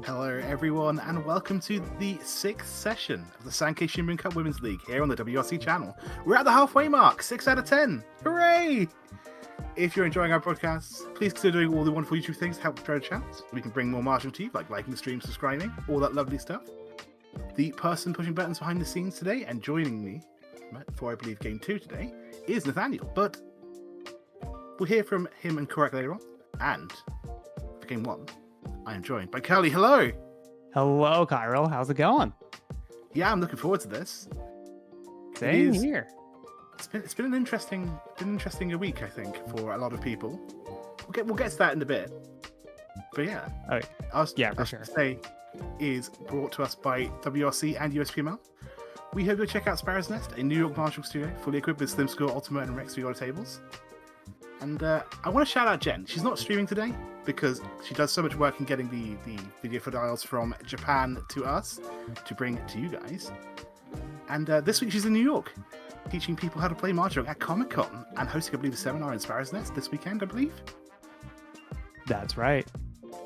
Hello everyone and welcome to the 6th session of the Sankei Shimbun Cup Women's League here on the WRC channel. We're at the halfway mark, 6 out of 10. Hooray! If you're enjoying our broadcasts, please consider doing all the wonderful YouTube things to help grow the channels. We can bring more Mahjong to you, like liking the stream, subscribing, all that lovely stuff. The person pushing buttons behind the scenes today and joining me for, I believe, Game 2 today is Nathaniel, but we'll hear from him and Korak later on. And for Game 1, I am joined by Kurly. Hello! Hello, Chiral. How's it going? Yeah, I'm looking forward to this. Same here. It's been an interesting week, I think, for a lot of people. We'll get to that in a bit. But yeah, For sure. Today is brought to us by WRC and USPML. We hope you'll check out Sparrow's Nest, a New York Mahjong studio, fully equipped with Slim Score, Ultima, and Rex Reorder tables. And I want to shout out Jen. She's not streaming today because she does so much work in getting the video files from Japan to us to bring to you guys. And this week she's in New York, teaching people how to play Mahjong at Comic-Con and hosting, I believe, a seminar in Sparrow's Nest this weekend, I believe. That's right.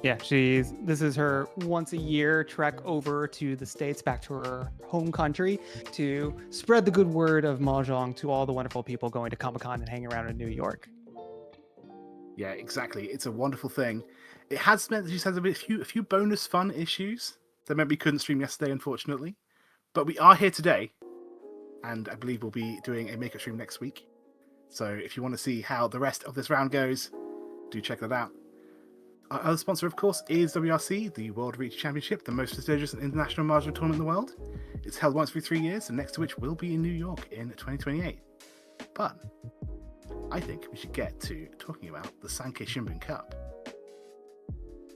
Yeah, this is her once a year trek over to the States, back to her home country, to spread the good word of Mahjong to all the wonderful people going to Comic-Con and hanging around in New York. Yeah, exactly. It's a wonderful thing. It has meant that she's had a few bonus fun issues that meant we couldn't stream yesterday, unfortunately. But we are here today, and I believe we'll be doing a makeup stream next week. So if you want to see how the rest of this round goes, do check that out. Our other sponsor, of course, is WRC, the World Riichi Championship, the most prestigious international Mahjong tournament in the world. It's held once every 3 years, and next to which will be in New York in 2028. But I think we should get to talking about the Sankei Shimbun Cup.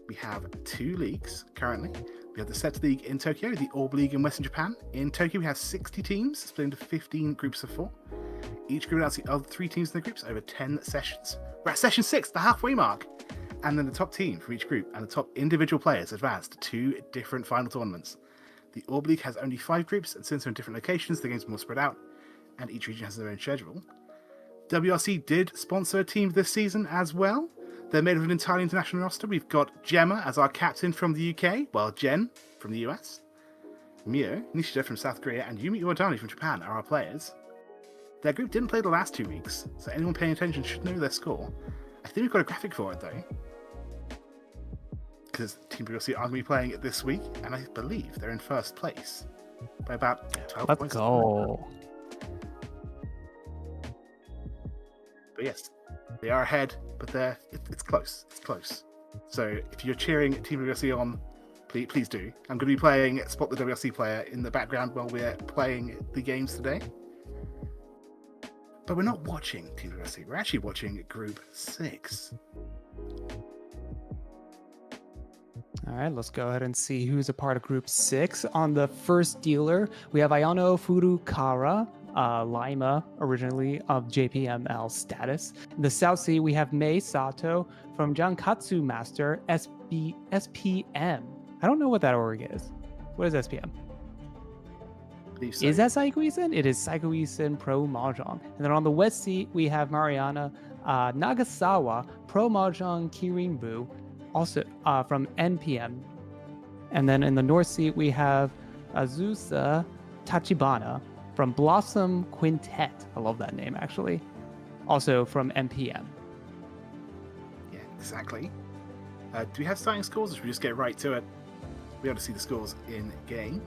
We have 2 leagues currently. We have the Set League in Tokyo, the Orb League in Western Japan. In Tokyo, we have 60 teams, split into 15 groups of 4. Each group announced the other 3 teams in the groups over 10 sessions. We're at session 6, the halfway mark. And then the top team from each group and the top individual players advanced to 2 different final tournaments. The Orb League has only 5 groups, and since they're in different locations, the games are more spread out, and each region has their own schedule. WRC did sponsor a team this season as well. They're made of an entirely international roster. We've got Gemma as our captain from the UK, while Jen from the US, Mio, Nishida from South Korea, and Yumi Iwadani from Japan are our players. Their group didn't play the last 2 weeks, so anyone paying attention should know their score. I think we've got a graphic for it though, because Team WRC are going to be playing it this week, and I believe they're in first place by about 12 points. Let's go. But yes, they are ahead, but it's close. It's close. So if you're cheering Team WRC on, please do. I'm going to be playing Spot the WRC player in the background while we're playing the games today. But we're not watching Team WRC. We're actually watching Group 6. All right, let's go ahead and see who's a part of Group 6. On the first dealer, we have Ayano Furukawa, Laima, originally of JPML status. In the South Sea, we have Sato from Jankatsu Master SPM. I don't know what that org is. What is SPM? So. Is that Saikuisen? It is Saikuisen Pro Mahjong. And then on the West Sea, we have Marina Nagasawa Pro Mahjong Keirinbu, also from NPM. And then in the North Sea, we have Azusa Tachibana from Blossom Quintet. I love that name, actually. Also from NPM. Yeah, exactly. Do we have starting scores, or should we just get right to it? We ought to see the scores in game.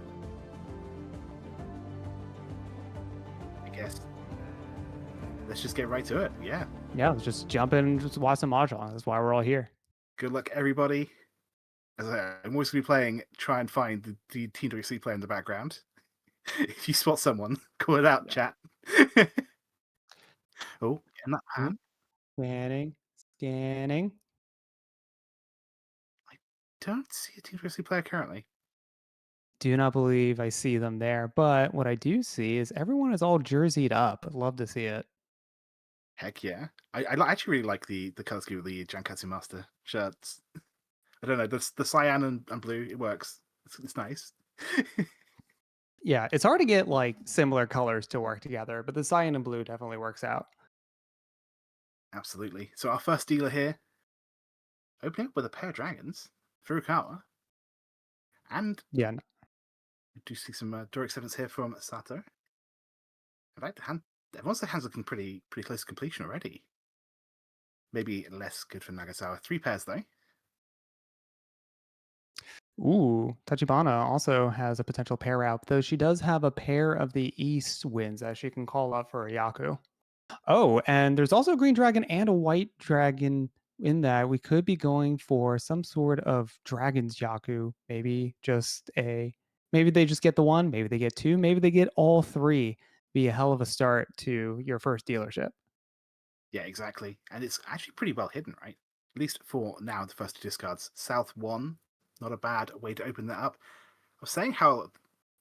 I guess. Let's just get right to it. Yeah. Yeah, let's just jump in and just watch some Mahjong. That's why we're all here. Good luck, everybody. As I'm always going to be playing, try and find the Team WC player in the background. If you spot someone, call it out, chat. Oh, and that pan. Scanning. I don't see a Team WC player currently. Do not believe I see them there, but what I do see is everyone is all jerseyed up. I'd love to see it. Heck yeah. I actually really like the color scheme of the Jankatsu Master shirts. I don't know, the cyan and blue, it works. It's nice. Yeah, it's hard to get like similar colors to work together, but the cyan and blue definitely works out. Absolutely. So our first dealer here, opening up with a pair of dragons, Furukawa. And Yeah. we do see some door acceptance here from Sato. In fact, everyone's hand's looking pretty close to completion already. Maybe less good for Nagasawa. 3 pairs though. Ooh, Tachibana also has a potential pair out, though she does have a pair of the East wins that she can call up for a Yaku. Oh, and there's also a green dragon and a white dragon in that. We could be going for some sort of dragon's Yaku. Maybe they just get the one, maybe they get two, maybe they get all three. Be a hell of a start to your first dealership. Yeah, exactly. And it's actually pretty well hidden, right? At least for now, the first 2 discards. South 1, not a bad way to open that up. I was saying how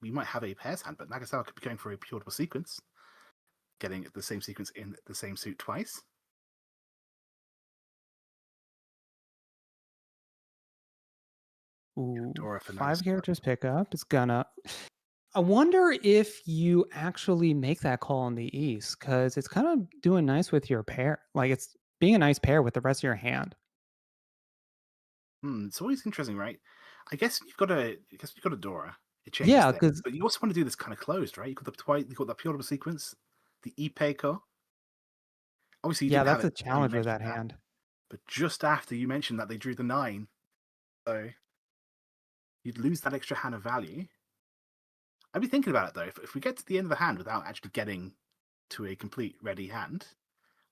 we might have a pairs hand, but Nagasawa could be going for a pure double sequence, getting the same sequence in the same suit twice. Ooh, Dora for 5 Nagasawa. characters pickup. It's gonna. I wonder if you actually make that call on the East because it's kind of doing nice with your pair. Like it's being a nice pair with the rest of your hand. It's always interesting, right? I guess you've got a Dora. It changes Yeah, things, because but you also want to do this kind of closed, right? You've got that pure double sequence, the Ipeiko. Obviously, you yeah, didn't have that's it a when you challenge with mentioned that that, hand. but just after you mentioned that they drew the 9, so you'd lose that extra hand of value. I'd be thinking about it though. If we get to the end of the hand without actually getting to a complete ready hand,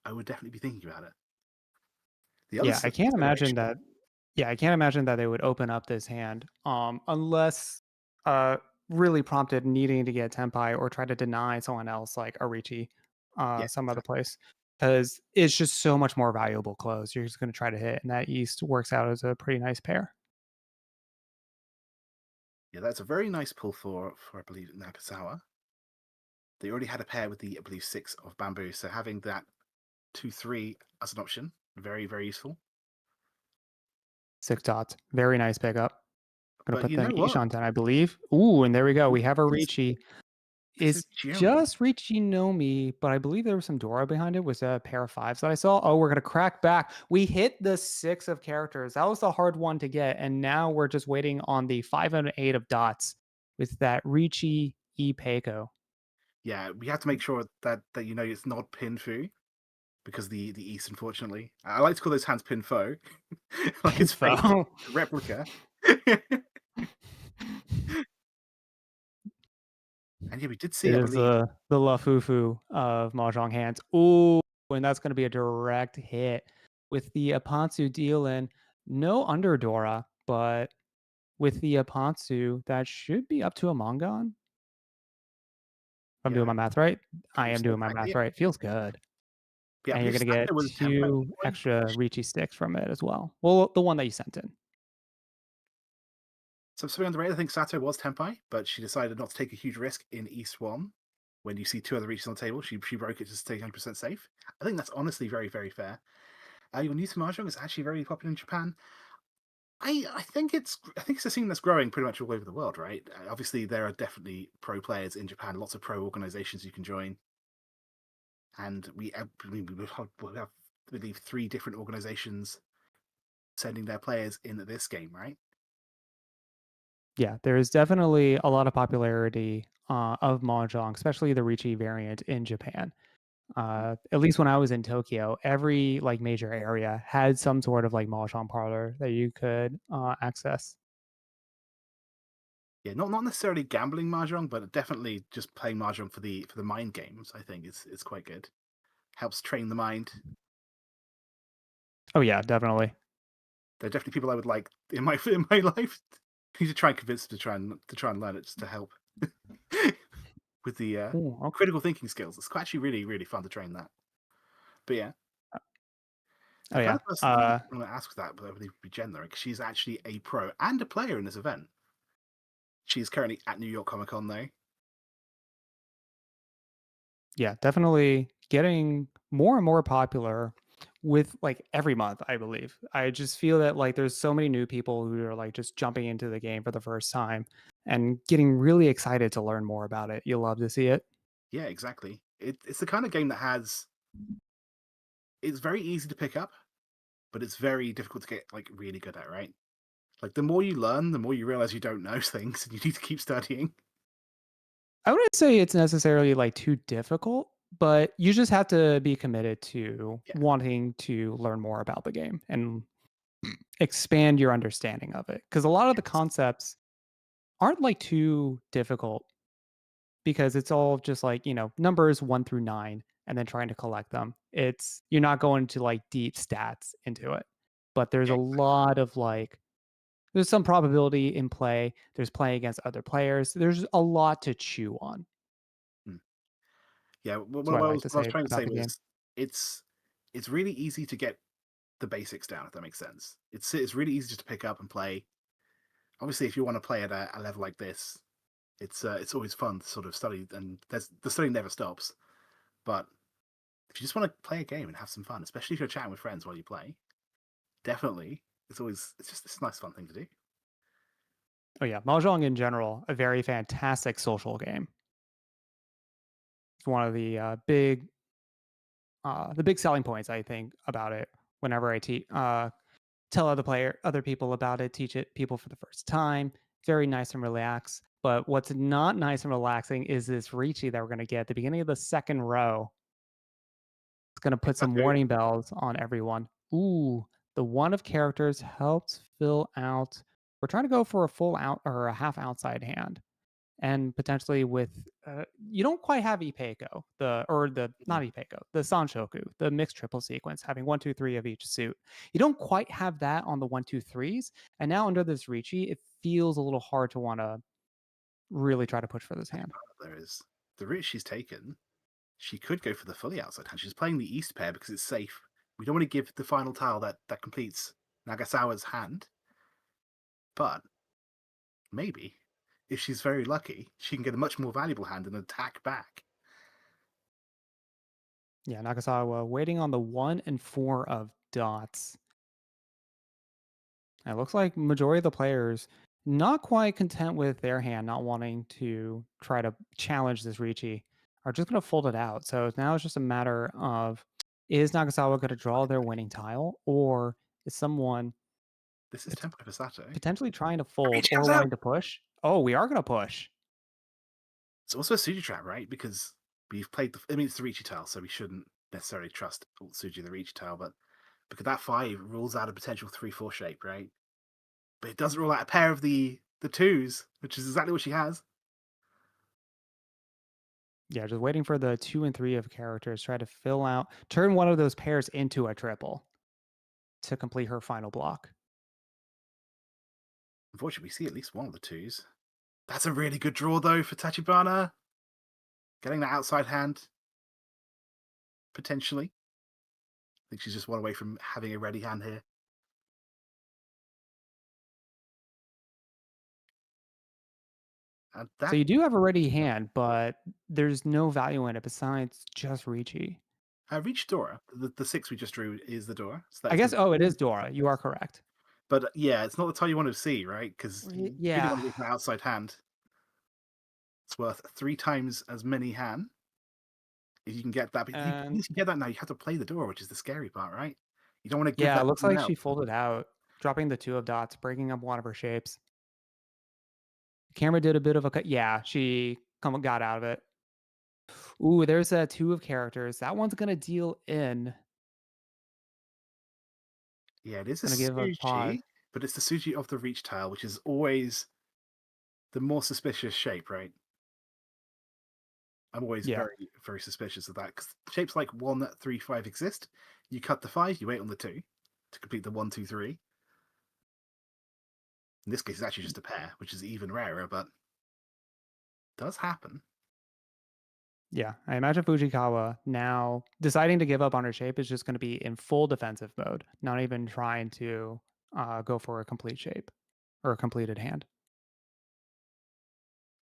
I would definitely be thinking about it. The other Yeah, I can't imagine consideration, that. Yeah, I can't imagine that they would open up this hand, unless uh really prompted needing to get Tenpai or try to deny someone else like Arichi, yeah, some other exactly. place, because it's just so much more valuable close. You're just going to try to hit, and that East works out as a pretty nice pair. Yeah, that's a very nice pull for I believe Nagasawa. They already had a pair with the I believe 6 of bamboo, so having that 2-3 as an option, very useful. 6 dots, very nice pickup. Gonna But put you them know each what? on 10, I believe. Ooh, and there we go. We have a This Riichi. this is It's Chiomi. just Riichi no Mi, but I believe there was some Dora behind it. Was a pair of 5s that I saw. Oh, we're gonna crack back. We hit the 6 of characters. That was the hard one to get, and now we're just waiting on the 5 and 8 of dots with that Riichi Ipeiko. Yeah, we have to make sure that you know it's not Pinfu because the East, unfortunately. I like to call those hands Pinfo, like it's fake Pinfo. replica. And yeah, we did see, It I is believe, the Lafufu of Mahjong hands. Ooh, and that's going to be a direct hit with the Aponsu dealing no Underdora, but with the Aponsu, that should be up to a Mongon. If I'm doing yeah, my math right. I believe am so. doing my Actually, math yeah. right. Feels good. Yeah, I And you're believe going to Sato get was Tempai two anyway. extra Riichi sticks from it as well. Well, the one that you sent in. So something on the radar, I think Sato was Tempai, but she decided not to take a huge risk in East 1. When you see 2 other reaches on the table, she broke it to stay 100% safe. I think that's honestly very fair. Your new to Mahjong is actually very popular in Japan. I think it's a scene that's growing pretty much all over the world, right? Obviously, there are definitely pro players in Japan, lots of pro organizations you can join, and we have, I believe 3 different organizations sending their players in this game, right? Yeah, there is definitely a lot of popularity of Mahjong, especially the Riichi variant in Japan. At least when I was in Tokyo, every like major area had some sort of like mahjong parlor that you could access. Yeah, not necessarily gambling mahjong, but definitely just playing mahjong for the mind games. I think it's quite good. Helps train the mind. Oh yeah, definitely. There are definitely people I would like in my life. I need to try and convince them to try and learn it just to help with the Ooh, okay. critical thinking skills. It's actually really fun to train that. But yeah, Oh the kind yeah. of person I'm going to ask that, but I believe would be Jen, because she's actually a pro and a player in this event. She's currently at New York Comic Con though. Yeah, definitely getting more and more popular with like every month, I believe. I just feel that like there's so many new people who are like just jumping into the game for the first time and getting really excited to learn more about it. You love to see it. Yeah, exactly. It's the kind of game that it's very easy to pick up, but it's very difficult to get like really good at, right? Like, the more you learn, the more you realize you don't know things and you need to keep studying. I wouldn't say it's necessarily like too difficult, but you just have to be committed to Yeah. wanting to learn more about the game and expand your understanding of it. Because a lot of the Yes. concepts aren't like too difficult because it's all just like, numbers 1 through 9 and then trying to collect them. You're not going to like deep stats into it, but there's Yeah. a lot of like, there's some probability in play. There's playing against other players. There's a lot to chew on. Mm. Yeah. That's what I like to What I was say trying to about say the game. was it's it's really easy to get the basics down, if that makes sense. It's really easy just to pick up and play. Obviously, if you want to play at a level like this, it's always fun to sort of study, and the study never stops. But if you just want to play a game and have some fun, especially if you're chatting with friends while you play, definitely it's a nice fun thing to do. Oh yeah, Mahjong in general, a very fantastic social game. It's one of the big selling points I think about it. Whenever I tell other people about it, teach it people for the first time. Very nice and relaxed. But what's not nice and relaxing is this Riichi that we're going to get at the beginning of the second row. It's going to put some Exactly. warning bells on everyone. Ooh, the one of characters helps fill out. We're trying to go for a full out or a half outside hand. And potentially with you don't quite have Ipeiko, the not Ipeiko, the Sanshoku, the mixed triple sequence, having 1, 2, 3 of each suit. You don't quite have that on the 1, 2, 3s, and now under this Riichi, it feels a little hard to want to really try to push for this hand. There is the route she's taken. She could go for the fully outside hand. She's playing the east pair because it's safe. We don't want to give the final tile that completes Nagasawa's hand, but maybe if she's very lucky, she can get a much more valuable hand and attack back. Yeah, Nagasawa waiting on the 1 and 4 of dots. It looks like majority of the players not quite content with their hand, not wanting to try to challenge this Riichi, are just going to fold it out. So now it's just a matter of, is Nagasawa going to draw their winning tile, or is someone This is tempo for Sato. potentially trying to fold Reach or comes out. wanting to push? Oh, we are going to push. It's also a Suji trap, right? Because we've played it's the Riichi tile, so we shouldn't necessarily trust Suji the Riichi tile, but because that 5 rules out a potential 3-4 shape, right? But it doesn't rule out a pair of the twos, which is exactly what she has. Yeah, just waiting for the 2 and 3 of characters, try to fill out, turn one of those pairs into a triple to complete her final block. Unfortunately, we see at least one of the twos. That's a really good draw, though, for Tachibana. Getting that outside hand, potentially. I think she's just one away from having a ready hand here. And So that you do have a ready hand, but there's no value in it besides just Riichi. reached Dora. The 6 we just drew is the Dora. So I that's guess. the Oh, it is Dora. You are correct. But yeah, it's not the tile you want to see, right? Because you really Yeah, want to go for an outside hand. It's worth 3 times as many hand. If you can get that, but and once you get that now, you have to play the Dora, which is the scary part, right? You don't want to give yeah, that it to looks someone like else. she folded out, dropping the 2 of dots, breaking up one of her shapes. Camera did a bit of a cut. Yeah, she got out of it. Ooh, there's a 2 of characters. That one's gonna deal in. Yeah, it is a Gonna give a pause. Suji, but it's the Suji of the reach tile, which is always the more suspicious shape, right? I'm always Yeah, very, very suspicious of that because shapes like 1, 3, 5 exist. You cut the 5, you wait on the 2 to complete the 1, 2, 3. In this case, it's actually just a pair, which is even rarer, but does happen. yeah. I imagine Fujikawa now deciding to give up on her shape is just going to be in full defensive mode, not even trying to go for a complete shape or a completed hand.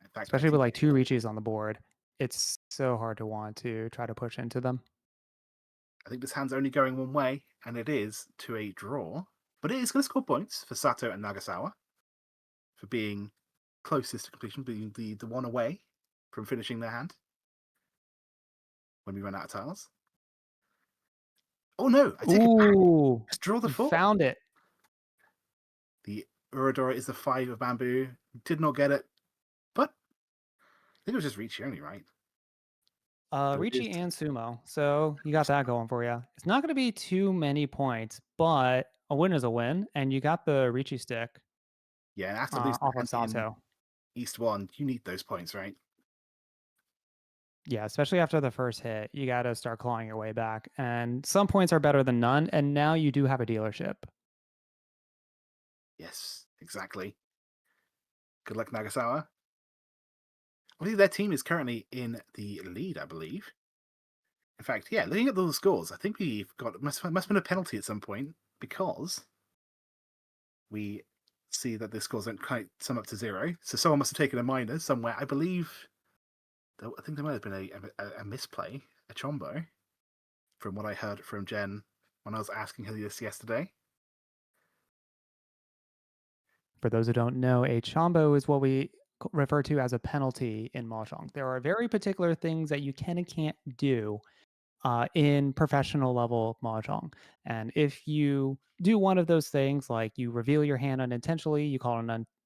In fact, Especially with like 2 reaches on the board, it's so hard to want to try to push into them. I think this hand's only going one way, and it is to a draw. But it is going to score points for Sato and Nagasawa for being closest to completion, being the one away from finishing their hand when we run out of tiles. Oh no, I take it back. Ooh, Just draw the you 4. found it. The Uradora is the 5 of bamboo. Did not get it, but I think it was just Riichi only, right? So it is. Riichi and Sumo. So you got that going for you. It's not going to be too many points, but a win is a win, and you got the Riichi stick Yeah, and after losing off of in Sato. East 1, you need those points, right? Yeah, especially after the first hit, you got to start clawing your way back. And some points are better than none. And now you do have a dealership. Yes, exactly. Good luck, Nagasawa. I believe their team is currently in the lead, I believe. In fact, yeah, looking at the scores, I think we've got must have been a penalty at some point because we see that the scores don't quite sum up to 0. So someone must have taken a minor somewhere. I believe, I think there might have been a misplay, a chombo, from what I heard from Jen when I was asking her this yesterday. For those who don't know, a chombo is what we refer to as a penalty in Mahjong. There are very particular things that you can and can't do in professional level Mahjong. And if you do one of those things, like you reveal your hand unintentionally, you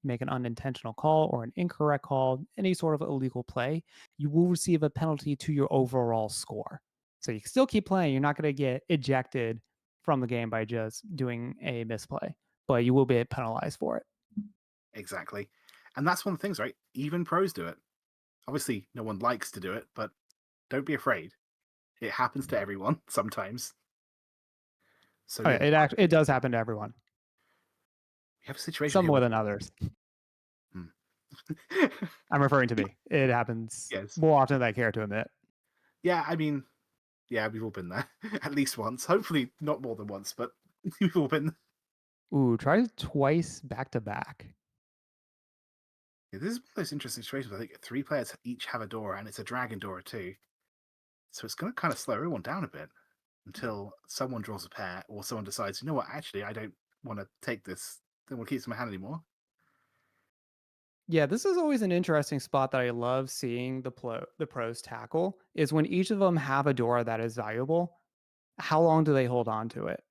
make an unintentional call or an incorrect call, any sort of illegal play, you will receive a penalty to your overall score. So you can still keep playing. You're not going to get ejected from the game by just doing a misplay, but you will be penalized for it. Exactly. And that's one of the things, right? Even pros do it. Obviously, no one likes to do it, but don't be afraid. It happens to everyone sometimes. So Oh, yeah, yeah, it does happen to everyone. we have a situation Some here more where than others. Hmm. I'm referring to me. It happens Yes. more often than I care to admit. Yeah, I mean, yeah, we've all been there at least once. Hopefully, not more than once, but we've all been. Ooh, try twice back to back. Yeah, this is one of those interesting situations. I think 3 players each have a Dora, and it's a Dragon Dora too. So it's going to kind of slow everyone down a bit until someone draws a pair or someone decides, you know what, actually, I don't want to take this. Don't want to keep this in my hand anymore. Yeah, this is always an interesting spot that I love seeing the pros tackle is when each of them have a Dora that is valuable. How long do they hold on to it?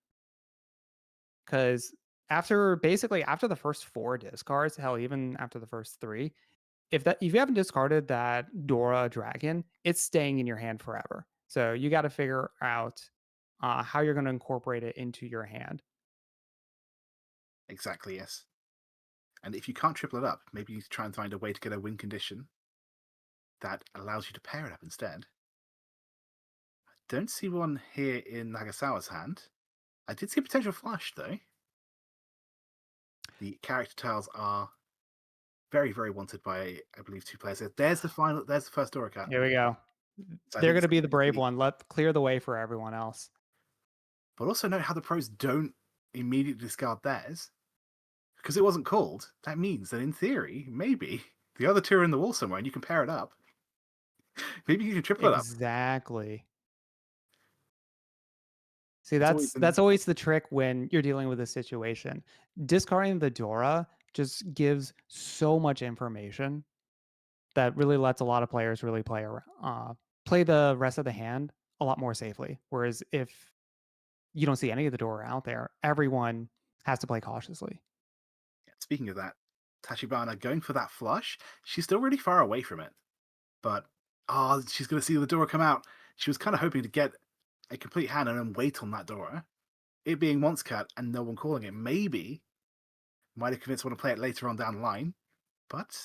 Because after the first 4 discards, hell, even after the first 3, if you haven't discarded that Dora dragon, it's staying in your hand forever. So you got to figure out how you're going to incorporate it into your hand. Exactly, yes. And if you can't triple it up, maybe you try and find a way to get a win condition that allows you to pair it up instead. I don't see one here in Nagasawa's hand. I did see a potential flush, though. The character tiles are very, very wanted by, I believe, 2 players. There's the first Dora cut. Here we go. So I They're think going it's to be the brave easy. one. Let clear the way for everyone else. But also note how the pros don't immediately discard theirs. Because it wasn't called, that means that in theory, maybe the other 2 are in the wall somewhere and you can pair it up. Maybe you can triple it up. Exactly. See, It's always that's always the trick when you're dealing with a situation. Discarding the Dora just gives so much information that really lets a lot of players really play the rest of the hand a lot more safely. Whereas if you don't see any of the Dora out there, everyone has to play cautiously. Speaking of that, Tachibana going for that flush, she's still really far away from it. But, she's going to see the Dora come out. She was kind of hoping to get a complete hand and then wait on that Dora. It being once cut and no one calling it, maybe might have convinced one to play it later on down the line. But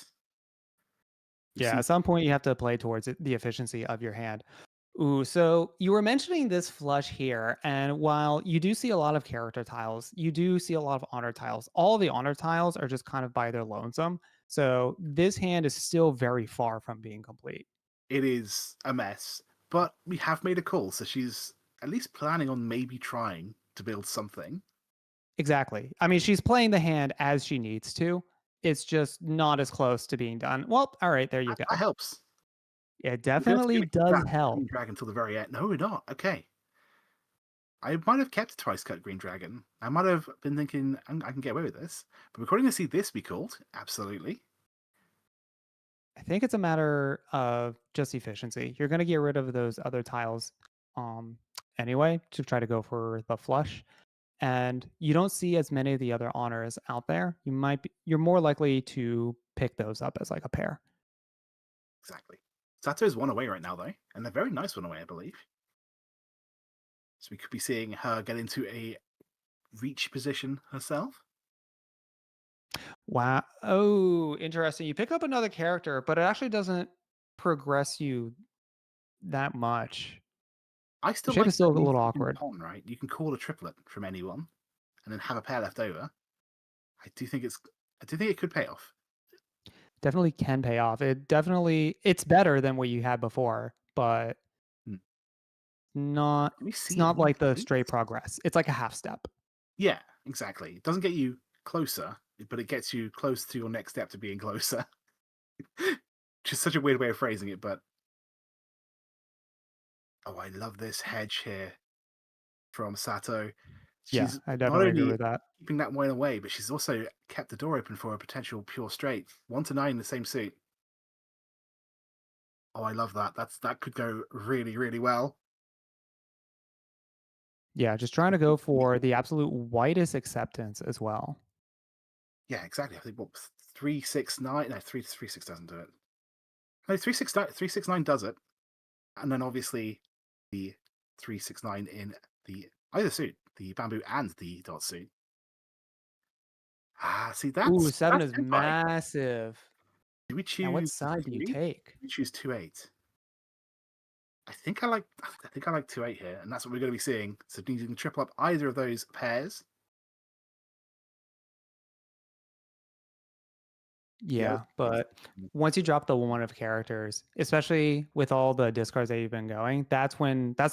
Yeah, at some point you have to play towards the efficiency of your hand. Ooh, so you were mentioning this flush here, and while you do see a lot of character tiles, you do see a lot of honor tiles. All the honor tiles are just kind of by their lonesome. So this hand is still very far from being complete. it is a mess. But we have made a call, so she's at least planning on maybe trying to build something. Exactly. I mean, she's playing the hand as she needs to. It's just not as close to being done. Well, all right, there you That go. helps. It We're gonna definitely keep does that help. Green Dragon till the very end. No, we're not. Okay. I might have kept twice cut Green Dragon. I might have been thinking I can get away with this. But according to see this be called, absolutely. I think it's a matter of just efficiency. You're going to get rid of those other tiles anyway to try to go for the flush. and you don't see as many of the other honors out there, you're more likely to pick those up as like a pair. Exactly. Sato is one away right now, though, and a very nice one away, I believe. So we could be seeing her get into a reach position herself. Wow. Oh, interesting. You pick up another character, but it actually doesn't progress you that much. I The still shape like is still a that new little feature in awkward. Pon, right? You can call a triplet from anyone, and then have a pair left over. I do think it could pay off. Definitely can pay off. It's better than what you had before, but Hmm. not Can we it's see not any like the points? straight progress. It's like a half step. Yeah, exactly. It doesn't get you closer, but it gets you close to your next step to being closer. Which is such a weird way of phrasing it, but oh, I love this hedge here from Sato. Yeah, She's I not definitely agree only with that. keeping that one away, but she's also kept the door open for a potential pure straight. 1-9 in the same suit. Oh, I love that. That could go really, really well. Yeah, just trying to go for the absolute widest acceptance as well. Yeah, exactly. I think what 369. No, 336 doesn't do it. No, 369 does it. And then obviously the 369 in the either suit, the bamboo and the dot suit. Ah, see Ooh, that's 7 is tempi. massive. Do we Now what choose side do you 3? take? We choose 2-8. I think I like 2-8 here, and that's what we're going to be seeing. So needing to triple up either of those pairs. Yeah. Yeah, but once you drop the one of characters, especially with all the discards that you've been going, that's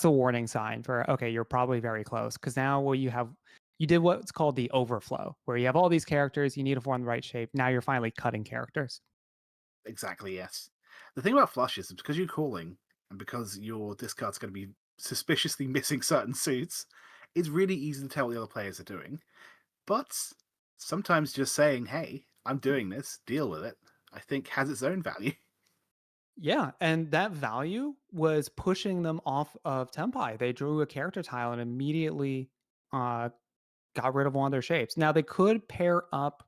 a warning sign for okay, you're probably very close. Because now what you did what's called the overflow, where you have all these characters, you need to form the right shape. Now you're finally cutting characters. Exactly, yes. The thing about flushes is because you're calling and because your discard's going to be suspiciously missing certain suits, it's really easy to tell what the other players are doing. But sometimes just saying, hey, I'm doing this, deal with it, I think has its own value. Yeah, and that value was pushing them off of Tempai. They drew a character tile and immediately uh, got rid of one of their shapes. Now they could pair up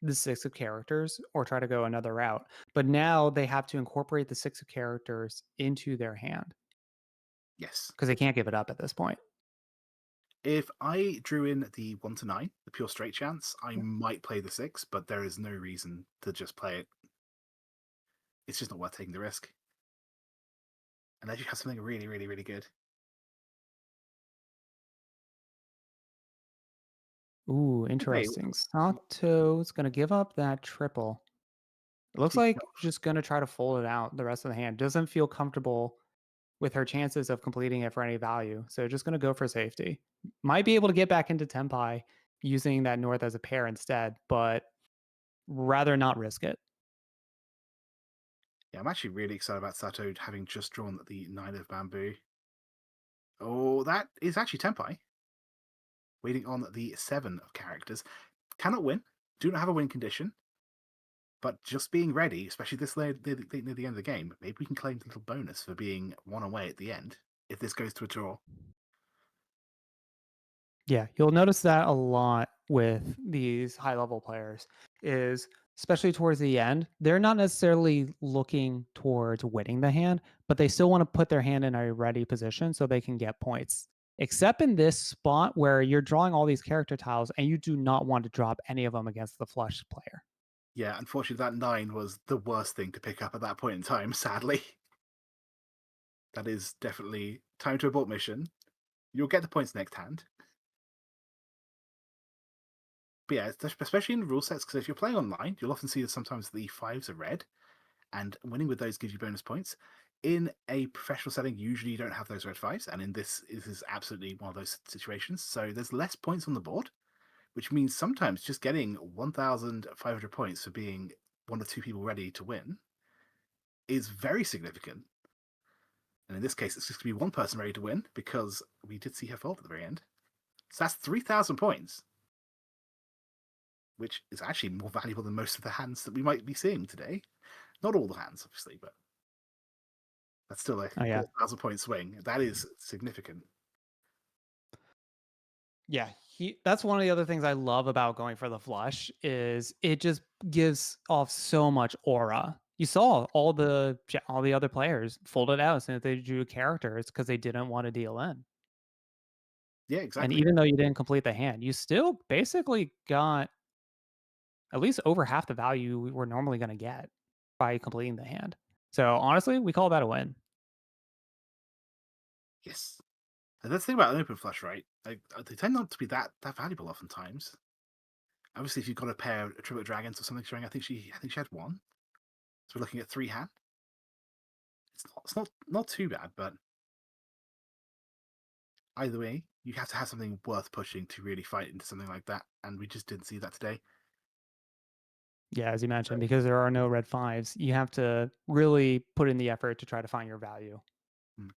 the 6 of characters or try to go another route, but now they have to incorporate the 6 of characters into their hand Yes. because they can't give it up at this point. If I drew in the 1-9, the pure straight chance, I Yeah. might play the 6, but there is no reason to just play it. It's just not worth taking the risk. Unless you have something really, really, really good. Ooh, Okay, interesting. Sato's going to give up that triple. It looks like just going to try to fold it out the rest of the hand. Doesn't feel comfortable with her chances of completing it for any value. So just going to go for safety. Might be able to get back into Tempai using that North as a pair instead, but rather not risk it. yeah, I'm actually really excited about Sato having just drawn the 9 of bamboo. Oh, that is actually Tempai. Waiting on the 7 of characters. Cannot win. Do not have a win condition. But just being ready, especially this late near the end of the game, maybe we can claim a little bonus for being one away at the end if this goes to a draw. Yeah, you'll notice that a lot with these high level players is especially towards the end, they're not necessarily looking towards winning the hand, but they still want to put their hand in a ready position so they can get points. Except in this spot where you're drawing all these character tiles and you do not want to drop any of them against the flush player. Yeah, unfortunately, that 9 was the worst thing to pick up at that point in time, sadly. That is definitely time to abort mission. You'll get the points next hand. But yeah, especially in rule sets, because if you're playing online, you'll often see that sometimes the 5s are red, and winning with those gives you bonus points. In a professional setting, usually you don't have those red 5s, and in this is absolutely one of those situations. So there's less points on the board, which means sometimes just getting 1,500 points for being one or two people ready to win is very significant. And in this case, it's just going to be one person ready to win because we did see her fold at the very end. So that's 3,000 points, which is actually more valuable than most of the hands that we might be seeing today. Not all the hands, obviously, but that's still a Oh yeah. 4,000 point swing. That is significant. Yeah, That's one of the other things I love about going for the flush is it just gives off so much aura. You saw all the other players folded out as soon as they drew characters because they didn't want to deal in. Yeah, And exactly. even though you didn't complete the hand, you still basically got at least over half the value we were normally going to get by completing the hand. So honestly, we call that a win. Yes. And that's the thing about an open flush, right? Like, they tend not to be that valuable oftentimes. Obviously, if you've got a pair of Tribute Dragons or something showing, I think she had one. So we're looking at 3 hand. It's not too bad, but either way, you have to have something worth pushing to really fight into something like that, and we just didn't see that today. Yeah, as you mentioned, because there are no red fives, you have to really put in the effort to try to find your value. Mm.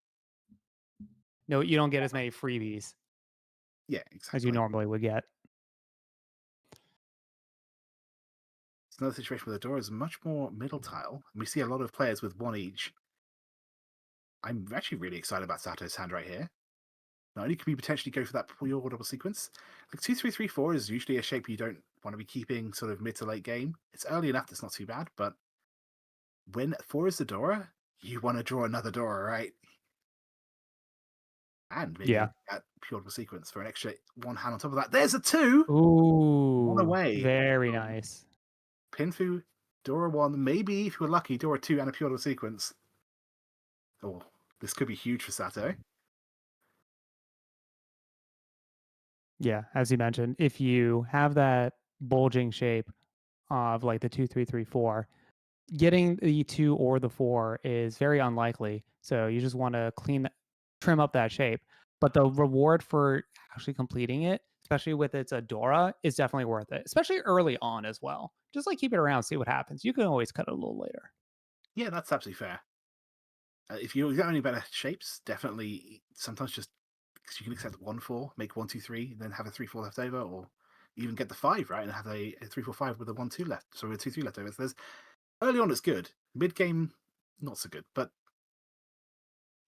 No, you don't get as many freebies Yeah, as you exactly. normally would get. It's another situation where the door is much more middle tile, and we see a lot of players with one each. I'm actually really excited about Sato's hand right here. Not only can we potentially go for that pure double sequence, like 2-3-3-4 is usually a shape you don't want to be keeping sort of mid to late game. It's early enough that's not too bad, but when 4 is the Dora, you want to draw another Dora, right? And maybe Yeah. look at pure double sequence for an extra 1 hand on top of that. There's a 2! One Ooh, away. very nice. Pinfu, Dora 1, maybe if you were lucky, Dora 2 and a pure double sequence. Oh, this could be huge for Sato. Yeah, as you mentioned, if you have that bulging shape of like the 2-3-3-4, getting the 2 or the 4 is very unlikely. So you just want to trim up that shape. But the reward for actually completing it, especially with its Adora, is definitely worth it, especially early on as well. Just like keep it around, see what happens. You can always cut it a little later. Yeah, that's absolutely fair. If you got any better shapes, definitely sometimes just because you can accept 1-4, make 1-2-3, then have a 3-4 left over, or even get the 5 right and have a 3-4-5 with a 1-2 left, so with a 2-3 left over. So there's early on it's good, mid game not so good, but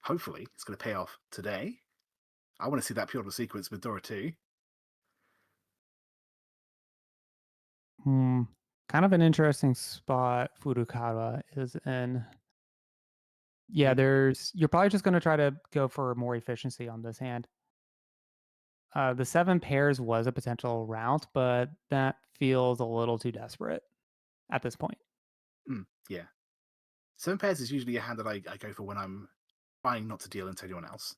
hopefully it's going to pay off today. I want to see that pure sequence with Dora 2. Hmm. Kind of an interesting spot Furukawa is in. Yeah, you're probably just going to try to go for more efficiency on this hand. The 7 pairs was a potential route, but that feels a little too desperate at this point. Yeah. 7 pairs is usually a hand that I go for when I'm trying not to deal into anyone else.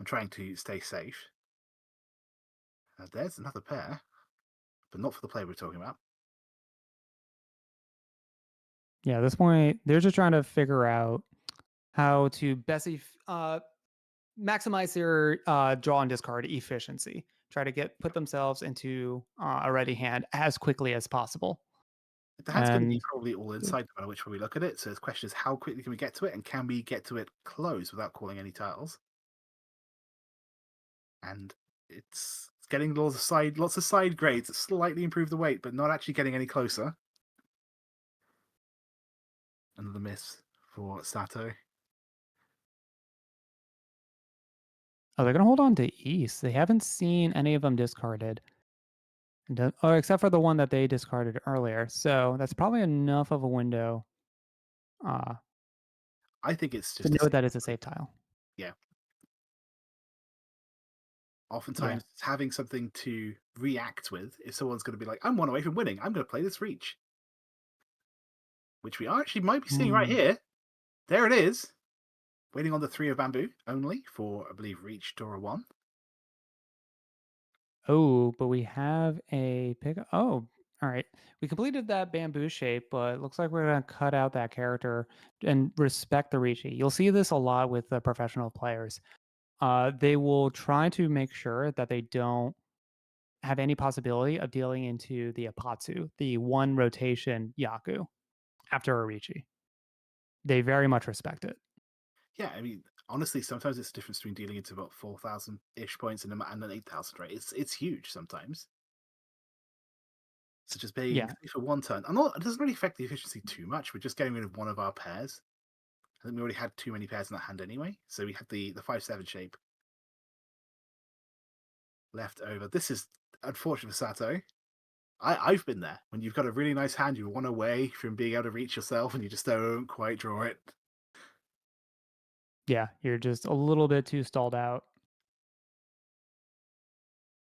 I'm trying to stay safe. There's another pair, but not for the player we're talking about. Yeah, at this point, they're just trying to figure out how to maximize their draw and discard efficiency. Try to put themselves into a ready hand as quickly as possible. The hand's going to be And probably all inside no matter which way we look at it. So the question is, how quickly can we get to it, and can we get to it close without calling any tiles? And it's getting lots of side grades that slightly improve the weight, but not actually getting any closer. Another miss for Sato. they're going to hold on to East. They haven't seen any of them discarded. Except for the one that they discarded earlier. So that's probably enough of a window uh, I think it's to just know that it's a safe tile. yeah. Yeah. Oftentimes, it's having something to react with. If someone's going to be like, "I'm 1 away from winning. I'm going to play this reach," which we actually might be seeing right Hmm. here. There it is. Waiting on the 3 of bamboo only for, I believe, reach Dora 1. Oh, but we have a pick. Oh, all right. We completed that bamboo shape, but it looks like we're going to cut out that character and respect the Riichi. You'll see this a lot with the professional players. They will try to make sure that they don't have any possibility of dealing into the Apatsu, the 1 rotation Yaku, after a Riichi. They very much respect it. Yeah, I mean, honestly, sometimes it's the difference between dealing into about 4,000 ish points and an 8,000, right? It's huge sometimes. So just being Yeah. safe for 1 turn, and it doesn't really affect the efficiency too much. We're just getting rid of one of our pairs. I think we already had too many pairs in that hand anyway, so we had the 5-7 shape. left over. This is unfortunate for Sato. I've been there when you've got a really nice hand, you're one away from being able to reach yourself, and you just don't quite draw it. Yeah, you're just a little bit too stalled out.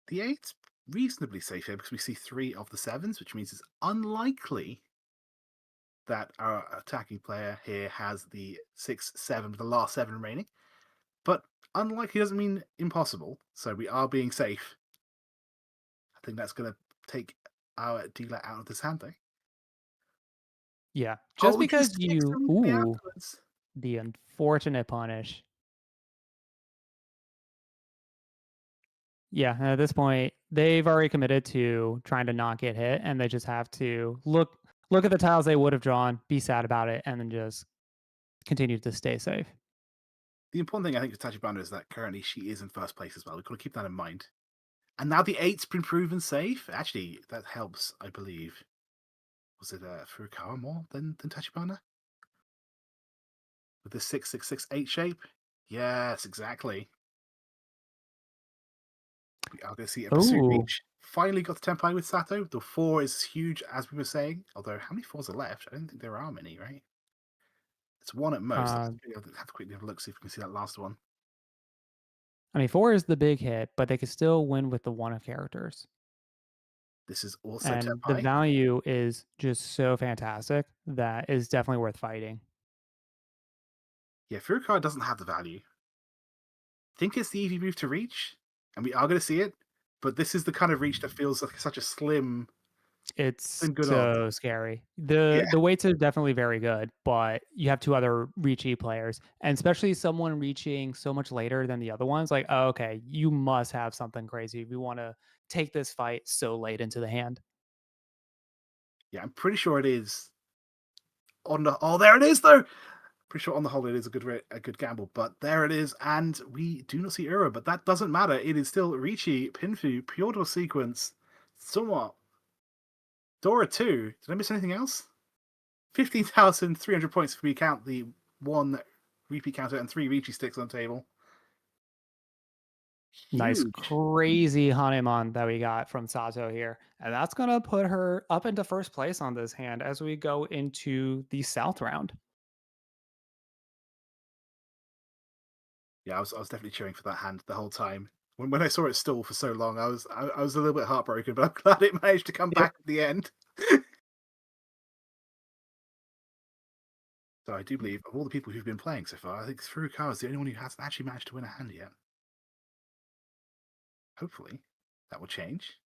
The eight's reasonably safe here because we see 3 of the 7s, which means it's unlikely that our attacking player here has the 6, 7, the last 7 remaining. But unlikely doesn't mean impossible, so we are being safe. I think that's going to take our dealer out of this hand, though. Yeah, Oh, just we get a because 6 you, immediately ooh, afterwards. the unfortunate punish. Yeah, and at this point, they've already committed to trying to not get hit, and they just have to look at the tiles they would have drawn, be sad about it, and then just continue to stay safe. The important thing, I think, with Tachibana is that currently she is in first place as well. We've got to keep that in mind. And now the 8's been proven safe. Actually, that helps, I believe. Was it Furukawa more than Tachibana? With the 6 6 6 8 shape? Yes, exactly. We are going to see a pursuit Oh, reach. Finally got the template with Sato. The 4 is huge, as we were saying. Although, how many 4s are left? I don't think there are many, right? It's 1 at most. uh, I'll have to quickly have a look, see if we can see that last one. I mean, 4 is the big hit, but they could still win with the 1 of characters. This is also And the tempai. value is just so fantastic that is definitely worth fighting. Yeah, Furukawa doesn't have the value. Think it's the easy move to reach, and we are going to see it. But this is the kind of reach that feels like such a slim It's and good odds. so scary. Yeah, The weights are definitely very good, but you have 2 other Riichi players, and especially someone reaching so much later than the other ones, like, "Oh, okay, you must have something crazy if you wanna take this fight so late into the hand." yeah, I'm pretty sure it is on the. Oh, there it is though. Pretty sure on the whole it is a good gamble, but there it is, and we do not see Ura, but that doesn't matter. It is still Riichi, Pinfu, Pure Sequence, somewhat Dora 2. Did I miss anything else? 15,300 points if we count the 1 repeat counter and 3 Riichi sticks on the table. Nice Huge. crazy Hanemon that we got from Sato here, and that's gonna put her up into first place on this hand as we go into the South round. Yeah, I was definitely cheering for that hand the whole time. When I saw it stall for so long, I was a little bit heartbroken, but I'm glad it managed to come Yep. back at the end. So I do believe of all the people who've been playing so far, I think Furukawa is the only one who hasn't actually managed to win a hand yet. Hopefully, that will change.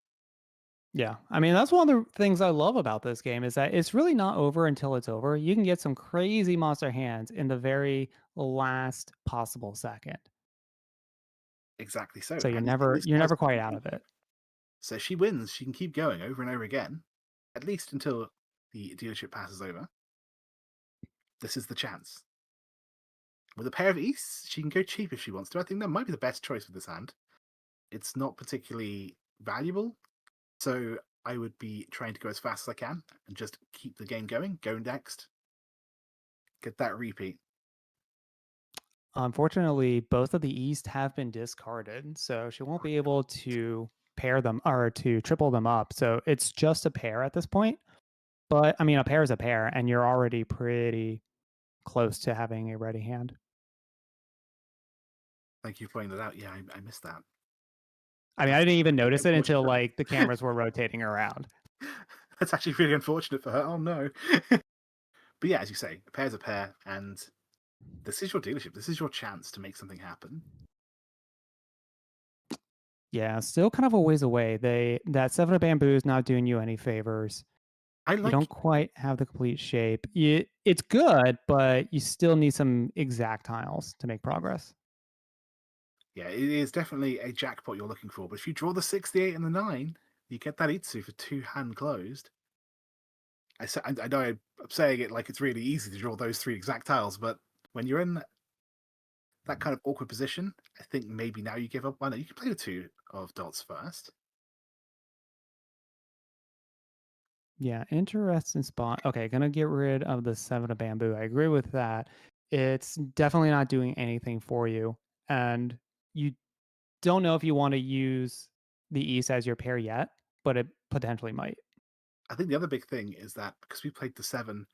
Yeah, I mean, that's one of the things I love about this game is that it's really not over until it's over. You can get some crazy monster hands in the very last possible second. Exactly so. So And in this you're case, never quite out of it. so if she wins, she can keep going over and over again, at least until the dealership passes over. This is the chance. With a pair of Easts, she can go cheap if she wants to. I think that might be the best choice with this hand. It's not particularly valuable, so I would be trying to go as fast as I can and just keep the game going. Go next. Get that repeat. Unfortunately, both of the East have been discarded, so she won't be able to pair them or to triple them up. So it's just a pair at this point. But I mean, a pair is a pair, and you're already pretty close to having a ready hand. Thank you for pointing that out. Yeah, I missed that. I mean, I That's didn't even really notice it until unfortunate. like the cameras were rotating around. That's actually really unfortunate for her. Oh no. But yeah, as you say, a pair's a pair, and this is your dealership. This is your chance to make something happen. Yeah, still kind of a ways away. That 7 of bamboo is not doing you any favors. I You like don't quite have the complete shape. It's good, but you still need some exact tiles to make progress. Yeah, it is definitely a jackpot you're looking for. But if you draw the 6, the 8, and the 9, you get that Itsu for 2 hand closed. I know I'm saying it like it's really easy to draw those 3 exact tiles, but when you're in that kind of awkward position, I think maybe now you give up. Why not? You can play the 2 of dots first. Yeah, interesting spot. Okay, gonna get rid of the 7 of bamboo. I agree with that. It's definitely not doing anything for you. And you don't know if you want to use the East as your pair yet, but it potentially might. I think the other big thing is that because we played the 7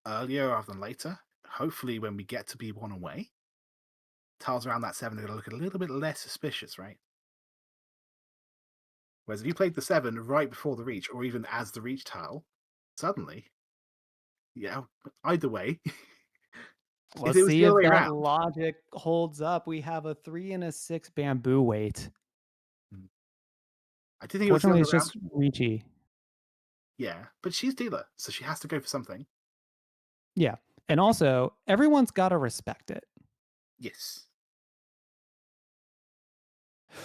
earlier rather than later, hopefully when we get to B1 away, tiles around that 7 are going to look a little bit less suspicious, right? Whereas if you played the 7 right before the reach, or even as the reach tile, suddenly, yeah, either way, if Let's it was see the other if way that around, logic holds up. We have a 3 and a 6 bamboo weight. hmm, I do think it was the Fortunately, other it's way around. just Riichi. Yeah, but she's dealer, so she has to go for something. Yeah. And also, everyone's got to respect it. Yes.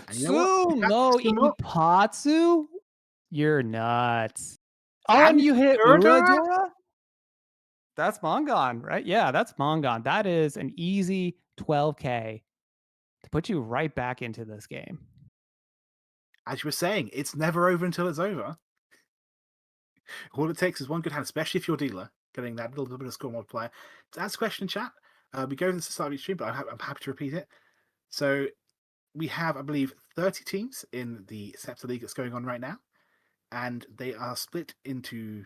And you know what? If Zoom! that's No, still not, Ipatsu? You're nuts. Oh, and and you hit Uradora? Uradora? That's Mongon, right? Yeah, that's Mongon. That is an easy 12K to put you right back into this game. As you were saying, it's never over until it's over. All it takes is one good hand, especially if you're dealer, getting that little bit of score multiplier. To ask a question in chat, we go to the start of each stream, but I'm happy to repeat it. So we have, I believe, 30 teams in the Scepter League that's going on right now, and they are split into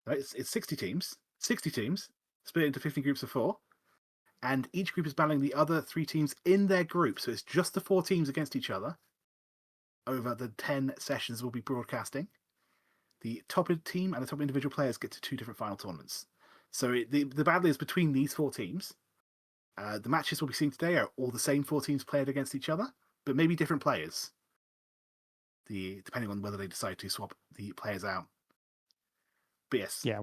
it's 60 teams, split into 50 groups of 4, and each group is battling the other 3 teams in their group. So it's just the 4 teams against each other over the 10 sessions we'll be broadcasting. The top team and the top individual players get to 2 different final tournaments. So the battle is between these 4 teams. The matches we'll be seeing today are all the same 4 teams played against each other, but maybe different players. Depending on whether they decide to swap the players out. But yes. Yeah,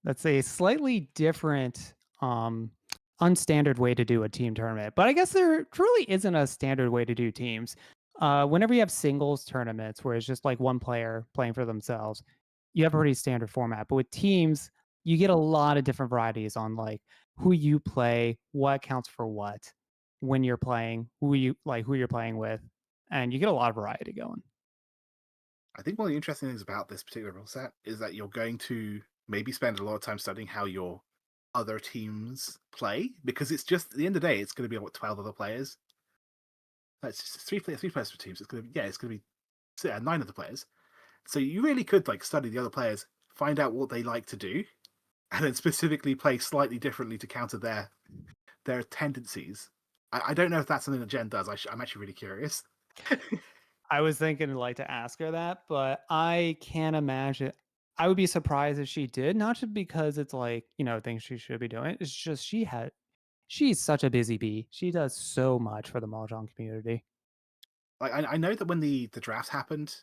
that's a slightly different, unstandard way to do a team tournament. But I guess there truly isn't a standard way to do teams. Whenever you have singles tournaments where it's just like one player playing for themselves, you have a pretty standard format. But with teams, you get a lot of different varieties on like who you play, what counts for what, when you're playing, who you're playing with, and you get a lot of variety going. I think one of the interesting things about this particular rule set is that you're going to maybe spend a lot of time studying how your other teams play, because it's just at the end of the day, it's going to be about 12 other players. That's just three players per team. So it's going to be 9 other players. So you really could like study the other players, find out what they like to do, and then specifically play slightly differently to counter their tendencies. I don't know if that's something that Jen does. I'm actually really curious. I was thinking like to ask her that, but I can't imagine. I would be surprised if she did, not just because it's like, things she should be doing. It's just she's such a busy bee. She does so much for the Mahjong community. Like I know that when the draft happened,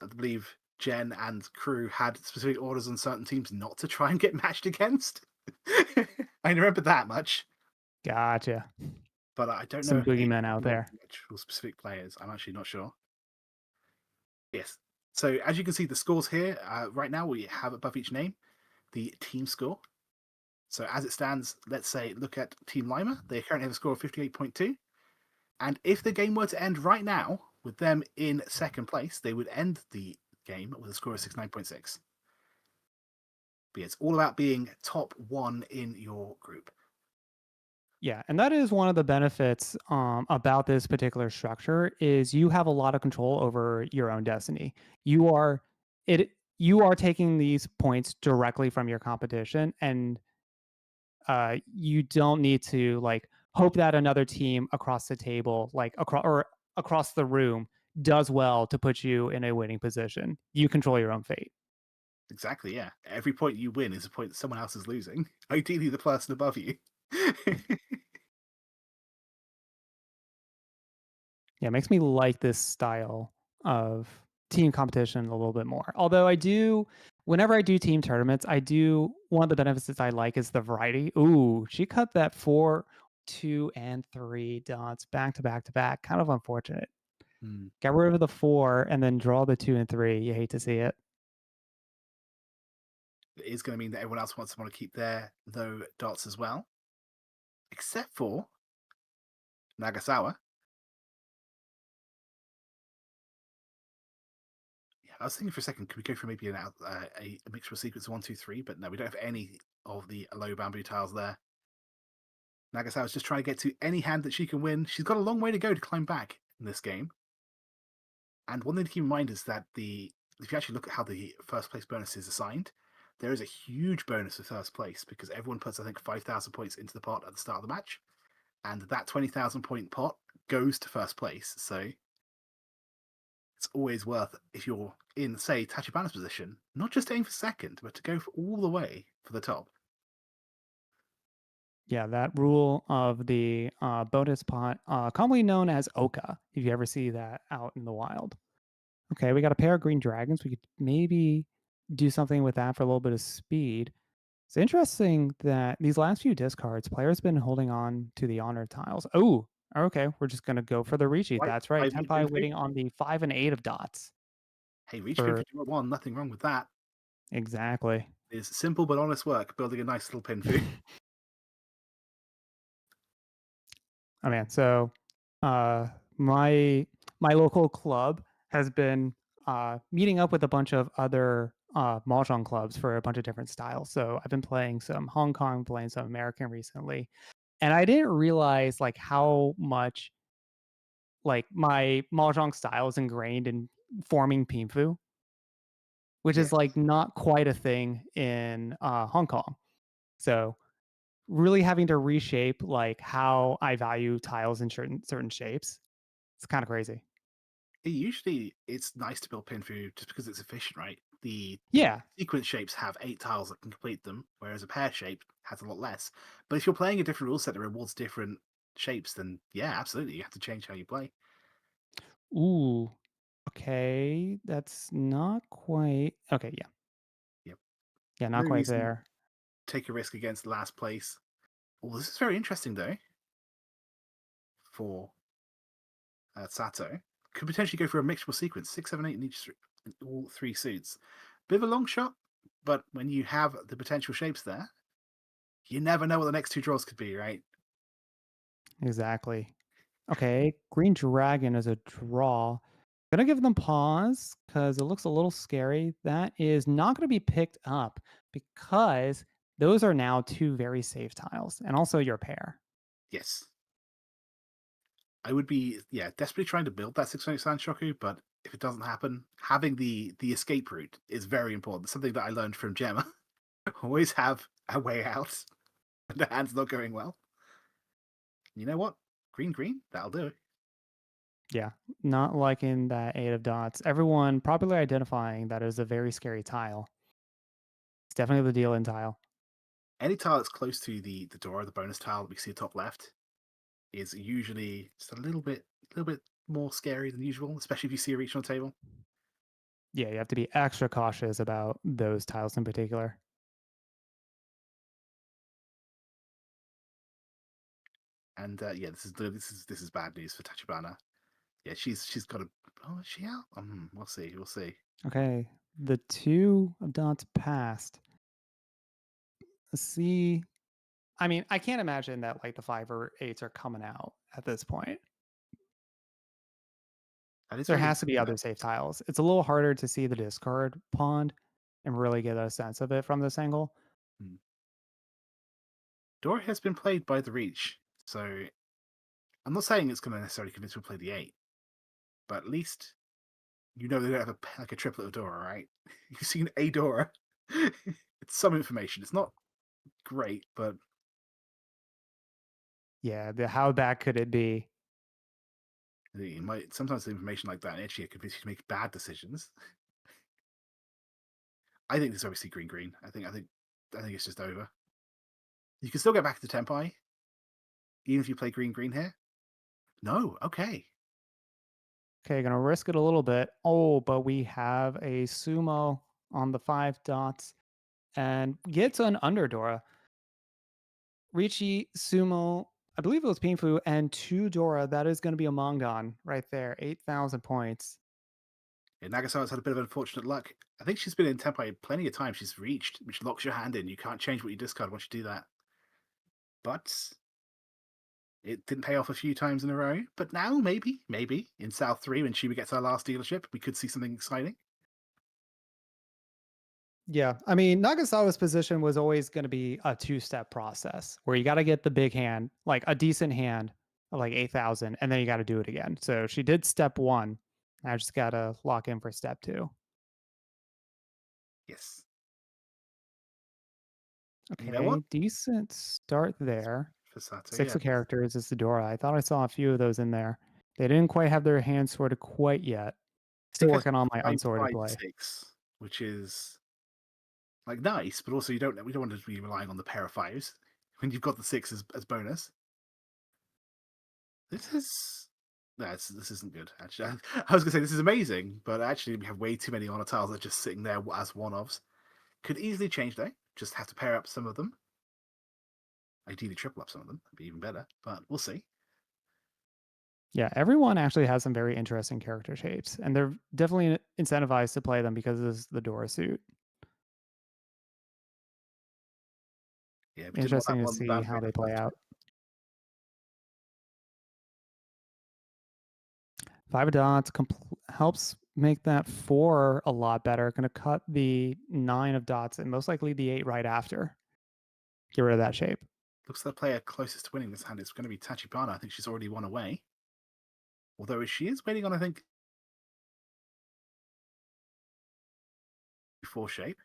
I believe Jen and crew had specific orders on certain teams not to try and get matched against. I remember that much, Gotcha. but I don't know Some if they boogeymen out there. actual specific players. I'm actually not sure. Yes. So as you can see, the scores here right now we have above each name the team score. So as it stands, let's say look at Team Laima. They currently have a score of 58.2, and if the game were to end right now with them in second place, they would end the game with a score of 69.6. But it's all about being top 1 in your group. Yeah, and that is one of the benefits about this particular structure is you have a lot of control over your own destiny. You are taking these points directly from your competition, and you don't need to like hope that another team across the table, like across the room, does well to put you in a winning position. You control your own fate. Exactly, yeah. Every point you win is a point that someone else is losing. Ideally, the person above you. Yeah, it makes me like this style of team competition a little bit more. Although whenever I do team tournaments, one of the benefits that I like is the variety. Ooh, she cut that 4, 2, and 3 dots back to back to back. Kind of unfortunate. Get rid of the 4 and then draw the 2 and 3. You hate to see it. It is going to mean that everyone else wants to keep their low dots as well. Except for Nagasawa. Yeah, I was thinking for a second, could we go for maybe a mixture of sequence 1, 2, 3? But no, we don't have any of the low bamboo tiles there. Nagasawa's just trying to get to any hand that she can win. She's got a long way to go to climb back in this game. And one thing to keep in mind is that if you actually look at how the first place bonus is assigned, there is a huge bonus for first place because everyone puts, I think, 5,000 points into the pot at the start of the match. And that 20,000 point pot goes to first place. So it's always worth, if you're in, say, Tachibana's position, not just aim for second, but to go all the way for the top. Yeah, that rule of the bonus pot, commonly known as Oka, if you ever see that out in the wild. Okay, we got a pair of green dragons. We could maybe do something with that for a little bit of speed. It's interesting that these last few discards, players been holding on to the honor tiles. Oh, okay, we're just going to go for the Riichi. Right? That's right. 5 Tenpai waiting on the 5 and 8 of dots. Hey, reach pin For for 201, nothing wrong with that. exactly. It's simple but honest work, building a nice little pin for you. Oh man, so my local club has been meeting up with a bunch of other mahjong clubs for a bunch of different styles. So I've been playing some Hong Kong, playing some American recently, and I didn't realize like how much like my mahjong style is ingrained in forming pinfu, which Yeah, is like not quite a thing in Hong Kong. So really having to reshape like how I value tiles in certain shapes. It's kind of crazy. usually it's nice to build pin for you just because it's efficient, right? The Yeah, sequence shapes have 8 tiles that can complete them, whereas a pair shape has a lot less. But if you're playing a different rule set that rewards different shapes, then yeah, absolutely, you have to change how you play. ooh, okay, that's not quite okay, yeah. Yep. Yeah, not No quite reason there. to take a risk against last place. Oh, this is very interesting though for Sato. Could potentially go for a mixable sequence, 6, 7, 8 in in all 3 suits. Bit of a long shot, but when you have the potential shapes there, you never know what the next 2 draws could be, right? Exactly. Okay, green dragon is a draw. Gonna give them pause because it looks a little scary. That is not gonna be picked up because those are now 2 very safe tiles and also your pair. Yes. I would be, yeah, desperately trying to build that 6 Sand Shoku, but if it doesn't happen, having the escape route is very important. Something that I learned from Gemma. Always have a way out when the hand's not going well. You know what? Green, green, that'll do. Yeah, not liking that 8 of dots. Everyone probably identifying that as a very scary tile. It's definitely the deal in tile. Any tile that's close to the door, the bonus tile that we see top left, is usually just a little bit more scary than usual, especially if you see a reach on the table. Yeah, you have to be extra cautious about those tiles in particular. And yeah, this is bad news for Tachibana. Yeah, she's got a. Oh, is she out? We'll see. We'll see. Okay, the 2 of dots passed. Let's see. I mean, I can't imagine that like the 5 or 8s are coming out at this point. That is There very has to be interesting, other safe tiles. It's a little harder to see the discard pond and really get a sense of it from this angle. though. Dora has been played by the Reach, so I'm not saying it's going to necessarily convince people to play the 8, but at least you know they don't have like a triplet of Dora, right? You've seen a Dora. It's some information. It's not great, but Yeah, how bad could it be? it might, sometimes the information like that actually convince you to make bad decisions. I think this is obviously green green. I think it's just over. You can still get back to Tempai, even if you play green green here. No, okay. Okay, gonna risk it a little bit. Oh, but we have a sumo on the 5 dots and gets an underdora. Riichi, sumo, I believe it was Pinfu, and 2 Dora. That is going to be a Mongon right there. 8,000 points. Yeah, Nagasawa's had a bit of unfortunate luck. I think she's been in Tempai plenty of times. She's reached, which locks your hand in. You can't change what you discard once you do that. But it didn't pay off a few times in a row. But now, maybe in South 3, when Shiba gets our last dealership, we could see something exciting. Yeah, I mean, Nagasawa's position was always going to be a 2-step process where you got to get the big hand, like a decent hand, of like 8,000, and then you got to do it again. So she did step 1, I just gotta lock in for step 2. Yes. You know what? Okay, decent start there. For Sato, 6 yeah. of characters is Dora. I thought I saw a few of those in there. They didn't quite have their hands sorted quite yet. I Still think I working on saw my 5, unsorted 5, play. 6, which is like nice, but also we don't want to be relying on the pair of fives when you've got the 6 as bonus. This is this isn't good. Actually, I was gonna say this is amazing, but actually we have way too many honor tiles that are just sitting there as one-offs. Could easily change though. Just have to pair up some of them. Ideally triple up some of them. That'd be even better, but we'll see. Yeah, everyone actually has some very interesting character shapes, and they're definitely incentivized to play them because of the Dora suit. Yeah, we didn't want Interesting that to one see boundary how in the they play first out. 5 of dots helps make that 4 a lot better. Going to cut the 9 of dots and most likely the 8 right after. Get rid of that shape. Looks like the player closest to winning this hand is going to be Tachibana. I think she's already won away. Although she is waiting on, I think, 4 shape.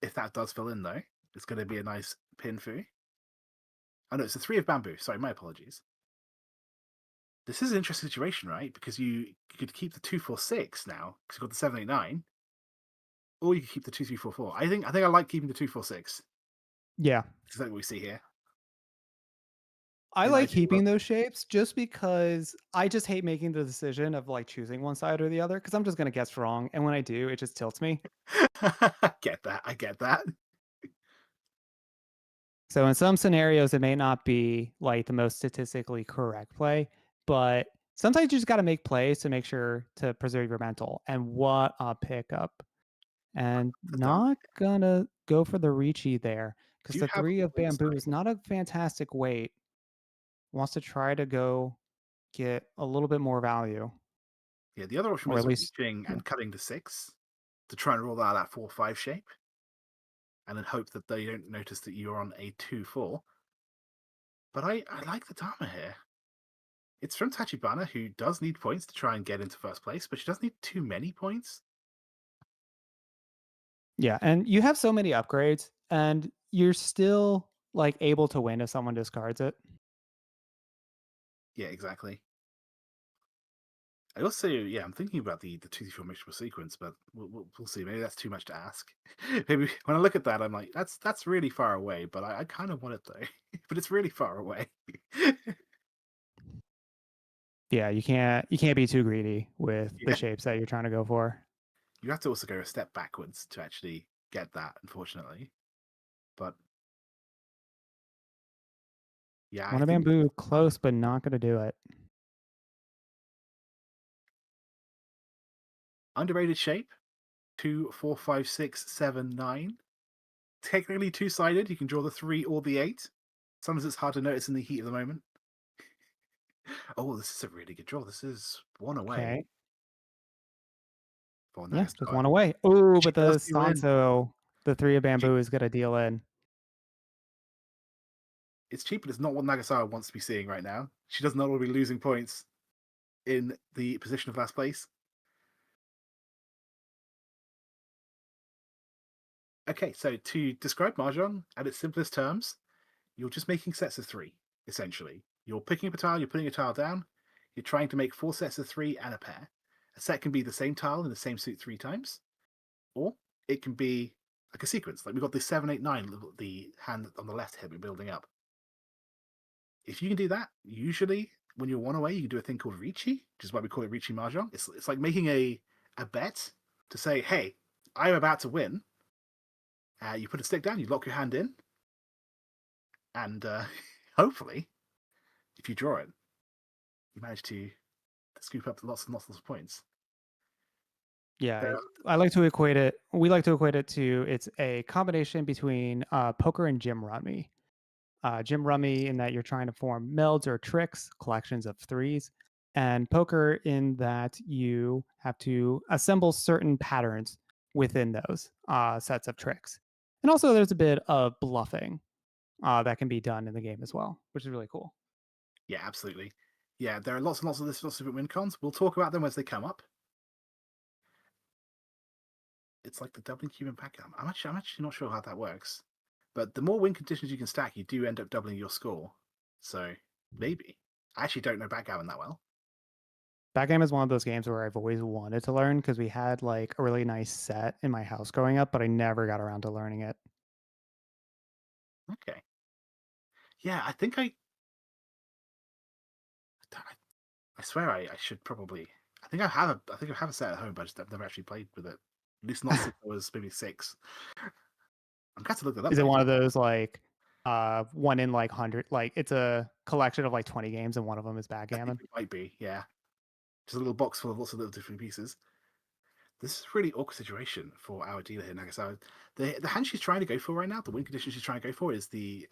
If that does fill in, though, it's going to be a nice pin for you. Oh, no, it's a 3 of bamboo. Sorry, my apologies. This is an interesting situation, right? Because you could keep the 2-4-6 now, because you've got the 7-8-9. Or you could keep the 2-3-4-4. I think I like keeping the 2-4-6. Yeah. Is that what we see here? I In like ideal keeping those shapes just because I just hate making the decision of like choosing one side or the other because I'm just going to guess wrong. And when I do, it just tilts me. I get that. I get that. So in some scenarios, it may not be like the most statistically correct play, but sometimes you just got to make plays to make sure to preserve your mental. And what a pickup. And The dart. not gonna go for the Riichi there because Do you the have 3 of always bamboo is not a fantastic weight. Wants to try to go get a little bit more value, Yeah, the other option or at was least, reaching yeah. and cutting to 6 to try and roll out that 4-5 shape, and then hope that they don't notice that you're on a 2-4. But I like the Dharma here. It's from Tachibana, who does need points to try and get into first place, but she doesn't need too many points. Yeah, and you have so many upgrades, and you're still like able to win if someone discards it. Yeah, exactly. I also, yeah, I'm thinking about the 2-4 mixture sequence, but we'll see. Maybe that's too much to ask. Maybe when I look at that, I'm like, that's really far away, but I kind of want it though. But it's really far away. Yeah, you can't be too greedy with the Yeah. shapes that you're trying to go for. You have to also go a step backwards to actually get that, unfortunately. But yeah, I One of think bamboo close, but not gonna do it. underrated shape 2, 4, 5, 6, 7, 9. Technically two-sided. You can draw the 3 or the 8. Sometimes it's hard to notice in the heat of the moment. Oh, this is a really good draw. This is one away Okay. for Yeah, just Nagasawa. one away. Oh, She but does the deal in. Sato, the 3 of She, bamboo is gonna deal in. it's cheap, but it's not what Nagasawa wants to be seeing right now. She does not want to be losing points in the position of last place. Okay, so to describe Mahjong at its simplest terms, you're just making sets of 3, essentially. You're picking up a tile, you're putting a tile down, you're trying to make 4 sets of 3 and a pair. A set can be the same tile in the same suit 3 times, or it can be like a sequence. Like we've got the 7-8-9, the hand on the left here we're building up. If you can do that, usually when you're one away, you can do a thing called Riichi, which is why we call it Riichi Mahjong. It's like making a bet to say, hey, I'm about to win. You put a stick down, you lock your hand in, and hopefully, if you draw it, you manage to scoop up lots and lots of points. Yeah, There, I like to equate it. We like to equate it to it's a combination between poker and gym rummy. Gym rummy in that you're trying to form melds or tricks, collections of threes, and poker in that you have to assemble certain patterns within those sets of tricks. And also, there's a bit of bluffing that can be done in the game as well, which is really cool. yeah, absolutely. Yeah, there are lots and lots of different win cons. We'll talk about them as they come up. It's like the doubling human backgammon. I'm actually not sure how that works. But the more win conditions you can stack, you do end up doubling your score. So maybe. I actually don't know backgammon that well. Backgammon is one of those games where I've always wanted to learn because we had like a really nice set in my house growing up, but I never got around to learning it. Okay. Yeah, I think I swear I should probably. I think I have a set at home, but I've never actually played with it. At least not since I was maybe 6. I'm glad to look that up. Is it Actually. one of those like one in like 100, like it's a collection of like 20 games and one of them is I think backgammon? it might be. Yeah, just a little box full of lots of little different pieces. This is a really awkward situation for our dealer here, Nagasawa. The hand she's trying to go for right now, the win condition she's trying to go for is the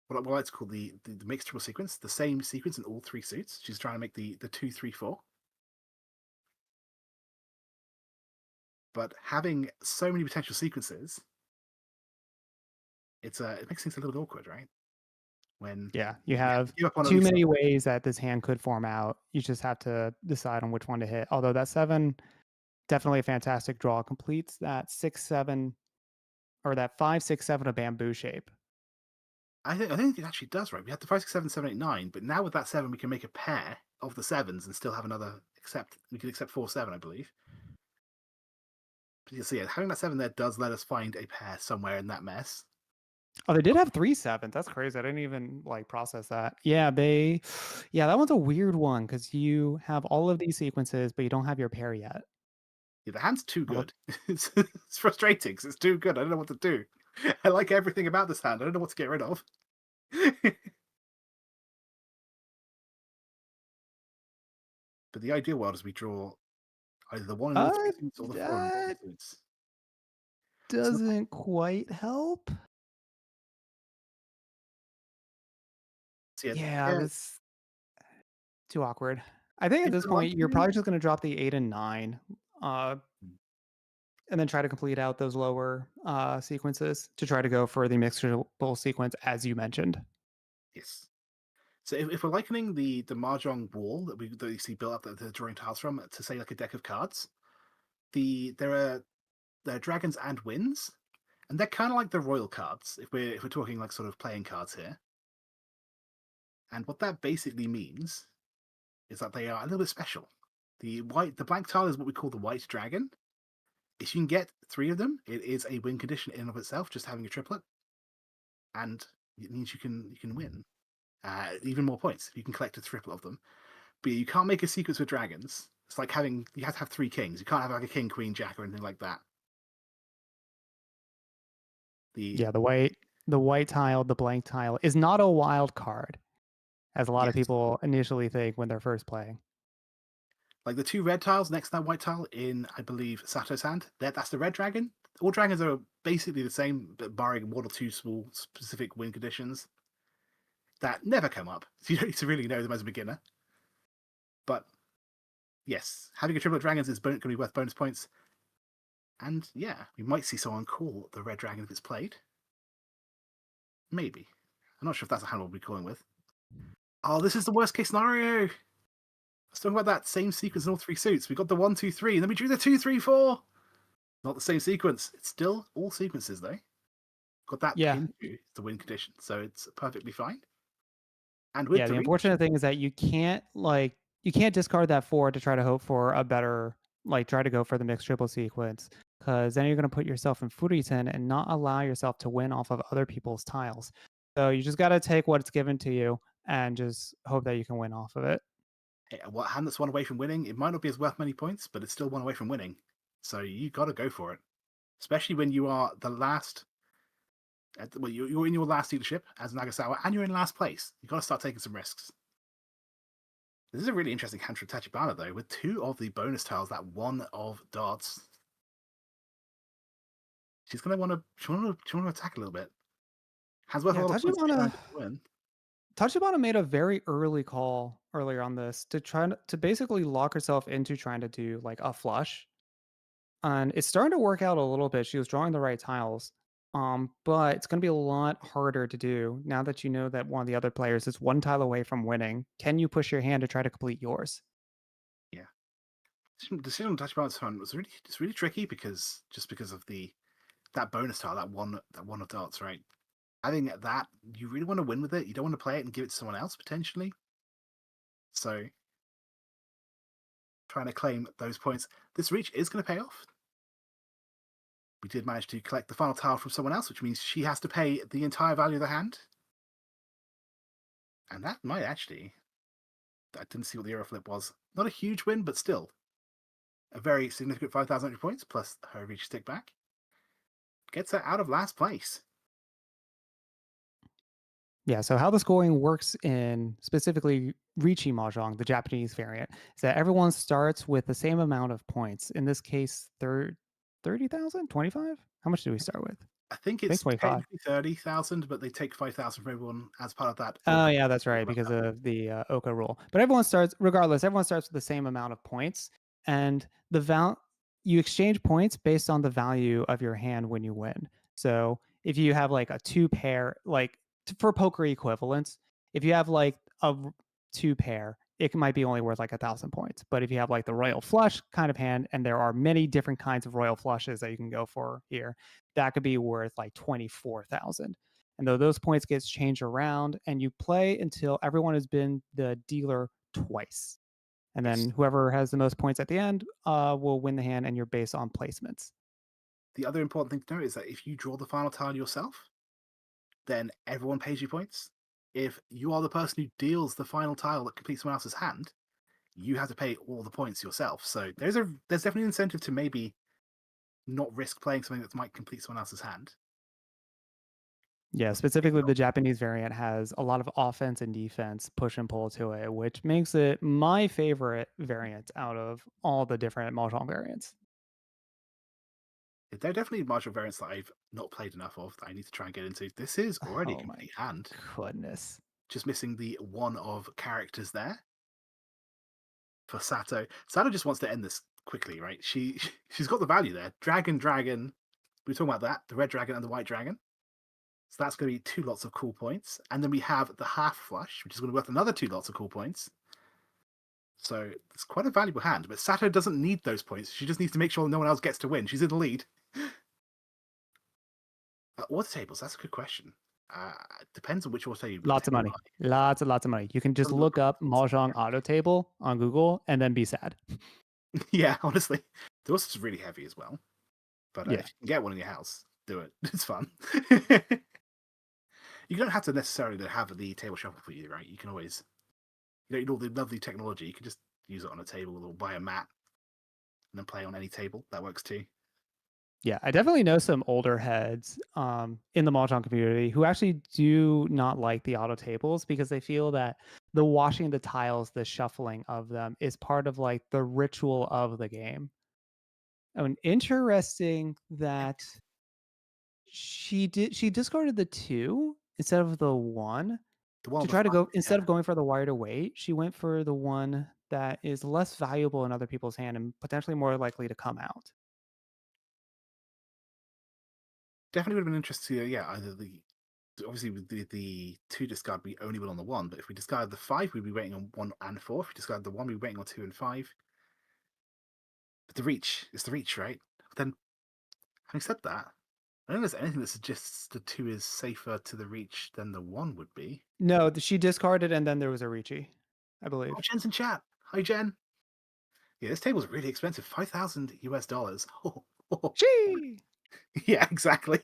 what I like to call the mixed triple sequence, the same sequence in all 3 suits. She's trying to make the 2-3-4. But having so many potential sequences, it makes things a little bit awkward, right? When Yeah, you have give up on at too least many ways that this hand could form out. You just have to decide on which one to hit. Although that 7, definitely a fantastic draw, completes that 6-7 or that 5-6-7 a bamboo shape. I think it actually does, right? We had the 5, 6, 7, 7, 8, 9, but now with that 7, we can make a pair of the 7s and still have another we can accept 4, 7, I believe. But you see, having that 7 there does let us find a pair somewhere in that mess. Oh, they did have 3 7s. That's crazy. I didn't even like process that. Yeah, that one's a weird one because you have all of these sequences, but you don't have your pair yet. Yeah, the hand's too Although- good. It's frustrating because it's too good. I don't know what to do. I like everything about this hand. I don't know what to get rid of. But the ideal world is we draw either the 1 in all 3 suits or the 4 in all 3 that suits. doesn't quite help. So Yeah, that's too awkward. I think at it's this point you're probably just going to drop the 8 and 9, uh, and then try to complete out those lower sequences to try to go for the mixable sequence as you mentioned. Yes. So if we're likening the mahjong wall that you see built up that they're drawing tiles from to say like a deck of cards, there are dragons and winds, and they're kind of like the royal cards if we're talking like sort of playing cards here. And what that basically means is that they are a little bit special. The blank tile is what we call the white dragon. If you can get 3 of them, it is a win condition in and of itself, just having a triplet, and it means you can win even more points if you can collect a triplet of them. But you can't make a sequence with dragons. It's like you have to have 3 kings. You can't have like a king, queen, jack, or anything like that. Yeah, the white tile, the blank tile is not a wild card, as a lot of Yes, people initially think when they're first playing. like the 2 red tiles next to that white tile in, I believe, Sato's hand. That's the red dragon. All dragons are basically the same, but barring 1 or 2 small specific win conditions that never come up. So you don't need to really know them as a beginner. But yes, having a triplet of dragons is going to be worth bonus points. And yeah, we might see someone call the red dragon if it's played. Maybe. I'm not sure if that's a hand we'll be calling with. Oh, this is the worst case scenario. Let's talk about that same sequence in all 3 suits. We got the 1, 2, 3, and then we drew the 2, 3, 4. Not the same sequence. It's still all sequences though. Got that pin to the win condition, so it's perfectly fine. And with The unfortunate thing is that you can't discard that 4 to try to hope for a better, try to go for the mixed triple sequence, because then you're going to put yourself in Furitan and not allow yourself to win off of other people's tiles. So you just got to take what's given to you and just hope that you can win off of it. what hand that's 1 away from winning, it might not be as worth many points, but it's still 1 away from winning. So you got to go for it, especially when you are the last. Well, you're in your last leadership as Nagasawa, and you're in last place. You got to start taking some risks. This is a really interesting hand from Tachibana, though, with 2 of the bonus tiles, that 1 of darts. She's going to want to attack a little bit. Has worth a lot of points to win. Tachibana made a very early call earlier on this to try to basically lock herself into trying to do like a flush. And it's starting to work out a little bit. She was drawing the right tiles. But it's going to be a lot harder to do now that you know that one of the other players is one tile away from winning. Can you push your hand to try to complete yours? Yeah. The decision on Tachibana's hunt was really tricky because of that bonus tile, that one of darts, right? I think that you really want to win with it. You don't want to play it and give it to someone else potentially. So trying to claim those points. This reach is going to pay off. We did manage to collect the final tile from someone else, which means she has to pay the entire value of the hand. And that might actually... I didn't see what the Euro flip was. Not a huge win, but still a very significant 5,000 points plus her reach stick back. Gets her out of last place. Yeah, so how the scoring works in specifically Riichi Mahjong, the Japanese variant, is that everyone starts with the same amount of points. In this case, 30,000, 25? How much do we start with? I think I think it's 25. technically 30,000, but they take 5,000 from everyone as part of that. Oh, yeah, that's right, because of the Oka rule. But everyone starts, regardless, everyone starts with the same amount of points. And you exchange points based on the value of your hand when you win. So if you have like a two pair, like for poker equivalents, if you have like a two pair, it might be only worth like 1,000 points. But if you have like the royal flush kind of hand, and there are many different kinds of royal flushes that you can go for here, that could be worth like 24,000. And though those points gets changed around, and you play until everyone has been the dealer twice. And then whoever has the most points at the end will win the hand, and you're based on placements. The other important thing to note is that if you draw the final tile yourself, then everyone pays you points. If you are the person who deals the final tile that completes someone else's hand, you have to pay all the points yourself. So there's definitely an incentive to maybe not risk playing something that might complete someone else's hand. Yeah, specifically the Japanese variant has a lot of offense and defense push and pull to it, which makes it my favorite variant out of all the different Mahjong variants. There are definitely martial variants that I've not played enough of that I need to try and get into. This is already a Oh my complete hand. goodness. Just missing the one of characters there for Sato. Sato just wants to end this quickly, right? She's got the value there. Dragon. We were talking about that. The red dragon and the white dragon. So that's going to be 2 lots of cool points. And then we have the half flush, which is going to be worth another 2 lots of cool points. So it's quite a valuable hand. But Sato doesn't need those points. She just needs to make sure no one else gets to win. She's in the lead. Order tables? That's a good question. Depends on which order table. Lots of money. Lots and lots of money. You can just look up Mahjong auto table on Google and then be sad. Yeah, honestly. The order's really heavy as well. But Yeah. if you can get one in your house, do it. It's fun. You don't have to necessarily have the table shuffle for you, right? You can always, you know, all the lovely technology. You can just use it on a table or buy a mat and then play on any table. That works too. Yeah, I definitely know some older heads in the Mahjong community who actually do not like the auto tables because they feel that the washing the tiles, the shuffling of them is part of like the ritual of the game. I mean, interesting that she discarded the 2 instead of the 1 The one to on the try to front, go instead of going for the wire to weight. She went for the one that is less valuable in other people's hand and potentially more likely to come out. definitely would have been interesting to see, yeah, either obviously with the 2 discard, we only went on the 1, but if we discard the 5, we'd be waiting on 1 and 4. If we discard the 1, we'd be waiting on 2 and 5. But the reach, it's the reach, right? But then, having said that, I don't think there's anything that suggests the 2 is safer to the reach than the 1 would be. No, she discarded and then there was a Riichi, I believe. Oh, Jen's in chat. Hi, Jen. Yeah, this table's really expensive. $5,000 US. Oh. She. Yeah, exactly.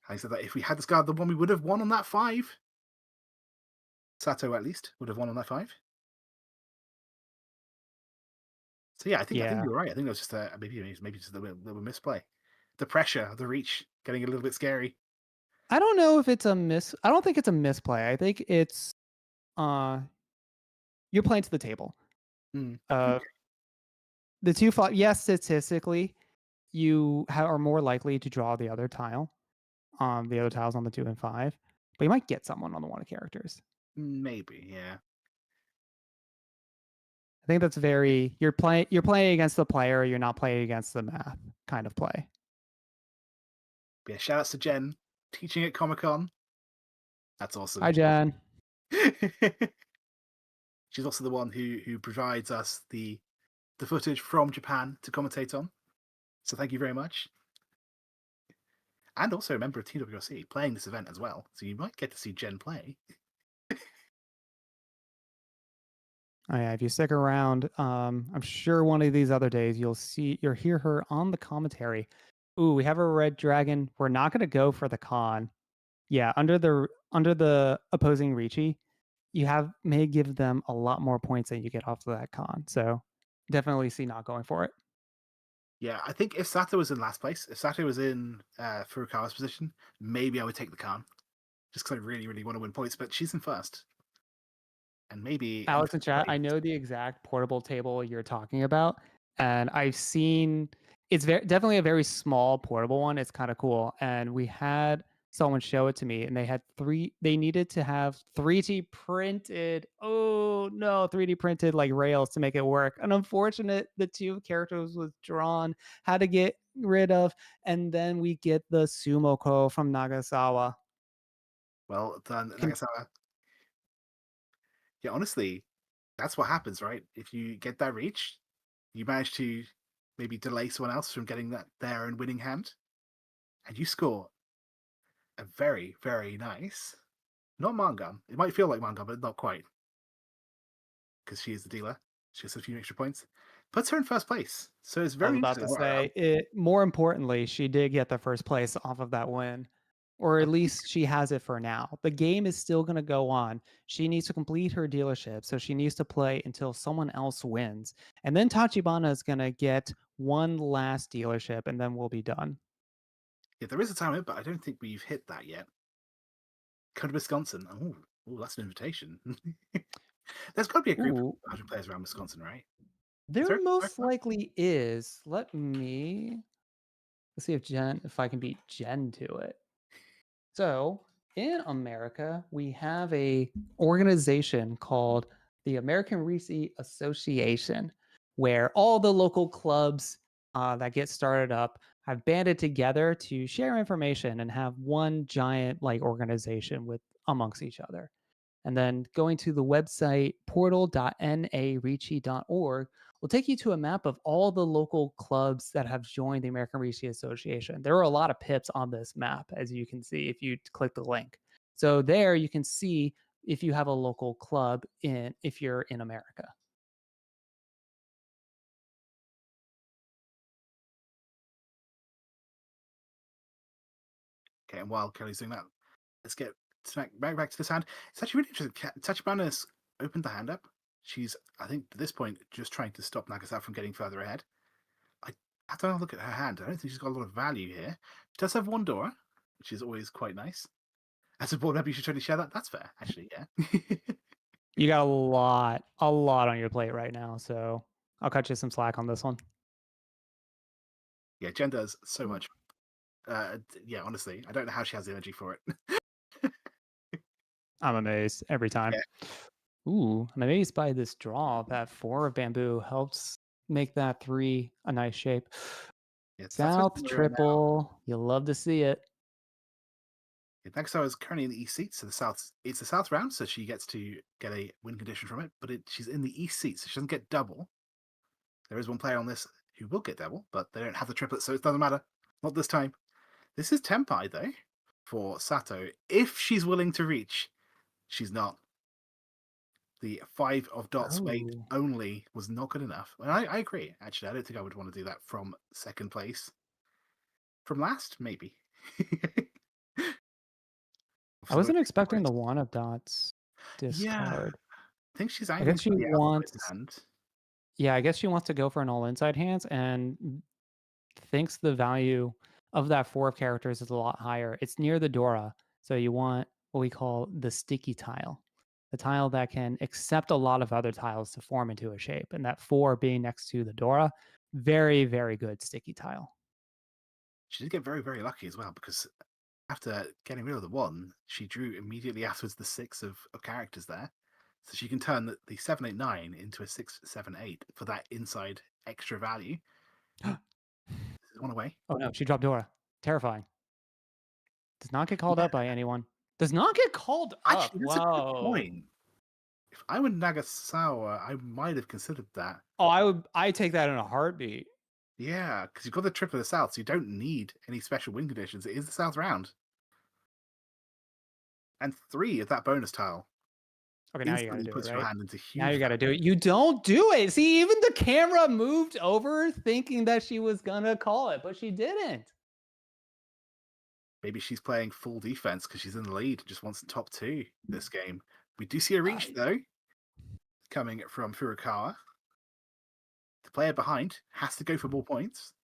I said that if we had discarded the 1, we would have won on that 5. Sato, at least, would have won on that 5. So yeah, I think Yeah. you're right. I think it was just maybe just a little misplay. The pressure, the reach, getting a little bit scary. I don't know if it's I don't think it's a misplay. I think it's uh you're playing to the table. Mm. Uh the 2-5, yes, statistically, you are more likely to draw the other tile. The other tiles on the 2 and 5. But you might get someone on the one of characters. Maybe, yeah. I think that's very you're playing against the player, you're not playing against the math kind of play. Yeah, shout outs to Jen teaching at Comic Con. That's awesome. Hi, Jen. She's also the one who provides us the footage from Japan to commentate on. So thank you very much. And also a member of TWRC playing this event as well. So you might get to see Jen play. Oh yeah, if you stick around, I'm sure one of these other days you'll hear her on the commentary. Ooh, we have a red dragon. We're not gonna go for the con. Yeah, under the opposing Riichi, may give them a lot more points than you get off of that con. So definitely see not going for it. Yeah, I think if Sato was in last place, if Sato was in Furukawa's position, maybe I would take the Khan. Just because I really, really want to win points, but she's in first. And maybe in Alex in chat, place. I know the exact portable table you're talking about, and I've seen it's definitely a very small portable one. It's kind of cool, and we had someone show it to me, and they needed to have 3D printed. Oh no, 3D printed like rails to make it work. And unfortunate, the two characters was drawn, had to get rid of, and then we get the Sumoko from Nagasawa. Well done, Nagasawa. Yeah, honestly, that's what happens, right? If you get that reach, you manage to maybe delay someone else from getting that their own winning hand, and you score a very, very nice, not Mangam. It might feel like Mangam, but not quite, because she is the dealer. She has a few extra points. Puts her in first place. So it's I was very about interesting. to say it. More importantly, she did get the first place off of that win, or at least she has it for now. The game is still going to go on. She needs to complete her dealership, so she needs to play until someone else wins, and then Tachibana is going to get one last dealership, and then we'll be done. Yeah, there is a time limit, but I don't think we've hit that yet. Come to Wisconsin. Oh, that's an invitation. There's got to be a group of Ooh, 100 players around Wisconsin, right? Is there there? most likely is. Let's see if I can beat Jen to it. So in America, we have a organization called the American Riichi Association, where all the local clubs that get started up have banded together to share information and have one giant like organization with amongst each other. And then going to the website portal.narichi.org will take you to a map of all the local clubs that have joined the American Riichi Association. There are a lot of pips on this map, as you can see if you click the link. So there you can see if you have a local club if you're in America. Okay, and while Kelly's doing that, let's get back to this hand. It's actually really interesting. Tachibana's opened the hand up. She's, I think, at this point, just trying to stop Nagasawa from getting further ahead. I don't look at her hand. I don't think she's got a lot of value here. She does have one Dora, which is always quite nice. As a board member, you should totally share that. That's fair, actually, yeah. You got a lot on your plate right now, so I'll cut you some slack on this one. Yeah, Jen does so much. Yeah, honestly, I don't know how she has the energy for it. I'm amazed every time. Yeah. Ooh, I'm amazed by this draw. That 4 of bamboo helps make that 3 a nice shape. Yeah, so that's South what's right now. triple. You love to see it. Yeah, Nagasawa is currently in the east seat, so it's the south round, so she gets to get a win condition from it, but she's in the east seat, so she doesn't get double. There is one player on this who will get double, but they don't have the triplet, so it doesn't matter. Not this time. This is Tenpai, though, for Sato. If she's willing to reach, she's not. The 5 of dots made Oh. only was not good enough. And I agree, actually. I don't think I would want to do that from second place. From last, maybe. I wasn't expecting the 1 of dots Yeah, discard. I think she's I angling guess for she the outside wants hand. Yeah, I guess she wants to go for an all inside hands and thinks the value of that 4 of characters is a lot higher. It's near the Dora, so you want what we call the sticky tile. The tile that can accept a lot of other tiles to form into a shape. And that 4 being next to the Dora, very, very good sticky tile. She did get very, very lucky as well, because after getting rid of the 1, she drew immediately afterwards the 6 of characters there. So she can turn the 789 into a 678 for that inside extra value. This is one away. Oh no, she dropped Dora. Terrifying. Does not get called Yeah. up by anyone. Does not get called up. Actually, that's a good Whoa. point. If I were Nagasawa, I might have considered that. Oh, I take that in a heartbeat. Yeah, because you've got the trip of the South, so you don't need any special win conditions. It is the South round. And 3 of that bonus tile Okay, now you gotta instantly do it, puts your right? hand into huge. Now you gotta do it. You don't do it. See, even the camera moved over thinking that she was gonna call it, but she didn't. Maybe she's playing full defense because she's in the lead and just wants the top 2 this game. We do see a reach, though, coming from Furukawa. The player behind has to go for more points.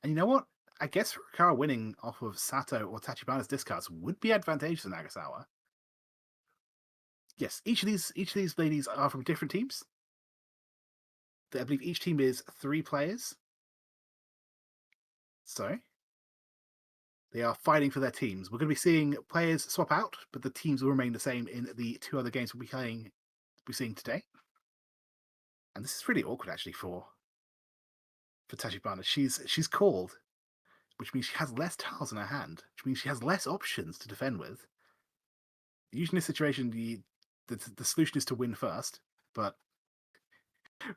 And you know what? I guess Furukawa winning off of Sato or Tachibana's discards would be advantageous to Nagasawa. Yes, each of these ladies are from different teams. I believe each team is 3 players. So they are fighting for their teams. We're going to be seeing players swap out, but the teams will remain the same in the 2 other games we'll be seeing today. And this is really awkward actually for Tachibana. She's called, which means she has less tiles in her hand, which means she has less options to defend with. Usually in this situation, the solution is to win first, but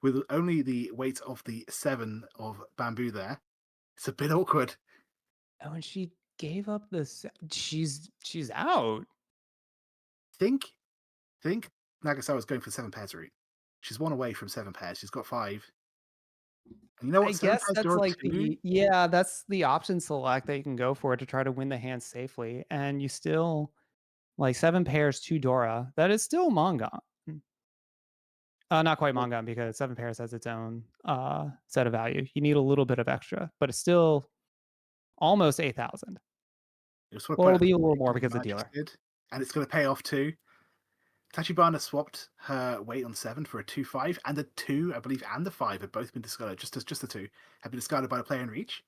with only the weight of the 7 of bamboo there, it's a bit awkward. And when she gave up she's out. Think Nagasawa's going for 7 pairs route. She's 1 away from 7 pairs. She's got 5. And you know what? I 7 guess pairs that's draw like 2. that's the option select that you can go for to try to win the hand safely. And you still like 7 pairs, 2 Dora. That is still manga. Not quite manga because 7 pairs has its own set of value. You need a little bit of extra, but it's still almost 8,000. Well, it'll be a little more because of the dealer. And it's going to pay off too. Tachibana swapped her weight on 7 for a 2-5, and the 2, I believe, and the 5 had both been discarded. Just the 2 have been discarded by the player in reach,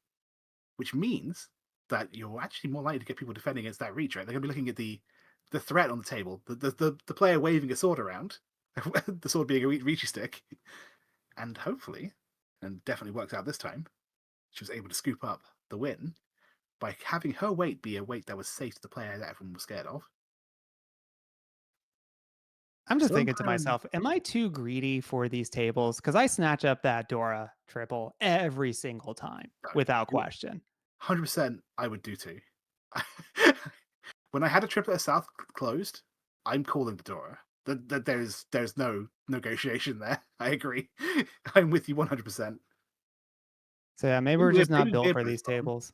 which means that you're actually more likely to get people defending against that reach. Right? They're going to be looking at the threat on the table, the player waving a sword around, the sword being a reachy stick, and hopefully, and definitely worked out this time, she was able to scoop up the win by having her weight be a weight that was safe to the player that everyone was scared of. I'm just thinking to myself, am I too greedy for these tables? Because I snatch up that Dora triple every single time without question. 100% I would do too. When I had a triplet of South closed, I'm calling the Dora. There's no negotiation there. I agree. I'm with you 100%. So yeah, maybe we're just not built for these tables.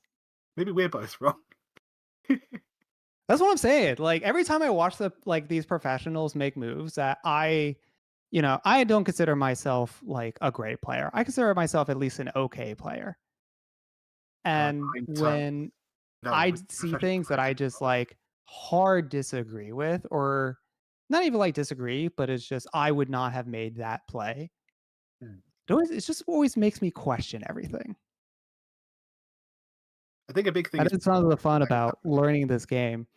Maybe we're both wrong. That's what I'm saying. Like every time I watch these professionals make moves that I don't consider myself like a great player. I consider myself at least an okay player. And when I see things that I just like hard disagree with, or not even like disagree, but it's just I would not have made that play. It just always makes me question everything. I think a big thing that is some of the fun about learning this game.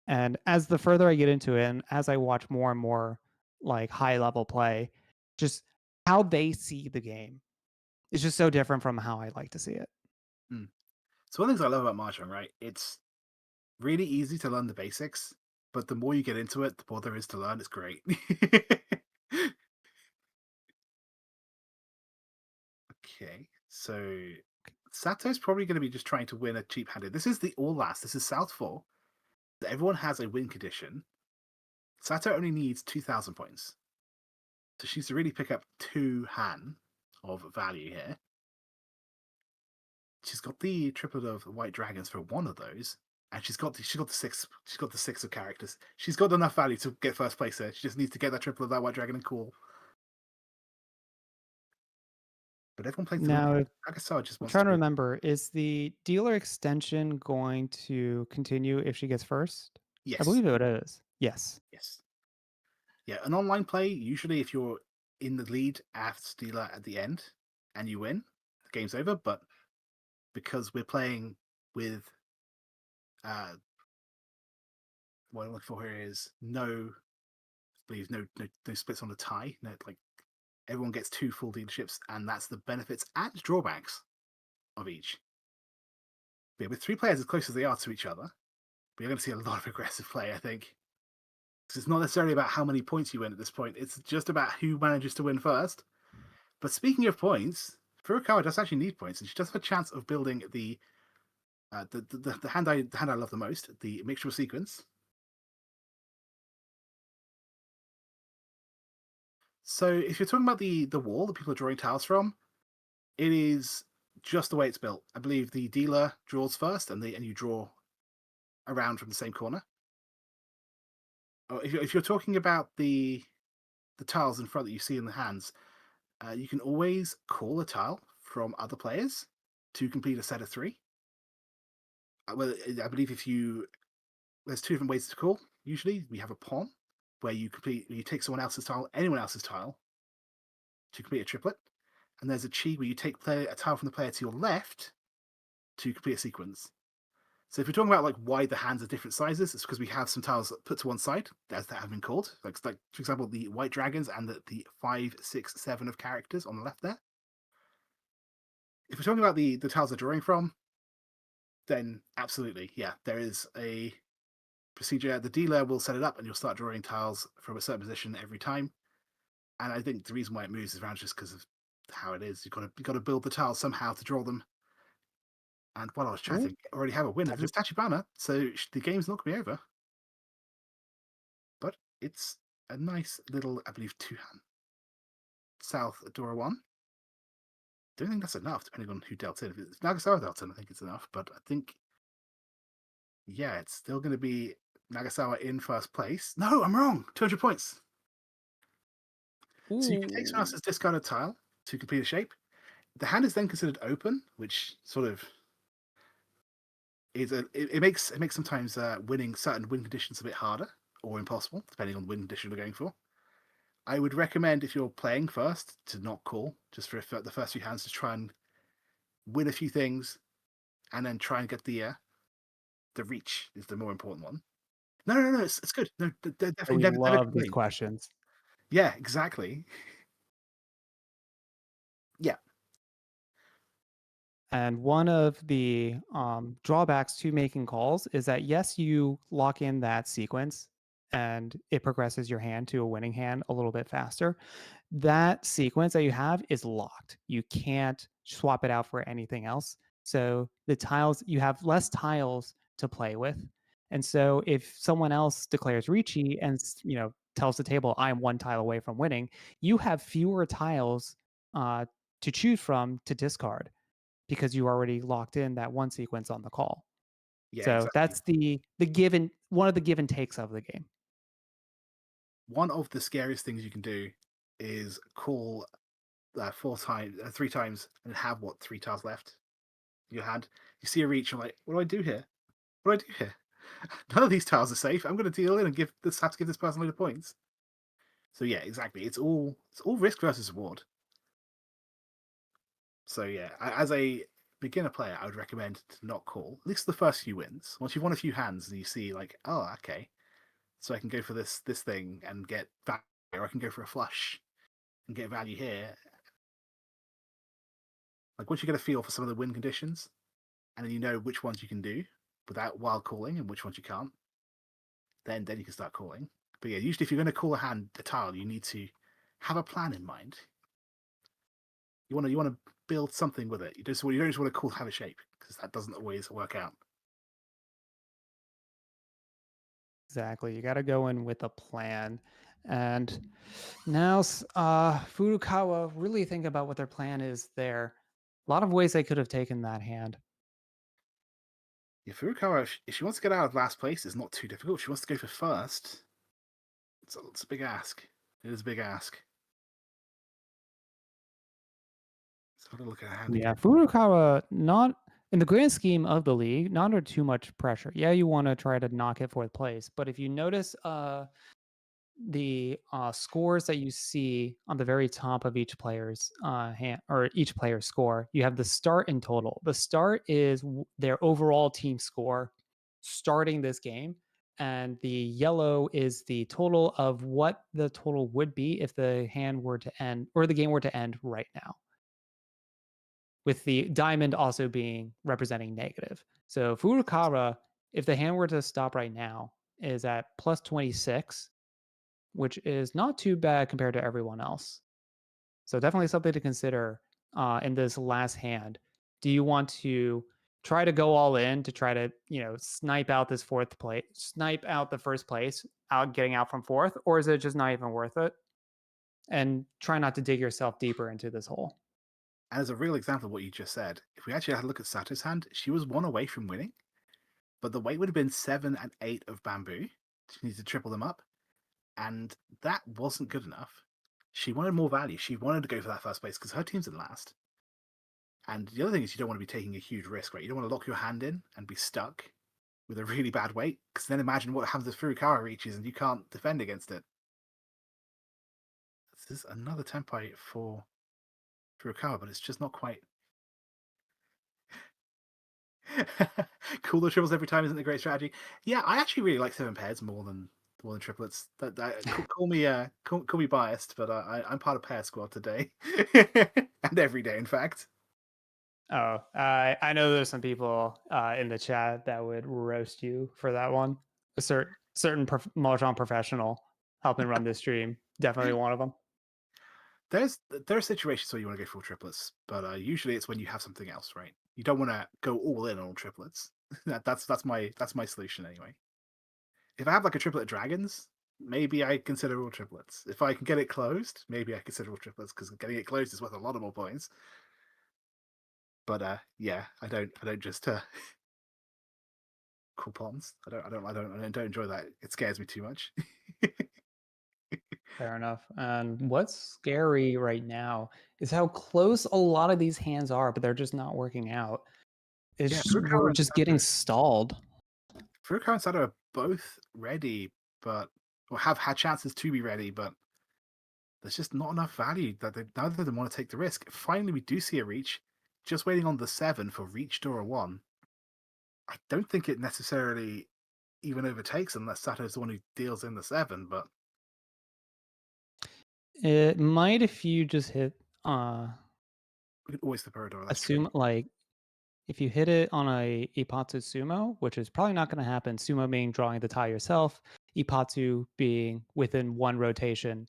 And as the further I get into it, and as I watch more and more like high level play, just how they see the game is just so different from how I like to see it. So one of the things I love about Mahjong, right? It's really easy to learn the basics, but the more you get into it, the more there is to learn. It's great. Okay, so Sato's probably going to be just trying to win a cheap-handed. This is the all last. This is South 4. Everyone has a win condition. Sato only needs 2,000 points. So she's to really pick up 2 Han of value here. She's got the triplet of white dragons for 1 of those. And she's got the 6. She's got the 6 of characters. She's got enough value to get first place there. She just needs to get that triplet of that white dragon and cool. But everyone plays now. Nagasawa just I'm trying to remember. Is the dealer extension going to continue if she gets first? Yes, I believe it is. Yes. Yeah, an online play, usually if you're in the lead as dealer at the end and you win, the game's over. But because we're playing with what I'm looking for here is no believe no splits on the tie. No, like everyone gets 2 full dealerships, and that's the benefits and drawbacks of each. But yeah, with 3 players as close as they are to each other, we're going to see a lot of aggressive play, I think. Because it's not necessarily about how many points you win at this point, it's just about who manages to win first. But speaking of points, Furukawa does actually need points, and she does have a chance of building the hand I love the most, the mixture sequence. So if you're talking about the wall that people are drawing tiles from, it is just the way it's built. I believe the dealer draws first, and you draw around from the same corner. If you're talking about the tiles in front that you see in the hands, you can always call a tile from other players to complete a set of 3. Well, I believe there's 2 different ways to call. Usually, we have a pawn where you take someone else's tile, anyone else's tile, to complete a triplet, and there's a chi where you take a tile from the player to your left to complete a sequence. So if you're talking about like why the hands are different sizes, it's because we have some tiles put to one side as that have been called, like for example the white dragons and the 5, 6, 7 of characters on the left there. If we're talking about the tiles they're drawing from, then absolutely, yeah, there is a procedure. The dealer will set it up, and you'll start drawing tiles from a certain position every time. And I think the reason why it moves around is just because of how it is. You've got to build the tiles somehow to draw them. And while I was chatting, I already have a winner. There's Tachibana, so the game's not going to be over. But it's a nice little, I believe, 2-hand. South Dora 1. Don't think that's enough, depending on who dealt in. If it's Nagasawa dealt in, I think it's enough. But I think, yeah, it's still going to be Nagasawa in first place. No, I'm wrong. 200 points. Ooh. So you can take someone else's discarded tile to complete a shape. The hand is then considered open, which sort of it makes sometimes winning certain win conditions a bit harder or impossible, depending on the win condition you're going for. I would recommend, if you're playing first, to not call, just for the first few hands, to try and win a few things, and then try and get the reach is the more important one. No, it's good. No, they're definitely We never love these complain. questions. Yeah, exactly. Yeah. And one of the drawbacks to making calls is that, yes, you lock in that sequence and it progresses your hand to a winning hand a little bit faster. That sequence that you have is locked. You can't swap it out for anything else. So the tiles, you have less tiles to play with. And so if someone else declares Riichi and tells the table, I am 1 tile away from winning, you have fewer tiles to choose from to discard, because you already locked in that one sequence on the call. Yeah, So exactly. that's the given, one of the give and takes of the game. One of the scariest things you can do is call 3 times and have 3 tiles left in your hand. You see a reach, you're like, what do I do here? What do I do here? None of these tiles are safe. I'm going to deal in and have to give this person a load of points. So yeah, exactly. It's all risk versus reward. So yeah, as a beginner player, I would recommend to not call, at least the first few wins. Once you've won a few hands and you see like, oh, okay, so I can go for this thing and get value, or I can go for a flush and get value here. Like once you get a feel for some of the win conditions, and then you know which ones you can do without wild calling and which ones you can't, then you can start calling. But yeah, usually if you're going to call a tile, you need to have a plan in mind. You want to build something with it. You don't just want to have a shape, because that doesn't always work out. Exactly. You got to go in with a plan. And now Furukawa really think about what their plan is there. A lot of ways they could have taken that hand. Yeah, Furukawa, if she wants to get out of last place, it's not too difficult. If she wants to go for first, it's a big ask. It is a big ask. Let's have a look at her hand Yeah, again. Furukawa, not in the grand scheme of the league, not under too much pressure. Yeah, you want to try to knock it 4th place, but if you notice the scores that you see on the very top of each player's hand, or each player's score, you have the start and total. The start is their overall team score starting this game. and the yellow is the total of what the total would be if the hand were to end or the game were to end right now. With the diamond also being representing negative. So Furukawa, if the hand were to stop right now, is at plus 26, which is not too bad compared to everyone else. So definitely something to consider in this last hand. Do you want to try to go all in to try to, snipe out this fourth place, snipe out the first place, getting out from fourth, or is it just not even worth it? And try not to dig yourself deeper into this hole. And as a real example of what you just said, if we actually had a look at Sato's hand, she was 1 away from winning, but the weight would have been 7 and 8 of bamboo. She needed to triple them up, and that wasn't good enough. She wanted more value. She wanted to go for that first place because her team's in last. And the other thing is you don't want to be taking a huge risk, right? You don't want to lock your hand in and be stuck with a really bad weight, because then imagine what happens if Furukawa reaches and you can't defend against it. This is another tempai for Furukawa, but it's just not quite. Cooler triples every time isn't a great strategy. Yeah, I actually really like 7 pairs more than triplets. Call me biased, but I'm part of pair squad today and every day, in fact. Oh, I know there's some people in the chat that would roast you for that one. A certain Mahjong professional helping run this stream, definitely one of them. There are situations where you want to go full triplets, but usually it's when you have something else, right? You don't want to go all in on all triplets. that's my solution anyway. If I have like a triplet of dragons, maybe I consider all triplets. If I can get it closed, maybe I consider all triplets because getting it closed is worth a lot of more points. But yeah, I don't just coupons. I don't enjoy that. It scares me too much. Fair enough. And what's scary right now is how close a lot of these hands are, but they're just not working out. It's Yeah, just, we're just getting stalled. Furukawa and Sato are both ready, or have had chances to be ready, but there's just not enough value that neither of them want to take the risk. Finally, we do see a reach. Just waiting on the 7 for reach Dora 1. I don't think it necessarily even overtakes unless Sato's the one who deals in the 7, but It might if you just hit we can always the Peridor. That's assume true. like if you hit it on a Ipatsu Sumo, which is probably not going to happen, Sumo being drawing the tie yourself, Ipatsu being within one rotation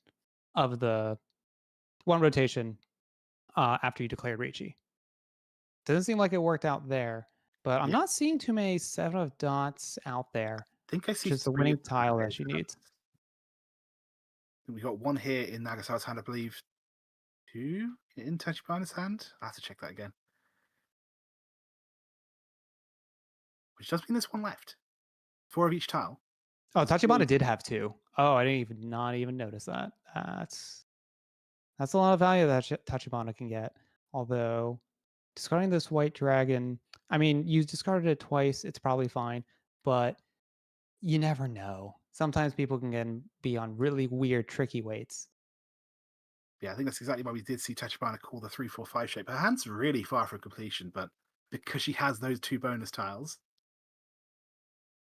of the after you declared Riichi. Doesn't seem like it worked out there, but I'm Yeah, not seeing too many 7 of dots out there, I think I see which is the 3 winning tile that she needs. We got 1 here in Nagasawa's hand, I believe. 2 in Tachibana's hand. I have to check that again. Which does mean there's 1 left. 4 of each tile. Oh, Tachibana did have 2. Oh, I didn't not even notice that. That's a lot of value that Tachibana can get. Although discarding this white dragon, I mean, you discarded it twice, it's probably fine, but you never know. Sometimes people can be on really weird, tricky weights. Yeah, I think that's exactly why we did see Tachibana call the 3-4-5 shape. Her hand's really far from completion, but because she has those 2 bonus tiles,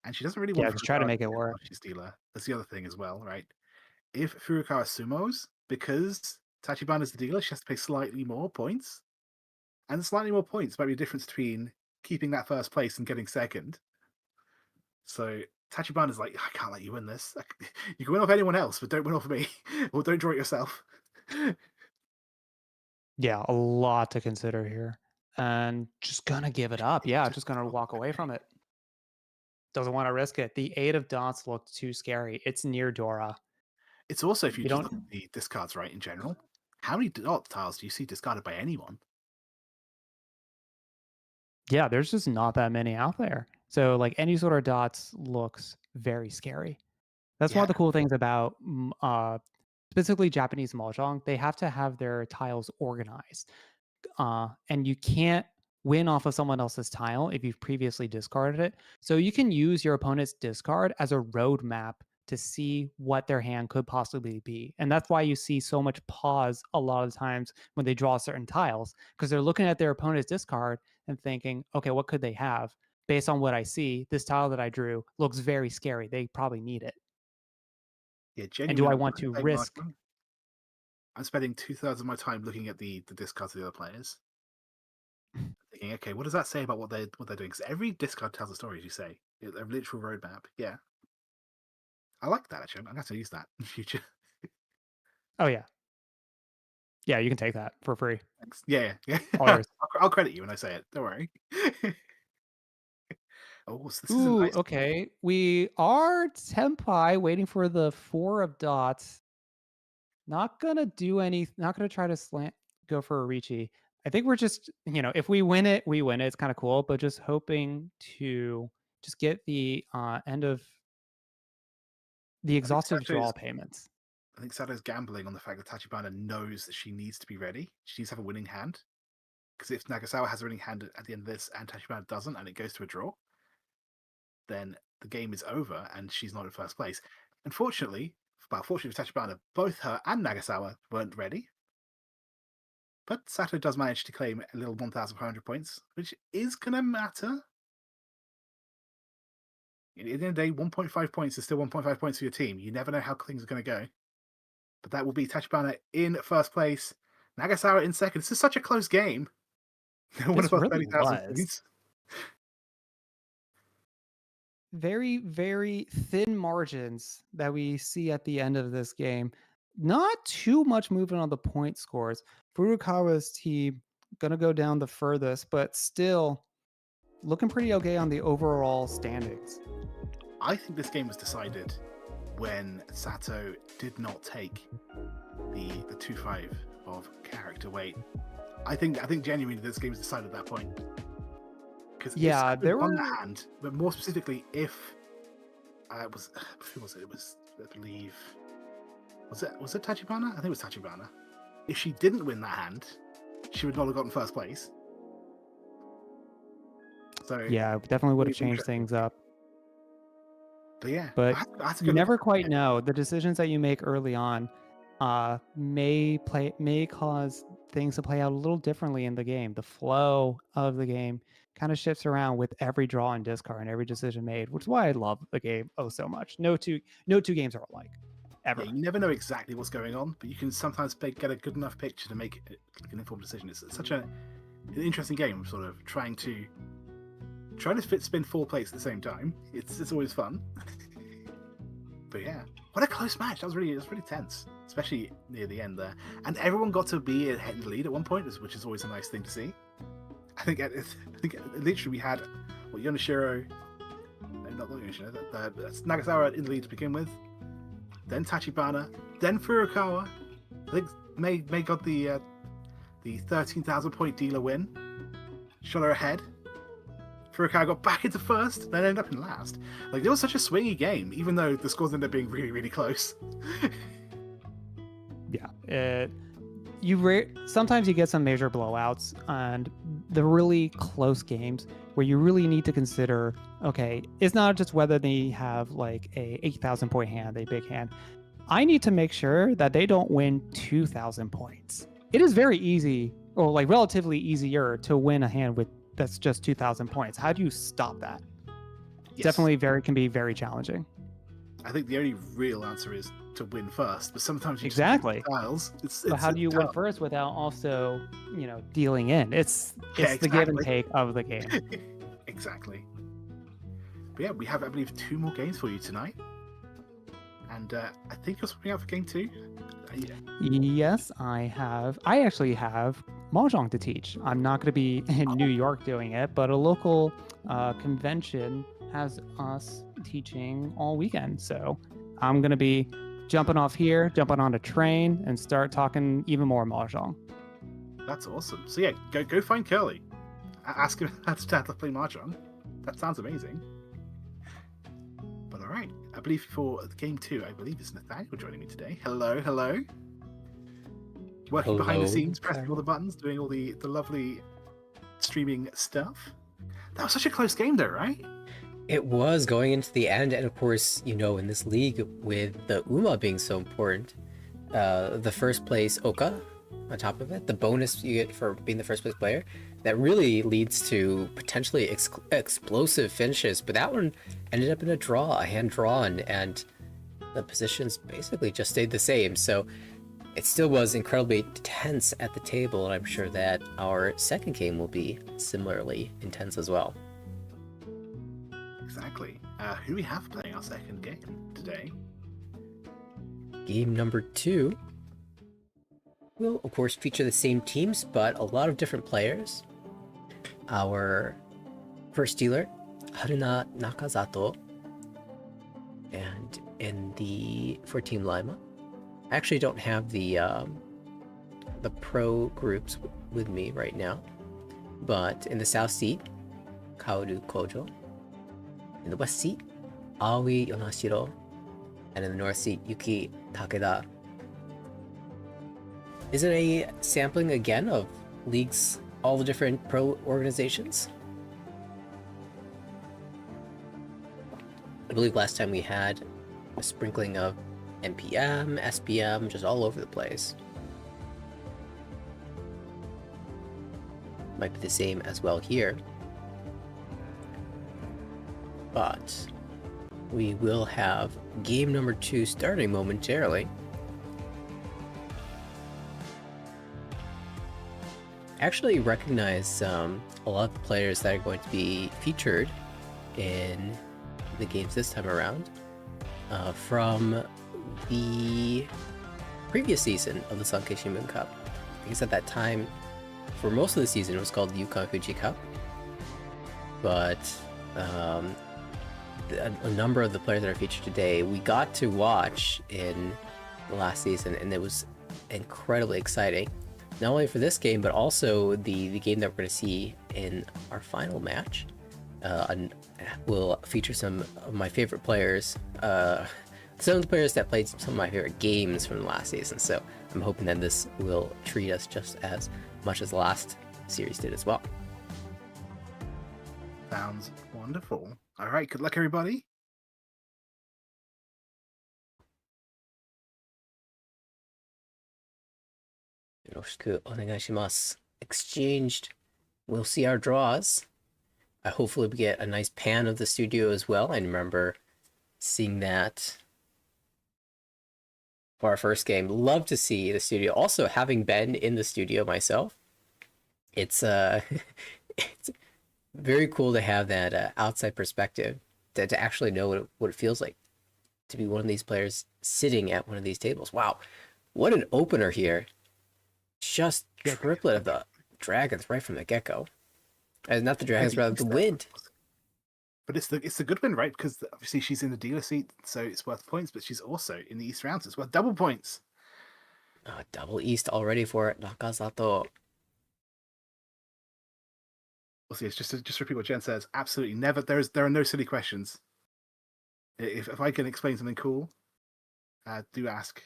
and she doesn't really want Yeah, just try to Furukawa to make it be a work. Yoshi's dealer. That's the other thing as well, right? If Furukawa sumos, because Tachibana's the dealer, she has to pay slightly more points. And slightly more points might be the difference between keeping that first place and getting second. So Tachibana's like, I can't let you win this. You can win off anyone else, but don't win off me. Or don't draw it yourself. Yeah, a lot to consider here. And just gonna give it up. Yeah, just gonna walk away from it. Doesn't want to risk it. The 8 of dots looked too scary. It's near Dora. It's also, if you You just look don't. at the discards, right, in general, how many dot tiles do you see discarded by anyone? Yeah, there's just not that many out there. So like any sort of dots looks very scary. That's one Yeah, of the cool things about specifically Japanese mahjong. They have to have their tiles organized, and you can't win off of someone else's tile if you've previously discarded it. So you can use your opponent's discard as a roadmap to see what their hand could possibly be. And that's why you see so much pause a lot of times when they draw certain tiles, because they're looking at their opponent's discard and thinking, okay, what could they have? based on what I see, this tile that I drew looks very scary. They probably need it. Yeah, And do I genuinely, want when to I play risk? Mahjong, I'm spending 2/3 of my time looking at the discards of the other players, thinking, okay, what does that say about what they're doing? Because every discard tells a story, as you say, a literal roadmap. Yeah, I like that actually. I'm going to use that in the future. Oh yeah, yeah. You can take that for free. Thanks. Yeah, yeah. All yours. I'll credit you when I say it. Don't worry. Oh, so this is a Ooh, nice. okay. We are Tempai waiting for the 4 of dots. Not gonna do any. Not gonna try to go for a Riichi. I think we're just, if we win it, we win it. It's kind of cool, but just hoping to just get the end of the I think exhaustive draw payments. Sato's gambling on the fact that Tachibana knows that she needs to be ready. She needs to have a winning hand. Because if Nagasawa has a winning hand at the end of this and Tachibana doesn't, and it goes to a draw, then the game is over and she's not in first place. Unfortunately, fortunately for Tachibana, both her and Nagasawa weren't ready. But Sato does manage to claim a little 1,500 points, which is going to matter. At the end of the day, 1.5 points is still 1.5 points for your team. You never know how things are going to go. But that will be Tachibana in first place, Nagasawa in second. This is such a close game. One This above really 30,000 was. points. Very, very thin margins that we see at the end of this game. Not too much movement on the point scores. Furukawa's team gonna go down the furthest, but still looking pretty okay on the overall standings. I think this game was decided when Sato did not take the 2-5 of character weight. I think genuinely this game was decided at that point. Because Yeah, there on were. the hand, but more specifically, if it was who was it? It was, I believe, was it Tachibana? I think it was Tachibana. If she didn't win that hand, she would not have gotten first place. So Yeah, definitely would have it's changed interesting. things up. But yeah, But I had to you go never look at quite it. know. The decisions that you make early on may cause things to play out a little differently in the game. The flow of the game kind of shifts around with every draw and discard and every decision made, which is why I love the game so much. No two games are alike, ever. Yeah, you never know exactly what's going on, but you can sometimes get a good enough picture to make an informed decision. It's such an interesting game, sort of trying to spin 4 plates at the same time. It's always fun. But yeah, what a close match! That was really tense, especially near the end there. And everyone got to be in the lead at one point, which is always a nice thing to see. I think literally we had Yonashiro, not Yonashiro, that's Nagasawa in the lead to begin with, then Tachibana, then Furukawa. I think May got the 13,000 point dealer win, shot her ahead. Furukawa got back into first, then ended up in last. Like, it was such a swingy game, even though the scores ended up being really, really close. Yeah, sometimes you get some major blowouts, and the really close games where you really need to consider, okay, it's not just whether they have like a 8,000 point hand, a big hand. I need to make sure that they don't win 2,000 points. It is very easy, or like relatively easier, to win a hand that's just 2,000 points. How do you stop that? Yes. Definitely can be very challenging. I think the only real answer is to win first, but sometimes you exactly. Styles. But how do you win first without also, dealing in? It's the give and take of the game. Exactly. But yeah, we have, I believe, 2 more games for you tonight. And I think you're swapping out for game 2. Yeah. Yes, I have. I actually have Mahjong to teach. I'm not going to be in New York doing it, but a local convention has us teaching all weekend. So I'm going to be jumping off here, jumping on a train, and start talking even more Mahjong. That's awesome. So yeah, go find Kurly. Ask him how to play Mahjong. That sounds amazing. But all right, I believe for game 2, I believe it's Nathaniel joining me today. Hello. Working behind the scenes, pressing all the buttons, doing all the lovely streaming stuff. That was such a close game though, right? It was, going into the end, and of course, in this league with the Uma being so important, the first place Oka on top of it, the bonus you get for being the first place player, that really leads to potentially explosive finishes. But that one ended up in a draw, a hand drawn, and the positions basically just stayed the same. So it still was incredibly tense at the table, and I'm sure that our second game will be similarly intense as well. Exactly. Who do we have playing our second game today? Game number 2 will, of course, feature the same teams, but a lot of different players. Our first dealer, Haruna Nakazato, and for Team Laima, I actually don't have the pro groups with me right now, but in the south seat, Kaoru Kojo. In the west seat, Aoi Yonashiro, and in the north seat, Yuki Takeda. Is it a sampling again of leagues, all the different pro organizations? I believe last time we had a sprinkling of NPM, SPM, just all over the place. Might be the same as well here. But we will have game number 2 starting momentarily. Actually recognize a lot of the players that are going to be featured in the games this time around from the previous season of the Sankei Shimbun Cup. Because at that time, for most of the season, it was called the Yukon Fuji Cup. But a number of the players that are featured today, we got to watch in the last season, and it was incredibly exciting. Not only for this game, but also the game that we're going to see in our final match. Will feature some of my favorite players, some of the players that played some of my favorite games from the last season. So I'm hoping that this will treat us just as much as the last series did as well. Sounds wonderful. All right, good luck, everybody. Yoroshiku onegaishimasu. Exchanged. We'll see our draws. Hopefully we get a nice pan of the studio as well. I remember seeing that for our first game. Love to see the studio. Also, having been in the studio myself, it's it's very cool to have that outside perspective, to actually know what it feels like to be one of these players sitting at one of these tables. Wow, what an opener here. Just triplet of the dragons right from the get-go. Not the dragons, rather the wind. But it's the good win, right? Because obviously she's in the dealer seat, so it's worth points, but she's also in the East round, so it's worth double points. Double East already for Nakazato. We'll see. It's just repeat what Jen says. Absolutely never. There are no silly questions. If I can explain something cool, do ask.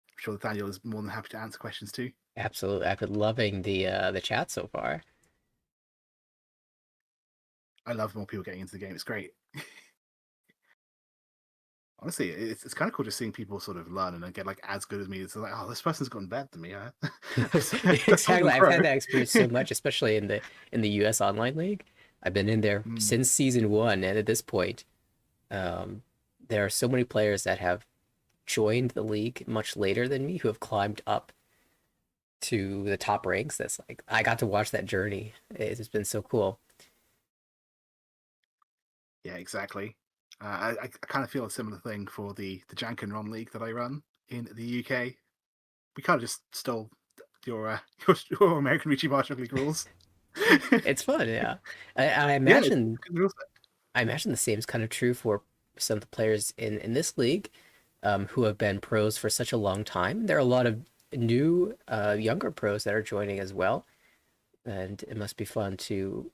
I'm sure Nathaniel is more than happy to answer questions too. Absolutely, I've been loving the chat so far. I love more people getting into the game. It's great. Honestly, it's kind of cool just seeing people sort of learn and then get like as good as me. It's like, oh, this person's gotten better than me. Exactly, I've had that experience so much, especially in the US Online League. I've been in there since season 1, and at this point, there are so many players that have joined the league much later than me who have climbed up to the top ranks. That's like, I got to watch that journey. It's been so cool. Yeah, exactly. I kind of feel a similar thing for the Jankatsu League that I run in the UK. We kind of just stole your American Riichi Mahjong League rules. It's fun, yeah. I imagine the same is kind of true for some of the players in this league who have been pros for such a long time. There are a lot of new younger pros that are joining as well, and it must be fun to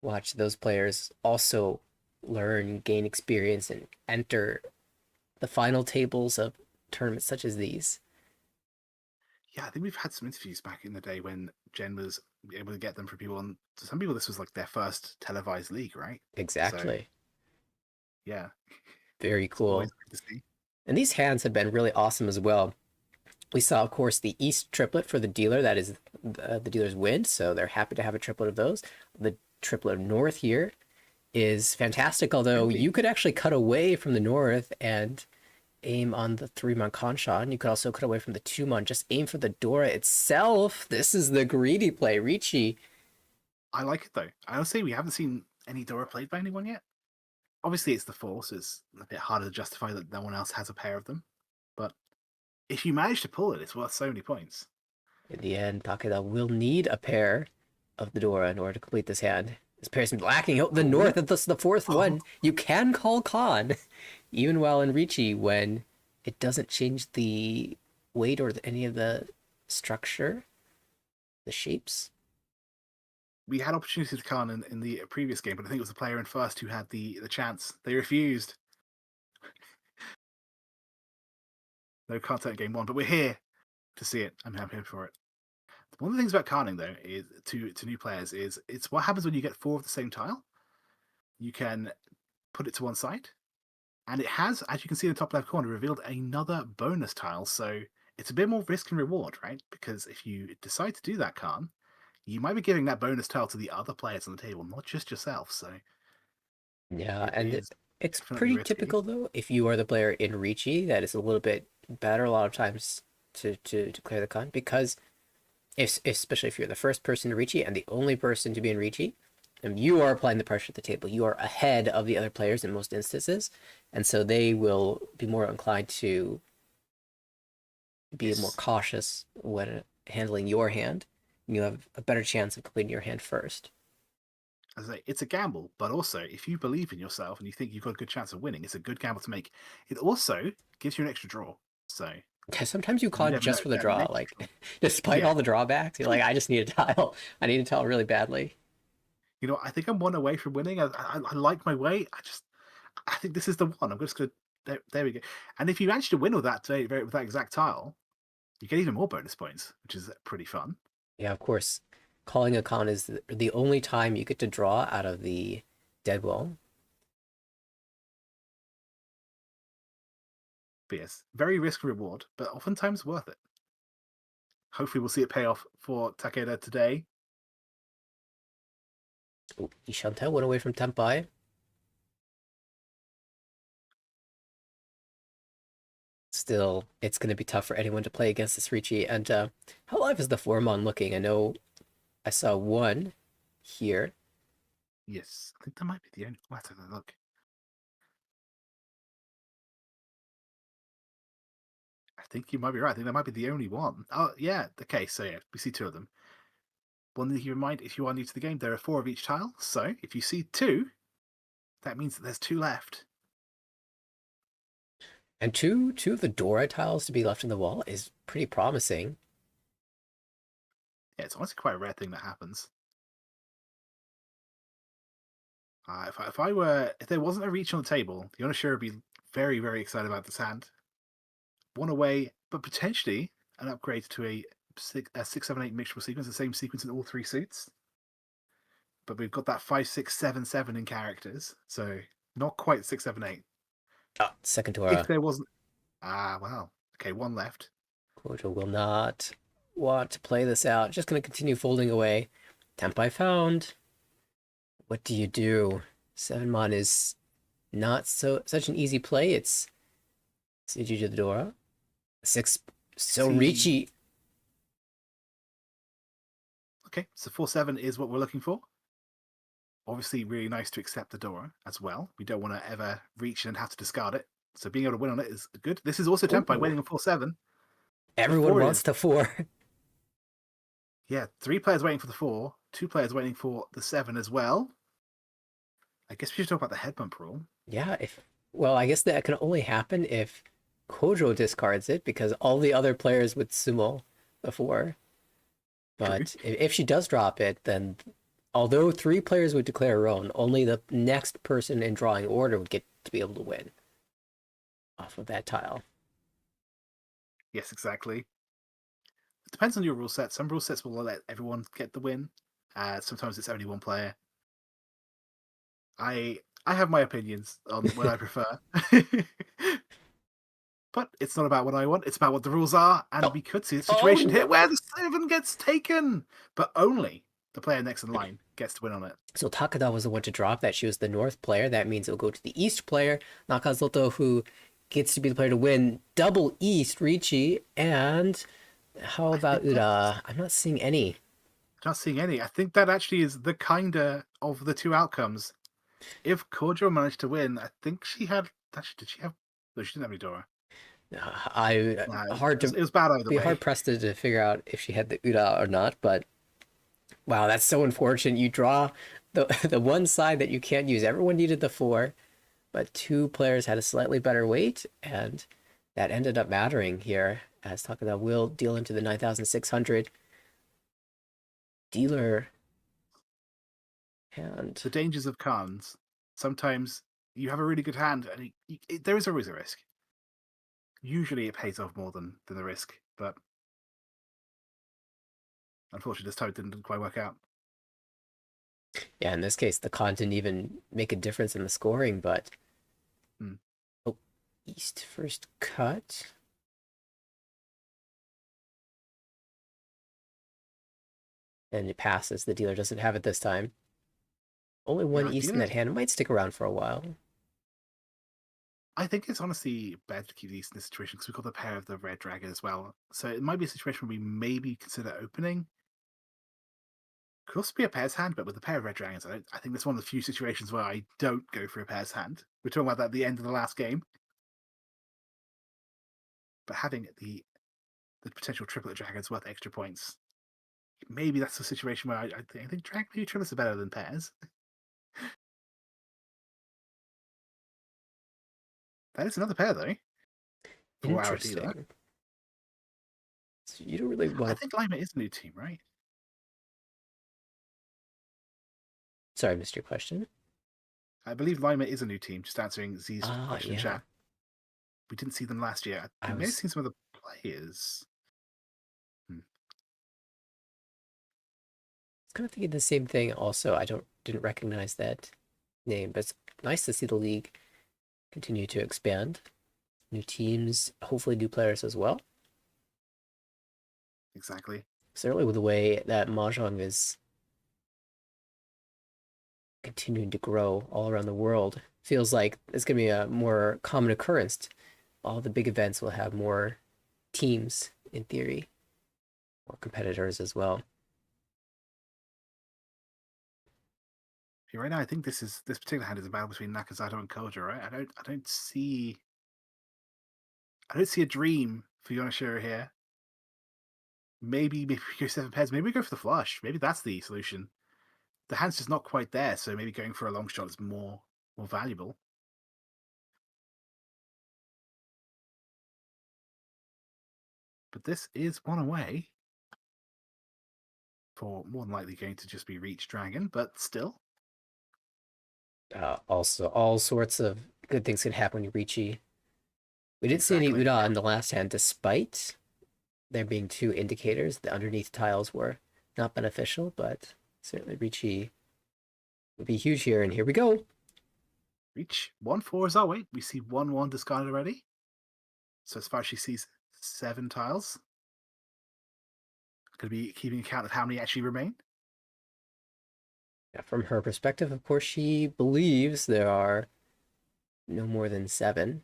watch those players also learn, gain experience, and enter the final tables of tournaments such as these. Yeah, I think we've had some interviews back in the day when Jen was able to get them for people, and to some people this was like their first televised league, right? Exactly. So, yeah. Very cool. Always good to see. And these hands have been really awesome as well. We saw, of course, the East triplet for the dealer. That is the dealer's win, so they're happy to have a triplet of those. The triplet of North here is fantastic, although you could actually cut away from the North and aim on the 3-mon Kanshan. You could also cut away from the 2-mon, just aim for the Dora itself. This is the greedy play. Riichi. I like it, though. I will say we haven't seen any Dora played by anyone yet. Obviously, it's the 4, so it's a bit harder to justify that no one else has a pair of them. But if you manage to pull it, it's worth so many points. In the end, Takeda will need a pair of the Dora in order to complete this hand. This pair's lacking. Oh, the North, and thus the 4th one. You can call Khan, even while in Riichi, when it doesn't change the weight or any of the structure, the shapes. We had opportunities to Khan in the previous game, but I think it was the player in first who had the chance. They refused. No content game 1, but we're here to see it. I'm here for it. One of the things about Khaning, though, is to new players, is it's what happens when you get 4 of the same tile. You can put it to one side, and it has, as you can see in the top left corner, revealed another bonus tile. So it's a bit more risk and reward, right? Because if you decide to do that, Khan, you might be giving that bonus tile to the other players on the table, not just yourself. So yeah, and it's pretty pretty typical, though, if you are the player in Riichi, that is a little bit better a lot of times to clear the Khan, because especially if you're the first person to Riichi and the only person to be in Riichi, and you are applying the pressure at the table. You are ahead of the other players in most instances, and so they will be more inclined to be more cautious when handling your hand. You have a better chance of completing your hand first. As I say, it's a gamble, but also if you believe in yourself and you think you've got a good chance of winning, it's a good gamble to make. It also gives you an extra draw. So yeah, sometimes you call just for the draw, like despite all the drawbacks, you're like, I just need a tile. I need a tile really badly. You know, I think I'm 1 away from winning. I like my way. I think this is the one. I'm just gonna. There we go. And if you manage to win with that with that exact tile, you get even more bonus points, which is pretty fun. Yeah, of course. Calling a Khan is the only time you get to draw out of the dead wall. But yes, very risk reward, but oftentimes worth it. Hopefully, we'll see it pay off for Takeda today. Oh, Ishanta went away from Tempai. Still, it's going to be tough for anyone to play against this Riichi. And how live is the 4-mon looking? I know I saw one here. Yes, I think that might be the only. Let's have a look. I think you might be right. I think that might be the only one. Oh, yeah. Okay, so yeah, we see 2 of them. One thing to keep in mind, if you are new to the game, there are 4 of each tile. So if you see 2, that means that there's 2 left. And two of the Dora tiles to be left in the wall is pretty promising. Yeah, it's honestly quite a rare thing that happens. If there wasn't a reach on the table, Yonashiro would be very, very excited about this hand. 1 away, but potentially an upgrade to a 6-7-8 mixture sequence, the same sequence in all 3 suits. But we've got that 5-6-7-7 in characters, so not quite 6-7-8. Oh, second Dora. If there wasn't, wow. Okay, 1 left. Kojo will not want to play this out. Just going to continue folding away. Tempai found. What do you do? 7-mon is not such an easy play. It's CG to the Dora. 6. So Riichi. Okay, so 4-7 is what we're looking for. Obviously, really nice to accept the Dora as well. We don't want to ever reach and have to discard it. So being able to win on it is good. This is also Tempai waiting on 4-7. Everyone wants the 4. Yeah, 3 players waiting for the 4, 2 players waiting for the 7 as well. I guess we should talk about the head bump rule. Yeah, well, I guess that can only happen if Kojo discards it, because all the other players would sumo the 4. But if she does drop it, then although 3 players would declare her own, only the next person in drawing order would get to be able to win off of that tile. Yes, exactly. It depends on your rule set. Some rule sets will let everyone get the win. Sometimes it's only 1 player. I have my opinions on what I prefer. But it's not about what I want, it's about what the rules are, and Oh. we could see a situation Oh, here no. where the 7 gets taken, but only the player next in line gets to win on it. So Takeda was the one to drop that. She was the north player. That means it'll go to the east player, Nakazato, who gets to be the player to win double east, Riichi. And how about Ura? I'm not seeing any. Not seeing any. I think that actually is the kinder of the two outcomes. If Kojo managed to win, I think she had. Actually, did she have? No, she didn't have any Dora. It was bad either way. Hard pressed to figure out if she had the Ura or not. But wow, that's so unfortunate. You draw the one side that you can't use. Everyone needed the 4, but 2 players had a slightly better weight, and that ended up mattering here. As Takeda will deal into the 9,600 dealer hand. The dangers of cards. Sometimes you have a really good hand, and there is always a risk. Usually it pays off more than the risk, but unfortunately this time it didn't quite work out. Yeah, in this case, the con didn't even make a difference in the scoring, but... Oh, east first cut. And it passes. The dealer doesn't have it this time. Only one east in that hand. It might stick around for a while. I think it's honestly better to keep the east in this situation because we've got the pair of the red dragon as well. So it might be a situation where we maybe consider opening. Could also be a pair's hand, but with the pair of red dragons, I think that's one of the few situations where I don't go for a pair's hand. We're talking about that at the end of the last game. But having the potential triplet dragons worth extra points, maybe that's a situation where I think dragon maybe triplets are better than pairs. That is another pair, though. For our dealer. So you don't really want. I think Laima is a new team, right? Sorry, I missed your question. I believe Laima is a new team, just answering Z's question in yeah. chat. We didn't see them last year. I may have seen some of the players. I was kind of thinking the same thing also. I didn't recognize that name, but it's nice to see the league continue to expand. New teams, hopefully new players as well. Exactly. Certainly with the way that Mahjong is continuing to grow all around the world, feels like it's going to be a more common occurrence. All the big events will have more teams, in theory, more competitors as well. Right now, I think this particular hand is a battle between Nakazato and Kojo, right? I don't see a dream for Yonashiro here. Maybe we go 7 pairs. Maybe we go for the flush. Maybe that's the solution. The hand's just not quite there, so maybe going for a long shot is more valuable. But this is one away for more than likely going to just be Reach Dragon, but still. Also, all sorts of good things can happen when you Riichi. We didn't see any Ura in the last hand, despite there being 2 indicators. The underneath tiles were not beneficial, but certainly Riichi would be huge here, and here we go. Reach 1-4 is our weight. We see 1-1 discarded already. So as far as she sees 7 tiles. Going to be keeping account of how many actually remain. Yeah, from her perspective, of course, she believes there are no more than 7.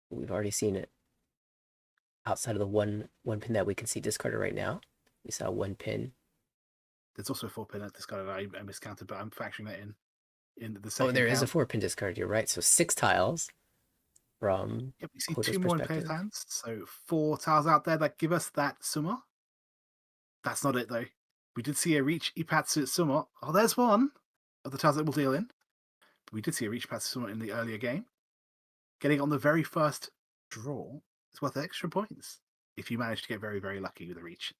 We've already seen it outside of the one pin that we can see discarded right now. We saw 1 pin. There's also a 4 pin discarded. I miscounted, but I'm factoring that in the second. Oh, there is a 4 pin discard. You're right. So 6 tiles from. Yep, we see 2 more in players' hands. So 4 tiles out there that give us that Summa. That's not it though. We did see a Reach Ipatsu Summa. Oh, there's one of the tiles that we'll deal in. But we did see a Reach Ipatsu Summa in the earlier game. Getting on the very first draw is worth extra points if you manage to get very, very lucky with a Reach.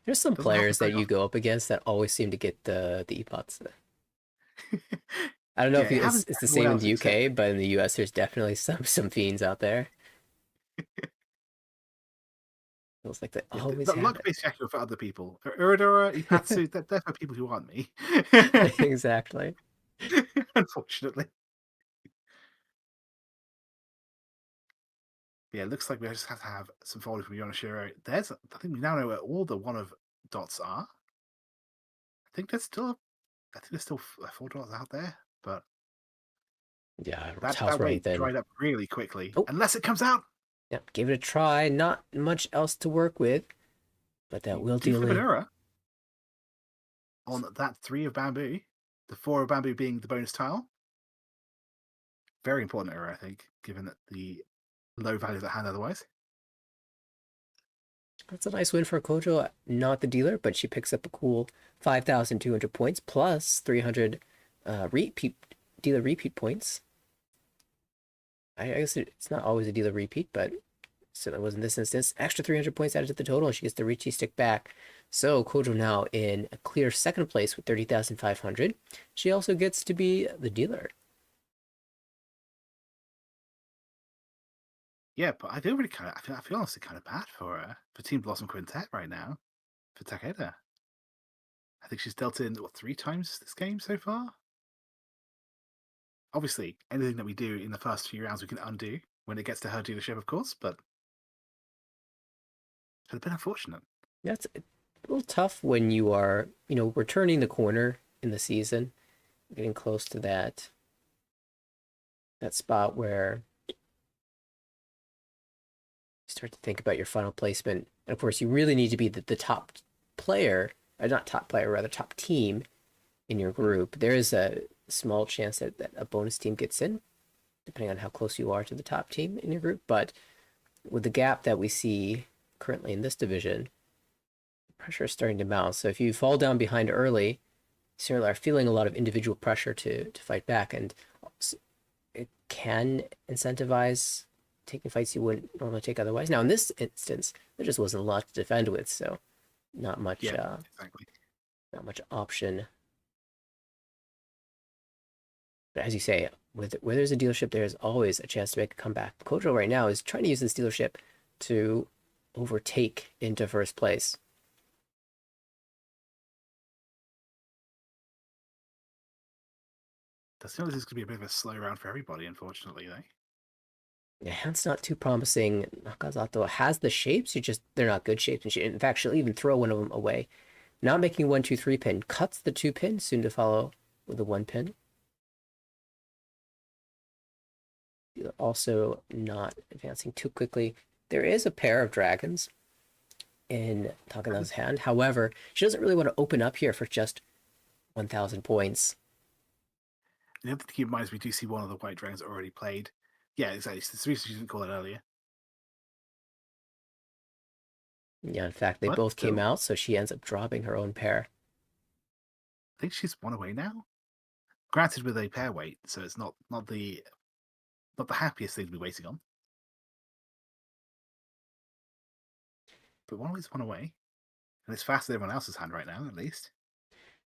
There's some players that you go up against that always seem to get the Ipatsu. I don't know if it's the same in the UK, but in the US, there's definitely some fiends out there. Feels like they always have luck-based factor for other people. Uradora, Ipatsu, they're for people who aren't me. Exactly. Unfortunately. Yeah, it looks like we just have to have some folding from Yonashiro. I think we now know where all the one of dots are. I think there's still 4 dots out there, but Yeah, that running weight thin. dried up really quickly. Oh. Unless it comes out. Yep, give it a try. Not much else to work with, but that will deal flip an it. error on that 3 of bamboo. The 4 of bamboo being the bonus tile. Very important error, I think, given that the low value of the hand otherwise. That's a nice win for Kojo, not the dealer, but she picks up a cool 5,200 points plus 300 dealer repeat points. I guess it's not always a dealer repeat, but certainly was in this instance. Extra 300 points added to the total, and she gets the Riichi stick back. So Kojo now in a clear second place with 30,500. She also gets to be the dealer. Yeah, but I feel honestly kind of bad for Team Blossom Quintet right now, for Takeda. I think she's dealt in 3 times this game so far. Obviously, anything that we do in the first few rounds we can undo when it gets to her dealership, of course, but it's been unfortunate. Yeah, it's a little tough when you are, we're turning the corner in the season, getting close to that spot where you start to think about your final placement. And of course, you really need to be the top player, or not top player, rather top team in your group. There is a small chance that a bonus team gets in, depending on how close you are to the top team in your group. But with the gap that we see currently in this division, pressure is starting to mount. So if you fall down behind early, you certainly are feeling a lot of individual pressure to fight back, and it can incentivize taking fights you wouldn't normally take otherwise. Now, in this instance, there just wasn't a lot to defend with, so not much, exactly. Not much option. But as you say, where there's a dealership, there's always a chance to make a comeback. Kojo right now is trying to use this dealership to overtake into first place. Does feel this is going to be a bit of a slow round for everybody, unfortunately, though. Yeah, it's not too promising. Nakazato has the shapes, they're not good shapes. In fact, she'll even throw one of them away. Not making 1, 2, 3 pin. Cuts the 2 pin, soon to follow with the 1 pin. Also not advancing too quickly. There is a pair of dragons in Takeda's hand. However, she doesn't really want to open up here for just 1,000 points. The other thing to keep in mind is we do see one of the white dragons already played. Yeah, exactly. It's the reason she didn't call it earlier. Yeah, in fact, they both came out, so she ends up dropping her own pair. I think she's 1 away now. Granted, with a pair weight, so it's not the happiest thing to be waiting on. But 1 away's 1 away. And it's faster than everyone else's hand right now, at least.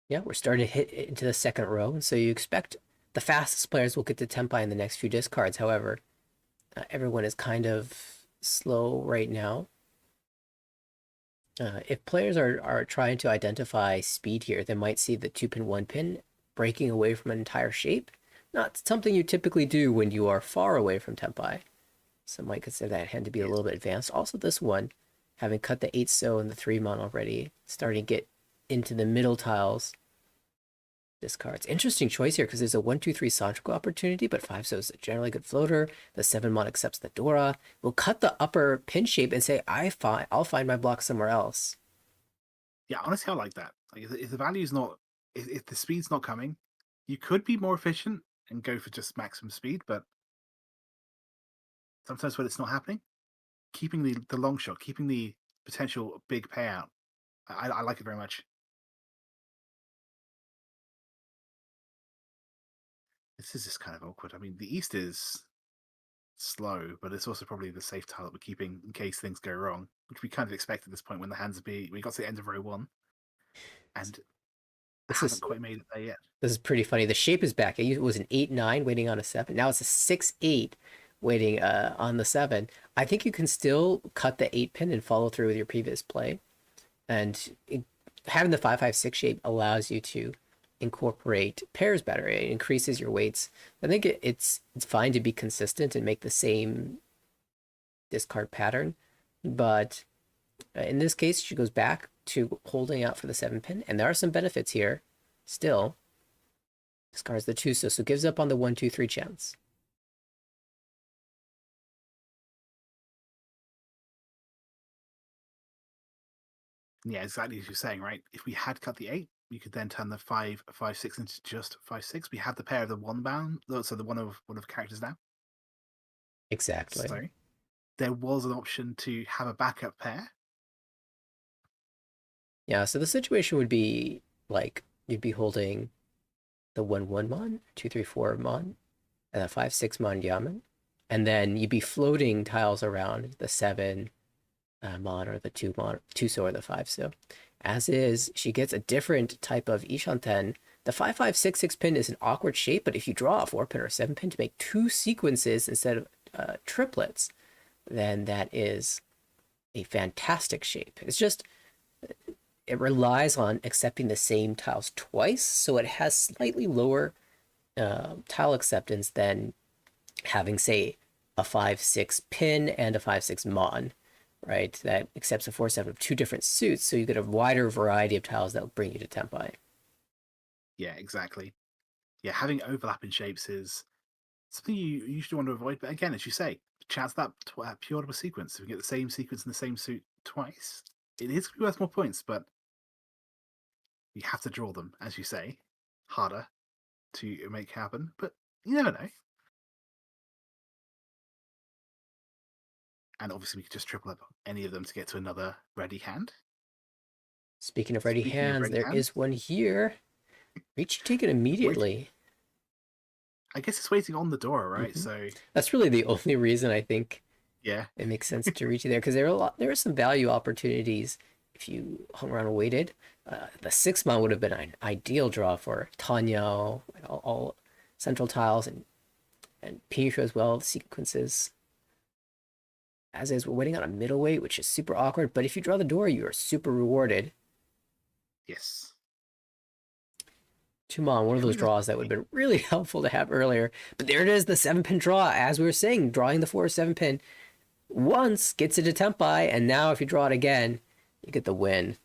Yeah, we're starting to hit into the second row, and so you expect the fastest players will get to Tempai in the next few discards. However, everyone is kind of slow right now. If players are trying to identify speed here, they might see the 2 pin, 1 pin breaking away from an entire shape. Not something you typically do when you are far away from Tempai. Some might consider that hand to be a little bit advanced. Also, this one, having cut the 8 so and the 3 mon already, starting to get into the middle tiles. Discards. Interesting choice here because there's a 1, 2, 3 Sanchoku opportunity, but 5 so is a generally good floater. The 7 mon accepts the Dora. We'll cut the upper pin shape and say, I'll find my block somewhere else. Yeah, honestly, I like that. Like, if the value's not, if the speed's not coming, you could be more efficient and go for just maximum speed, but sometimes when it's not happening, keeping the long shot, keeping the potential big payout, I like it very much. This is just kind of awkward. I mean, the East is slow, but it's also probably the safe tile that we're keeping in case things go wrong, which we kind of expect at this point when the hands we got to the end of row 1, and haven't quite made it there yet. This is pretty funny. The shape is back. It was an 8-9 waiting on a 7. Now it's a 6-8 waiting on the 7. I think you can still cut the 8 pin and follow through with your previous play, and having the 5-5-6 shape allows you to incorporate pairs better. It increases your weights. I think it's fine to be consistent and make the same discard pattern. But in this case, she goes back to holding out for the 7-pin, and there are some benefits here still. Discards the 2, so gives up on the 1, 2, 3 chance. Yeah, exactly as you're saying, right? If we had cut the 8, you could then turn the 5, 5, 6 into just 5, 6. We have the pair of the 1 bound, so the one of characters now. Exactly. So there was an option to have a backup pair. Yeah, so the situation would be like you'd be holding the 1, 1 mon, 2, 3, 4 mon, and a 5, 6 mon yamen, and then you'd be floating tiles around the 7 mon or the 2 mon, 2 so or the 5 so. As is, she gets a different type of Ishanten. The 5, 5, 6, 6 pin is an awkward shape, but if you draw a 4 pin or a 7 pin to make 2 sequences instead of triplets, then that is a fantastic shape. It's just, it relies on accepting the same tiles twice, so it has slightly lower tile acceptance than having, say, a 5, 6 pin and a 5, 6 mon, right? That accepts a 4, 7 of 2 different suits, so you get a wider variety of tiles that will bring you to Tenpai. Yeah, exactly. Yeah, having overlapping shapes is something you usually want to avoid, but again, as you say, chance that pure double sequence. If we get the same sequence in the same suit twice, it is going to be worth more points, but you have to draw them, as you say, harder to make happen, but you never know. And obviously, we could just triple up any of them to get to another ready hand. Speaking of ready hands, there is one here. Riichi take it immediately. I guess it's waiting on the door, right? Mm-hmm. So that's really the only reason I think. Yeah, it makes sense to Riichi there, because there are some value opportunities if you hung around and waited. The 6 mon would have been an ideal draw for Tanya, all central tiles, and Pisha as well, sequences. As is, we're waiting on a middleweight, which is super awkward, but if you draw the door, you are super rewarded. Yes. 2 mon, one of those draws that would have been really helpful to have earlier. But there it is, the 7-pin draw. As we were saying, drawing the 4 or 7 pin once gets it to Tenpai, and now if you draw it again, you get the win.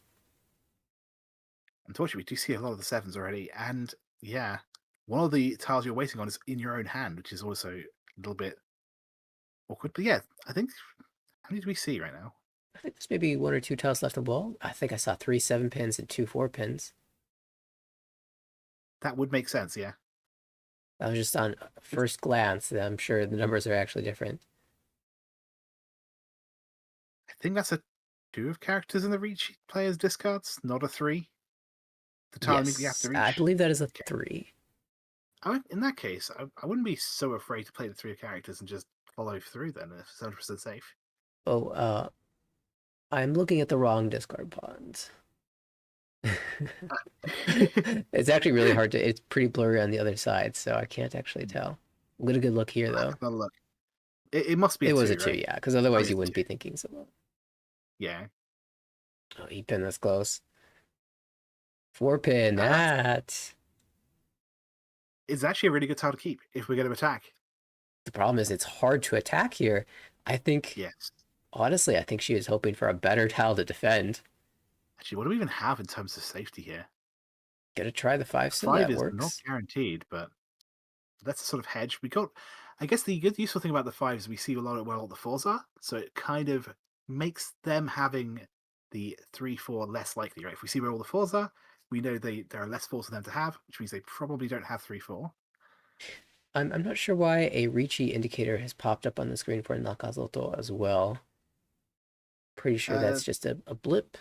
Unfortunately, we do see a lot of the 7s already, and yeah, one of the tiles you're waiting on is in your own hand, which is also a little bit awkward. But yeah, I think, how many do we see right now? I think there's maybe 1 or 2 tiles left on the wall. I think I saw 3 7 pins and 2 4 pins. That would make sense, yeah. That was just on first glance. I'm sure the numbers are actually different. I think that's a 2 of characters in the Riichi player's discards, not a 3. The tile immediately after reach. I believe that is a 3. In that case, I wouldn't be so afraid to play the 3 of characters and just follow through then if it's 100% safe. Oh, I'm looking at the wrong discard pawns. It's actually really hard to. It's pretty blurry on the other side, so I can't actually tell. I'll get a good look here, though. Not a look. It must be. It was 2, a 2, right? yeah, because otherwise you wouldn't be thinking so well. Yeah. Oh, he pinned this close. 4 pin. That. It's actually a really good tile to keep if we're going to attack. The problem is it's hard to attack here. I think. Yes. Honestly, I think she was hoping for a better tile to defend. Actually, what do we even have in terms of safety here? Gotta try the 5 so 5 that is works. not guaranteed, but that's a sort of hedge. We got, I guess the good useful thing about the 5s, we see a lot of where all the 4s are, so it kind of makes them having the 3, 4 less likely, right? If we see where all the 4s are, we know there are less 4s for them to have, which means they probably don't have 3, 4. I'm not sure why a Riichi indicator has popped up on the screen for Nakazato as well. Pretty sure that's just a blip.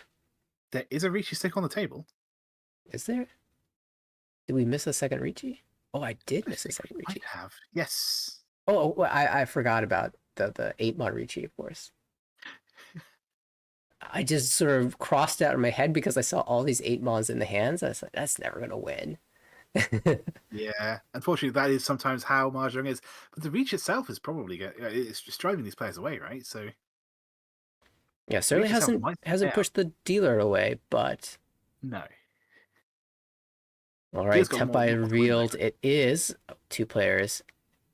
There is a Riichi stick on the table. Is there? Did we miss a second Riichi? Oh, I did miss a second Riichi. Might have. Yes. Oh, I forgot about the 8 mon Riichi, of course. I just sort of crossed out in my head because I saw all these 8 mons in the hands. I was like, that's never going to win. Yeah, unfortunately, that is sometimes how Mahjong is. But the Reach itself is probably it's just driving these players away, right? So yeah, certainly hasn't pushed the dealer away, but no. All right, Tenpai revealed it is 2 players,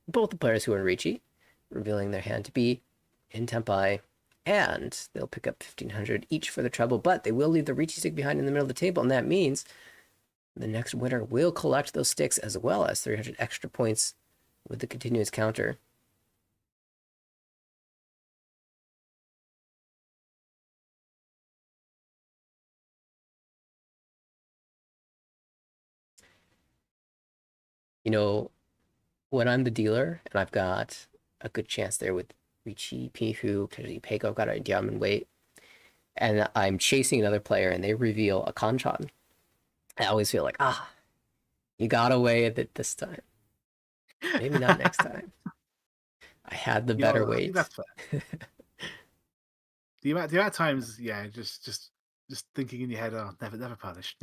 both the players who are in Riichi, revealing their hand to be in Tempai, and they'll pick up 1,500 each for the treble, but they will leave the Riichi stick behind in the middle of the table, and that means the next winner will collect those sticks as well as 300 extra points with the continuous counter. You know, when I'm the dealer and I've got a good chance there with Riichi, Pihu, potentially Peiko, I've got a diamond weight, and I'm chasing another player and they reveal a Kanchan, I always feel like, you got away with it this time. Maybe not next time. I had the better weight. That's fair. the amount of times, yeah, just thinking in your head, oh, never punished.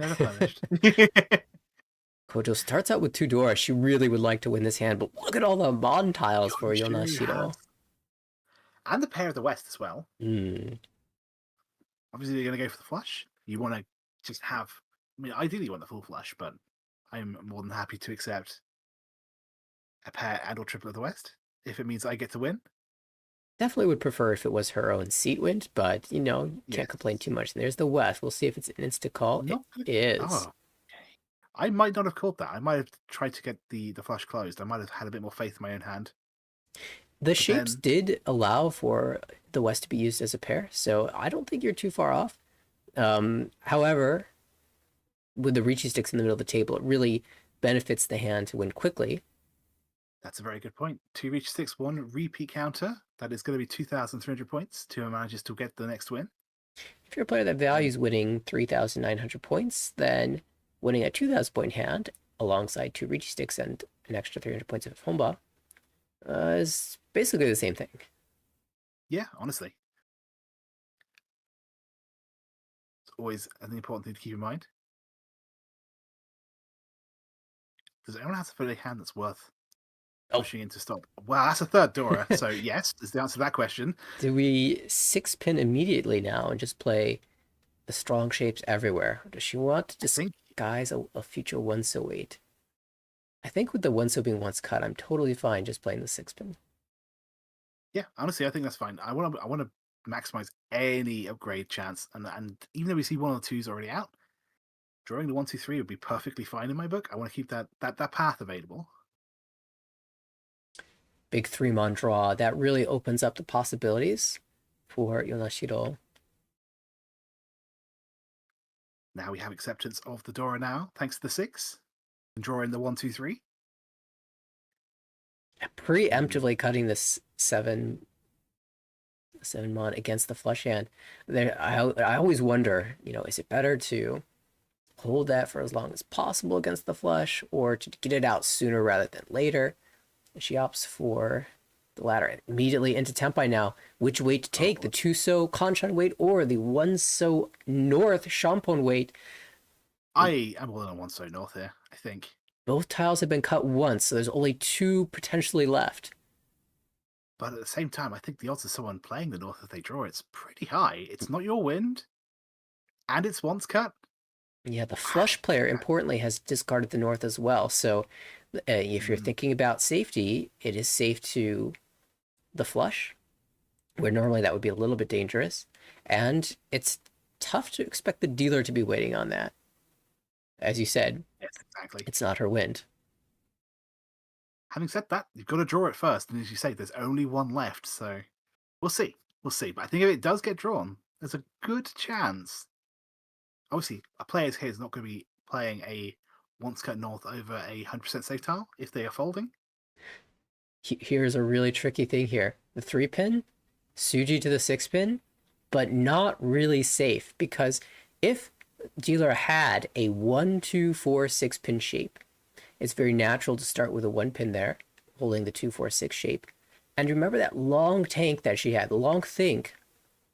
Kojo starts out with 2 Dora. She really would like to win this hand, but look at all the Mon tiles for Yonashiro. And the pair of the West as well. Mm. Obviously, you're going to go for the flush. You want to just have... I mean, ideally you want the full flush, but I'm more than happy to accept a pair and or triple of the West if it means I get to win. Definitely would prefer if it was her own seat win, but, you know, can't complain too much. There's the West. We'll see if it's an insta-call. It is. Oh, okay. I might not have called that. I might have tried to get the flush closed. I might have had a bit more faith in my own hand. The shapes did allow for the West to be used as a pair, so I don't think you're too far off. However, with the Riichi sticks in the middle of the table, it really benefits the hand to win quickly. That's a very good point. 2 Riichi sticks, 1 repeat counter. That is going to be 2,300 points to manages to get the next win. If you're a player that values winning 3,900 points, then winning a 2,000 point hand alongside 2 Riichi sticks and an extra 300 points of Honba is basically the same thing. Yeah, honestly. It's always an important thing to keep in mind. Does anyone have to put a hand that's worth pushing in to stop? Wow, that's a third Dora. So yes, is the answer to that question. Do we 6-pin immediately now and just play the strong shapes everywhere? Or does she want to disguise a future 1-so-8? I think with the 1-so being once cut, I'm totally fine just playing the 6-pin. Yeah, honestly, I think that's fine. I want to maximize any upgrade chance, and even though we see 1 or 2s already out, drawing the 1, 2, 3 would be perfectly fine in my book. I want to keep that path available. Big 3-mon draw. That really opens up the possibilities for Yonashiro. Now we have acceptance of the Dora now, thanks to the 6. And draw in the 1, 2, 3. Preemptively cutting this 7-mon against the flush hand. There, I always wonder, you know, is it better to hold that for as long as possible against the flush, or to get it out sooner rather than later? She opts for the latter. Immediately into Tempai now. Which weight to take? The 2-so Kanchan weight or the 1-so North Shampon weight? I am willing on 1-so North here, I think. Both tiles have been cut once, so there's only 2 potentially left. But at the same time, I think the odds of someone playing the North if they draw it's pretty high. It's not your wind, and it's once cut. Yeah, the flush player, importantly, has discarded the North as well. So if you're thinking about safety, it is safe to the flush, where normally that would be a little bit dangerous. And it's tough to expect the dealer to be waiting on that. As you said, yes, exactly. It's not her wind. Having said that, you've got to draw it first. And as you say, there's only 1 left. So we'll see. We'll see. But I think if it does get drawn, there's a good chance. Obviously, a player here is not going to be playing a once cut North over a 100% safe tile if they are folding. Here's a really tricky thing here. The 3-pin, Suji to the 6-pin, but not really safe, because if dealer had a 1, 2, 4, 6-pin shape, it's very natural to start with a 1-pin there, holding the 2, 4, 6 shape. And remember that long tank that she had, the long think,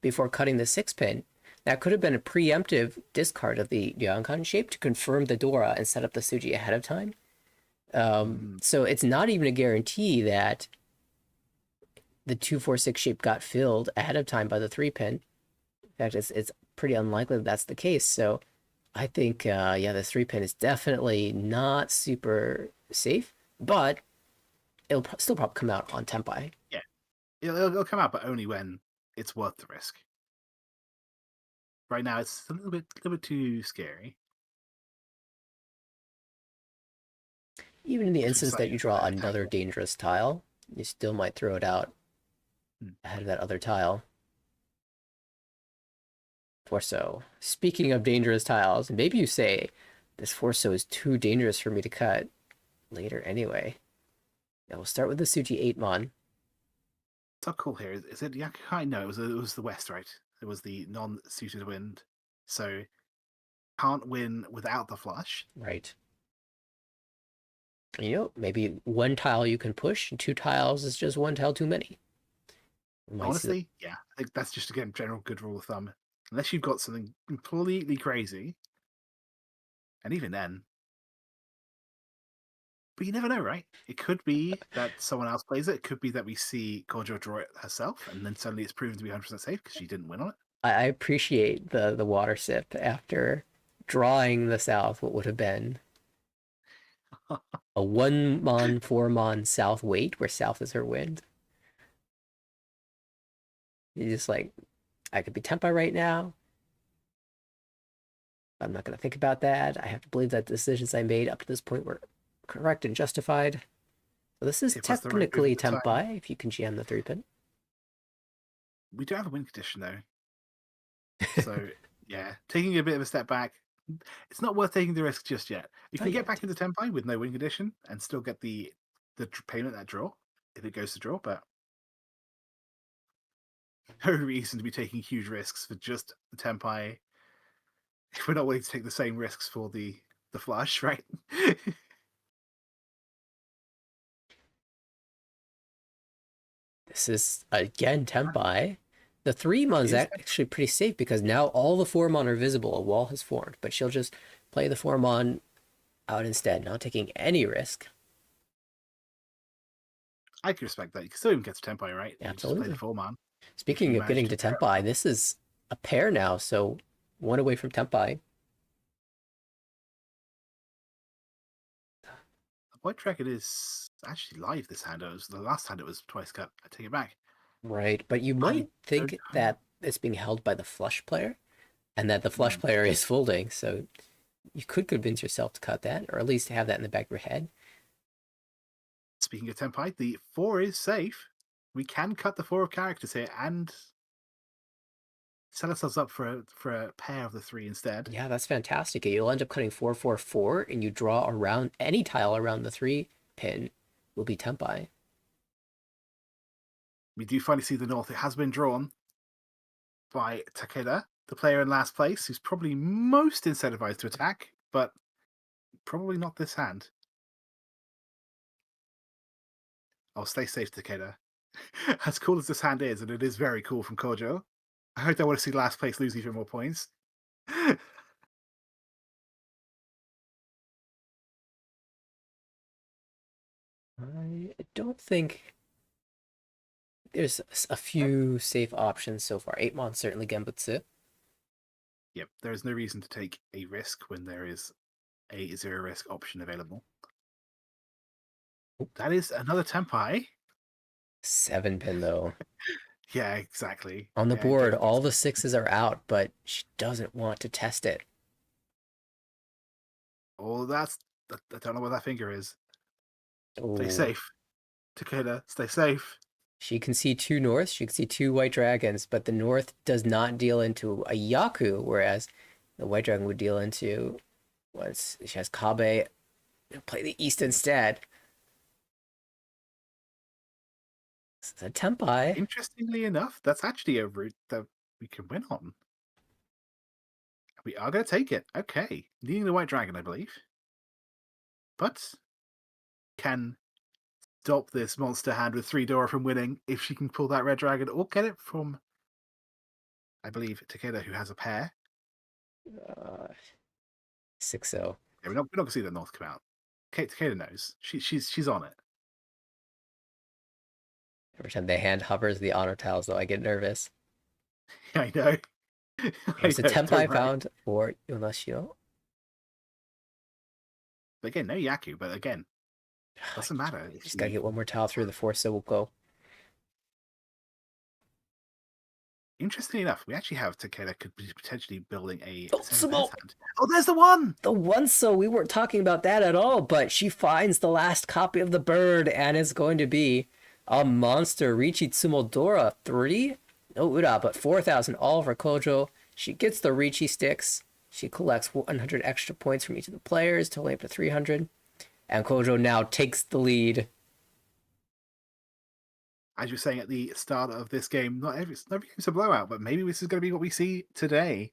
before cutting the 6-pin? That could have been a preemptive discard of the Ryokan shape to confirm the Dora and set up the Suji ahead of time. So it's not even a guarantee that the 2, 4, 6 shape got filled ahead of time by the 3-pin. In fact, it's pretty unlikely that that's the case. So I think, the 3-pin is definitely not super safe, but it'll still probably come out on Tempai. Yeah. It'll come out, but only when it's worth the risk. Right now, it's a little bit too scary. Even in the Because we've instance that you decided draw to another tackle. dangerous tile, you still might throw it out ahead of that other tile. Forso. Speaking of dangerous tiles, maybe you say, this Forso is too dangerous for me to cut later anyway. Yeah, we'll start with the Suji 8-mon. What's our call here? Is it Yakukai? No, it was the West, right? It was the non-suited wind. So can't win without the flush. Right. You know, maybe one tile you can push, and 2 tiles is just 1 tile too many. Honestly, yeah. I think that's just, again, general good rule of thumb. Unless you've got something completely crazy. And even then. But you never know, right? It could be that someone else plays it. It could be that we see Kojo draw it herself, and then suddenly it's proven to be 100% safe because she didn't win on it. I appreciate the water sip after drawing the south, what would have been a 1-mon, 4-mon south wait, where south is her wind. You're just like, I could be Tempai right now. I'm not going to think about that. I have to believe that the decisions I made up to this point were correct and justified. So this is technically Tempai, if you can jam the 3-pin. We do have a win condition, though. So, yeah, taking a bit of a step back, it's not worth taking the risk just yet. You can get back into Tempai with no win condition and still get the payment that draw, if it goes to draw, but no reason to be taking huge risks for just the Tempai if we're not willing to take the same risks for the flush, right? This is, again, Tempai. The 3-mon is actually pretty safe because now all the 4-mon are visible. A wall has formed, but she'll just play the 4-mon out instead, not taking any risk. I can respect that. You can still even get to Tempai, right? Absolutely. Just play the 4-mon. Speaking of getting to Tempai, this is a pair now, so 1 away from Tempai. The White Dragon is actually live this hand. It was the last hand it was twice cut. I take it back. Right, but you might think that it's being held by the flush player, and that the flush player is folding, so you could convince yourself to cut that, or at least have that in the back of your head. Speaking of Tempai, the 4 is safe. We can cut the 4 of characters here and set ourselves up for a pair of the 3 instead. Yeah, that's fantastic. You'll end up cutting 4, 4, 4, and you draw around any tile around the 3-pin will be Tempai. We do finally see the North. It has been drawn by Takeda, the player in last place, who's probably most incentivized to attack, but probably not this hand. I'll stay safe, Takeda. As cool as this hand is, and it is very cool from Kojo, I don't want to see last place lose even more points. I don't think there's a few safe options so far. 8-mon certainly Genbutsu. Yep, there is no reason to take a risk when there is a 0 risk option available. That is another Tempai. 7-pin though. Yeah, exactly. On the board, all the 6s are out, but she doesn't want to test it. Oh, I don't know where that finger is. Ooh. Stay safe. Takeda, stay safe. She can see 2 north, she can see 2 white dragons, but the north does not deal into a Yaku, whereas the white dragon would deal into, once she has Kabe, play the east instead. It's a Tempai. Interestingly enough, that's actually a route that we can win on. We are going to take it. Okay. Needing the white dragon, I believe. But can stop this monster hand with 3 Dora from winning if she can pull that red dragon or get it from, I believe, Takeda, who has a pair. 6-0. Yeah, we're not going to see the North come out. Takeda knows. She's on it. Every time the hand hovers the honor tiles, though, I get nervous. I know. It's a Tempai found for Yonashiro. Again, no Yaku, but again, doesn't matter. Just gotta get one more tile through the 4, so we'll go. Interestingly enough, we actually have Takeda could be potentially building a Oh, seven pairs Sumo! hand. Oh, there's the one! The one, so we weren't talking about that at all, but she finds the last copy of the bird, and it's going to be a monster Riichi Tsumodora 3? No Ura, but 4,000 all for Kojo. She gets the Riichi sticks. She collects 100 extra points from each of the players, totaling up to 300. And Kojo now takes the lead. As you were saying at the start of this game, not every game's a blowout, but maybe this is going to be what we see today.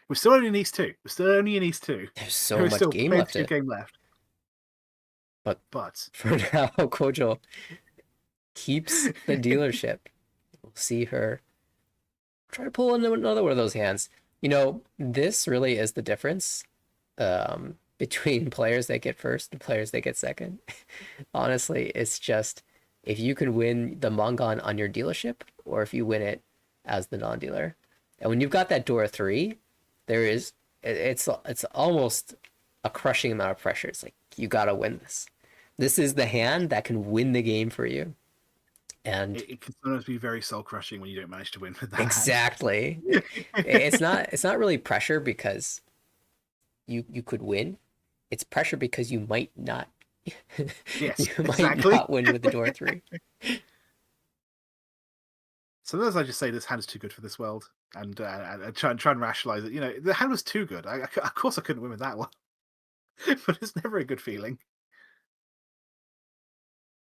We're still only in East 2. We're still only in East 2. There's so There's much still game plenty left. of game left. But for now, Kojo keeps the dealership. We'll see her try to pull another one of those hands. You know, this really is the difference between players that get first and players that get second. Honestly, it's just if you can win the Mongon on your dealership or if you win it as the non-dealer. And when you've got that Dora 3, it's almost a crushing amount of pressure. It's like, you gotta win this. This is the hand that can win the game for you. And it can sometimes be very soul-crushing when you don't manage to win with that. Exactly. it's not really pressure because you could win. It's pressure because you might not. Yes, you might exactly. not win with the Dora 3. So as I just say, this hand is too good for this world, and try and rationalize it. You know, the hand was too good. Of course, I couldn't win with that one, but it's never a good feeling.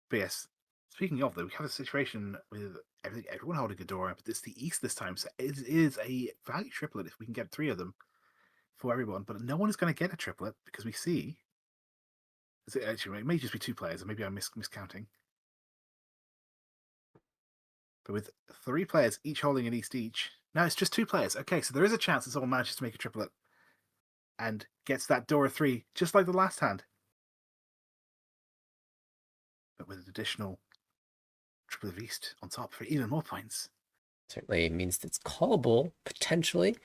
But yes, speaking of though, we have a situation with everyone holding Ghidorah, but it's the East this time, so it is a value triplet if we can get 3 of them for everyone. But no one is going to get a triplet because we see. Actually, it may just be 2 players, or maybe I'm miscounting. But with 3 players each holding an East each. No, it's just 2 players. Okay, so there is a chance that someone manages to make a triplet and gets that Dora 3, just like the last hand. But with an additional triplet of East on top for even more points. Certainly means that it's callable, potentially.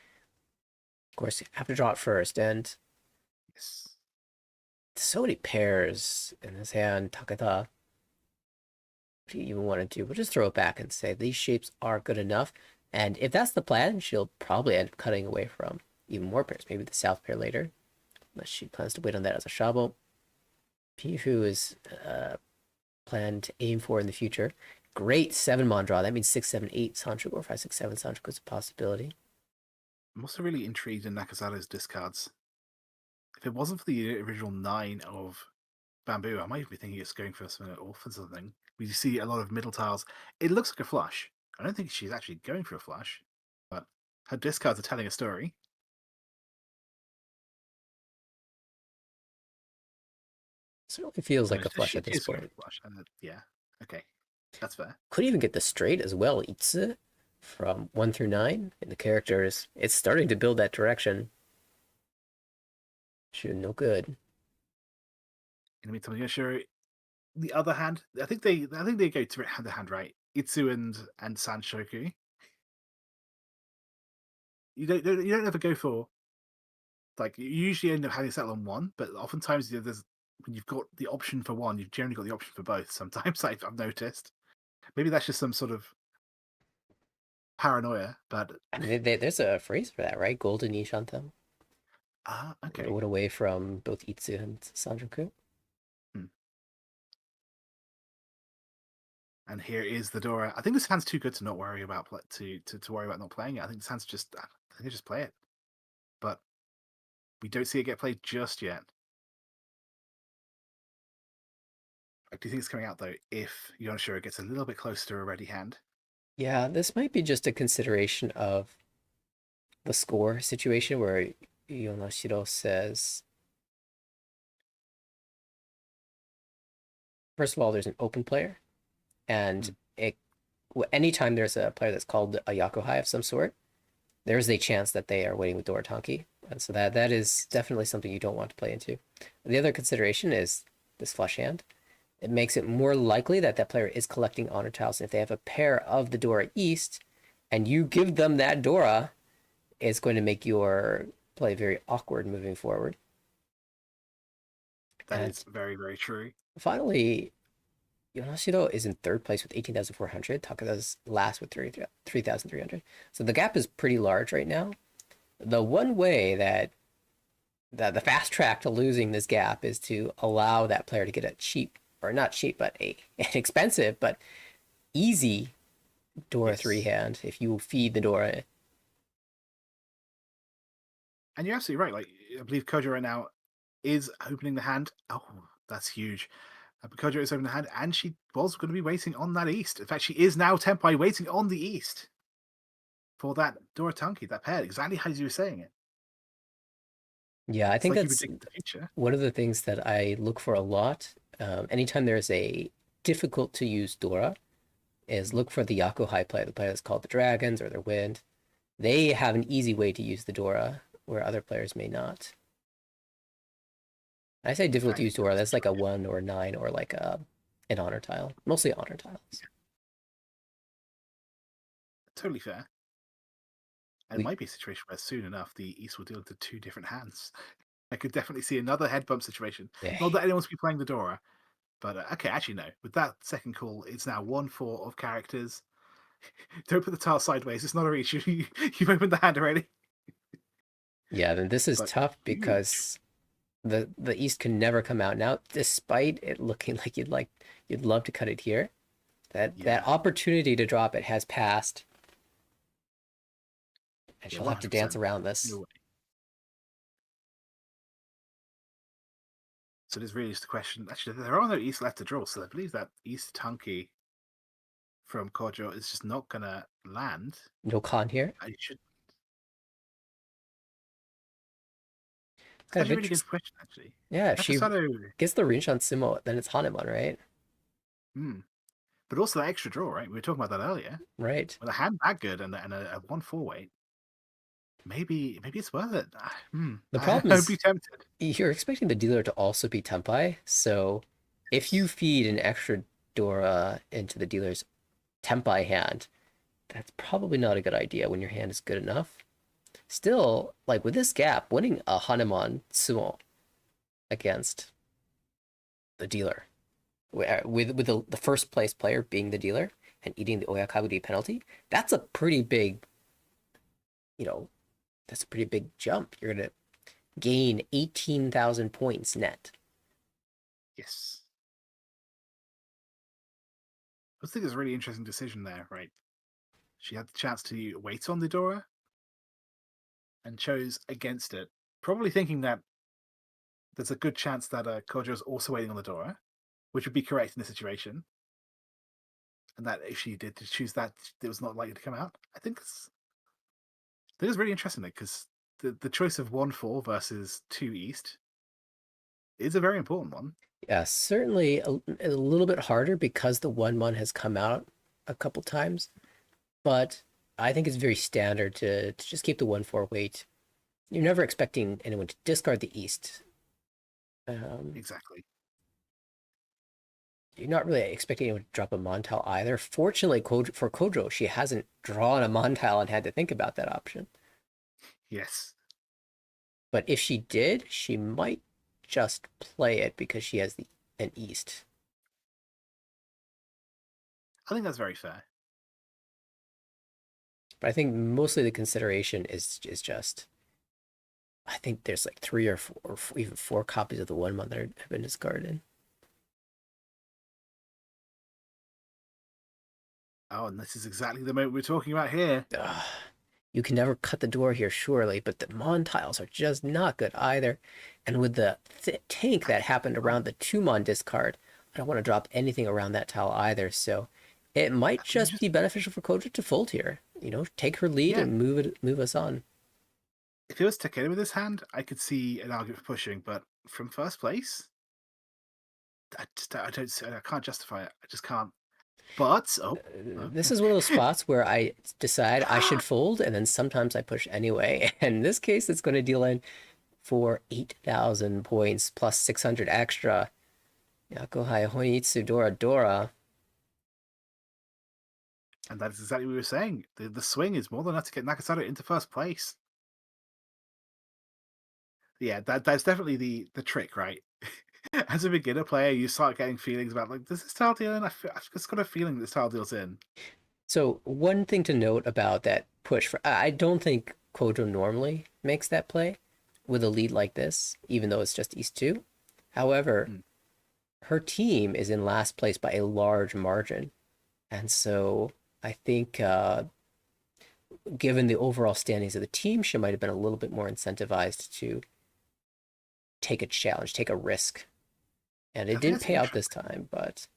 Of course, you have to draw it first, and Yes. So many pairs in this hand. Takeda. What do you even want to do? We'll just throw it back and say these shapes are good enough. And if that's the plan, she'll probably end up cutting away from even more pairs. Maybe the south pair later. Unless she plans to wait on that as a shabo. Pihu is planned to aim for in the future. Great 7-mon draw. That means 6, 7, 8 Sancho or 5, 6, 7 Sancho is a possibility. I'm also really intrigued in Nakazato's discards. If it wasn't for the original 9 of Bamboo, I might be thinking it's going for some Orphan or something. We see a lot of middle tiles. It looks like a flush. I don't think she's actually going for a flush, but her discards are telling a story. Certainly feels like a flush at this point. Yeah, okay, that's fair. Could even get the straight as well. Itsu from 1 through 9 in the characters. It's starting to build that direction. Shoot, no good. In the meantime, Yoshiro, the other hand, I think they go to hand to hand, right? Itsu and Sanshoku. You don't ever go for, like, you usually end up having to settle on one, but oftentimes there's when you've got the option for one, you've generally got the option for both. Sometimes I've noticed. Maybe that's just some sort of paranoia, but I mean, there's a phrase for that, right? Golden Nishantam. Okay. It went away from both Itsu and Sanjoku. And here is the Dora. I think this hand's too good to not worry about to worry about not playing it. I think this hand's just I think just play it, but we don't see it get played just yet. I do think it's coming out though if Yonashiro gets a little bit closer to a ready hand. Yeah, this might be just a consideration of the score situation where Yonashiro says, first of all, there's an open player, and anytime there's a player that's called a Yakuhai of some sort, there's a chance that they are waiting with Doratanki. And so that is definitely something you don't want to play into. The other consideration is this flush hand. It makes it more likely that that player is collecting honor tiles. And if they have a pair of the Dora East, and you give them that Dora, it's going to make your play very awkward moving forward. That is very, very true. Finally, Yonashiro is in third place with 18,400. Takeda's last with 3,300. So the gap is pretty large right now. The one way that the fast track to losing this gap is to allow that player to get a cheap, or not cheap, but an expensive but easy Dora 3 hand if you feed the Dora. And you're absolutely right. Like, I believe Kojo right now is opening the hand. Oh, that's huge. Kojo is opening the hand, and she was going to be waiting on that east. In fact, she is now Tenpai waiting on the east for that Dora Tanki, that pair, exactly as you were saying it. Yeah, I think like that's one of the things that I look for a lot. Anytime there's a difficult to use Dora, is look for the Yakuhai play, the play that's called the Dragons or the Wind. They have an easy way to use the Dora where other players may not. I say difficult to use Dora, that's like a 1 or a 9 or like an honor tile. Mostly honor tiles. Totally fair. And it might be a situation where soon enough the East will deal into 2 different hands. I could definitely see another head bump situation. Yeah. Not that anyone's be playing the Dora, but okay, actually no. With that second call, it's now 1/4 of characters. Don't put the tile sideways. It's not a reach. You've opened the hand already. Yeah, then this is tough because the East can never come out now, despite it looking like you'd love to cut it here. That opportunity to drop it has passed. And she'll have to dance around this. No way. So there's really just the question. Actually, there are no East left to draw, so I believe that East Tanki from Kojo is just not gonna land. No con here. I should. That's a really good question, actually. Yeah, if she gets the Rinshan Sumo, then it's Hanuman, right? But also that extra draw, right? We were talking about that earlier. Right. With a hand that good and a 1/4 weight, maybe it's worth it. The problem is, be tempted. You're expecting the dealer to also be Tenpai, so if you feed an extra Dora into the dealer's Tenpai hand, that's probably not a good idea when your hand is good enough. Still, like with this gap, winning a Hanuman Sumo against the dealer, with the first place player being the dealer and eating the Oyakaburi penalty, that's a pretty big, that's a pretty big jump. You're going to gain 18,000 points net. Yes. I think it's a really interesting decision there, right? She had the chance to wait on the Dora and chose against it, probably thinking that there's a good chance that Kojo is also waiting on the Dora, which would be correct in this situation. And that if she did choose that, it was not likely to come out. I think it's really interesting because the choice of 1/4 versus 2 East is a very important one. Yeah, certainly a little bit harder because the 1/1 has come out a couple times, but I think it's very standard to just keep the 1/4 weight. You're never expecting anyone to discard the East. Exactly. You're not really expecting anyone to drop a Montile either. Fortunately, for Kojo, she hasn't drawn a Montile and had to think about that option. Yes. But if she did, she might just play it because she has an East. I think that's very fair. But I think mostly the consideration is just, I think there's like 3 or 4 or even 4 copies of the 1/1 that have been discarded. Oh, and this is exactly the moment we're talking about here. You can never cut the door here, surely, but the Mon-tiles are just not good either. And with the tank that happened around the 2-Mon discard, I don't want to drop anything around that tile either, so it might just be beneficial for Kojo to fold here. Take her lead and move us on. If it was Takeda with this hand, I could see an argument for pushing, but from first place, I can't justify it. I just can't. But this is one of those spots where I decide I should fold, and then sometimes I push anyway. And in this case, it's going to deal in for 8,000 points plus 600 extra. Yakuhai Honitsu Dora. And that is exactly what we were saying. The swing is more than enough to get Nakazato into first place. Yeah, that's definitely the trick, right? As a beginner player, you start getting feelings about like, does this tile deal in? I've just got a feeling this tile deal's in. So one thing to note about that push for I don't think Kojo normally makes that play with a lead like this, even though it's just East 2. However, her team is in last place by a large margin. And so I think given the overall standings of the team, she might have been a little bit more incentivized to take a challenge, take a risk. And it didn't pay out this time, but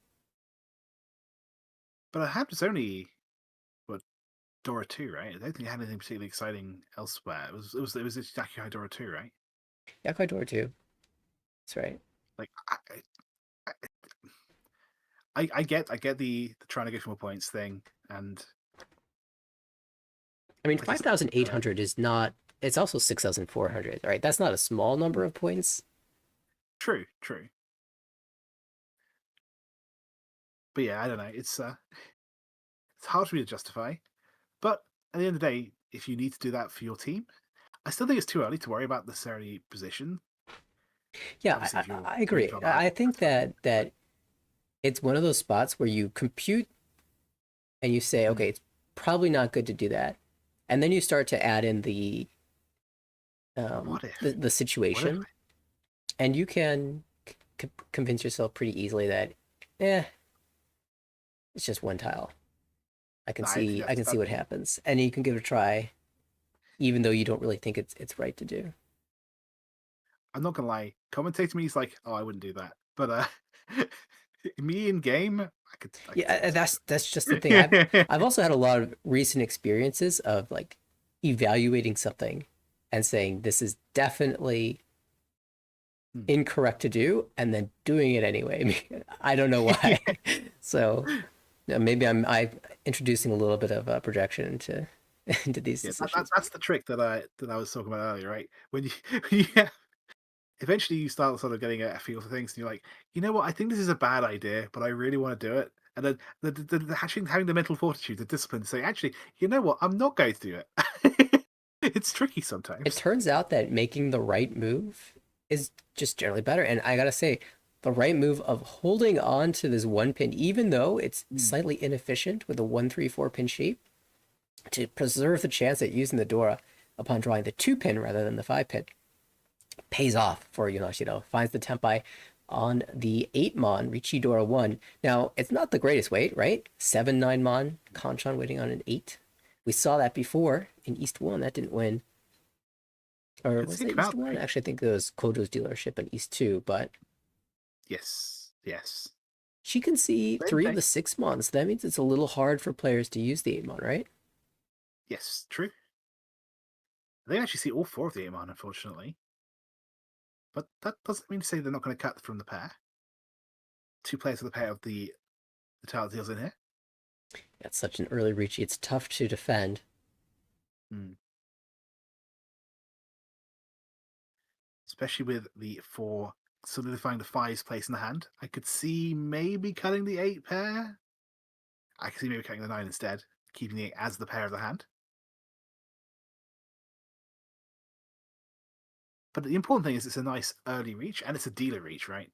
perhaps only what Dora 2, right? I don't think it had anything particularly exciting elsewhere. It was Yakuhai Dora 2, right? Yakuhai Dora 2. That's right. Like I get the trying to get more points thing, and I mean 5,800 is not. It's also 6,400, right? That's not a small number of points. True. But yeah, I don't know. It's hard for me to justify. But at the end of the day, if you need to do that for your team, I still think it's too early to worry about necessarily position. Yeah, I agree. I think that it's one of those spots where you compute and you say, okay, it's probably not good to do that, and then you start to add in the situation, and you can convince yourself pretty easily that, it's just one tile. I can see what happens, and you can give it a try, even though you don't really think it's right to do. I'm not gonna lie, commentating me is like, oh, I wouldn't do that, but me in game, I could that's just the thing. I've also had a lot of recent experiences of like evaluating something and saying this is definitely incorrect to do, and then doing it anyway. I don't know why. So maybe I'm introducing a little bit of projection into these decisions. That's the trick that I was talking about earlier, right? When you eventually you start sort of getting a feel for things, and you're like, you know what, I think this is a bad idea, but I really want to do it. And then having the mental fortitude, the discipline to say, actually, you know what, I'm not going to do it. It's tricky sometimes. It turns out that making the right move is just generally better. And I gotta say, the right move of holding on to this one pin, even though it's slightly inefficient with a 1-3-4 pin shape, to preserve the chance at using the Dora upon drawing the 2 pin rather than the 5 pin, pays off for Yonashiro. Finds the Tempai on the 8 mon, Riichi Dora 1. Now, it's not the greatest weight, right? 7-9 mon, Kanchan waiting on an 8. We saw that before in East 1. That didn't win. Or was it East 1? Actually, I think it was Kojo's dealership in East 2, but... Yes. She can see 3 of the 6 mon, so that means it's a little hard for players to use the 8 mon, right? Yes, true. They actually see all 4 of the 8 mon, unfortunately. But that doesn't mean to say they're not going to cut from the pair. 2 players of the pair of the tile deals in here. That's such an early reach. It's tough to defend. Especially with the 4 solidifying the 5's place in the hand. I could see maybe cutting the 8 pair. I could see maybe cutting the 9 instead, keeping the 8 as the pair of the hand. But the important thing is it's a nice early reach, and it's a dealer reach, right?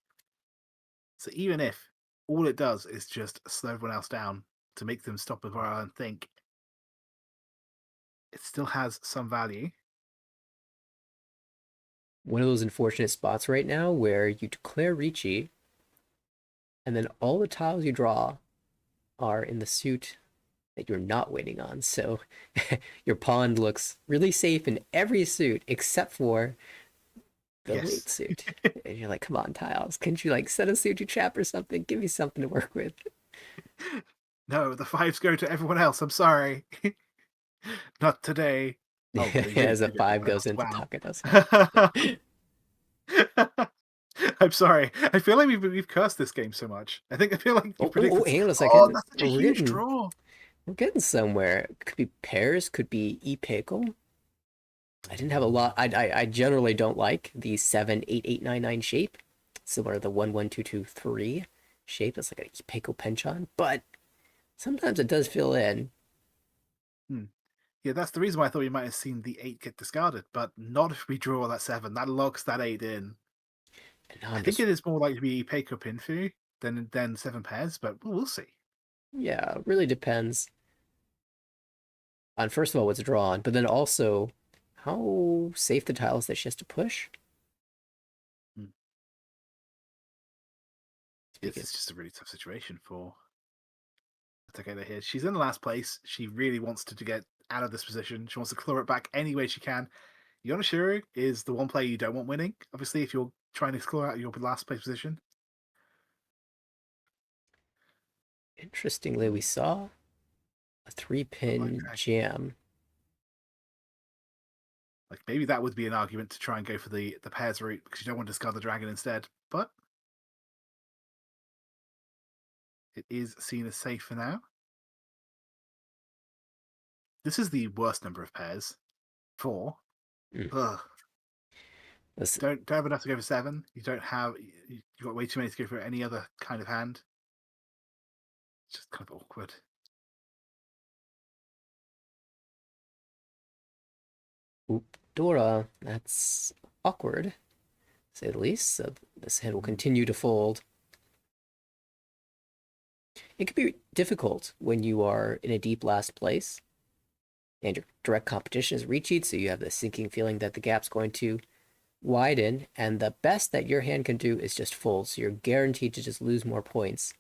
So even if all it does is just slow everyone else down to make them stop before and think, it still has some value. One of those unfortunate spots right now where you declare Riichi, and then all the tiles you draw are in the suit that you're not waiting on. So your pawn looks really safe in every suit except for the late suit. And you're like, come on, tiles. Can't you like set a suit to trap or something? Give me something to work with. No, the 5s go to everyone else. I'm sorry. Not today. Oh, as a 5 goes into Takeda's. I'm sorry. I feel like we've cursed this game so much. I feel like hang on a second. That's such a huge draw. We're getting somewhere. It could be pairs, could be Ipeiko. I didn't have a lot. I generally don't like the 7-8-8-9-9 shape, similar to the 1-1-2-2-3 shape. That's like an Ipeiko Penchon, but sometimes it does fill in. Yeah, that's the reason why I thought you might have seen the 8 get discarded, but not if we draw that 7. That locks that 8 in. I think it is more likely to be Peiko Pinfu than 7 pairs, but we'll see. Yeah, it really depends on, first of all, what's drawn, but then also how safe the tiles that she has to push. It's just a really tough situation for Takeda here. She's in the last place. She really wants to get out of this position. She wants to claw it back any way she can. Yonashiro is the one player you don't want winning, obviously, if you're trying to claw out your last place position. Interestingly, we saw a 3-pin jam. Like, maybe that would be an argument to try and go for the pairs route, because you don't want to discard the dragon instead, but it is seen as safe for now. This is the worst number of pairs. 4. Ugh. Don't have enough to go for 7. You've got way too many to go for any other kind of hand. It's just kind of awkward. Oop, Dora, that's awkward, to say the least. So this hand will continue to fold. It can be difficult when you are in a deep last place and your direct competition is Riichi, so you have the sinking feeling that the gap's going to widen, and the best that your hand can do is just fold, so you're guaranteed to just lose more points.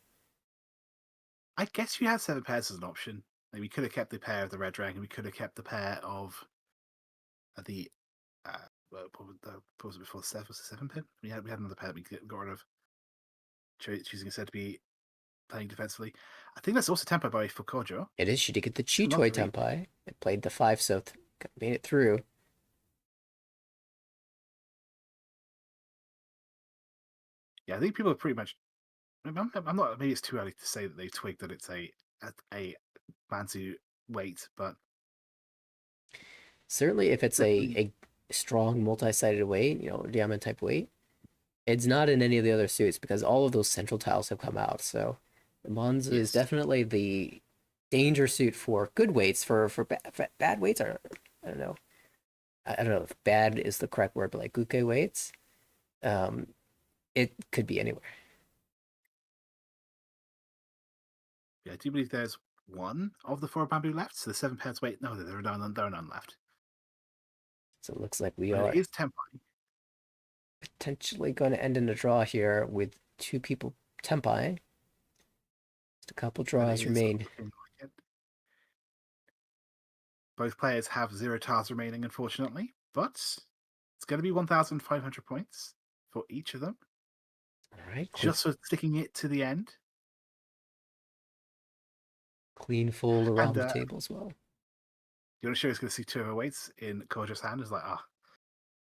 I guess you had 7 pairs as an option. Like, we could have kept the pair of the red dragon. We could have kept the pair of the what was it before the 7? Was the 7 pin? We had another pair that we got rid of. Choosing instead to be playing defensively. I think that's also tempo by for Kojo. It is. She did get the Chitoi tempai. It played the 5, so made it through. Yeah, I think people are pretty much. I'm not. Maybe it's too early to say that they twigged that it's a fancy weight, but certainly if it's a strong multi-sided weight, diamond type weight, it's not in any of the other suits because all of those central tiles have come out. So the Mons is definitely the danger suit for good weights. For bad weights, I don't know. I don't know if bad is the correct word, but like Guke weights, it could be anywhere. Yeah, I do believe there's 1 of the 4 bamboo left. So the 7 pairs weight. No, there are none left. So it looks like we are. It is tempo. Potentially going to end in a draw here with 2 people tempai. Just a couple draws remain. Both players have 0 tiles remaining, unfortunately, but it's going to be 1,500 points for each of them. All right, just for sticking it to the end. Clean fold around the table as well. Yonashiro is going to see 2 overweights in Kojo's hand. It's like,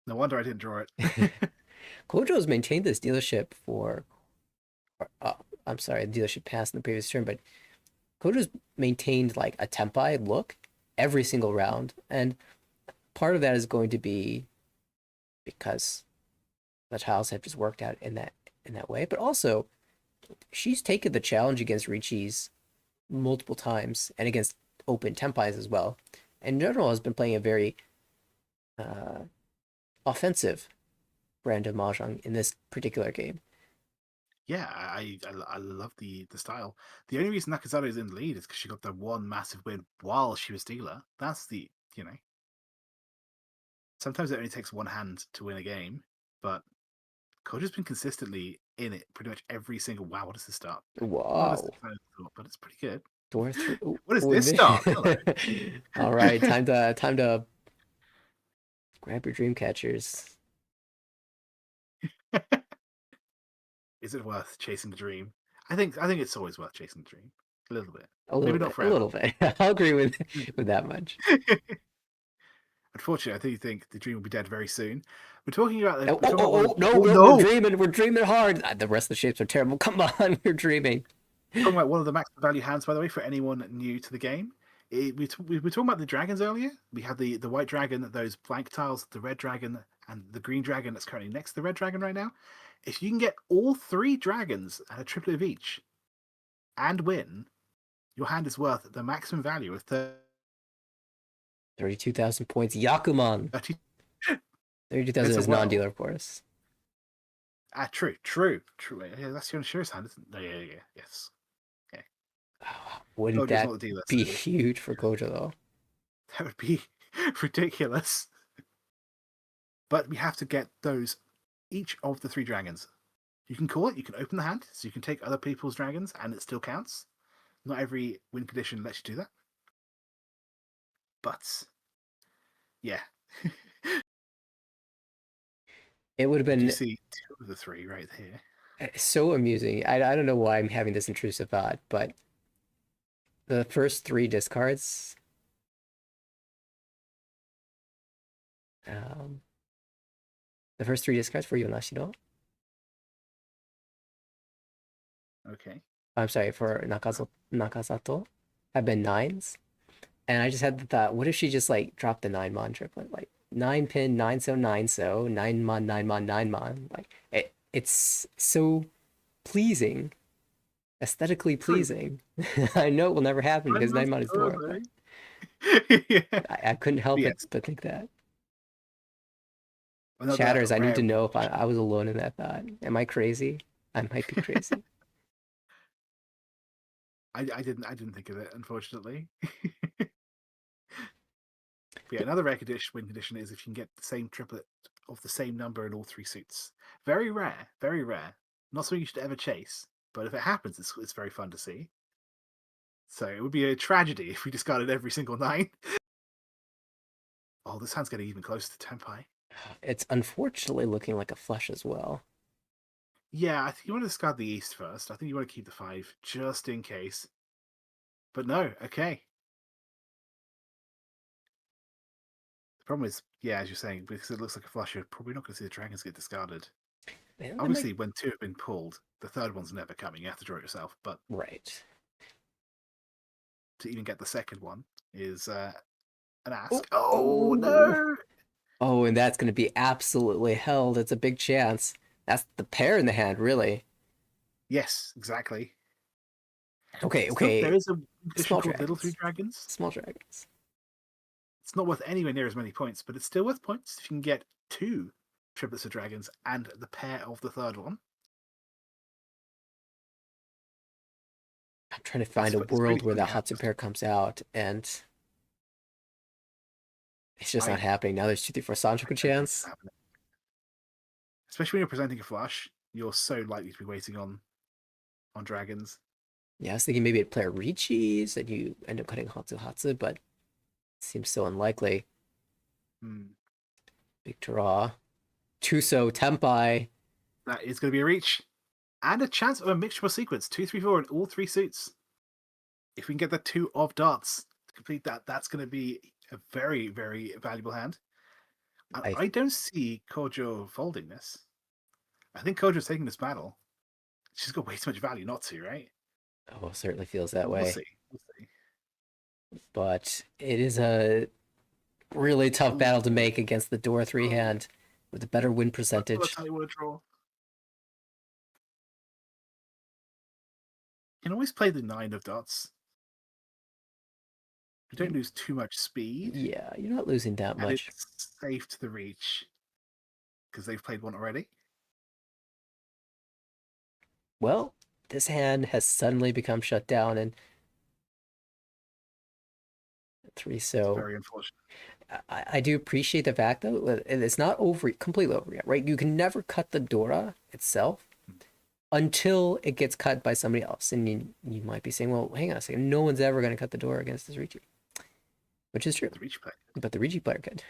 no wonder I didn't draw it. Kojo has maintained this dealership for, I'm sorry, the dealership passed in the previous turn, but Kojo's maintained like a tempai look every single round, and part of that is going to be because the tiles have just worked out in that way, but also she's taken the challenge against Riichi's multiple times and against open tempais as well. In general, has been playing a very offensive brand of Mahjong in this particular game. Yeah, I love the style. The only reason Nakazato is in the lead is because she got the 1 massive win while she was dealer. That's the, sometimes it only takes 1 hand to win a game, but Kojo's been consistently in it pretty much every single. Wow, what does this start? Wow. But it's pretty good. What is this start? All right, time to grab your dream catchers. Is it worth chasing the dream? I think it's always worth chasing the dream. A little bit. Maybe not forever. A little bit. I'll agree with that much. Unfortunately, I think the dream will be dead very soon. We're talking about we're dreaming hard. The rest of the shapes are terrible. Come on, we're dreaming. Talking about one of the max value hands, by the way, for anyone new to the game. We were talking about the dragons earlier. We had the white dragon, those blank tiles, the red dragon, and the green dragon that's currently next to the red dragon right now. If you can get all 3 dragons at a triplet of each and win, your hand is worth the maximum value of 32,000 points. Yakuman. 32,000 is non-dealer, of course. True. Yeah, that's Yonashiro's hand, isn't it? Yeah. Yes. Wouldn't Kojo's that not the dealer, be so huge for Kojo though? that would be ridiculous. But we have to get each of the 3 dragons. You can call it, you can open the hand, so you can take other people's dragons, and it still counts. Not every win condition lets you do that. But, yeah. It would have You been see 2 of the 3 right here. so amusing. I don't know why I'm having this intrusive thought, but the first 3 discards. The first 3 discards for Yonashiro. Okay. I'm sorry, for Nakazato have been 9s. And I just had the thought, what if she just like dropped the 9-mon triplet? Like 9 pin, 9 so, 9 so, 9-mon, 9-mon, 9-mon. Like it's so pleasing, aesthetically pleasing. I know it will never happen because 9-mon is 4. Yeah. I couldn't help Yes. it but think that. Another Chatters, I need to rare know if I was alone in that thought. Am I crazy? I might be crazy. I didn't think of it, unfortunately. But yeah, another rare win condition is if you can get the same triplet of the same number in all 3 suits. Very rare, very rare. Not something you should ever chase, but if it happens, it's very fun to see. So it would be a tragedy if we discarded every single 9. Oh, this hand's getting even closer to Tenpai. It's unfortunately looking like a flush as well. Yeah, I think you want to discard the East first. I think you want to keep the 5 just in case. But no, okay. The problem is, yeah, as you're saying, because it looks like a flush, you're probably not going to see the dragons get discarded. Man, Obviously, when 2 have been pulled, the 3rd one's never coming. You have to draw it yourself. But right. to even get the 2nd one is an ask. Oh, No! Oh, and that's going to be absolutely held. It's a big chance. That's the pair in the hand, really. Yes, exactly. Okay. Still, there is a condition Small called Little dragons. 3 Dragons. Small dragons. It's not worth anywhere near as many points, but it's still worth points if you can get 2 triplets of dragons and the pair of the 3rd one. I'm trying to find a world where the happens. Hatsu pair comes out, and it's just not happening. Now there's 2-3-4 Sanchoku chance. Especially when you're presenting a flush, you're so likely to be waiting on dragons. Yeah, I was thinking maybe it'd play a Riichi's and you end up cutting Hatsu, but it seems so unlikely. Big draw. Tuso, Tenpai. That is going to be a reach. And a chance of a mixture sequence. 2, 3, 4 in all 3 suits. If we can get the 2 of darts to complete that, that's going to be a very, very valuable hand. I don't see Kojo folding this. I think Kojo's taking this battle. She's got way too much value not to, right? Oh, it certainly feels that way. We'll see. But it is a really tough battle to make against the Dora 3 hand with a better win percentage. I'll tell you what to draw. You can always play the 9 of dots. You don't lose too much speed. Yeah, you're not losing that much. It's safe to the reach because they've played one already. Well, this hand has suddenly become shut down, and 3 so. Very unfortunate. I do appreciate the fact though, it's not completely over yet, right? You can never cut the Dora itself until it gets cut by somebody else, and you might be saying, well, hang on a second, no one's ever going to cut the Dora against this Riichi, which is true. But the Riichi player could.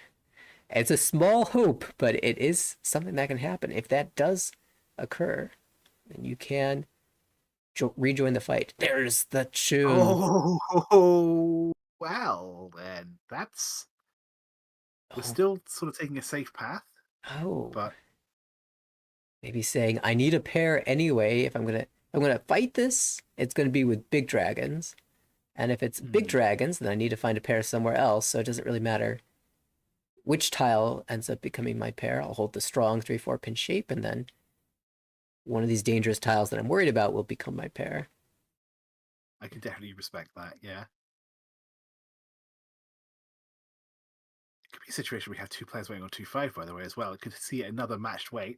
It's a small hope, but it is something that can happen. If that does occur, then you can rejoin the fight. There's the tune. Oh, well, then that's... We're still sort of taking a safe path. Oh. But maybe saying, I need a pair anyway. If I'm gonna fight this, it's gonna be with big dragons. And if it's big dragons, then I need to find a pair somewhere else, so it doesn't really matter which tile ends up becoming my pair. I'll hold the strong 3-4 pin shape, and then one of these dangerous tiles that I'm worried about will become my pair. I can definitely respect that, yeah. It could be a situation where we have 2 players waiting on 2-5, by the way, as well. It could see another matched weight.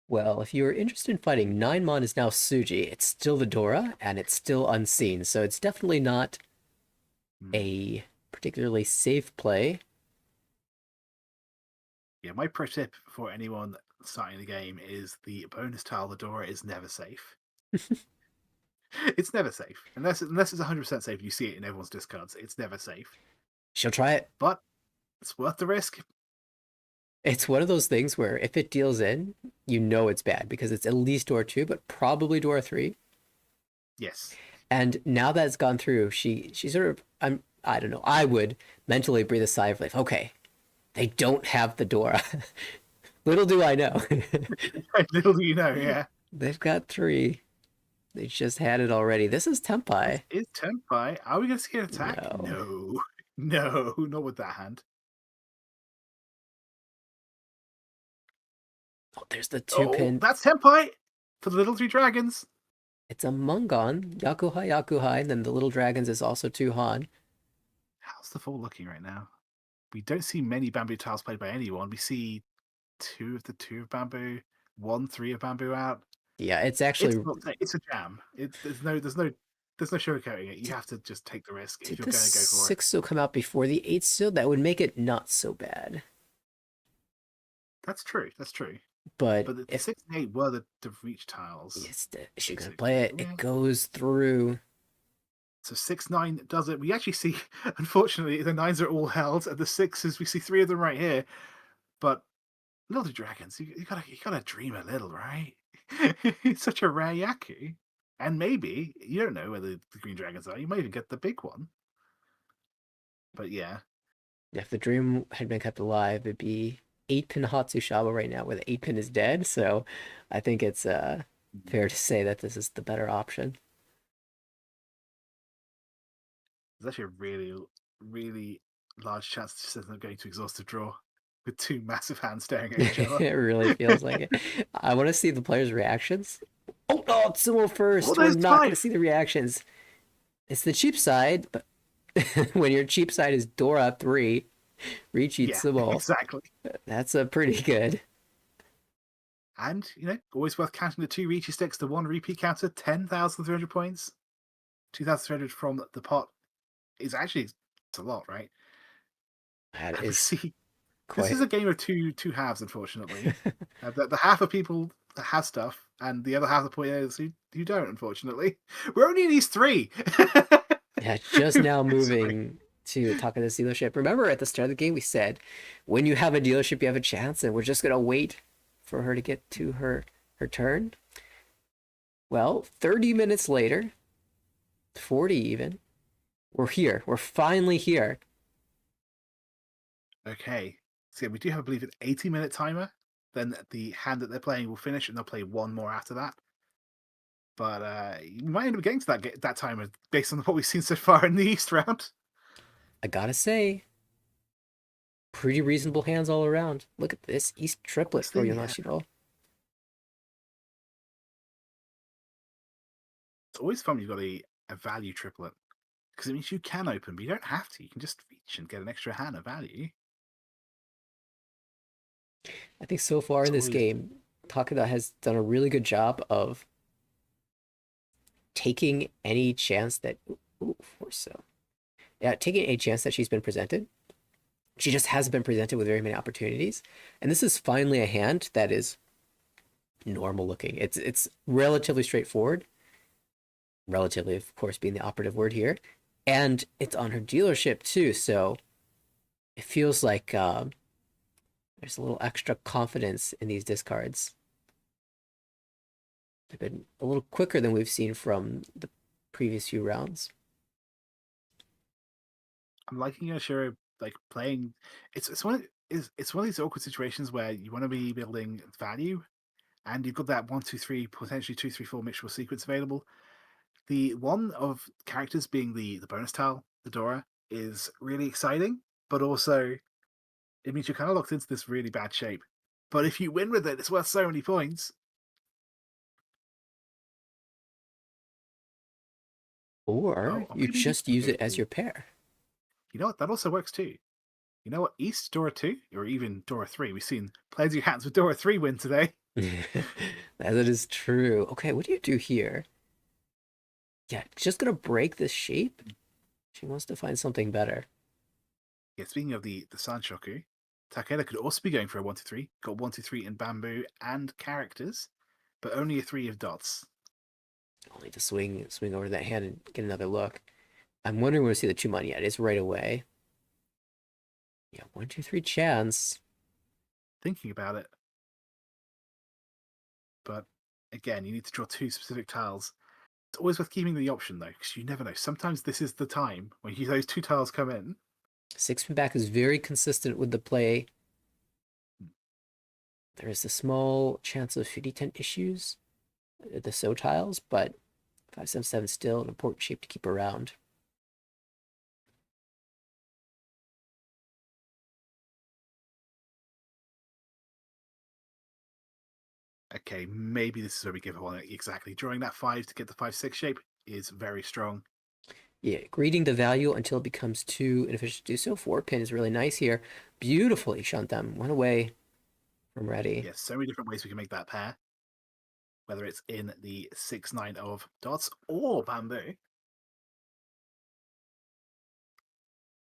Well, if you're interested in fighting, 9 mon is now Suji. It's still the Dora, and it's still unseen, so it's definitely not a particularly safe play. Yeah, my pro tip for anyone starting the game is the bonus tile, the Dora, is never safe. It's never safe. Unless it's 100% safe, you see it in everyone's discards. It's never safe. She'll try it. But it's worth the risk. It's one of those things where if it deals in, you know it's bad because it's at least door 2, but probably door 3. Yes. And now that it's gone through, she sort of, I don't know, I would mentally breathe a sigh of relief. Okay, they don't have the Dora. Little do I know. Little do you know, yeah. They've got 3. They just had it already. This is Tempai. Is Tempai. Are we going to see an attack? No. No, not with that hand. Oh, there's the 2-pin. That's Tempai for the little 3 dragons. It's a Mungon. Yakuhai, and then the little dragons is also 2 Han. How's the fall looking right now? We don't see many bamboo tiles played by anyone. We see 2 of the 2 of bamboo, 1, 3 of bamboo out. Yeah, it's actually it's a jam. There's no sugarcoating it. You have to just take the risk if you're going to go for it. 6 will come out before the 8 still. That would make it not so bad. That's true. But the 6 and 8 were the reach tiles. Yes, she's gonna play it. It goes through. So 6-9 does it. We actually see, unfortunately, the 9s are all held, and the 6s we see 3 of them right here. But little dragons, you gotta dream a little, right? It's such a rare Yaku, and maybe you don't know where the green dragons are. You might even get the big one. But yeah, If the dream had been kept alive, it'd be 8-pin Hatsushaba right now, where the 8-pin is dead. So I think it's fair to say that this is the better option. There's actually a really, really large chance this isn't going to exhaustive draw with 2 massive hands staring at each other. It really feels like it. I want to see the players' reactions. Oh, Tsumo first. We're not going to see the reactions. It's the cheap side, but when your cheap side is Dora 3, Riichi Tsumo. Exactly. That's a pretty good. And, always worth counting the 2 Riichi sticks, the 1 repeat counter, 10,300 points. 2,300 from the pot is actually, it's a lot, right? That is This is a game of two halves, unfortunately. The half of people that have stuff, and the other half of the players who don't, unfortunately. We're only in these 3. Yeah, just now moving to Takeda's dealership. Remember at the start of the game we said, when you have a dealership, you have a chance, and we're just going to wait for her to get to her turn. Well, 30 minutes later, 40 even, we're here. We're finally here. Okay. So we do have, I believe, an 80-minute timer. Then the hand that they're playing will finish, and they'll play 1 more after that. But you might end up getting to that timer based on what we've seen so far in the East round. I gotta say, pretty reasonable hands all around. Look at this East triplet for Yonashiro. It's always fun when you've got a value triplet, because it means you can open, but you don't have to. You can just reach and get an extra hand of value. I think so far in this game, Takeda has done a really good job of taking any chance that taking a chance that she's been presented. She just hasn't been presented with very many opportunities, and this is finally a hand that is normal looking. It's relatively straightforward. Relatively, of course, being the operative word here, and it's on her dealership too. So it feels like there's a little extra confidence in these discards. They've been a little quicker than we've seen from the previous few rounds. I'm liking Yoshiro playing. It's one of these awkward situations where you want to be building value, and you've got that 1, 2, 3, potentially 2, 3, 4 mixture sequence available. The one of characters being the bonus tile, the Dora, is really exciting, but also it means you're kind of locked into this really bad shape. But if you win with it, it's worth so many points. Or you just use it as your pair. You know what? That also works too. You know what? East Dora 2, or even Dora 3. We've seen plenty of hands with Dora 3 win today. That is true. Okay, what do you do here? Yeah, just gonna break this shape. She wants to find something better. Yeah, speaking of the Sanshoku, Takeda could also be going for a 1-2-3. Got 1-2-3 in bamboo and characters, but only a 3 of dots. Only to swing over that hand and get another look. I'm wondering when we see the Chumon yet. It's right away. Yeah, 1-2-3 chance. Thinking about it. But again, you need to draw 2 specific tiles. It's always worth keeping the option though, because you never know. Sometimes this is the time when those 2 tiles come in. 6-pin back is very consistent with the play. There is a small chance of 50-10 issues, the So tiles, but 5-7-7 still an important shape to keep around. Okay, maybe this is where we give one exactly. Drawing that 5 to get the 5-6 shape is very strong. Yeah, greeting the value until it becomes too inefficient to do so. 4-pin is really nice here. Beautifully shunt them. One away from ready. Yes, so many different ways we can make that pair. Whether it's in the 6-9 of dots or bamboo.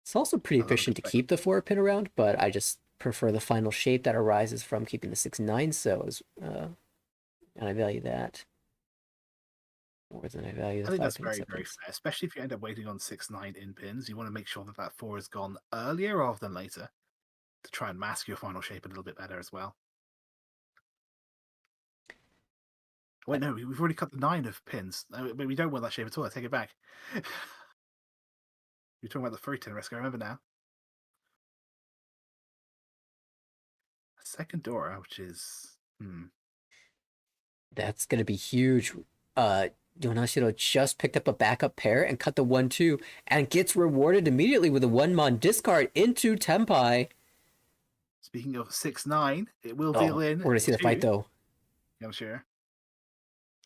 It's also pretty efficient to keep the 4-pin around, but I just prefer the final shape that arises from keeping the 6-9 So's. And I value that more than I value the 5-pin. I think that's very, very fair, especially if you end up waiting on 6-9 in pins. You want to make sure that that 4 is gone earlier rather than later to try and mask your final shape a little bit better as well. Wait, no, we've already cut the 9 of pins. No, but we don't want that shape at all. I take it back. You're talking about the furry tin risk, I remember now. Second Dora, which is... That's going to be huge. Yonashiro just picked up a backup pair and cut the 1-2 and gets rewarded immediately with a 1-mon discard into Tempai. Speaking of 6-9, it will deal in. We're going to see the fight though. Yeah, I'm sure.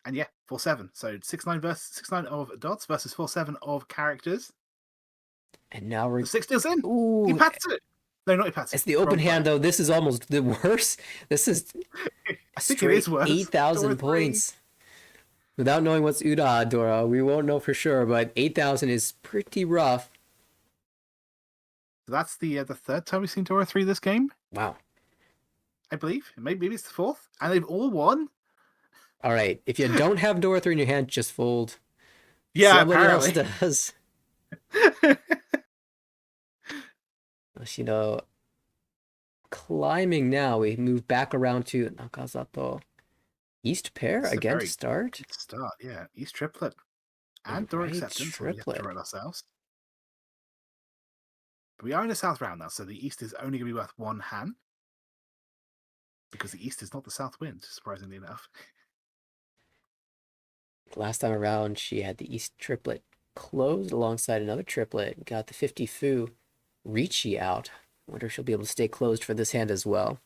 And yeah, 4-7. So 6-9 versus 6-9 of dots versus 4-7 of characters. And now we're... The 6 deals in. Ooh. He pats it. No, not he pats it. It's the open hand though. This is almost the worst. This is I think it is worse. 8,000 points. Without knowing what's Uda, Dora, we won't know for sure, but 8,000 is pretty rough. So that's the third time we've seen Dora 3 this game. Wow. I believe. Maybe it's the fourth. And they've all won. All right. If you don't have Dora 3 in your hand, just fold. Yeah, Somebody apparently. else does. Climbing now. We move back around to Nakazato. East pair again to start? Yeah. East triplet. And Dora acceptance. Triplet. We have to draw it ourselves. But we are in the south round now, so the east is only going to be worth 1 hand. Because the east is not the south wind, surprisingly enough. Last time around, she had the east triplet closed alongside another triplet. Got the 50 Fu Riichi out. I wonder if she'll be able to stay closed for this hand as well.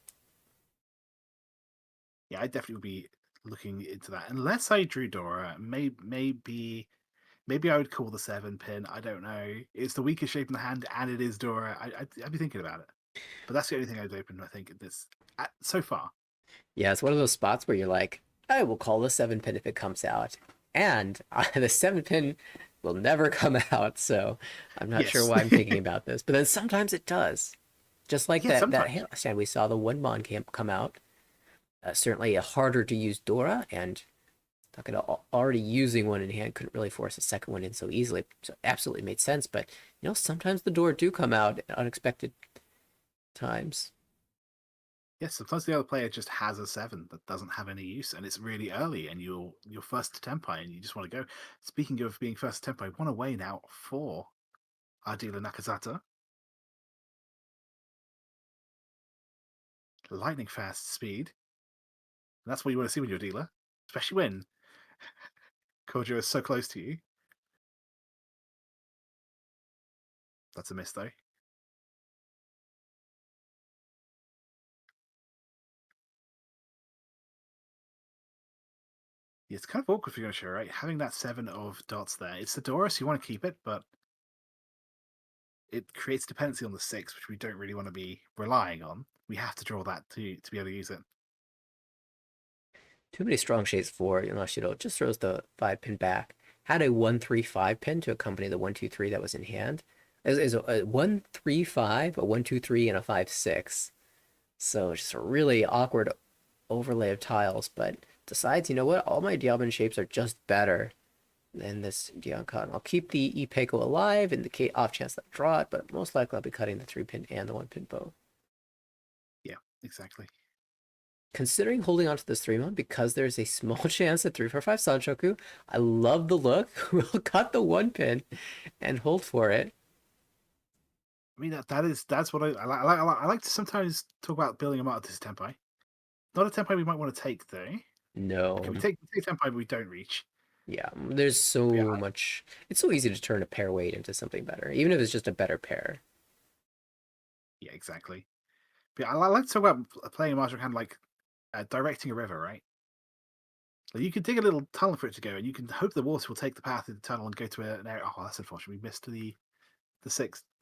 Yeah, I definitely would be looking into that. Unless I drew Dora, maybe I would call the 7-pin. I don't know. It's the weakest shape in the hand, and it is Dora. I'd be thinking about it. But that's the only thing I'd open, I think, so far. Yeah, it's one of those spots where you're like, I will call the 7-pin if it comes out. And the 7-pin will never come out, so I'm not sure why I'm thinking about this. But then sometimes it does. Just like that last time we saw the 1-mon come out. Certainly a harder to use Dora, and Takeda already using one in hand couldn't really force a second one in so easily. So absolutely made sense. But sometimes the Dora do come out at unexpected times. Yes, sometimes the other player just has a 7 that doesn't have any use, and it's really early, and you're first to Tempai, and you just want to go. Speaking of being first to Tempai, 1 away now for our dealer Nakazato. Lightning fast speed. And that's what you want to see when you're a dealer, especially when Kojo is so close to you. That's a miss, though. Yeah, it's kind of awkward for Yoshie, right? Having that 7 of dots there. It's the Dora, so you want to keep it, but it creates dependency on the 6, which we don't really want to be relying on. We have to draw that to be able to use it. Too many strong shades for Yonashiro. Just throws the 5-pin back. Had a 1-3-5 pin to accompany the 1-2-3 that was in hand. Is a 1-3-5, a 1-2-3, and a 5-6. So just a really awkward overlay of tiles, but decides, you know what, all my Diablo shapes are just better than this Diankan. I'll keep the Ipeiko alive in the off chance that I draw it, but most likely I'll be cutting the 3-pin and the 1-pin both. Yeah, exactly. Considering holding on to this 3-mon because there's a small chance at 3-4-5 Sanchoku, I love the look. We'll cut the 1-pin and hold for it. I mean, that's what I like to sometimes talk about building a mark. This tempai. Not a tempai we might want to take though. No. Okay, we take tempai, but we don't reach. Yeah, there's so much. It's so easy to turn a pair weight into something better, even if it's just a better pair. Yeah, exactly. But I like to talk about playing a martial hand like directing a river, right? Like you can dig a little tunnel for it to go, and you can hope the water will take the path of the tunnel and go to an area. Oh, that's unfortunate. We missed the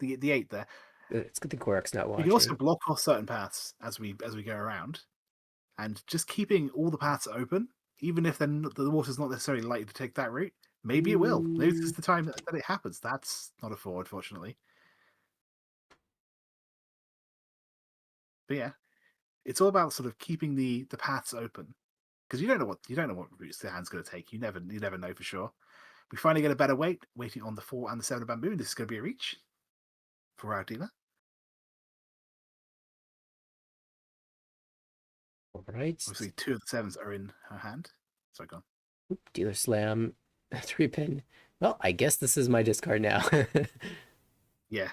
8 there. It's good the Korok's not watching. We can also block off certain paths as we go around, and just keeping all the paths open, even if then the water's not necessarily likely to take that route. Maybe it will. Maybe this is the time that it happens. That's not a 4, unfortunately. But yeah, it's all about sort of keeping the paths open, because you don't know what routes the hand's going to take. You never know for sure. We finally get a better waiting on the 4 and the 7 of bamboo. This is going to be a reach for our dealer. All right. Obviously, 2 of the 7s are in her hand. So gone. Dealer slam, 3-pin. Well, I guess this is my discard now. Yeah.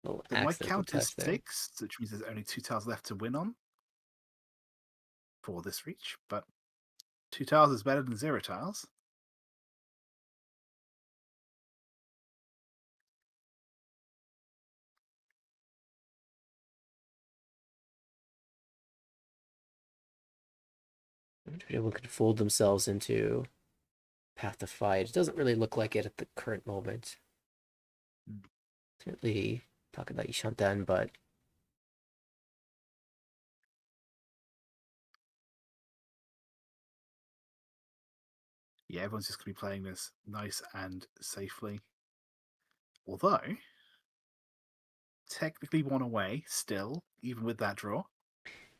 So my count is 6, which means there's only 2 tiles left to win on for this reach. But 2 tiles is better than 0 tiles. Everyone could fold themselves into path to fight. It doesn't really look like it at the current moment. Certainly Takeda Ishanten, but yeah, everyone's just going to be playing this nice and safely. Although, technically 1 away still, even with that draw.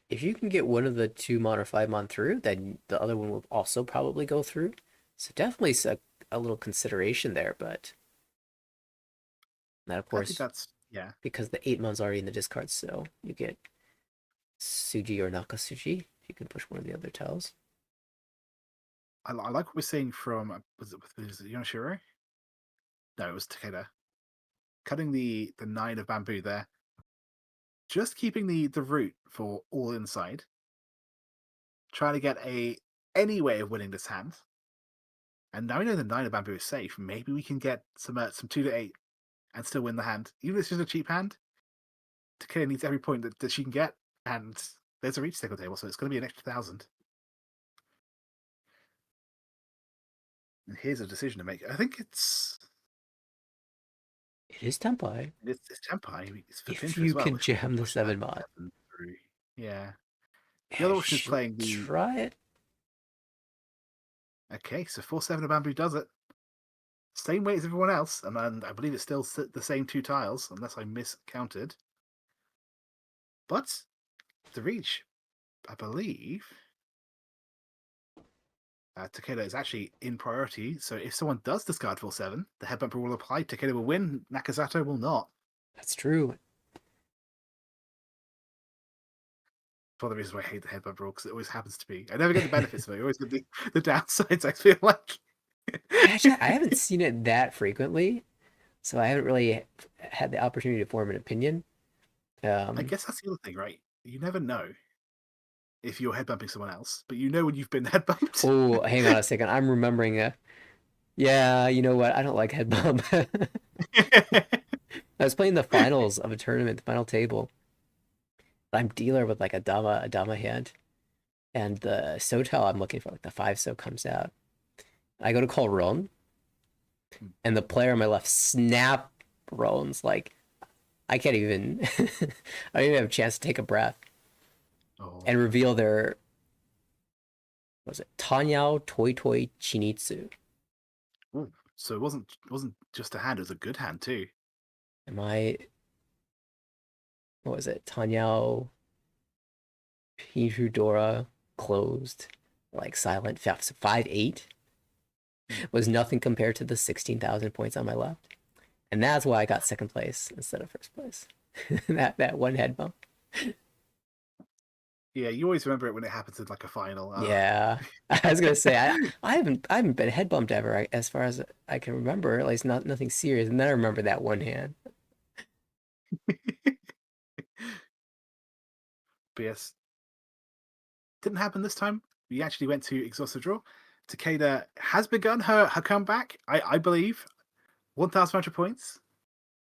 If you can get one of the 2-mon or 5-mon through, then the other one will also probably go through. So definitely a little consideration there, but that of course, that's because the 8-mon's already in the discard, so you get Suji or Nakasuji. You can push one of the other tiles. I like what we're seeing from was it Yonashiro? No, it was Takeda. Cutting the 9 of bamboo there. Just keeping the route for all inside. Trying to get any way of winning this hand. And now we know the 9 of bamboo is safe. Maybe we can get some 2 to 8 and still win the hand. Even if it's just a cheap hand, Takeda needs every point that she can get, and there's a reach stick on the table, so it's going to be an extra 1,000. And here's a decision to make. I think it is tempai. It's tempai. It's for if you can jam the 7-mon. Yeah. The other option is playing the. Try it. Okay, so 4-7 of bamboo does it. Same weight as everyone else, and I believe it's still the same 2 tiles, unless I miscounted. But the reach, I believe, Takeda is actually in priority. So if someone does discard 4-7, the head bumper will apply. Takeda will win. Nakazato will not. That's true. One of the reasons why I hate the head bumper rule, because it always happens to be. I never get the benefits of it. I always get the downsides, I feel like. Actually, I haven't seen it that frequently, so I haven't really had the opportunity to form an opinion. I guess that's the other thing, right? You never know if you're headbumping someone else, but you know when you've been headbumped. Oh, hang on a second. I'm remembering yeah, you know what? I don't like head bump. I was playing the finals of a tournament, the final table. I'm dealer with like a dama hand, and the Sotel I'm looking for, like the 5-so comes out. I go to call Ron, and the player on my left snap Ron's like I can't even I don't even have a chance to take a breath and reveal their What was it? Tanyao Toi Toi Chinitsu. Ooh, so it wasn't just a hand; it was a good hand too. Am I? What was it? Tanyao Hirudora closed, like silent. 5-8 was nothing compared to the 16,000 points on my left, and that's why I got second place instead of first place. that one head bump. Yeah, you always remember it when it happens in like a final. Yeah, I was gonna say I haven't been head bumped ever, as far as I can remember. At least nothing serious. And then I remember that one hand. But yes, didn't happen this time. We actually went to exhaustive draw. Takeda has begun her comeback. I believe 1,500 points,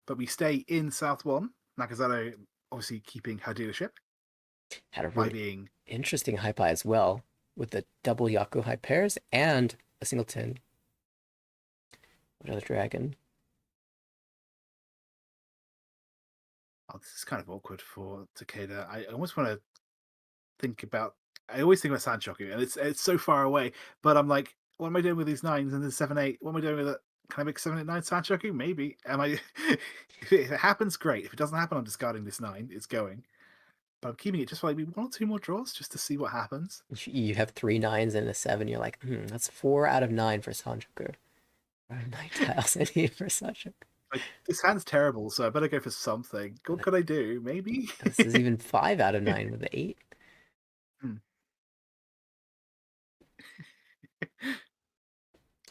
but we stay in South One. Nakazato obviously keeping her dealership Had a by really being interesting high pie as well, with the double Yaku high pairs and a singleton. Another dragon. oh, this is kind of awkward for Takeda. I almost want to think about. I always think about Sanchoku, and it's so far away. But I'm like, what am I doing with these nines and the 7-8? What am I doing with it? Can I make 7-8-9 Sanchoku? Maybe. Am I? If it happens, great. If it doesn't happen, I'm discarding this 9. It's going. But I'm keeping it just for maybe 1 or 2 more draws, just to see what happens. You have 3 9s and a 7. You're like, that's 4 out of 9 for Sanchoku. 9 tiles I need for Sanchoku. Like, this hand's terrible, so I better go for something. What could I do? Maybe. This is even 5 out of 9 with the 8.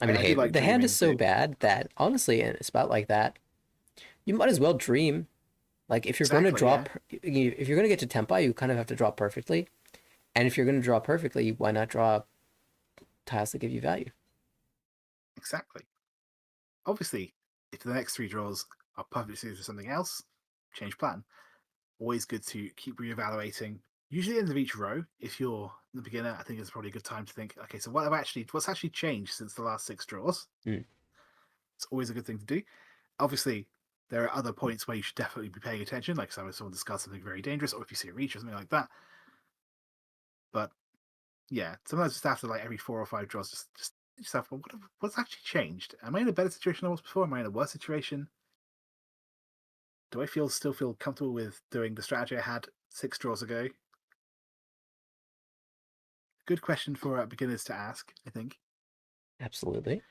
I mean, hey, the hand is so bad that honestly, in a spot like that, you might as well dream. Like if you're going to draw, if you're going to get to Tempai, you kind of have to draw perfectly. And if you're going to draw perfectly, why not draw tiles that give you value? Exactly. Obviously, if the next 3 draws are perfectly suited for something else, change plan. Always good to keep reevaluating. Usually, at the end of each row, if you're the beginner, I think it's probably a good time to think, okay, so what's actually changed since the last 6 draws? It's always a good thing to do. Obviously, there are other points where you should definitely be paying attention, like if someone discards something very dangerous, or if you see a reach or something like that. But yeah, sometimes just after like every 4 or 5 draws, just yourself, well, what's actually changed? Am I in a better situation than I was before? Am I in a worse situation? Do I still feel comfortable with doing the strategy I had 6 draws ago? Good question for beginners to ask, I think. Absolutely.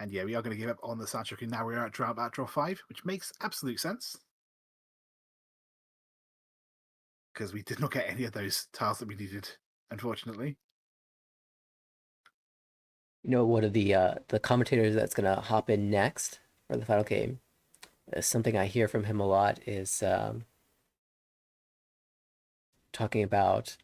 And yeah, we are going to give up on the Sanchoku. Now we're at draw 5, which makes absolute sense. Because we did not get any of those tiles that we needed, unfortunately. You know, one of the commentators that's going to hop in next for the final game, something I hear from him a lot is talking about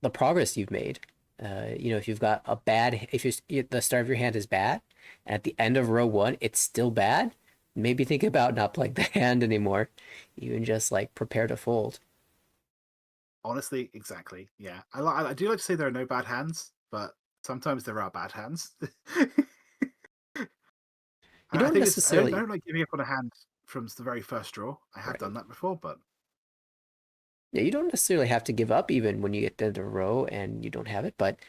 the progress you've made. You know, if you've got if the start of your hand is bad, and at the end of row 1 it's still bad, maybe think about not playing the hand anymore. Even just like prepare to fold. Honestly, exactly. Yeah, I do like to say there are no bad hands, but sometimes there are bad hands. You don't necessarily. I don't like giving up on a hand from the very first draw. I have done that before, but yeah, you don't necessarily have to give up even when you get to the row and you don't have it, but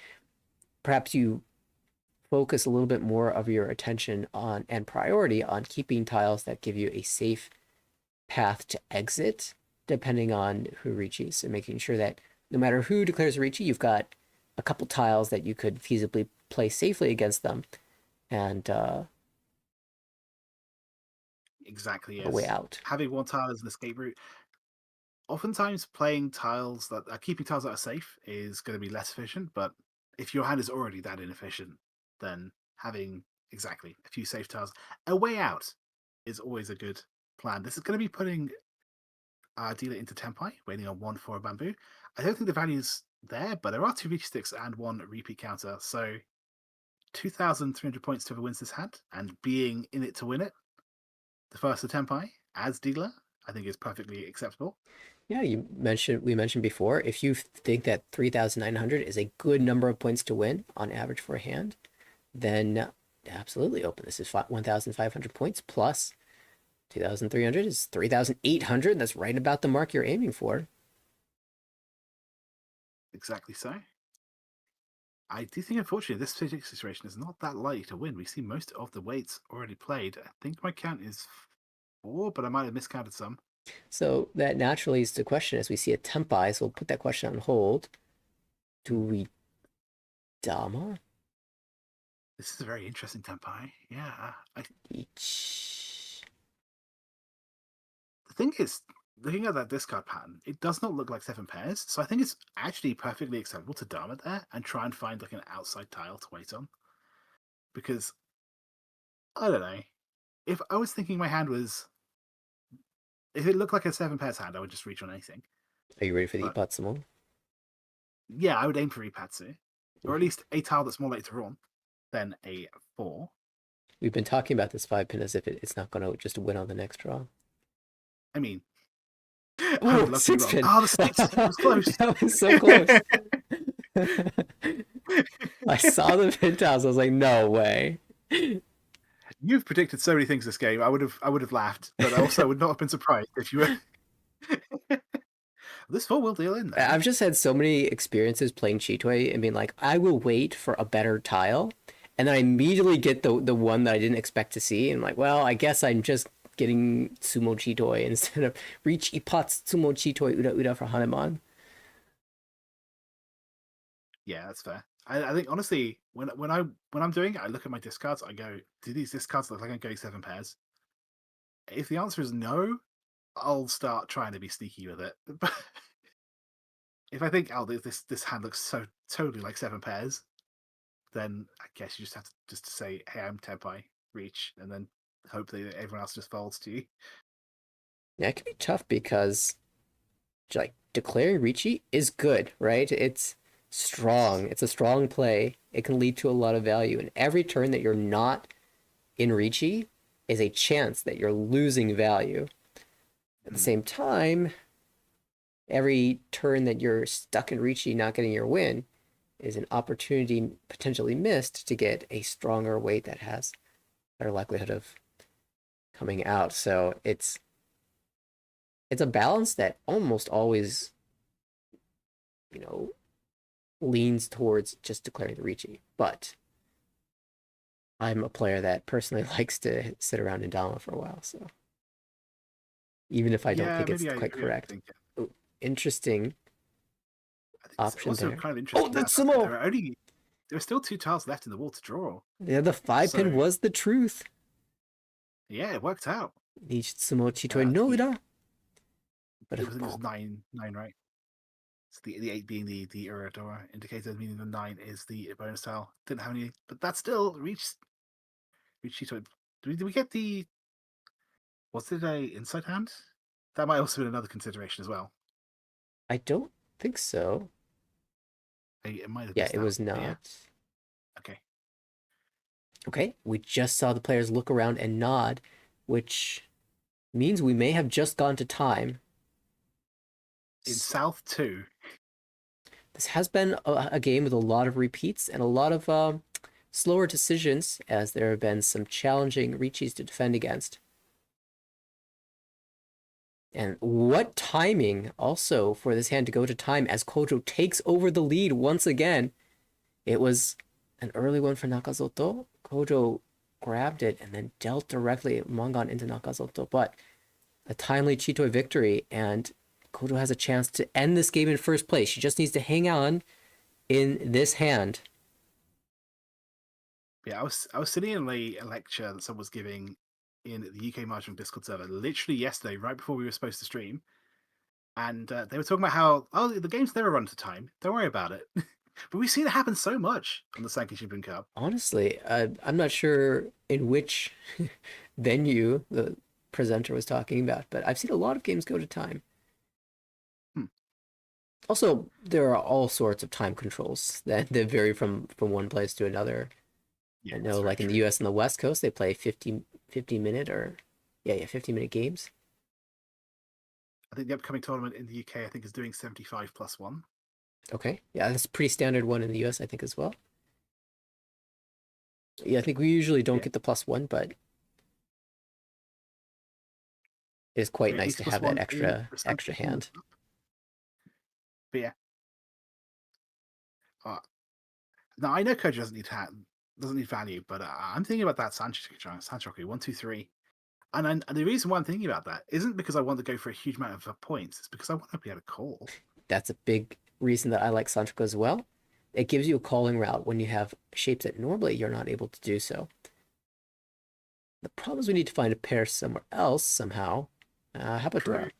perhaps you focus a little bit more of your attention on and priority on keeping tiles that give you a safe path to exit, depending on who reaches, so making sure that no matter who declares Riichi, you've got a couple tiles that you could feasibly play safely against them, and exactly, yes. a way out. Having 1 tile as an escape route. Oftentimes, playing tiles that are keeping tiles that are safe is going to be less efficient. But if your hand is already that inefficient, then having exactly a few safe tiles, a way out, is always a good plan. This is going to be putting our dealer into Tempai, waiting on 1 for a bamboo. I don't think the value's there, but there are 2 Riichi sticks and 1 repeat counter. So 2,300 points to whoever wins this hand, and being in it to win it, the first of Tempai as dealer, I think is perfectly acceptable. Yeah, we mentioned before, if you think that 3,900 is a good number of points to win on average for a hand, then absolutely open. This is 1,500 points plus 2,300 is 3,800. That's right about the mark you're aiming for. Exactly so. I do think, unfortunately, this particular situation is not that likely to win. We see most of the weights already played. I think my count is 4, but I might have miscounted some. So that naturally is the question as we see a Tempai, so we'll put that question on hold. Do we Dama? This is a very interesting Tempai. Yeah. Each. The thing is, looking at that discard pattern, it does not look like 7 pairs. So I think it's actually perfectly acceptable to Dama there and try and find like an outside tile to wait on. Because, I don't know. If I was thinking my hand was... If it looked like a 7 pairs hand, I would just reach on anything. Are you ready for the But- Ipatsumo? Yeah, I would aim for Ipatsu. Or at least a tile that's more likely to run than a 4. We've been talking about this 5-pin as if it's not going to just win on the next draw. I mean... Ooh, I would love to be 6-pin! wrong. Oh, the 6! It was close! That was so close! I saw the pin tiles, I was like, no way. You've predicted so many things this game. I would have laughed, but I also would not have been surprised if you were... This 4 will deal in there. I've just had so many experiences playing Chitoi and being like, I will wait for a better tile, and then I immediately get the one that I didn't expect to see, and I'm like, well, I guess I'm just getting Sumo Chitoi instead of Riichi Ipatsu Sumo Chitoi Uda Uda for Hanuman. Yeah, that's fair. I think honestly, when I'm doing it, I look at my discards. I go, do these discards look like I'm going 7 pairs? If the answer is no, I'll start trying to be sneaky with it. But if I think, oh, this hand looks so totally like 7 pairs, then I guess you just have to say, hey, I'm Tempai, reach, and then hope that everyone else just folds to you. Yeah, it can be tough because like declaring Riichi is good, right? It's strong. It's a strong play. It can lead to a lot of value. And every turn that you're not in Riichi is a chance that you're losing value. At the same time, every turn that you're stuck in Riichi not getting your win is an opportunity potentially missed to get a stronger weight that has better likelihood of coming out. So it's a balance that almost always, leans towards just declaring the Riichi. But I'm a player that personally likes to sit around in Dama for a while, so even if I don't think it's quite correct. Ooh, interesting option also there. kind of interesting. Oh, that's Sumo! There are still 2 tiles left in the wall to draw. Yeah, the 5-pin was the truth. Yeah, it worked out. Sumo Chitoi no Ura. But it was 9, right? So the 8 being the Uradora indicator, meaning the 9 is the bonus tile. Didn't have any, but that still reached Chitoi. Did we get the... Was it a inside hand? That might also be another consideration as well. I don't think so. It might have. Yeah, it was not. Yeah. Okay. Okay, we just saw the players look around and nod, which means we may have just gone to time. In South 2. This has been a game with a lot of repeats and a lot of slower decisions, as there have been some challenging Riichis to defend against. And what timing also for this hand to go to time as Kojo takes over the lead once again. It was an early one for Nakazato. Kojo grabbed it and then dealt directly Mangan into Nakazato, but a timely Chitoi victory, and Kojo has a chance to end this game in first place. She just needs to hang on in this hand. Yeah, I was sitting in a lecture that someone was giving in the UK Mahjong Discord server literally yesterday, right before we were supposed to stream, and they were talking about how the game's never run to time. Don't worry about it. But we've seen it happen so much on the Sankei Shimbun Cup. Honestly, I'm not sure in which venue the presenter was talking about, but I've seen a lot of games go to time. Also, there are all sorts of time controls that vary from one place to another. Yeah, I know, like in the US and the West Coast, they play 50-minute or 50-minute games. I think the upcoming tournament in the UK, I think, is doing 75 plus 1. Okay, yeah, that's a pretty standard one in the US, I think, as well. Yeah, I think we usually don't get the +1, but it's quite nice to have that extra hand. But yeah, Now I know Kojo doesn't need value, but I'm thinking about that Sanshoku 1, 2, 3. And the reason why I'm thinking about that isn't because I want to go for a huge amount of points. It's because I want to be able to call. That's a big reason that I like Sanchoku as well. It gives you a calling route when you have shapes that normally you're not able to do so. The problem is we need to find a pair somewhere else somehow. How about True. Dora?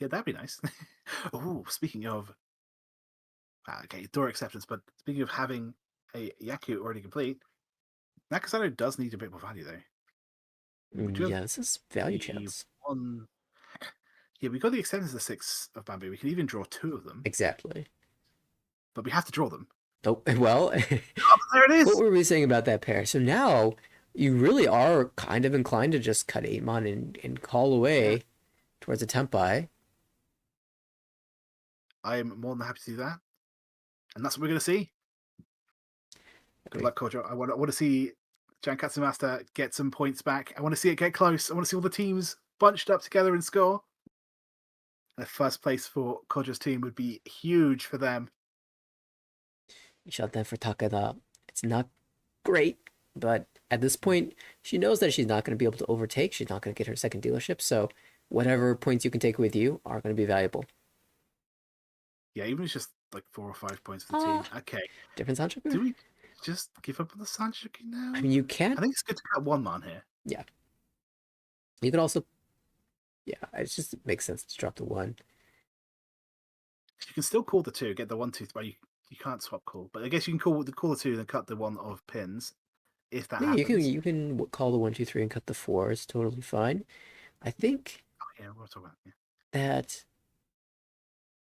Yeah, that'd be nice. Oh, speaking of... okay, door acceptance, but speaking of having a Yaku already complete, Nakazato does need a bit more value, though. Yeah, this is value chance. Yeah, we got the acceptance of the 6 of bamboo. We can even draw 2 of them. Exactly. But we have to draw them. Oh, well, oh, there it is! What were we saying about that pair? So now you really are kind of inclined to just cut 8-mon and call away towards a Tempai. I am more than happy to do that. And that's what we're going to see. Good luck, Kojo. I want to see Jankatsu Master get some points back. I want to see it get close. I want to see all the teams bunched up together and score. And first place for Kojo's team would be huge for them. Shot that for Takeda. It's not great, but at this point, she knows that she's not going to be able to overtake. She's not going to get her second dealership. So whatever points you can take with you are going to be valuable. Yeah, even if it's just like 4 or 5 points for the team. Okay. Different Sanshoku? Do we just give up on the Sanshoku now? I mean, you can. I think it's good to cut 1 man here. Yeah. You could also... Yeah, it just makes sense to drop the 1. You can still call the 2, get the 1, 2, 3. You can't swap call, but I guess you can call the 2 and cut the 1 of pins if that happens. You can call the 1, 2, 3 and cut the 4. It's totally fine. I think we'll talk about it. That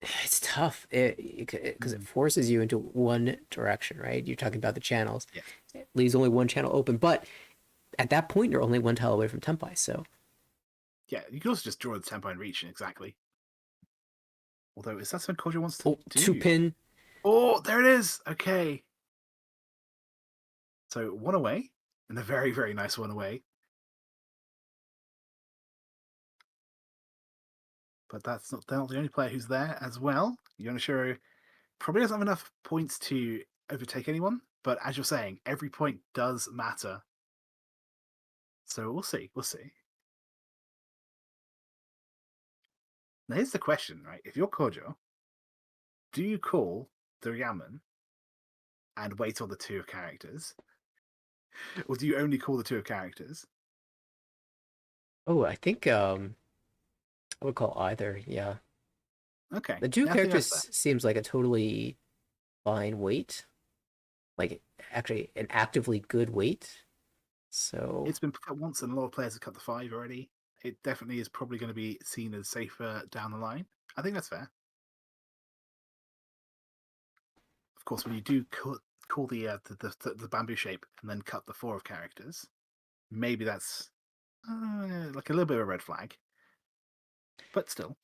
it's tough because it forces you into one direction, right? You're talking about the channels. Yeah. It leaves only one channel open, but at that point, you're only 1 tile away from Tempai, so... Yeah, you can also just draw the Tempai and reach, exactly. Although, is that something Kojo wants to do? 2 pin. Oh, there it is! Okay. So, 1 away, and a very, very nice 1 away. But they're not the only player who's there as well. Yonashiro probably doesn't have enough points to overtake anyone, but as you're saying, every point does matter. So we'll see. Now here's the question, right? If you're Kojo, do you call the Yamen and wait on the 2 of characters? Or do you only call the 2 of characters? Oh, I think I would call either, yeah. Okay. The 2 characters seems like a totally fine weight. Like, actually, an actively good weight. So... It's been cut once and a lot of players have cut the 5 already. It definitely is probably going to be seen as safer down the line. I think that's fair. Of course, when you do call the bamboo shape and then cut the 4 of characters, maybe that's like a little bit of a red flag. But still.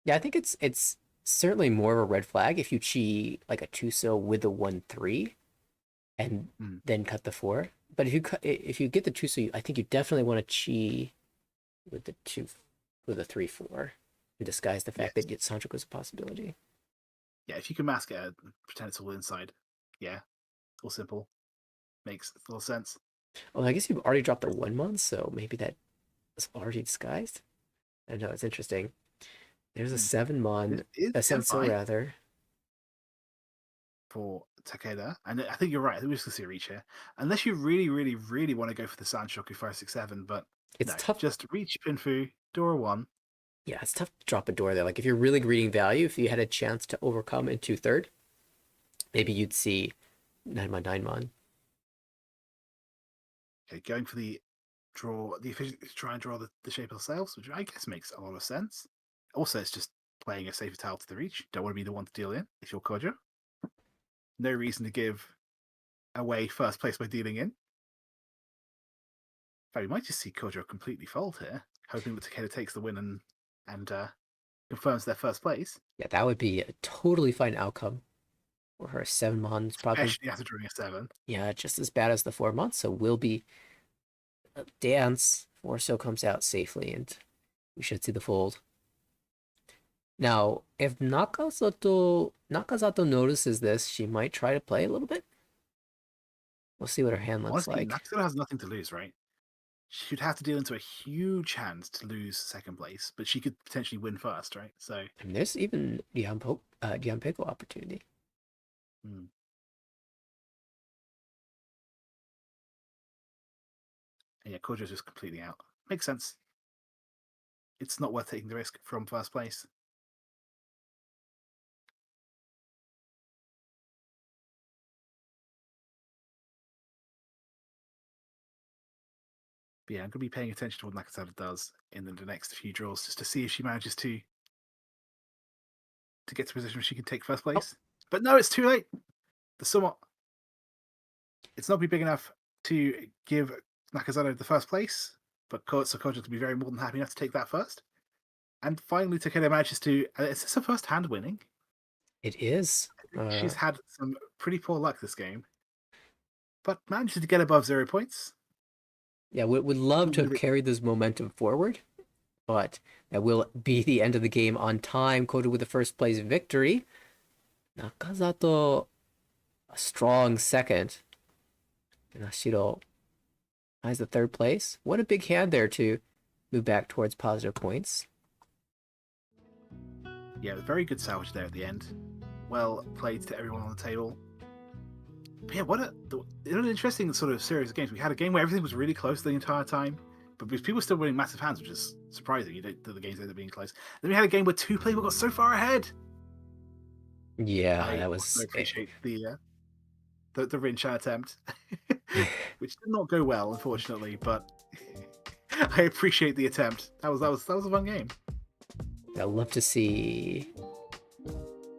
Yeah, I think it's certainly more of a red flag if you chi like a Tuso with the 1-3 and then cut the 4. But if you get the Tuso, I think you definitely want to chi with the 3-4 to disguise the fact that Sanchoku is a possibility. Yeah, if you can mask it and pretend it's all inside, yeah, all simple, makes a little sense. Well, I guess you've already dropped the 1-mon, so maybe that was already disguised. I don't know, it's interesting. There's a 7-mon, a 7-so rather. For Takeda, and I think you're right. I think we're just going to see a reach here. Unless you really, really, really want to go for the Sanshoku 567, but it's tough. Just reach Pinfu, Dora 1. Yeah, it's tough to drop a door there. Like, if you're really greeting value, if you had a chance to overcome in 2/3, maybe you'd see 9-mon. Okay, going for the efficiency to try and draw the shape of the sails, which I guess makes a lot of sense. Also, it's just playing a safer tile to the reach. Don't want to be the one to deal in if you're Kojo. No reason to give away first place by dealing in. In fact, we might just see Kojo completely fold here, hoping that Takeda takes the win and confirms their first place. Yeah, that would be a totally fine outcome for her. 7-mon's probably... Especially after drawing a 7. Yeah, just as bad as the 4-months, so will be a dance. 4-so comes out safely, and we should see the fold. Now, if Nakazato notices this, she might try to play a little bit. We'll see what her hand looks Honestly, like. Nakazawa has nothing to lose, right? She'd have to deal into a huge hand to lose second place, but she could potentially win first, right? So And there's even Dianpeko opportunity. hmm. Yeah, Kojo's just completely out. Makes sense. It's not worth taking the risk from first place. But yeah, I'm going to be paying attention to what Nakazawa does in the next few draws just to see if she manages to get to a position where she can take first place. But no, it's too late. The somewhat it's not be big enough to give Nakazawa the first place, but Kojo to be very more than happy enough to take that first. And finally, Takeda manages to. Is this her first hand winning? It is. She's had some pretty poor luck this game, but manages to get above 0 points. Yeah, would love to have carried this momentum forward, but that will be the end of the game on time. Kojo with the first place victory. Nakazato, a strong second. Yonashiro has the third place. What a big hand there to move back towards positive points. Yeah, very good salvage there at the end. Well played to everyone on the table. But yeah, what an interesting sort of series of games. We had a game where everything was really close the entire time, but because people were still winning massive hands, which is surprising. You don't the games ended up being close. Then we had a game where two people got so far ahead. Yeah, that was. I appreciate the Rincha attempt, which did not go well, unfortunately. But I appreciate the attempt. That was a fun game. I'd love to see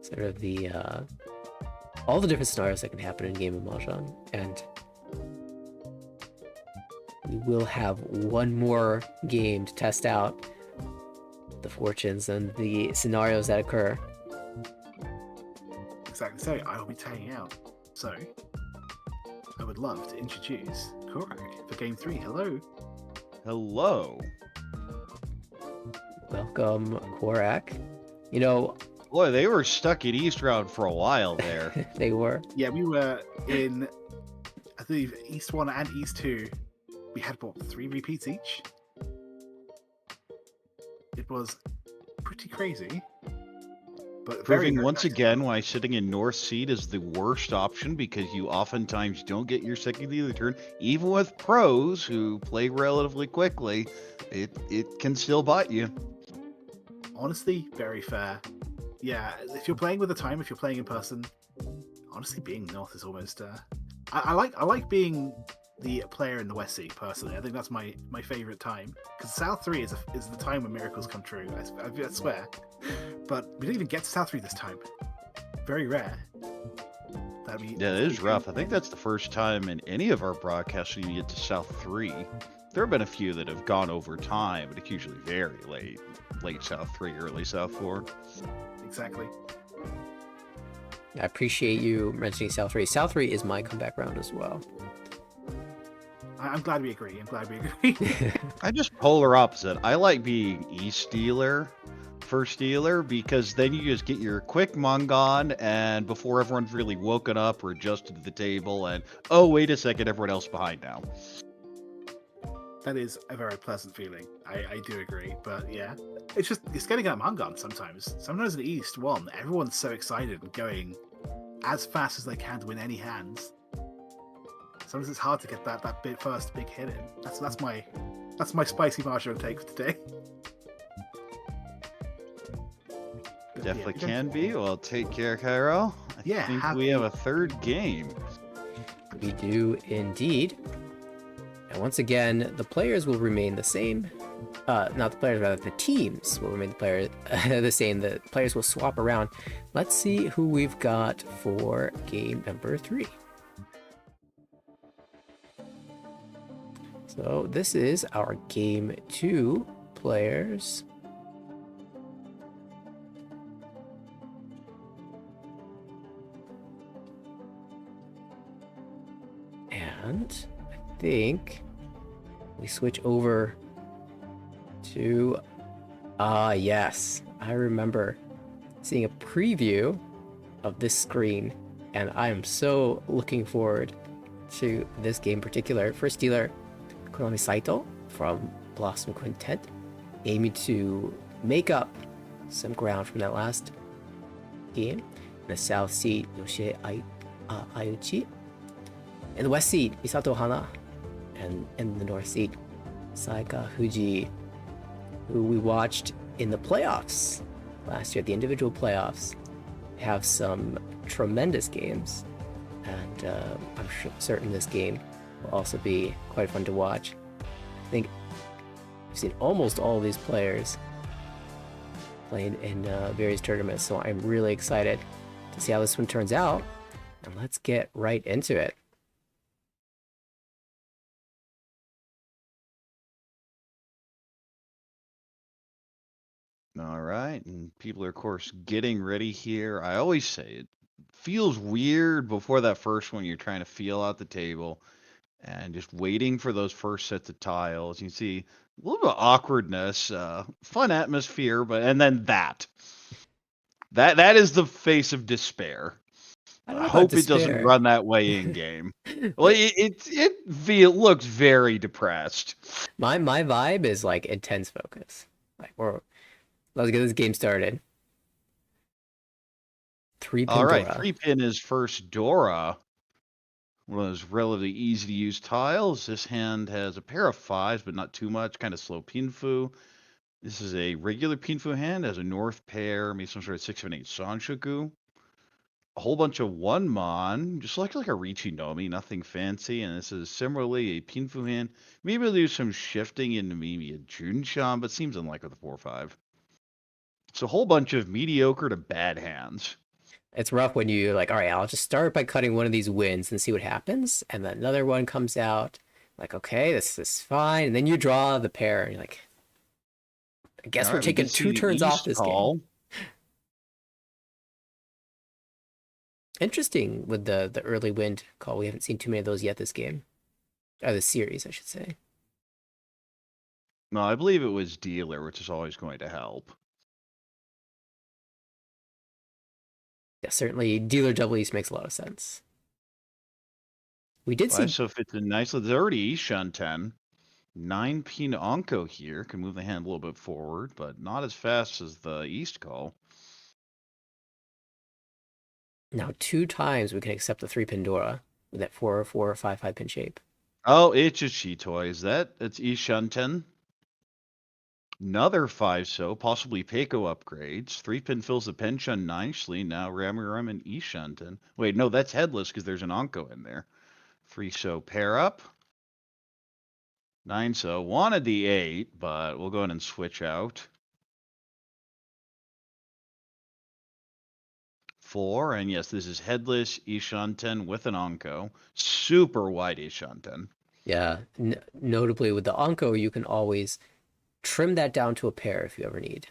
sort of the all the different scenarios that can happen in a game of Mahjong, and we will have one more game to test out the fortunes and the scenarios that occur. Exactly. So I will be tagging out. So I would love to introduce Korak for Game 3. Hello. Hello. Welcome, Korak. You know, boy, they were stuck in East Round for a while there. They were. Yeah, we were in, I believe, East 1 and East 2. We had, what, 3 repeats each? It was pretty crazy. But proving once again why sitting in North Seed is the worst option, because you oftentimes don't get your second of the turn. Even with pros who play relatively quickly, it can still bite you. Honestly, very fair. Yeah, if you're playing with the time, if you're playing in person, honestly, being North is almost. I like being the player in the West Sea personally. I think that's my favorite time, because South 3 is the time when miracles come true. I swear. But we didn't even get to South 3 this time. Very rare. Yeah, it is rough. I think that's the first time in any of our broadcasts we get to South 3. There have been a few that have gone over time, but it's usually very late. Late South 3, early South 4. Exactly. I appreciate you mentioning South 3. South 3 is my comeback round as well. I'm glad we agree. I'm just polar opposite. I like being East dealer, first dealer, because then you just get your quick Mongon, and before everyone's really woken up or adjusted to the table, and oh, wait a second, everyone else behind now. That is a very pleasant feeling. I do agree, but yeah, it's getting that Mongon sometimes. Sometimes in East 1, everyone's so excited and going as fast as they can to win any hands. Sometimes it's hard to get that first big hit in. That's my spicy Mahjong take for today. Definitely can be. Well, take care, Chiral. I think we have a third game. We do indeed. And once again, the players will remain the same. Not the players, rather the teams will remain the same. The players will swap around. Let's see who we've got for game number 3. So this is our game 2 players. And I think we switch over to yes, I remember seeing a preview of this screen, and I am so looking forward to this game in particular. First dealer, Konami Saito from Blossom Quintet, aiming to make up some ground from that last game. In the south seat, Yoshie Aiuchi. In the west seat, Misato Hana. And in the north seat, Saika Fuji, who we watched in the playoffs last year, the individual playoffs, have some tremendous games. And I'm certain this game will also be quite fun to watch. I think I've seen almost all of these players playing in various tournaments, so I'm really excited to see how this one turns out. And let's get right into it. All right, and people are, of course, getting ready here. I always say it feels weird before that first one. You're trying to feel out the table and just waiting for those first sets of tiles. You see a little bit of awkwardness, fun atmosphere, and then that is the face of despair. I hope it doesn't run that way in game. Well, it looks very depressed. My vibe is like intense focus. Like let's get this game started. 3-pin All right, Dora. 3-pin is first Dora. One of those relatively easy to use tiles. This hand has a pair of 5s, but not too much. Kind of slow Pinfu. This is a regular Pinfu hand. Has a north pair, maybe some sort of 6 7 8 Sanshoku. A whole bunch of 1-mon, just like a Riichi Nomi, nothing fancy. And this is similarly a Pinfu hand. Maybe we'll do some shifting into maybe a Junshan, but seems unlikely with a 4-5. So a whole bunch of mediocre to bad hands. It's rough when you like, all right, I'll just start by cutting one of these wins and see what happens. And then another one comes out, like, okay, this is fine. And then you draw the pair, and you're like, I guess we're taking 2 turns off this game. Interesting with the early wind call. We haven't seen too many of those yet this game. Or this series, I should say. No, I believe it was dealer, which is always going to help. Yeah, certainly dealer double east makes a lot of sense. We did see. So if it's a nice, there's already Ishan 10. 9-pin Onko here. Can move the hand a little bit forward, but not as fast as the East call. Now 2 times we can accept the 3-pin Dora with that 4 or 5-5-pin shape. Oh, it's a Shitoi. Is that? It's Ishan 10. Another 5 so, possibly Peiko upgrades. 3-pin fills the Penshun nicely. Now Ramuram and Ishan 10. Wait, no, that's headless because there's an Onko in there. 3 so pair up. 9 so. Wanted the 8, but we'll go ahead and switch out. 4, and yes, this is headless Ishan 10 with an Onko. Super wide Ishan 10. Yeah, notably with the Onko, you can always trim that down to a pair if you ever need.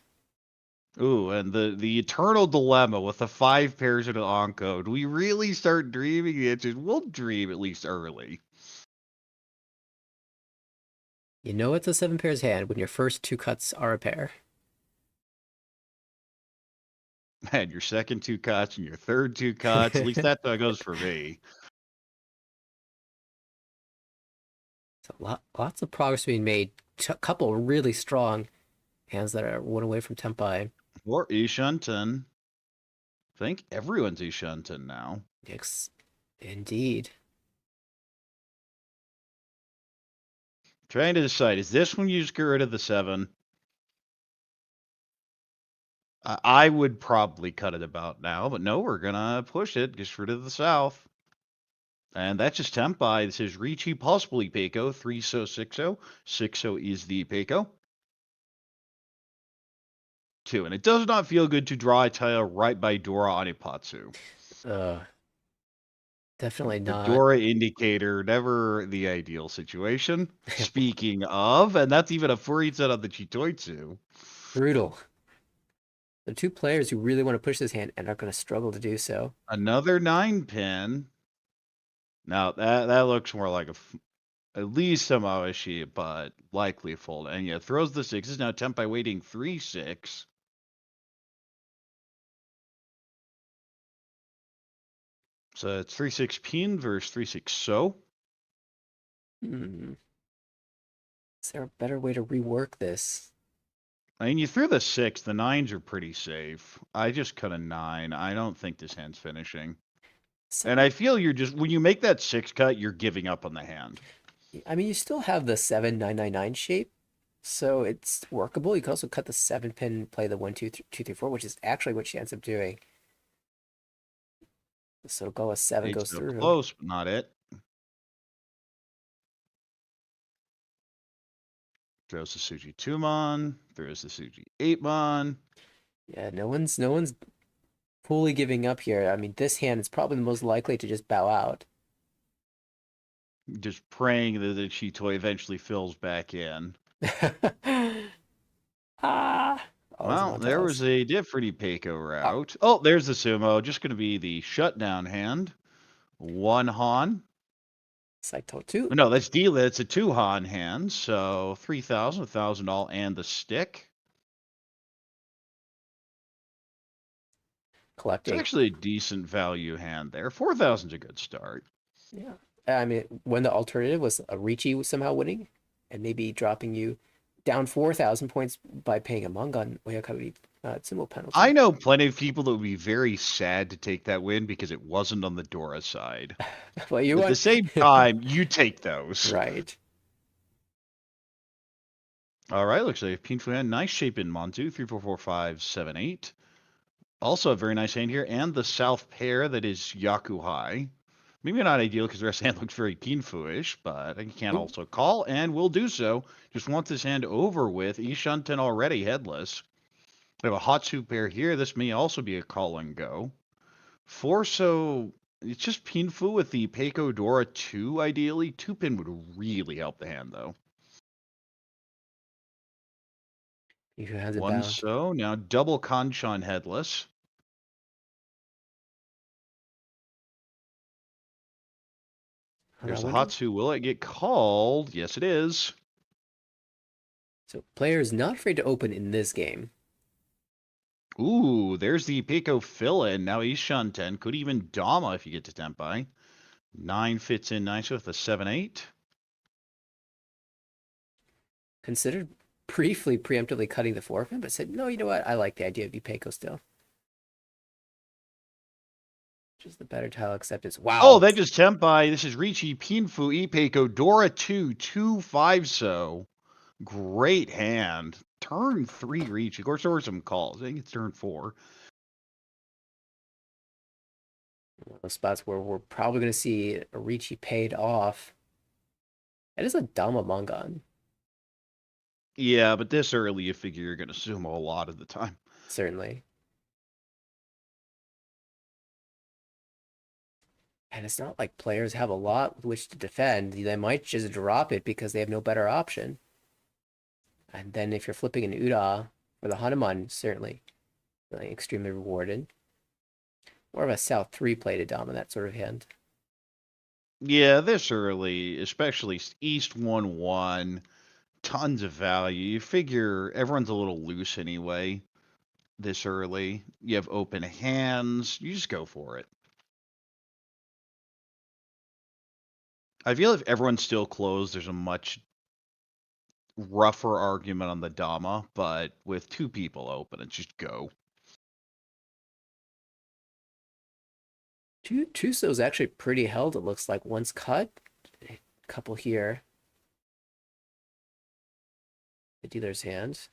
Ooh, and the eternal dilemma with the 5 pairs of the Onko. Do we really start dreaming? The answer is we'll dream at least early. You know it's a 7 pairs hand when your first 2 cuts are a pair. And your second 2 cuts and your third 2 cuts. At least that's how it goes for me. So lots of progress being made. A couple really strong hands that are 1 away from Tenpai. Or Ishan 10. I think everyone's Ishan 10 now. Yes, indeed. Trying to decide, is this when you just get rid of the 7? I would probably cut it about now, but no, we're going to push it. Get rid of the South. And that's just Tenpai. This is Riichi, possibly Peiko. 3 so, 6 so. 6 so is the Peiko. 2. And it does not feel good to draw a tile right by Dora Onipatsu. Definitely not. The Dora indicator, never the ideal situation. Speaking of, and that's even a furry set on the Chitoitsu. Brutal. The 2 players who really want to push this hand and are going to struggle to do so. Another 9-pin. Now, that looks more like at least a Mawashi, but likely a fold. And yeah, throws the 6s. Now Tenpai waiting 3-6. So it's 3-6 Pin versus 3-6 So. Is there a better way to rework this? I mean, you threw the 6. The 9s are pretty safe. I just cut a 9. I don't think this hand's finishing. And I feel you're just, when you make that 6 cut, you're giving up on the hand. I mean, you still have the 7-9-9-9 shape, so it's workable. You can also cut the 7 pin, play the 1-2-2-3-4, which is actually what she ends up doing. So go a 7 goes So through. close, but not it. Throws the Suji 2-mon, throws the Suji 8-mon. Yeah, no one's fully giving up here. I mean, this hand is probably the most likely to just bow out. Just praying that the Chitoi eventually fills back in. Well, there was a different Peiko route. Oh, there's the Sumo. Just going to be the shutdown hand. 1 Han. Saito 2. No, that's Deela. It's a 2 Han hand. So 3,000, 1,000 all, and the stick. Collecting. It's actually a decent value hand there. 4,000 is a good start. Yeah. I mean, when the alternative was a Riichi somehow winning and maybe dropping you down 4,000 points by paying a Mangan Oyakari Tsumo penalty. I know plenty of people that would be very sad to take that win because it wasn't on the Dora side. Well, At the same time, you take those. Right. All right, looks like Pinfuan, nice shape in Montu, 3, 4, 4, 5, 7, 8. Also a very nice hand here, and the south pair that is Yakuhai. Maybe not ideal because the rest of the hand looks very Pinfu-ish, but I can also call, and will do so. Just want this hand over with. Ishanten already headless. We have a Hatsu pair here. This may also be a call and go. 4, so it's just Pinfu with the Peiko Dora 2, ideally. 2 pin would really help the hand, though. Who has it 1 bound? so, now double Kanchan headless. There's the Hatsu. Will it get called? Yes, it is. So player is not afraid to open in this game. Ooh, there's the Peiko fill-in. Now Ishanten could even Dama if you get to Tenpai. 9 fits in nice with a 7-8. Considered briefly preemptively cutting the 4 pin, but said, no, you know what? I like the idea of Peiko still. Just the better tile acceptance. Wow. Oh, that just Tenpai. This is Riichi, Pinfu, Peiko, Dora 2, 2, 5 so. Great hand. Turn 3 Riichi. Of course, there were some calls. I think it's turn 4. One of those spots where we're probably going to see a Riichi paid off. That is a Dama Mangan. Yeah, but this early, you figure you're going to sumo a lot of the time. Certainly. And it's not like players have a lot with which to defend. They might just drop it because they have no better option. And then if you're flipping an Ura for the Hanuman, certainly really extremely rewarded. More of a South 3 plated Dama, that sort of hand. Yeah, this early, especially East 1-1, tons of value. You figure everyone's a little loose anyway this early. You have open hands. You just go for it. I feel if everyone's still closed, there's a much rougher argument on the Dama, but with 2 people open, it's just go. Chuso's actually pretty held, it looks like. One's cut, a couple here. The dealer's hand.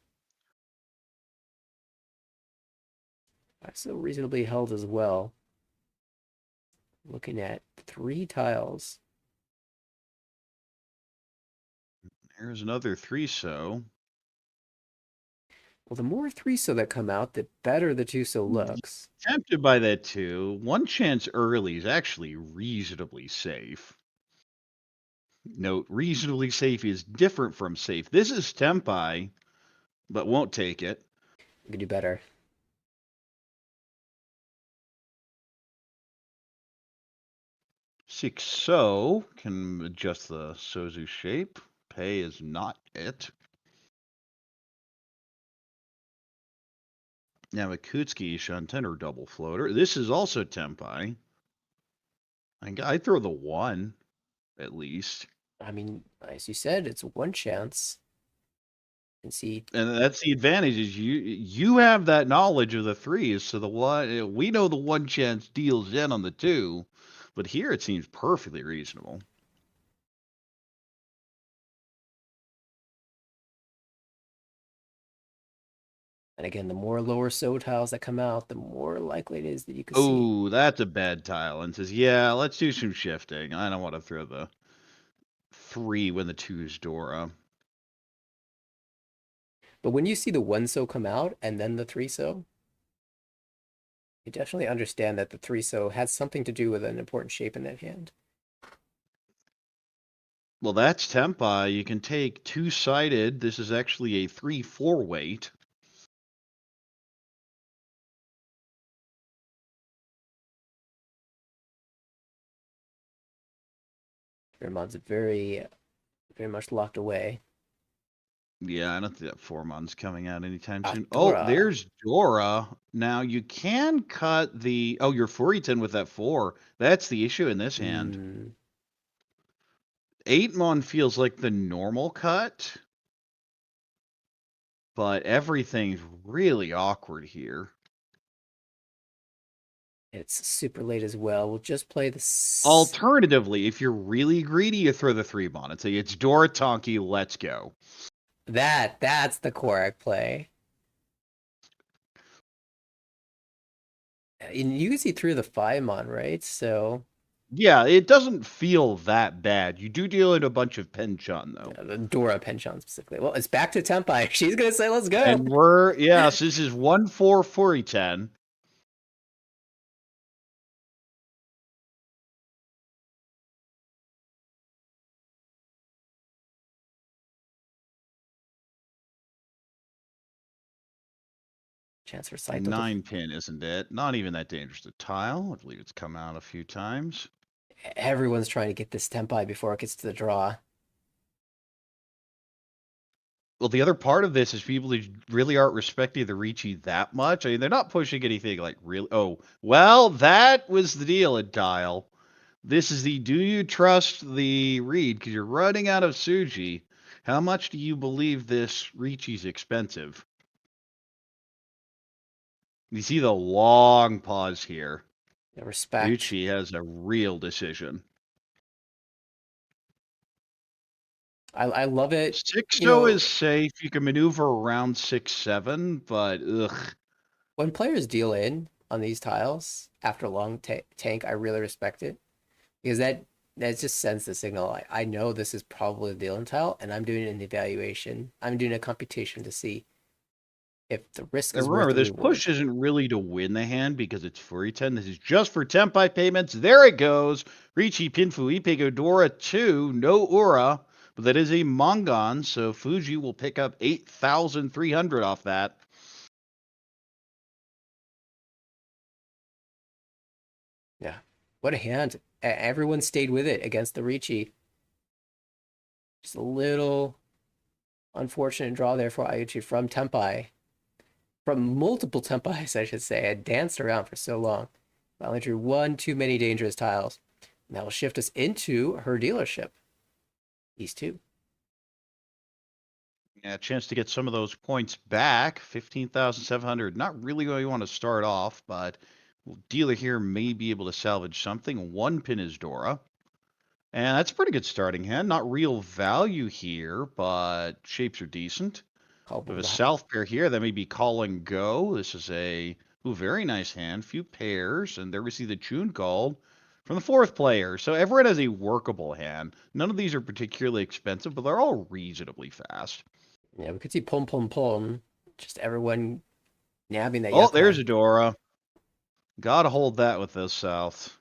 So reasonably held as well. Looking at 3 tiles. There's another 3 so. Well, the more 3 so that come out, the better the 2 so looks. Tempted by that too. 1 chance early is actually reasonably safe. Note, reasonably safe is different from safe. This is Tenpai, but won't take it. You can do better. Six so can adjust the Sozu shape. Pay is not it. Now Akutsuki Shanten or double floater. This is also Tenpai. I'd throw the 1, at least. I mean, as you said, it's one chance. And see, And that's the advantage is you have that knowledge of the 3s, so the 1 we know the 1 chance deals in on the 2, but here it seems perfectly reasonable. and again, the more lower so tiles that come out, the more likely it is that you can see. Oh, that's a bad tile. And says, yeah, let's do some shifting. I don't want to throw the 3 when the 2 is Dora. But when you see the 1 so come out and then the 3 so, you definitely understand that the 3 so has something to do with an important shape in that hand. Well, that's Tempai. You can take 2-sided. This is actually a 3-4 weight. Vermont's very much locked away. Yeah, I don't think that 4-mon's coming out anytime soon. Dora. Oh, there's Dora. Now, you can cut the... Oh, you're 4-10 with that 4. That's the issue in this hand. 8-mon feels like the normal cut. But everything's really awkward here. It's super late as well. We'll just play the... Alternatively, if you're really greedy, you throw the 3-mon and say, it's Dora Tonki, let's go. That's the correct play. And you can see through the 5-mon, right? So... Yeah, it doesn't feel that bad. You do deal in a bunch of penchant, though. Yeah, the Dora penchant specifically. Well, it's back to Tempai. She's going to say, let's go. And yes, this is 1-4, 4-10. Chance for Saito. 9-pin, isn't it? Not even that dangerous to tile. I believe it's come out a few times. Everyone's trying to get this Tempai before it gets to the draw. Well, the other part of this is people who really aren't respecting the Riichi that much. I mean, they're not pushing anything like really. Oh, well, that was the deal at Dial. This is the do you trust the read? Because you're running out of Suji. How much do you believe this Riichi's expensive? You see the long pause here. Yeah, respect. Ayuchi has a real decision. I love it. 6-0 is safe. You can maneuver around 6-7, but ugh. When players deal in on these tiles after a long tank, I really respect it. Because that just sends the signal. I know this is probably the deal in tile, and I'm doing an evaluation. I'm doing a computation to see if the risk is remember, worth the this reward. push isn't really to win the hand because it's 4-10. This is just for Tempai payments. There it goes. Riichi, Pinfu, Ipego, Dora 2, no Ura. But that is a Mongon, so Fuji will pick up 8,300 off that. Yeah. What a hand. Everyone stayed with it against the Riichi. Just a little unfortunate draw there for Aiuchi from Tempai. From multiple Tempais, I should say. I danced around for so long. Finally drew one too many dangerous tiles. And that will shift us into her dealership. These two. Yeah, a chance to get some of those points back. 15,700. Not really where you want to start off, but dealer here may be able to salvage something. 1-pin is Dora. And that's a pretty good starting hand. Not real value here, but shapes are decent. We have a south pair here that may be call and go. This is a very nice hand. Few pairs, and there we see the tune called from the 4th player. So everyone has a workable hand. None of these are particularly expensive, but they're all reasonably fast. Yeah, we could see Pom Pom Pom. Just everyone nabbing that. Oh, there's a Dora. Gotta hold that with those south.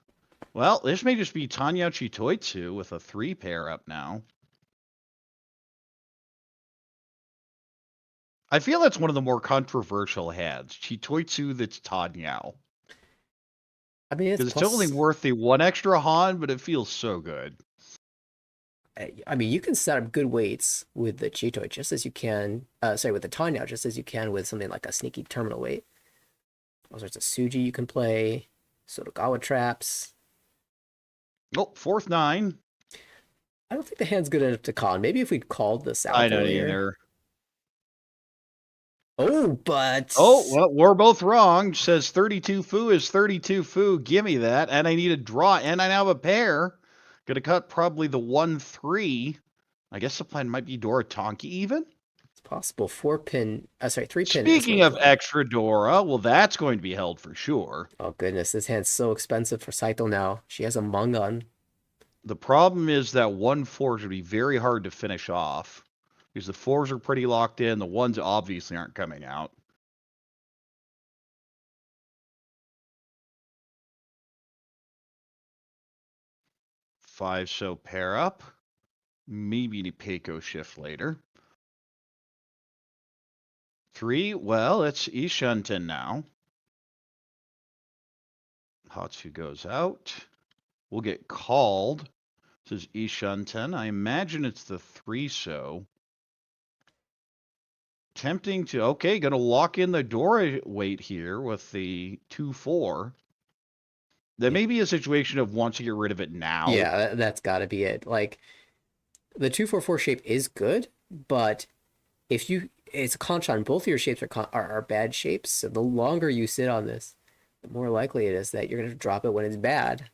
Well, this may just be Tanya Chitoitsu with a 3-pair up now. I feel that's one of the more controversial hands. Chitoitsu that's Tanyao. I mean, it's totally worth the 1 extra Han, but it feels so good. I mean, you can set up good weights with the Chitoi just as you can, with the Tanyao just as you can with something like a sneaky terminal weight. All sorts of Suji you can play, Sotogawa traps. Oh, 4th 9. I don't think the hand's good enough to con. Maybe if we called this out I don't earlier. either. Oh, but... Oh, well, we're both wrong. Says 32 fu is 32 fu. Give me that. And I need a draw. And I now have a pair. Gonna cut probably the 1-3. I guess the plan might be Dora Tonki even. It's possible. 4-pin... sorry, 3-pin. Speaking of extra Dora, well, that's going to be held for sure. Oh, goodness. This hand's so expensive for Saito now. She has a Mangan. The problem is that 1-4 should be very hard to finish off. Because the 4s are pretty locked in. The 1s obviously aren't coming out. Five, so pair up. Maybe the Peiko shift later. 3, well, it's Ishunten now. Hatsu goes out. We'll get called. This is Ishunten. I imagine it's the 3-so. Tempting to, okay, gonna lock in the Dora weight here with the 2-4. There may be a situation of wants to get rid of it now. Yeah, that's got to be it. Like, the 2-4-4 shape is good, but if you... It's a Konchan. Both of your shapes are bad shapes, so the longer you sit on this, the more likely it is that you're going to drop it when it's bad.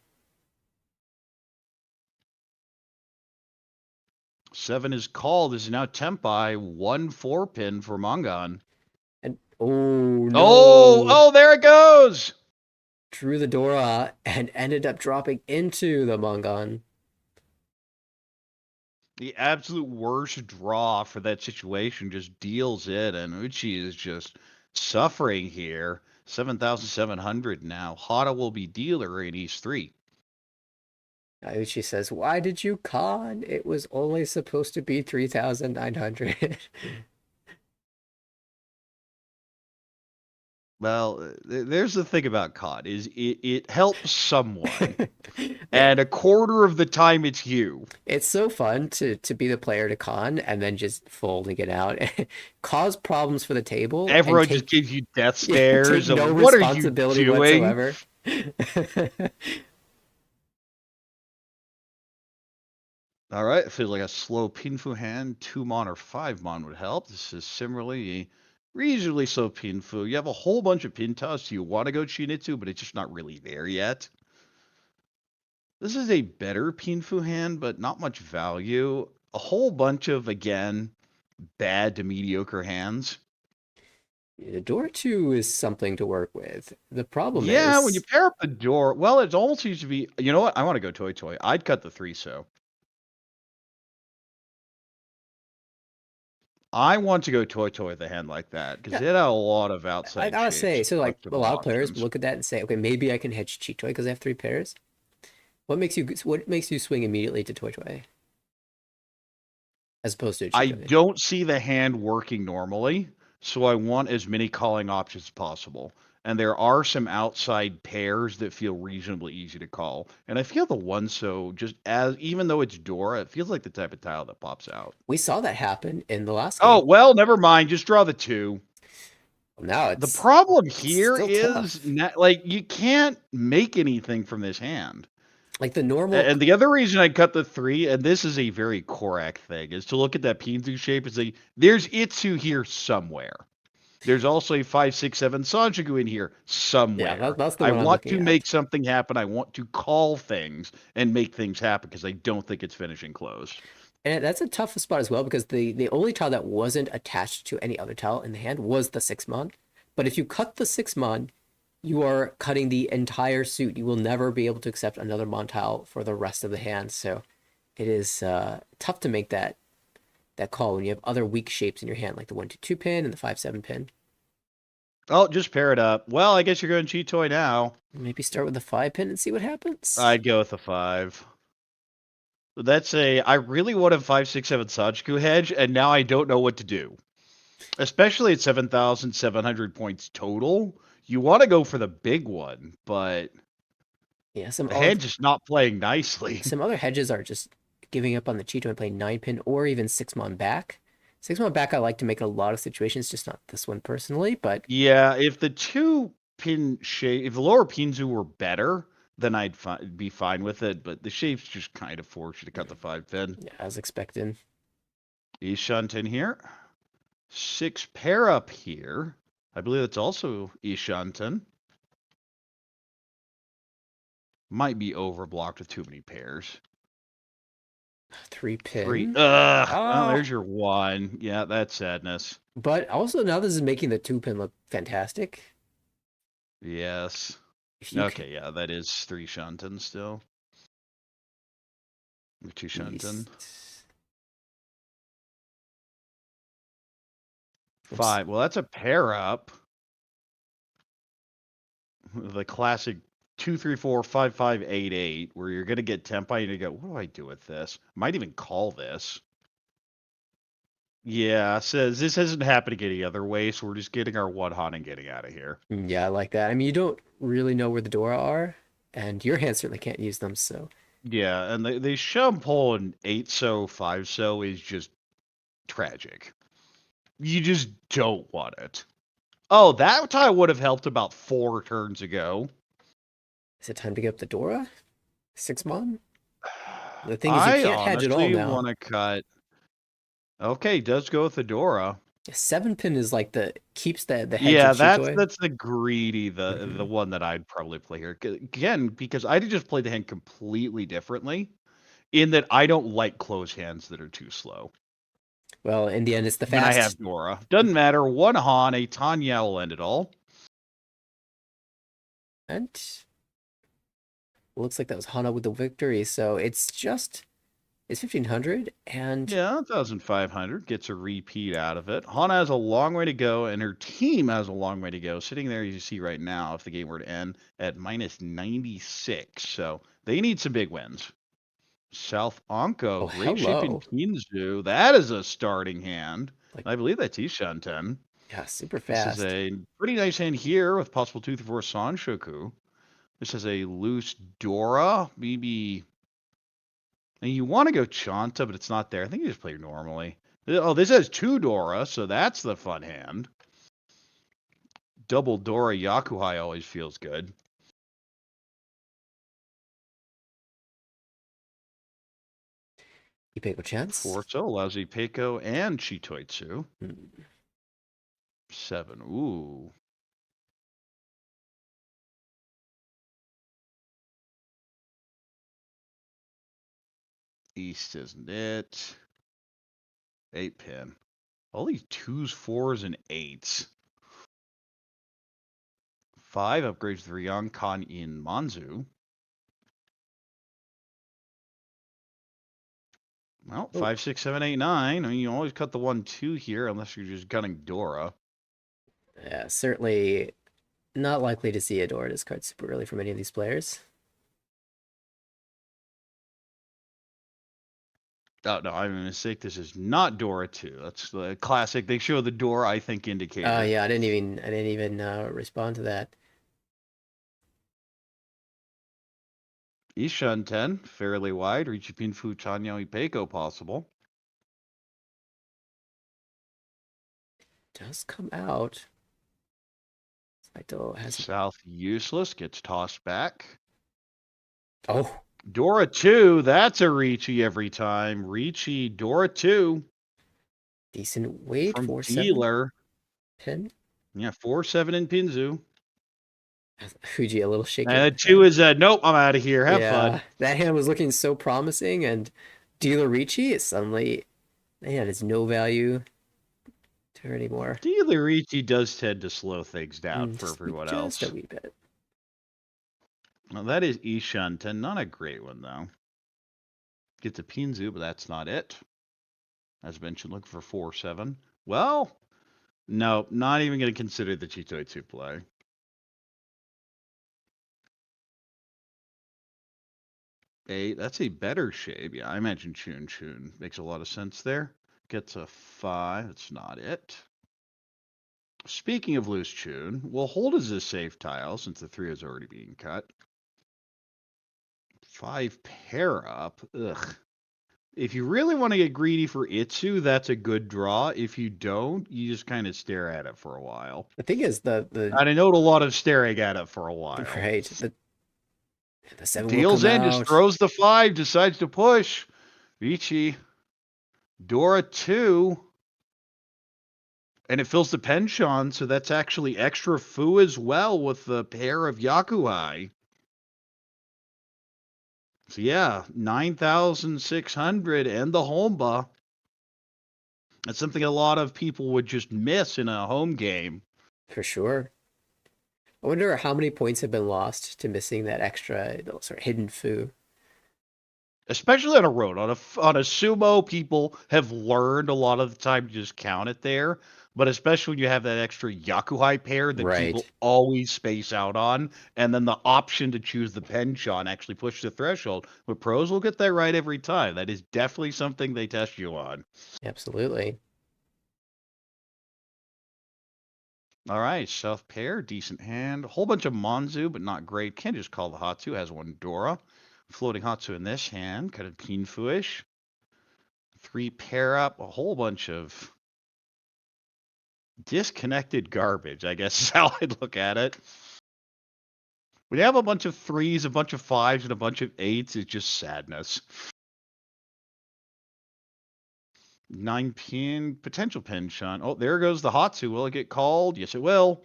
7 is called. This is now Tempai. 1-4 pin for Mangan. And oh no! Oh, there it goes! Drew the Dora and ended up dropping into the Mangan. The absolute worst draw for that situation, just deals it, and Uchi is just suffering here. 7,700 now. Hata will be dealer in East 3. Aiuchi says, "Why did you con? It was only supposed to be 3,900." Well, there's the thing about COD, is it helps someone, and a quarter of the time it's you. It's so fun to be the player to con and then just fold and get out, cause problems for the table. Everyone just gives you death stares. Take no what responsibility are you doing? whatsoever. All right, it feels like a slow Pinfu hand. 2-mon or 5-mon would help. This is similarly a reasonably slow Pinfu. You have a whole bunch of Pintas you want to go Chinitsu, but it's just not really there yet. This is a better Pinfu hand, but not much value. A whole bunch of, again, bad to mediocre hands. The door 2 is something to work with. The problem is... Yeah, when you pair up the door... Well, it almost seems to be... You know what? I want to go Toy. I'd cut the 3-so. I want to go Toy with a hand like that, because it had a lot of outside I gotta say, so like a lot of players options. look at that and say, okay, maybe I can hedge Chitoy because I have 3 pairs. What makes you swing immediately to Toy? As opposed to Chitoy? I don't see the hand working normally, so I want as many calling options as possible. And there are some outside pairs that feel reasonably easy to call. And I feel the 1-so, just as even though it's Dora, it feels like the type of tile that pops out. We saw that happen in the last game. Oh, well, never mind. Just draw the 2. Now it's... The problem here is, tough. like, you can't make anything from this hand. Like the normal... And the other reason I cut the 3, and this is a very Korak thing, is to look at that Pinzu shape and say, there's Itsu here somewhere. There's also a 5, 6, 7 Sanjigu in here somewhere. Yeah, that's the one I I'm want to looking make something happen. I want to call things and make things happen because I don't think it's finishing close. And that's a tough spot as well, because the only tile that wasn't attached to any other tile in the hand was the 6-mon. But if you cut the 6-mon, you are cutting the entire suit. You will never be able to accept another mon tile for the rest of the hand. So it is tough to make that call when you have other weak shapes in your hand, like the 1-2 pin and the 5-7 pin. Oh, just pair it up. Well, I guess you're going Chitoy now. Maybe start with the 5 pin and see what happens. I'd go with the 5. That's I really want a 5, 6, 7 Sanjigu hedge, and now I don't know what to do. Especially at 7,700 points total. You want to go for the big one, but yeah, the hedge is not playing nicely. Some other hedges are just giving up on the Chito and playing 9 pin or even 6-mon back. 6-mon back I like to make in a lot of situations, just not this one personally, but... Yeah, if the 2-pin shape, if the lower Pinzu were better, then I'd be fine with it. But the shape's just kind of forced you to cut the 5-pin. Yeah, as expected. Ishanten here. 6 pair up here. I believe that's also Ishanten. Might be overblocked with too many pairs. 3 pin. 3. Ugh. Oh. Well, there's your 1. Yeah, that's sadness. But also now this is making the 2 pin look fantastic. Yes. Okay, yeah, that is 3 Shanten still. 2 Shanten. 5. Well, that's a pair up. The classic 2, 3, 4, 5, 5, 8, 8, where you're gonna get tempai and you go, what do I do with this? Might even call this. Yeah, says this hasn't happened any other way, so we're just getting our 1 Han and getting out of here. Yeah, I like that. I mean, you don't really know where the Dora are, and your hand certainly can't use them, so. Yeah, and the shove pull and 8-so, 5-so is just tragic. You just don't want it. Oh, that tie would have helped about 4 turns ago. Is it time to get up the Dora? 6 mon? The thing is, you can't hedge it all now. I want to cut. Okay, does go with the Dora. 7 pin is like keeps the hedge. Yeah, that's the greedy, the one that I'd probably play here. Again, because I just play the hand completely differently, in that I don't like closed hands that are too slow. Well, in the end, it's the fast. And I have Dora. Doesn't matter. 1 Han, a Tanya will end it all. And looks like that was Hana with the victory. So it's 1,500 and yeah, 1,500 gets a repeat out of it. Hana has a long way to go, and her team has a long way to go. Sitting there, you see right now, if the game were to end at minus 96, so they need some big wins. South Onko, great shape in Kinzu. That is a starting hand. I believe that's Ishanten. Yeah, super fast. This is a pretty nice hand here with possible 2 through 4 Sanshoku. This is a loose Dora, maybe. And you want to go Chanta, but it's not there. I think you just play normally. Oh, this has 2 Dora, so that's the fun hand. Double Dora Yakuhai always feels good. Ipeko chance. 4-so allows Ipeko and Chitoitsu. 7. Ooh. East isn't it? 8 pin. All these 2s, 4s, and 8s. 5 upgrades the Ryankan in Manzu. Well, 5, 6, 7, 8, 9. I mean, you always cut the 1, 2 here unless you're just gunning Dora. Yeah, certainly not likely to see a Dora discard super early from any of these players. Oh, no, I'm a mistake. This is not Dora 2. That's the classic. They show the Dora, I think, indicator. Oh, yeah, I didn't even respond to that. Ishanten, fairly wide. Riichi Pinfu, Chanyo, Ipeko possible. Does come out. Saito has South useless, gets tossed back. Oh. Dora 2, that's a Riichi every time. Riichi, Dora 2. Decent weight. From 4-7 dealer. Pin. Yeah, 4-7 in Pinzu. Fuji a little shaky. 2 is nope, I'm out of here. Have fun. That hand was looking so promising, and dealer Riichi is suddenly, man, it's no value to her anymore. Dealer Riichi does tend to slow things down for everyone else. Just a wee bit. Well, that is Ishanten. Not a great one, though. Gets a Pinzu, but that's not it. As mentioned, looking for 4-7. Well, no, not even going to consider the Chitoitsu play. That's a better shape. Yeah, I imagine Chun. Makes a lot of sense there. Gets a 5. That's not it. Speaking of loose Chun, we'll hold as a safe tile since the 3 is already being cut. 5 pair up. Ugh. If you really want to get greedy for Itsu, that's a good draw. If you don't, you just kind of stare at it for a while. The thing is, I note a lot of staring at it for a while. Right. The 7 will Deals come in, out. just throws the 5, decides to push. Riichi, Dora 2. And it fills the penchant, so that's actually extra fu as well with the pair of Yakuai. So yeah, 9,600 and the Homba. That's something a lot of people would just miss in a home game. For sure. I wonder how many points have been lost to missing that extra sort of hidden fu. Especially on a road. On a sumo, people have learned a lot of the time to just count it there. But especially when you have that extra Yakuhai pair that people always space out on, and then the option to choose the penchant actually push the threshold. But pros will get that right every time. That is definitely something they test you on. Absolutely. All right, South pair, decent hand. A whole bunch of Monzu, but not great. Can't just call the Hatsu. Has one Dora. Floating Hatsu in this hand, kind of Pinfu-ish. 3 pair up, a whole bunch of disconnected garbage, I guess is how I'd look at it. When you have a bunch of 3s, a bunch of 5s, and a bunch of 8s, it's just sadness. 9 pin, potential penchant. Oh, there goes the Hatsu. Will it get called? Yes, it will.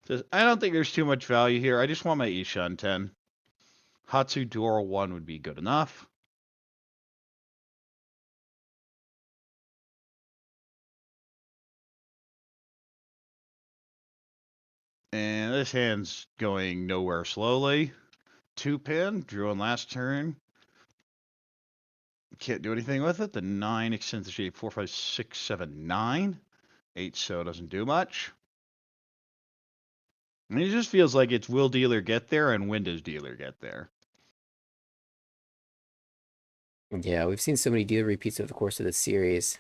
Says, I don't think there's too much value here. I just want my Ishan 10. Hatsu Dora 1 would be good enough. And this hand's going nowhere slowly. 2 pin, drew on last turn. Can't do anything with it. The 9 extends the shape 4, 5, 6, 7, 9. 8 so doesn't do much. And it just feels like it's will dealer get there and when does dealer get there. Yeah, we've seen so many dealer repeats over the course of the series.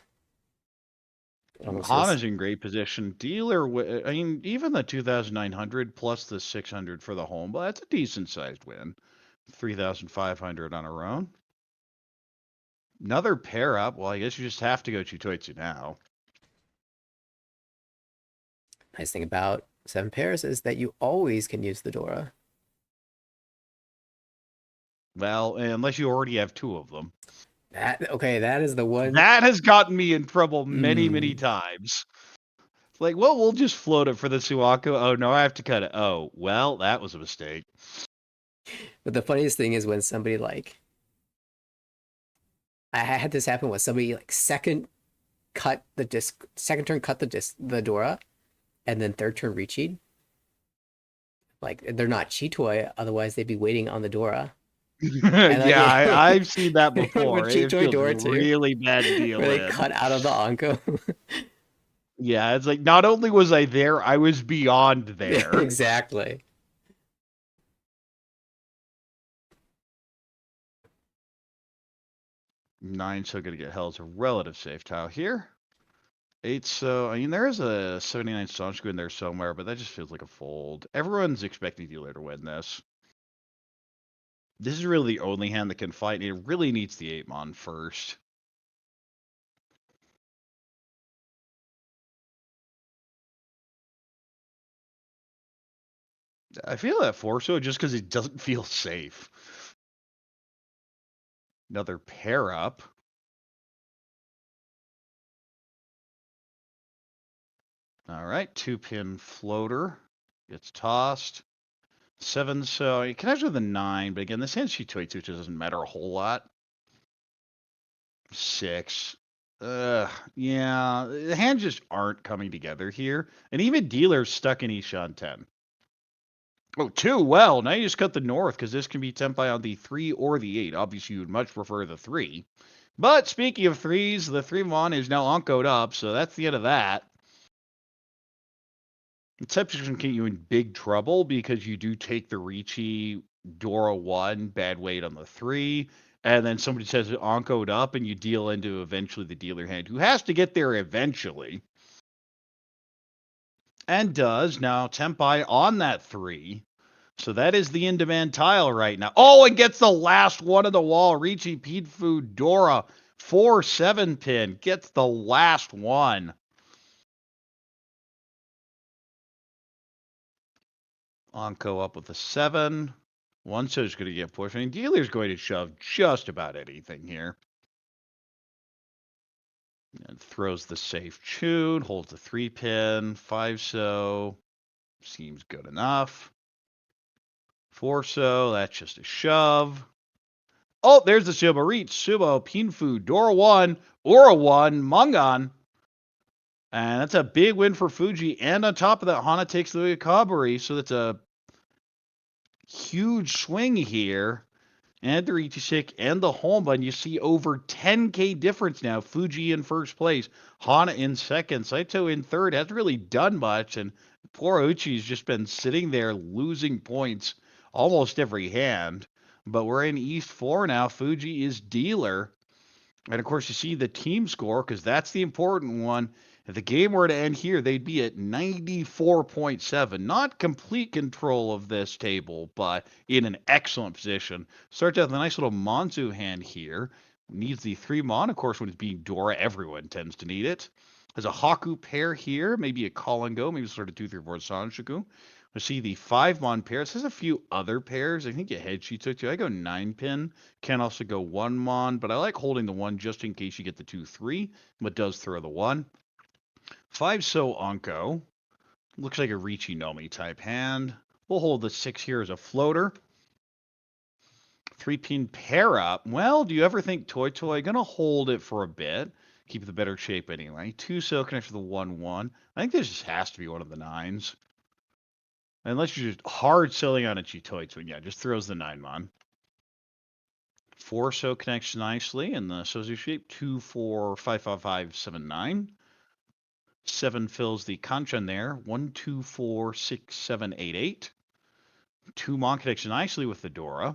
Hana's in great position. Dealer, I mean, even the 2,900 plus the 600 for the home, but that's a decent sized win. 3,500 on our own. Another pair up. Well, I guess you just have to go Chutoitsu now. Nice thing about 7 pairs is that you always can use the Dora. Well, unless you already have 2 of them. That is the one. That has gotten me in trouble many, many times. Like, well, we'll just float it for the Suwaku. Oh, no, I have to cut it. Oh, well, that was a mistake. But the funniest thing is when somebody, like... I had this happen with somebody, like, second turn cut the Dora, and then third turn Riichi. Like, they're not Chitoi, otherwise they'd be waiting on the Dora. Yeah, I've seen that before. It feels Dora really bad deal. Where they cut out of the Anko. Yeah, it's like, not only was I there, I was beyond there. Exactly. Nine, so going to get held as a relative safe tile here. 8, so, I mean, there is a 79 Sonsku in there somewhere, but that just feels like a fold. Everyone's expecting dealer to win this. This is really the only hand that can fight, and it really needs the 8-mon first. I feel that Forso just because it doesn't feel safe. Another pair up. All right, 2-pin floater gets tossed. 7, so you can actually the 9, but again, this hand Chitoitsu, which doesn't matter a whole lot. 6. Yeah, the hands just aren't coming together here. And even dealer's stuck in Ishan 10. Oh, 2, well, now you just cut the north, because this can be Tenpai on the 3 or the 8. Obviously, you would much prefer the 3. But speaking of 3s, the 3-mon is now Anko'd up, so that's the end of that. Inception can get you in big trouble because you do take the Riichi Dora 1, bad weight on the 3, and then somebody says it Anko'd up, and you deal into eventually the dealer hand, who has to get there eventually. And does. Now, Tenpai on that 3. So that is the in-demand tile right now. Oh, and gets the last one of the wall. Riichi Pidfu Dora 4 7-pin. Gets the last one. Anko up with a 7. One is going to get pushed. I mean, dealer's going to shove just about anything here. And throws the safe tune, holds the 3-pin, 5-so. Seems good enough. 4-so, that's just a shove. Oh, there's the Sumo Reach, Sumo, Pinfu, Dora 1, Aura 1, Mangan. And that's a big win for Fuji. And on top of that, Hana takes the Kabari. So that's a huge swing here. And the Riichi Shik and the home button. You see over 10K difference now. Fuji in first place. Hana in second. Saito in third. Hasn't really done much. And poor Uchi's just been sitting there losing points almost every hand. But we're in East 4 now. Fuji is dealer. And of course, you see the team score because that's the important one. If the game were to end here, they'd be at 94.7. Not complete control of this table, but in an excellent position. Starts out with a nice little Manzu hand here. Needs the 3-mon. Of course, when it's being Dora, everyone tends to need it. Has a Haku pair here. Maybe a call and go. Maybe sort of 2, 3, 4 Sanshoku. We see the 5-mon pair. This has a few other pairs. I think a head she took to. I go 9-pin. Can also go 1-mon, but I like holding the 1 just in case you get the 2, 3, but does throw the 1. 5-so Anko. Looks like a Riichi Nomi type hand. We'll hold the 6 here as a floater. 3-pin pair up. Well, do you ever think Toy Toy? Gonna hold it for a bit. Keep the better shape anyway. 2-so connects to the 1-1. I think this just has to be one of the 9s. Unless you're just hard selling on a Chitoi Twin. Yeah, just throws the 9-mon. 4-so connects nicely in the Sozu shape. 2, 4, 5, 5, 5, 7, 9. 7 fills the Kanchan there. 1, 2, 4, 6, 7, 8, 8. 2-mon connects nicely with the Dora.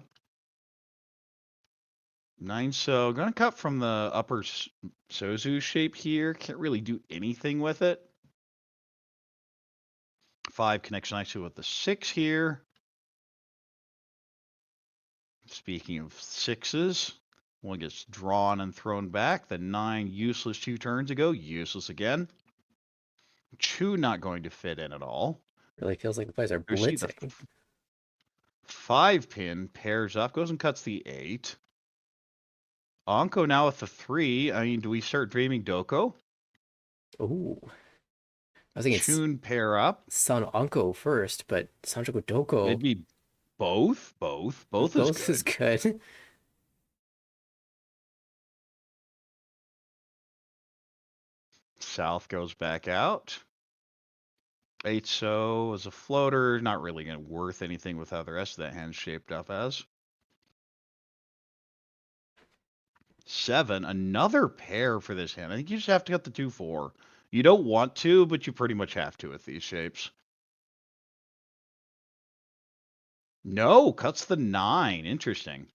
9-so. Going to cut from the upper Sozu shape here. Can't really do anything with it. 5 connects nicely with the 6 here. Speaking of 6s, one gets drawn and thrown back. The 9 useless 2 turns ago. Useless again. 2 not going to fit in at all. Really feels like the players are blitzing. 5-pin pairs up, goes and cuts the 8. Anko now with the 3. I mean, do we start dreaming Doko? Ooh. I was thinking Tune pair up. San Anko first, but Sanjoku Doko. It'd be both. Both is good. South goes back out. 8-so as a floater. Not really going to worth anything with how the rest of that hand's shaped up as. 7. Another pair for this hand. I think you just have to cut the 2, 4. You don't want to, but you pretty much have to with these shapes. No, cuts the 9. Interesting.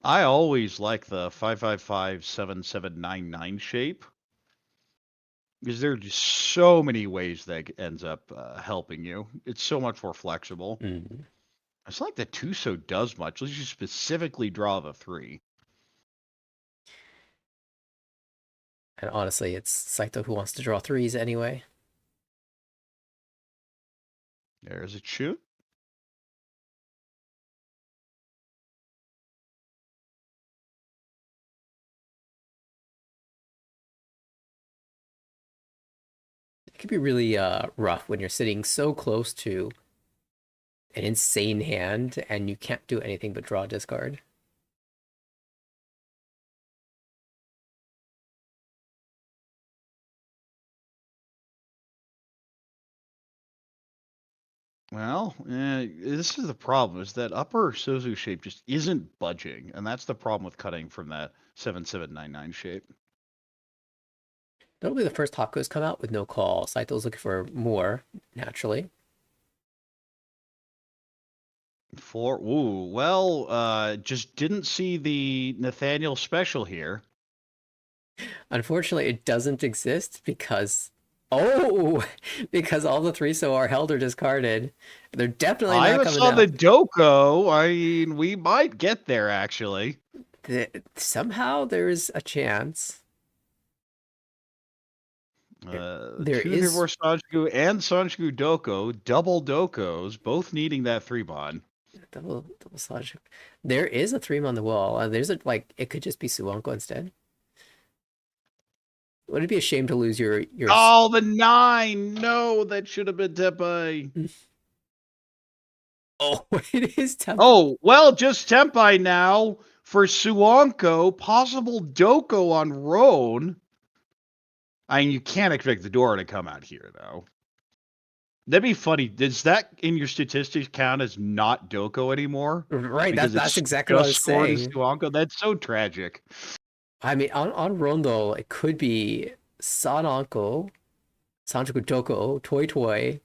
I always like the 555 7799 shape because there are just so many ways that ends up helping you. It's so much more flexible. Mm-hmm. It's like the 2-so does much. Let's just specifically draw the 3. And honestly, it's Saito who wants to draw 3s anyway. There's a shoot. It could be really rough when you're sitting so close to an insane hand and you can't do anything but draw a discard. Well, this is the problem, is that upper Sozu shape just isn't budging, and that's the problem with cutting from that 7799 shape. That'll be the first Haku's come out with no call. Saito's looking for more, naturally. 4. Ooh, well, just didn't see the Nathaniel special here. Unfortunately, it doesn't exist because... Oh! Because all the 3-so are held or discarded. They're definitely not coming out. I saw the Doko. I mean, we might get there, actually. Somehow there's a chance. There 2 is 3 4 Sanchiku and Sanchiku Doko, double Dokos, both needing that 3-mon. double Sanchiku. There is a 3 on the wall. There's a it could just be Suwanko instead. Would it be a shame to lose your Oh, the 9! No, that should have been Tepai. Oh, it is Tepai. Oh, well, just Tepai now for Suwanko, possible Doko on Roan. I mean, you can't expect the Dora to come out here, though. That'd be funny. Does that in your statistics count as not Doko anymore? Right, Because that's it's exactly what I was just scored as saying. Suwanko? That's so tragic. I mean, on Rondo, it could be Sananko, Sanchiku Doko, Toy,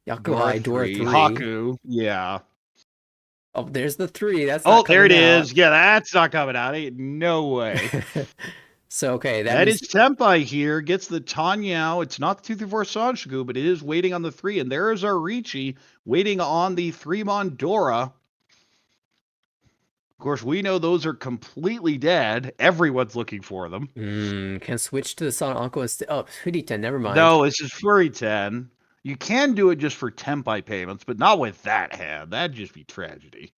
Yakurai, Dora 3. Haku, yeah. Oh, there's the 3. That's Oh, not there it coming out. is. Yeah, that's not coming out. Ain't no way. So, okay, That is Senpai here. Gets the Tanyao. It's not the 2 3 4 Sanchiku, but it is waiting on the 3. And there is our Riichi waiting on the 3-mon Dora. Of course, we know those are completely dead. Everyone's looking for them. Can switch to the Sananko instead. Oh, Furiten, never mind. No, it's just Furiten. You can do it just for Tenpai payments, but not with that hand. That'd just be tragedy.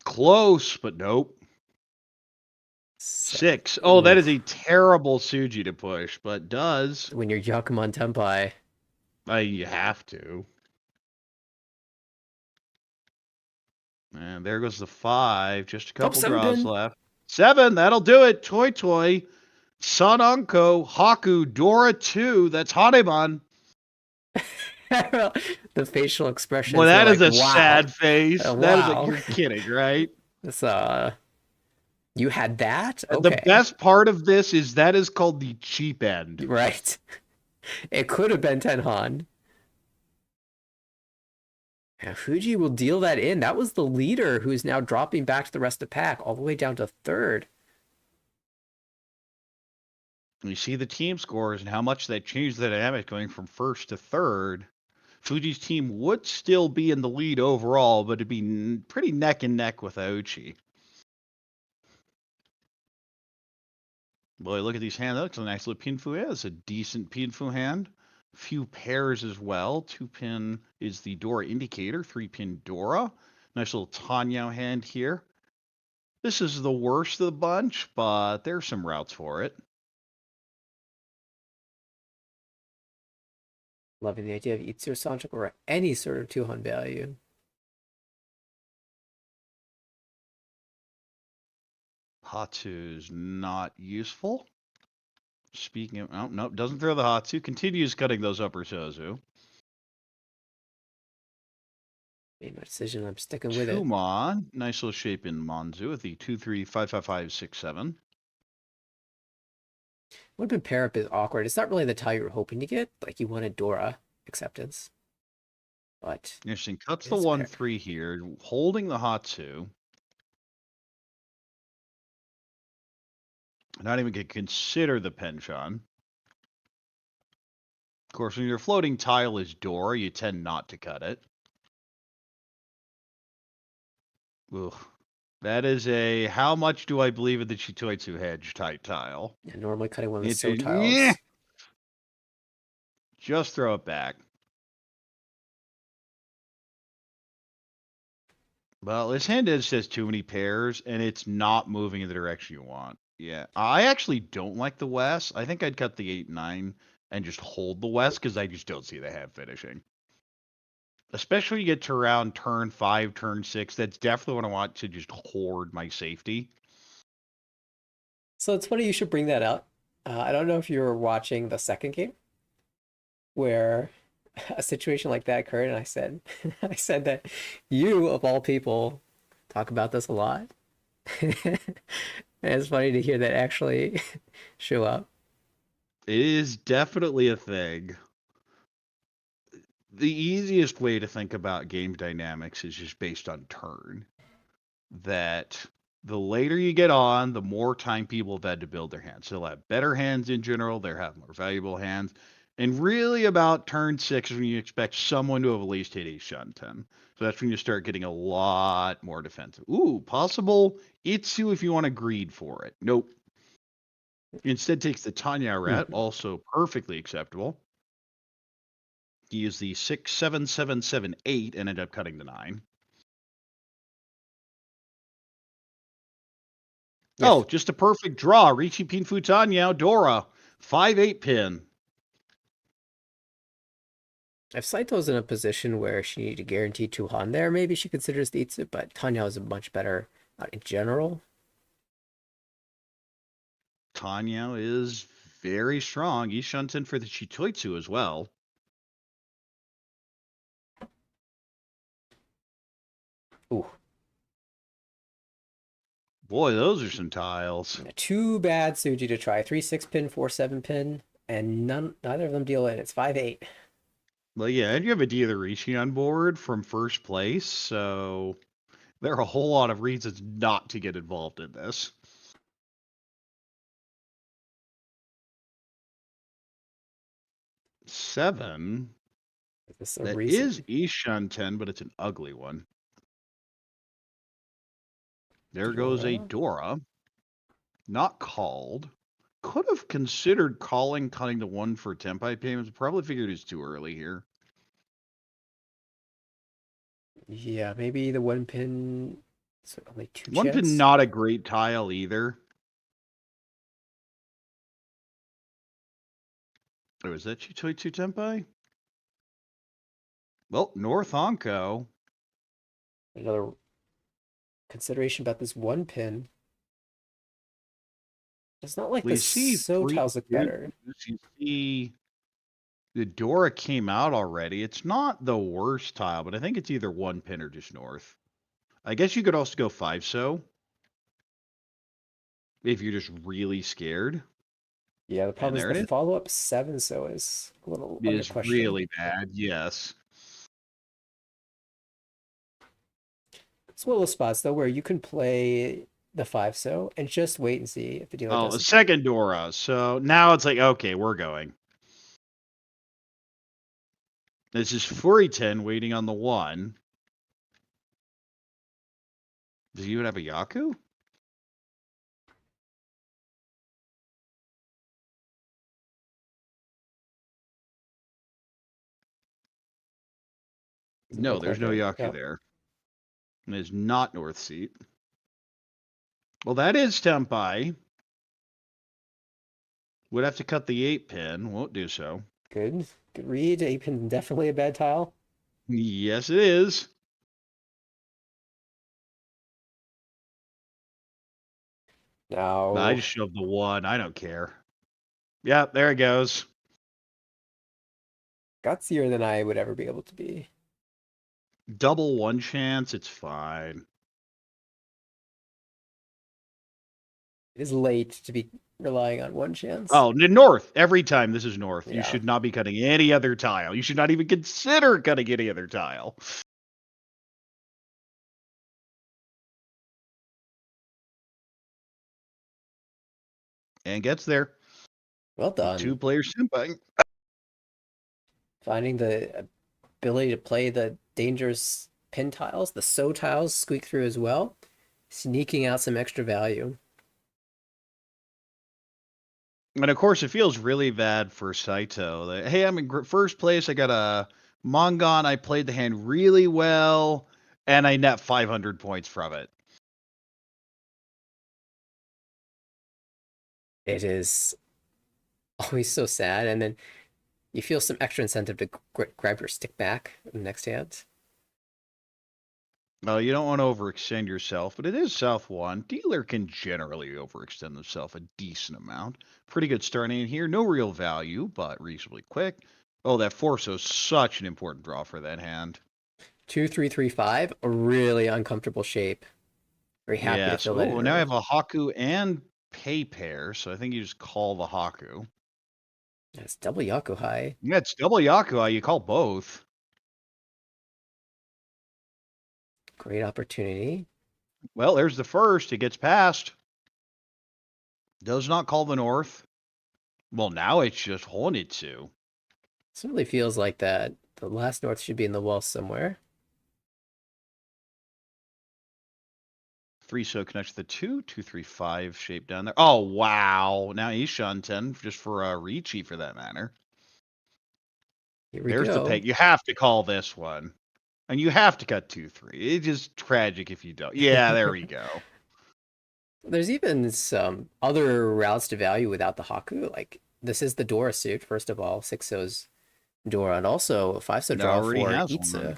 Close, but nope. 6. Oh, that is a terrible Suji to push, but does. When you're Yakuman Tenpai. You have to. And there goes the 5. Just a couple draws left. 7, that'll do it. Toy. Sananko, Haku, Dora 2. That's Hanemon. The facial expression. Well, that is a sad face. Wow. That is you're kidding, right? It's you had that? Okay. The best part of this is that is called the cheap end. Right. It could have been Tenhan. Yeah, Fuji will deal that in. That was the leader who's now dropping back to the rest of the pack, all the way down to 3rd. You see the team scores and how much that changed the dynamic going from 1st to 3rd. Fuji's team would still be in the lead overall, but it'd be pretty neck and neck with Aiuchi. Boy, look at these hands. That looks a nice little pinfu. Yeah, it's a decent pinfu hand. Few pairs as well. 2-pin is the Dora indicator. 3-pin Dora. Nice little Tanyao hand here. This is the worst of the bunch, but there's some routes for it. Loving the idea of Itsur Sanchiku or any sort of 2-hon value. Hatsu's not useful. Speaking of, oh, nope, doesn't throw the Hatsu. Continues cutting those upper Sozu. Made my decision. I'm sticking with it. Tumon, nice little shape in Monzu with the 2 3 5 5 5 6 7. Would have been pair up is awkward. It's not really the tile you were hoping to get. Like you wanted Dora acceptance. But interesting. Cuts the 1 3 here, holding the Hatsu. Not even going to consider the Penchon. Of course, when your floating tile is Dora, you tend not to cut it. Ugh. That is a how much do I believe in the Chitoitsu hedge type tile. Yeah, normally cutting one of the It's so tiles. Yeah. Just throw it back. Well, this hand just says too many pairs, and it's not moving in the direction you want. Yeah, I actually don't like the West. I think I'd cut the 8-9 and just hold the West because I just don't see the hand finishing. Especially when you get to around turn 5, turn 6. That's definitely when I want to just hoard my safety. So it's funny you should bring that up. I don't know if you were watching the second game where a situation like that occurred, and I said, I said that you, of all people, talk about this a lot. And it's funny to hear that actually show up. It is definitely a thing. The easiest way to think about game dynamics is just based on turn. That the later you get on, the more time people have had to build their hands. So they'll have better hands in general. They'll have more valuable hands. And really about turn 6 is when you expect someone to have at least hit a shunten. So that's when you start getting a lot more defensive. Ooh, possible Itsu if you want to greed for it. Nope. Instead takes the Tanya rat, also perfectly acceptable. He used the 6, 7, 7, 7, 8 and ended up cutting the 9. Yes. Oh, just a perfect draw. Riichi Pinfu Tanya Dora. 5-8 pin. If Saito's in a position where she needed to guarantee 2Han there, maybe she considers the Itsu, but Tanya is a much better in general. Tanya is very strong. Ishunten for the Chitoitsu as well. Ooh. Boy, those are some tiles. Too bad Tsuji to try. 3-6 pin, 4-7 pin, and neither of them deal in. It's 5-8. Well, yeah, and you have a dealer Riichi on board from first place, so there are a whole lot of reasons not to get involved in this. Seven. That is Ishunten, but it's an ugly one. There goes a Dora. Not called. Could have considered cutting the 1 for Tenpai payments. Probably figured it's too early here. Yeah, maybe the 1 pin. So only 2 1 pin, not a great tile either. Oh, is that Chitoitsu Tenpai? Well, North Onko. Another consideration about this 1 pin. It's not like the So tiles look better. You see the Dora came out already. It's not the worst tile, but I think it's either 1 pin or just North. I guess you could also go 5 so. If you're just really scared. Yeah, the problem is the follow-up 7 so is a little under question. Really bad, yes. It's one of those spots though where you can play the 5 so and just wait and see if the dealer does. Oh, the second Dora. So now it's like, okay, we're going. This is Furiten waiting on the 1. Do you have a Yaku? No, there's no Yaku there. And it's not North Seat. Well, that is Tenpai. Would have to cut the 8 pin. Won't do so. Good. Good read. 8 pin definitely a bad tile. Yes, it is. No. I just shoved the 1. I don't care. Yeah, there it goes. Gutsier than I would ever be able to be. Double 1 chance, it's fine. It is late to be relying on 1 chance. Oh, North. Every time this is North. Yeah. You should not be cutting any other tile. You should not even consider cutting any other tile. And gets there. Well done. 2 players simping. Finding the ability to play the dangerous pin tiles, the So tiles squeak through as well. Sneaking out some extra value. And of course, it feels really bad for Saito. That, hey, I'm in first place. I got a Mongon. I played the hand really well, and I net 500 points from it. It is always so sad, and then you feel some extra incentive to grab your stick back in the next hand. Well, you don't want to overextend yourself, but it is South 1. Dealer can generally overextend themselves a decent amount. Pretty good starting in here. No real value, but reasonably quick. Oh, that 4-so is such an important draw for that hand. 2, 3, 3, 5. A really uncomfortable shape. Very happy to fill it. Well, now I have a Haku and Pay pair, so I think you just call the Haku. That's double Yakuhai. Yeah, it's double Yakuhai. You call both. Great opportunity. Well, there's the first. It gets passed. Does not call the North. Well, now it's just Honitsu. Certainly feels like that. The last north should be in the wall somewhere. 3 so connects to the 2, 2, 3, 5 shape down there. Oh wow! Now Ishanten just for Riichi for that matter. Here we There's go. the peg. You have to call this one, and you have to cut 2, 3. It's just tragic if you don't. Yeah, there we go. There's even some other routes to value without the Haku. Like this is the Dora suit first of all, 6-0's Dora, and also a 5-so draw for Itza.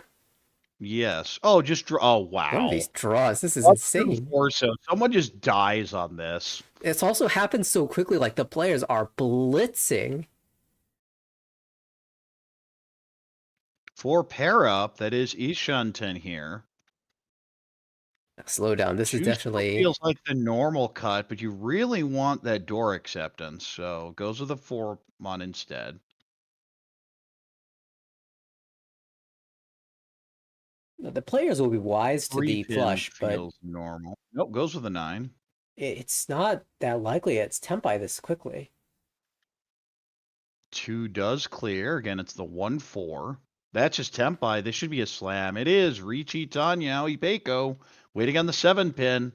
Yes. Oh, just draw. Oh, wow. One of these draws. This is insane. 4 so someone just dies on this. It's also happened so quickly. Like the players are blitzing. 4 pair up. That is Ishanten here. Slow down. This is definitely feels like the normal cut, but you really want that door acceptance, so goes with a 4 mon instead. The players will be wise to be flush, but normal. Nope, goes with a 9. It's not that likely it's tempai this quickly. 2 does clear. Again, it's the 1-4. That's just tempai. This should be a slam. It is. Riichi Tanya Ipeko waiting on the 7 pin.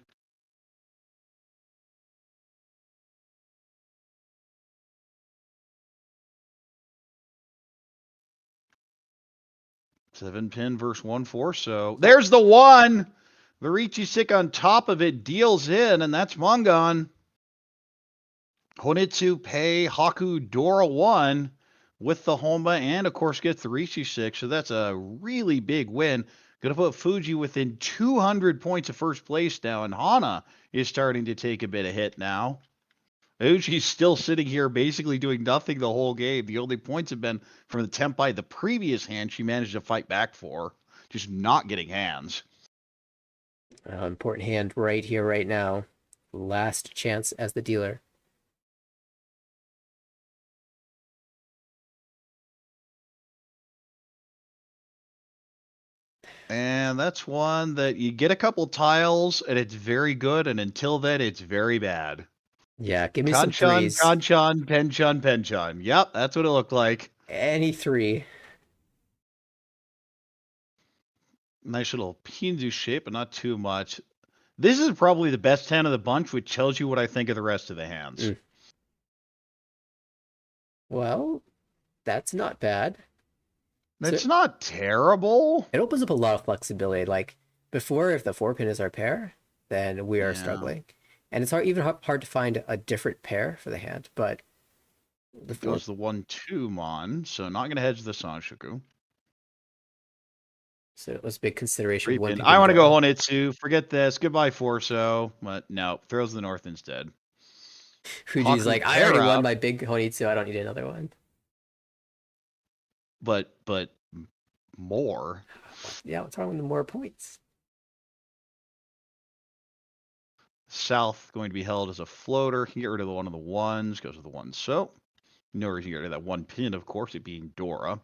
Seven pin versus 1-4. So there's the 1. The Riichi stick on top of it deals in, and that's Mongon. Honitsu Pei Haku Dora 1 with the Honma, and of course gets the Riichi 6. So that's a really big win. Gonna put Fuji within 200 points of first place now, and Hana is starting to take a bit of hit now. Ayuchi's still sitting here basically doing nothing the whole game. The only points have been from the tempai the previous hand she managed to fight back for. Just not getting hands. Important hand right here, right now. Last chance as the dealer. And that's one that you get a couple tiles and it's very good, and until then it's very bad. Yeah, give me some threes. Kanchan, Penchan. Yep, that's what it looked like. Any 3. Nice little Pinzu shape, but not too much. This is probably the best hand of the bunch, which tells you what I think of the rest of the hands. Well, that's not bad. It's not terrible. It opens up a lot of flexibility. Like before, if the 4 pin is our pair, then we are struggling. And it's even hard to find a different pair for the hand, but... It goes the 1-2 mon, so not going to hedge the Sanshoku. So it was a big consideration. I want to go Honitsu. Forget this. Goodbye, 4-so. But no, throws the north instead. Fuji's like, I already won my big Honitsu. I don't need another one. But more. Yeah, what's wrong with the more points? South going to be held as a floater. Can get rid of one of the 1s. Goes with the 1. So no reason to get rid of that 1 pin, of course, it being Dora.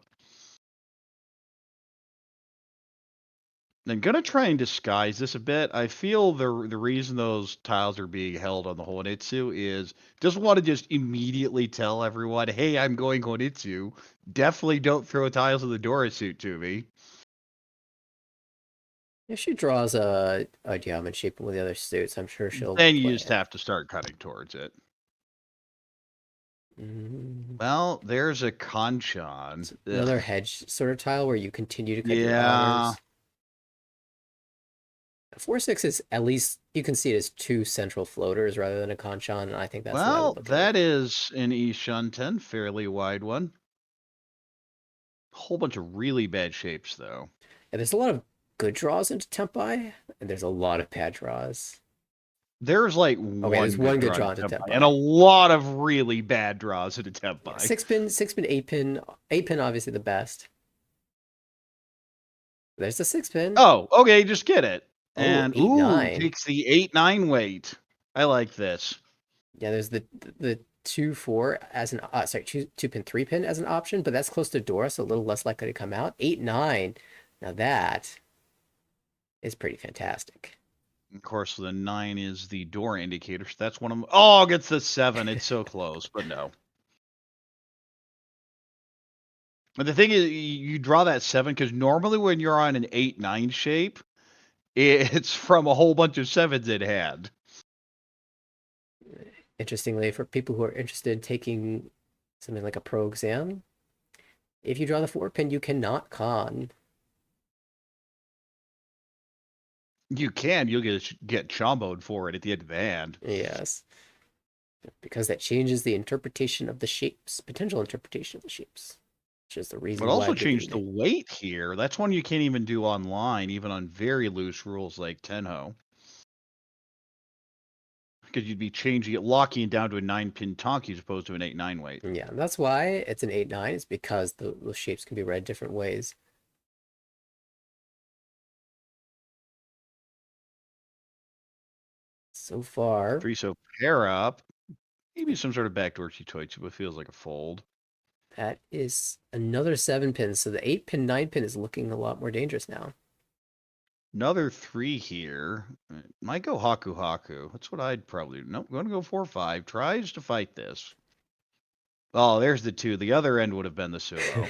I'm going to try and disguise this a bit. I feel the reason those tiles are being held on the Honitsu is doesn't want to just immediately tell everyone, hey, I'm going Honitsu. Definitely don't throw tiles of the Dora suit to me. If she draws a diamond shape with the other suits, I'm sure she'll... Then you just have to start cutting towards it. Well, there's a Kanchan. Another hedge sort of tile where you continue to cut your hours. 4-6 is at least, you can see it as 2 central floaters rather than a Kanchan, and I think that's... Well, that is an Ishanten, fairly wide one. A whole bunch of really bad shapes, though. Yeah, there's a lot of good draws into tempai, and there's a lot of bad draws. There's like one good draw into tempai, and a lot of really bad draws into tempai. 6 pin, 8 pin, 8 pin, obviously the best. There's the 6 pin. Oh, okay, just get it. Oh, And 8-9 takes the 8-9 weight. I like this. Yeah, there's the 2-4 as an 2 pin, 3 pin as an option, but that's close to Dora, so a little less likely to come out. 8-9. Now that is pretty fantastic. Of course, the 9 is the Dora indicator. So that's one of them. Oh, gets the 7. It's so close, but no. But the thing is, you draw that 7 because normally when you're on an 8-9 shape, it's from a whole bunch of 7s in hand. Interestingly, for people who are interested in taking something like a pro exam, if you draw the 4 pin, you cannot con. You can. You'll get chomboed for it at the end of the hand. Yes. Because that changes the interpretation of the shapes, potential interpretation of the shapes. Which is the reason But why also I'm change giving the weight here. That's one you can't even do online, even on very loose rules like Tenho. Because you'd be changing it, locking it down to a 9-pin Tonki as opposed to an 8-9 weight. Yeah, and that's why it's an 8-9, is because the shapes can be read different ways. So far. 3 so pair up. Maybe some sort of backdoor Chitoitsu, but feels like a fold. That is another 7 pin, so the 8 pin, 9 pin is looking a lot more dangerous now. Another 3 here. Might go Haku Haku. That's what I'd probably do. Nope, going to go 4-5. Tries to fight this. Oh, there's the 2. The other end would have been the sumo.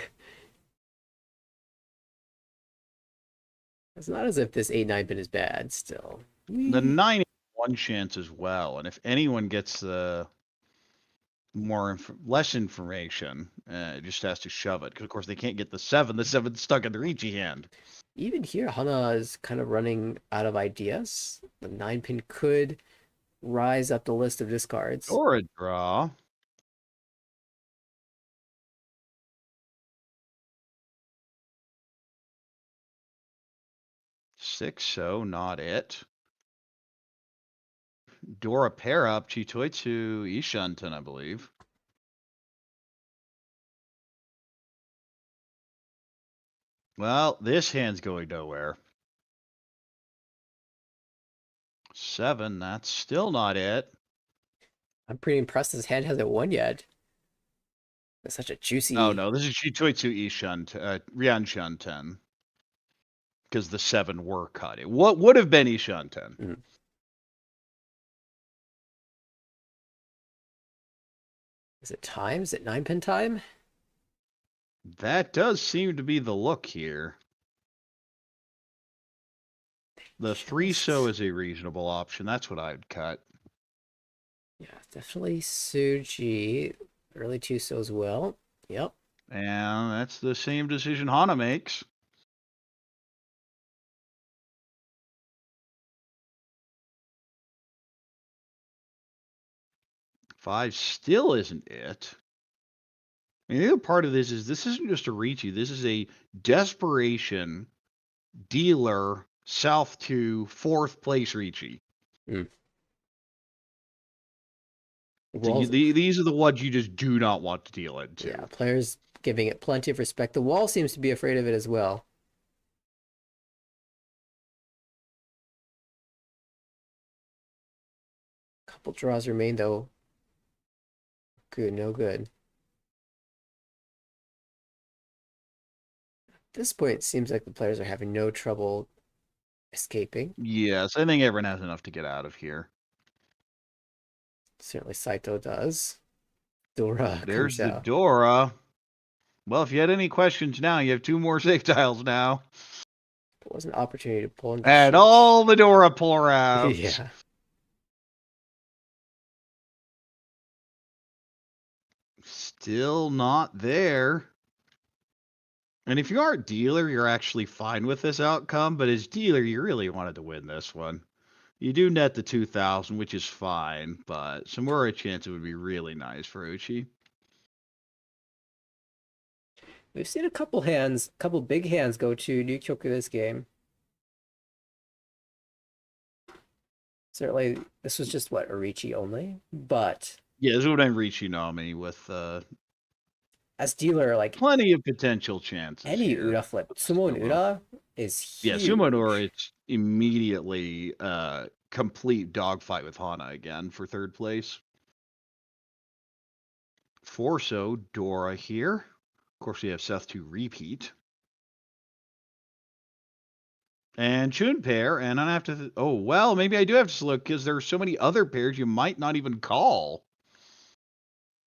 It's not as if this 8-9 pin is bad still. The 9 is one chance as well, and if anyone gets less information, it just has to shove it. Because of course they can't get the 7. The 7's stuck in the Riichi hand. Even here, Hana is kind of running out of ideas. The 9 pin could rise up the list of discards. Or a draw. Six, so not it. Dora pair up, Chitoitsu Ishanten, I believe. Well, this hand's going nowhere. 7, that's still not it. I'm pretty impressed this hand hasn't won yet. It's such a juicy... Oh no, this is Chitoitsu Ryanshanten. Because the 7 were cut. It would have been Ishanten. Mm. Is it time? Is it 9 pin time? That does seem to be the look here. The 3 so is a reasonable option. That's what I'd cut. Yeah, definitely Suji. Early 2 so as well. Yep. And that's the same decision Hana makes. Five still isn't it. I mean, the other part of this isn't just a Riichi. This is a desperation dealer south to 4th place Riichi. Mm. So these are the ones you just do not want to deal into. Yeah, players giving it plenty of respect. The wall seems to be afraid of it as well. Couple draws remain though. Good, no good. At this point, it seems like the players are having no trouble escaping. Yes, I think everyone has enough to get out of here. Certainly Saito does. Dora There's comes the out. Dora. Well, if you had any questions now, you have 2 more safe tiles now. It was an opportunity to pull in. And all the Dora pull outs. Yeah. Still not there. And if you are a dealer, you're actually fine with this outcome. But as dealer, you really wanted to win this one. You do net the 2,000, which is fine. But some more a chance it would be really nice for Uchi. We've seen a couple big hands go to Nukyoku this game. Certainly, this was just, what, Arichi only? But... Yeah, this is what I'm reaching on me with... as dealer, like... plenty of potential chances. Any here. Ura flip. Sumo and Ura is huge. Yeah, Sumo and Ura, it's immediately complete dogfight with Hana again for 3rd place. 4 so, Dora here. Of course, we have Seth to repeat. And Chun pair, and I have to... oh, well, maybe I do have to look, because there are so many other pairs you might not even call.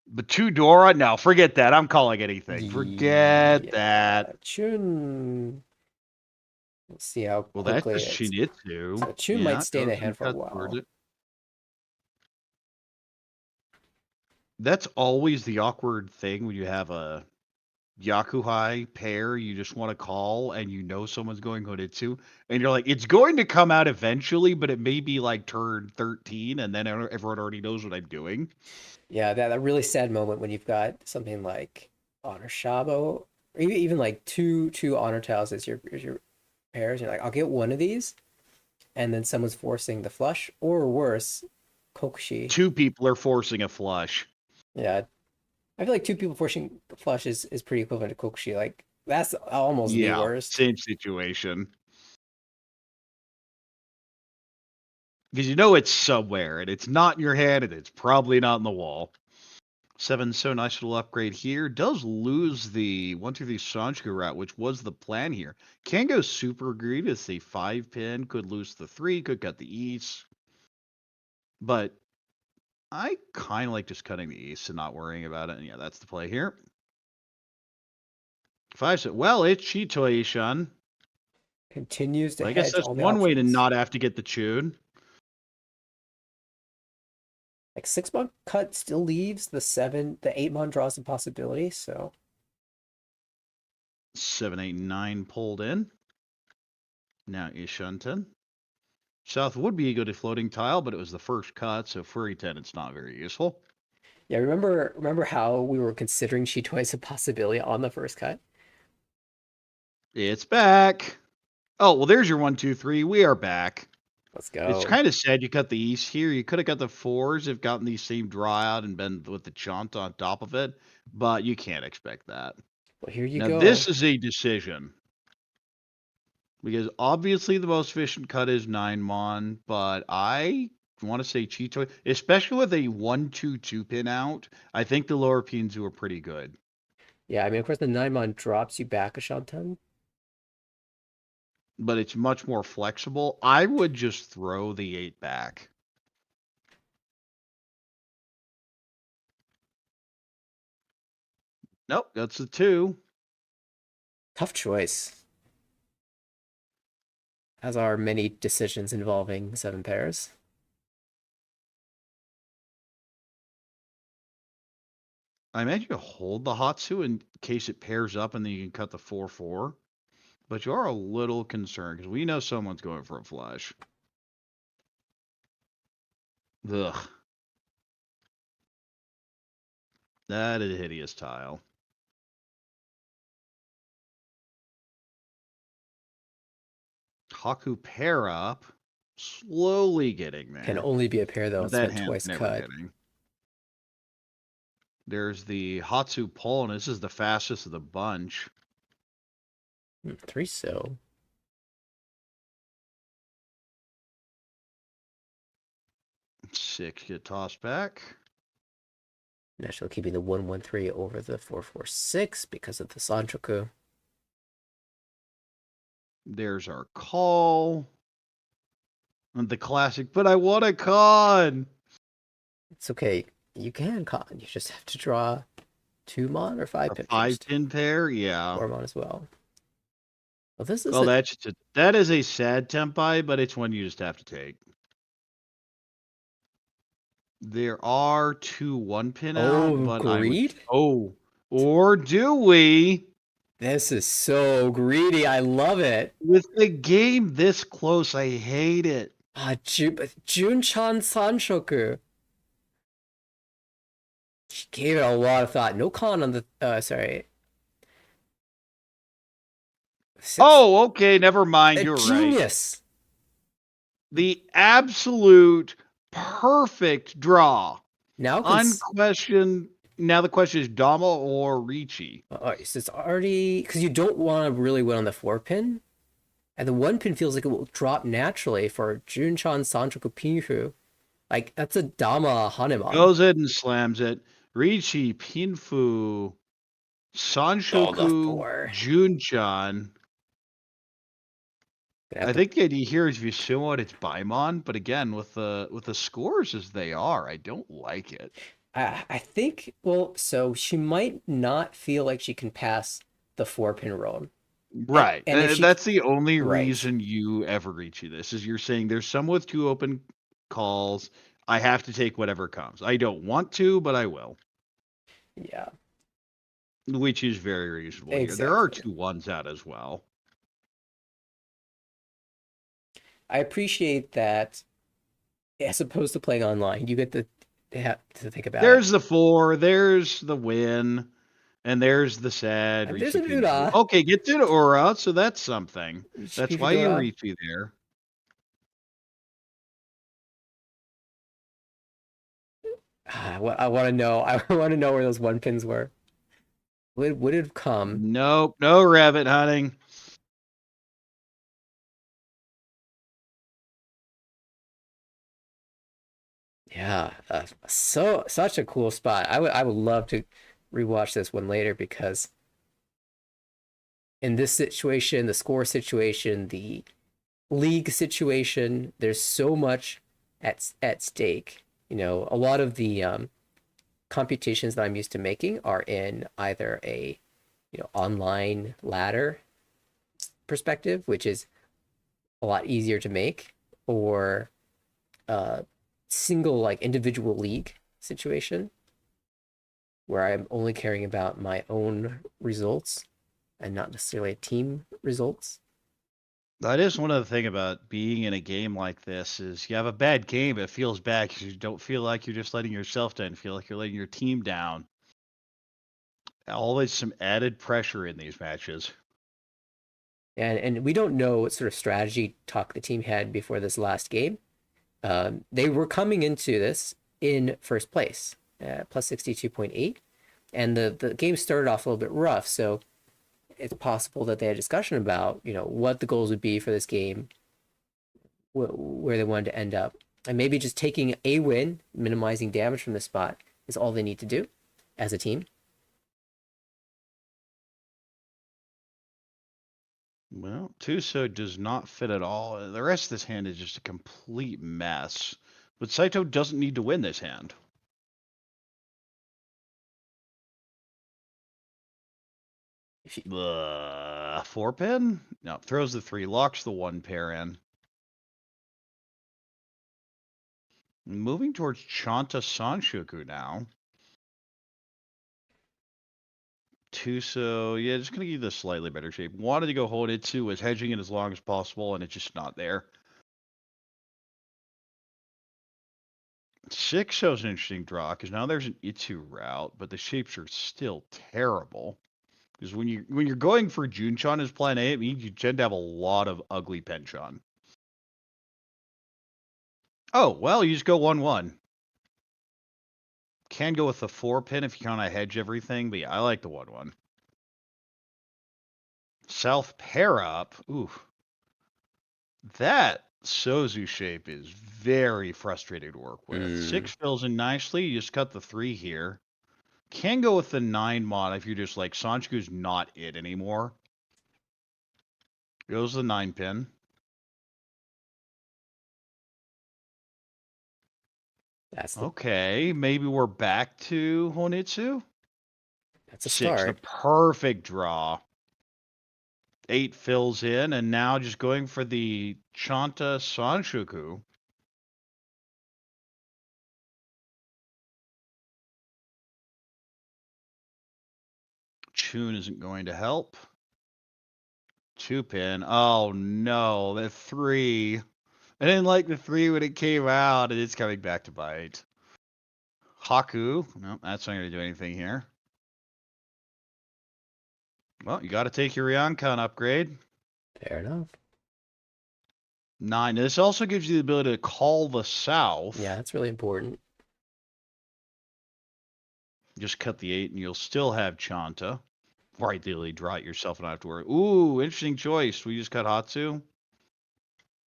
But two Dora? No, forget that. I'm calling anything. Forget that. Chun. Let's see how Well, that's quickly just it's... Shinitsu. So Chun might stay in the goes and hand for a cuts towards while. it. That's always the awkward thing when you have a Yakuhai pair you just want to call and you know someone's going Honitsu and you're like, it's going to come out eventually, but it may be like turn 13 and then everyone already knows what I'm doing. Yeah, that really sad moment when you've got something like Honor Shabo, or even like two Honor Tiles as your pairs. You're like, I'll get one of these, and then someone's forcing the flush, or worse, Kokushi. Two people are forcing a flush. Yeah, I feel like two people forcing the flush is pretty equivalent to Kokushi. Like, that's almost the worst. Same situation. Because you know it's somewhere, and it's not in your hand, and it's probably not in the wall. 7, so nice little upgrade here. Does lose the 1, 2, 3 Sanchiku route, which was the plan here. Can go super greedy. It's a 5-pin. Could lose the 3. Could cut the East. But I kind of like just cutting the East and not worrying about it. And yeah, that's the play here. 5, so well, it's Chitoei-shun. Continues to I guess hedge that's all the one way to options. not have to get the Chun. Like 6-mon cut still leaves the 8-mon draws a possibility, so 7, 8, 9 pulled in. Now Ishunten. South would be a good floating tile, but it was the first cut, so Furry 10 it's not very useful. yeah, remember how we were considering Chitoei as a possibility on the first cut? It's back. Oh, well, there's your 1, 2, 3. We are back. Let's go. It's kind of sad you cut the East here. You could have got the 4s if gotten the same draw out and been with the Chant on top of it, but you can't expect that. Well, here you now, go. This is a decision. Because obviously the most efficient cut is 9-mon, but I want to say Chitoei, especially with a 1, 2, 2-pin out, I think the lower pins are pretty good. Yeah, I mean, of course, the 9-mon drops you back a Shantan. But it's much more flexible. I would just throw the 8 back. Nope, that's the 2. Tough choice. As are many decisions involving 7 pairs. I imagine you hold the Hatsu in case it pairs up and then you can cut the 4-4. But you are a little concerned because we know someone's going for a flush. Ugh. That is a hideous tile. Haku pair up. Slowly getting there. Can only be a pair, though. But It's that been hand's twice never cut. getting. There's the Hatsu pull, and this is the fastest of the bunch. 3 so. Six get tossed back. National keeping the 1-1-3 over the 4-4-6 because of the Sanchoku. There's our call. And the classic, but I want a con. It's okay. You can con. You just have to draw 2-mon or 5-pin. 5-pin pair, yeah. 4-mon as well. Well, this is. Well, that is a sad tempai, but it's one you just have to take. There are 2 1-pin out, but greed? Or do we? This is so greedy. I love it. With the game this close, I hate it. Jun-chan Sanshoku. She gave it a lot of thought. No con on the sorry. 6. Oh, okay, never mind. You're genius. Right. The absolute perfect draw. Now unquestioned. Now the question is Dama or Riichi. Alright, so it's already because you don't want to really win on the 4-pin. And the 1-pin feels like it will drop naturally for Jun-chan Sanchoku Pinfu. Like, that's a Dama Hanemon. Goes in and slams it. Riichi, Pinfu, Sanchoku, Jun-chan. I think the idea here is if you show it, it's Baimon. But again, with the scores as they are, I don't like it. I think, well, so she might not feel like she can pass the 4-pin roll. Right. And if she, that's the only right. reason you ever reach this is you're saying there's some with 2 open calls. I have to take whatever comes. I don't want to, but I will. Yeah. Which is very reasonable here. There are 2 ones out as well. I appreciate that as opposed to playing online, you get to think about There's the 4, there's the win, and there's the sad. And there's an Ura. Okay, get to the Ura, so that's something. That's why you Ura. reach me there. I want to know. I want to know where those 1 pins were. Would it have come? Nope, no rabbit hunting. Yeah, such a cool spot. I would love to rewatch this one later because in this situation, the score situation, the league situation, there's so much at stake. You know, a lot of the computations that I'm used to making are in either a online ladder perspective, which is a lot easier to make, or single individual league situation where I'm only caring about my own results and not necessarily team results. That is one of the things about being in a game like this is you have a bad game, it feels bad because you don't feel like you're just letting yourself down. You feel like you're letting your team down. Always some added pressure in these matches. And we don't know what sort of strategy talk the team had before this last game. They were coming into this in first place, plus 62.8. And the game started off a little bit rough, so it's possible that they had a discussion about, what the goals would be for this game, where they wanted to end up. And maybe just taking a win, minimizing damage from this spot, is all they need to do as a team. Well, Tuso does not fit at all. The rest of this hand is just a complete mess. But Saito doesn't need to win this hand. The 4-pin? No, throws the 3, locks the 1 pair in. Moving towards Chanta Sanshoku now. Tuso, yeah, just going to give you the slightly better shape. Wanted to go Honitsu, was hedging it as long as possible, and it's just not there. 6 shows an interesting draw, because now there's an Itsu route, but the shapes are still terrible. Because when you're going for Junchan as plan A, it means you tend to have a lot of ugly Penchon. Oh, well, you just go 1-1. Can go with the 4-pin if you kind of hedge everything, but yeah, I like the 1-1. South pair up. Ooh. That Sozu shape is very frustrating to work with. 6 fills in nicely. You just cut the 3 here. Can go with the 9 mod if you're just like, Sanchuku's not it anymore. Goes the 9-pin. That's okay. Maybe we're back to Honitsu. That's a 6, start. the perfect draw. 8 fills in, and now just going for the Chanta Sanshoku. Chun isn't going to help. 2-pin. Oh no, the 3. I didn't like the 3 when it came out, and it's coming back to bite. Haku. No, that's not going to do anything here. Well, you got to take your Ryokan upgrade. Fair enough. 9. This also gives you the ability to call the south. Yeah, that's really important. Just cut the 8, and you'll still have Chanta. Or ideally, draw it yourself and not have to worry. Ooh, interesting choice. We just cut Hatsu.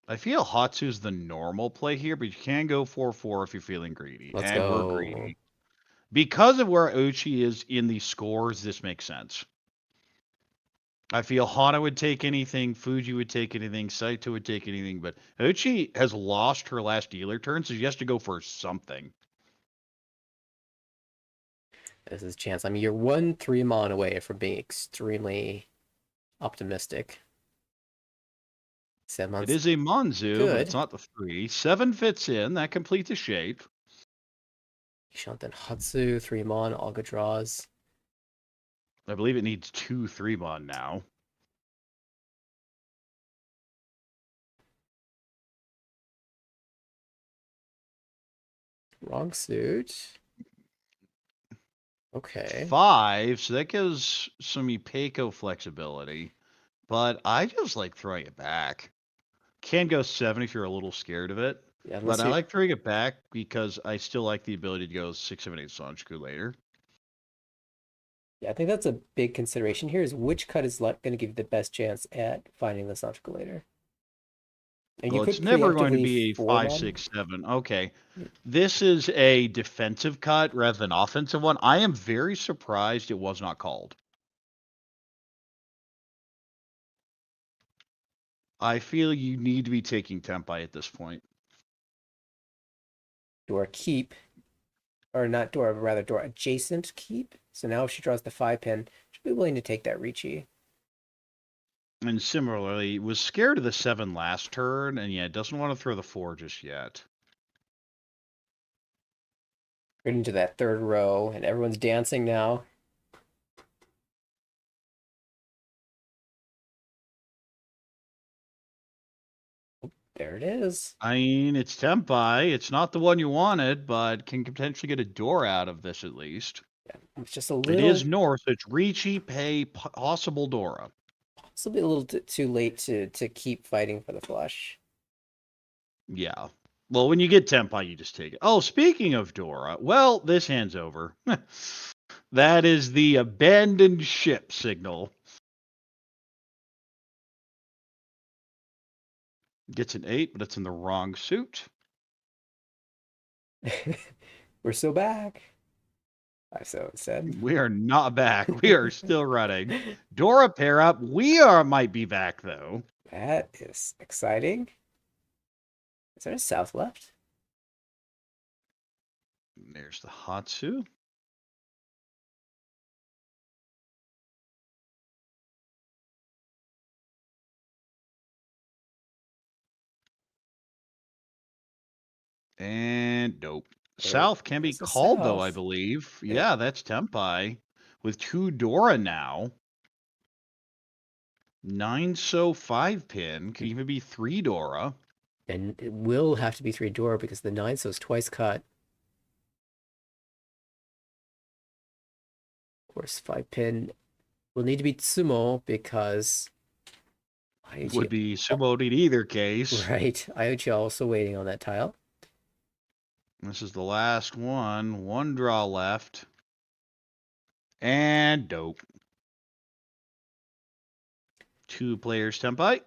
I feel Hatsu's the normal play here, but you can go 4-4 if you're feeling greedy. Let's and go. We're greedy. Because of where Aiuchi is in the scores, this makes sense. I feel Hana would take anything, Fuji would take anything, Saito would take anything, but Aiuchi has lost her last dealer turn, so she has to go for something. This is a chance. I mean, you're 1 3-mon away from being extremely optimistic. 7 months. It is a Monzu, Good. but it's not the 3. 7 fits in. That completes the shape. Shanten Hatsu, 3-mon, Olga draws. I believe it needs 2 3-mon now. Wrong suit. Okay. 5, so that gives some Ipeco flexibility. But I just like throwing it back. Can go 7 if you're a little scared of it. Yeah, But I like throwing it back because I still like the ability to go 6, 7, 8 Sanchiku later. Yeah, I think that's a big consideration here is which cut is going to give you the best chance at finding the Sanchiku later. And Well, it's never going to be a 5, 6, 7. Okay. This is a defensive cut rather than offensive one. I am very surprised it was not called. I feel you need to be taking Tempai at this point. Dora keep, or not Dora, but rather Dora adjacent keep. So now if she draws the 5-pin, she'll be willing to take that Riichi. And similarly, was scared of the 7 last turn, and yeah, doesn't want to throw the 4 just yet. Right into that third row, and everyone's dancing now. There it is. I mean, it's Tempai. It's not the one you wanted, but can potentially get a door out of this at least. Yeah, it's just a little... It is north. It's Riichi, pay, possible Dora. Possibly a little too late to keep fighting for the flush. Yeah. Well, when you get Tempai, you just take it. Oh, speaking of Dora, well, this hand's over. That is the abandoned ship signal. Gets an 8, but it's in the wrong suit. We're still back. I so said. We are not back. We are still running. Dora pair up. Might be back though. That is exciting. Is there a south left? There's the Hatsu. And nope. South can be called, though, I believe. Yeah, that's Tempai. With 2 Dora now. 9 so 5-pin. Could even be 3 Dora. And it will have to be 3 Dora because the 9 so is twice cut. Of course, 5-pin will need to be Tsumo because... It would be Sumo'd in either case. Right. Aiuchi also waiting on that tile. This is the last one. 1 draw left. And dope. 2 players Tempai.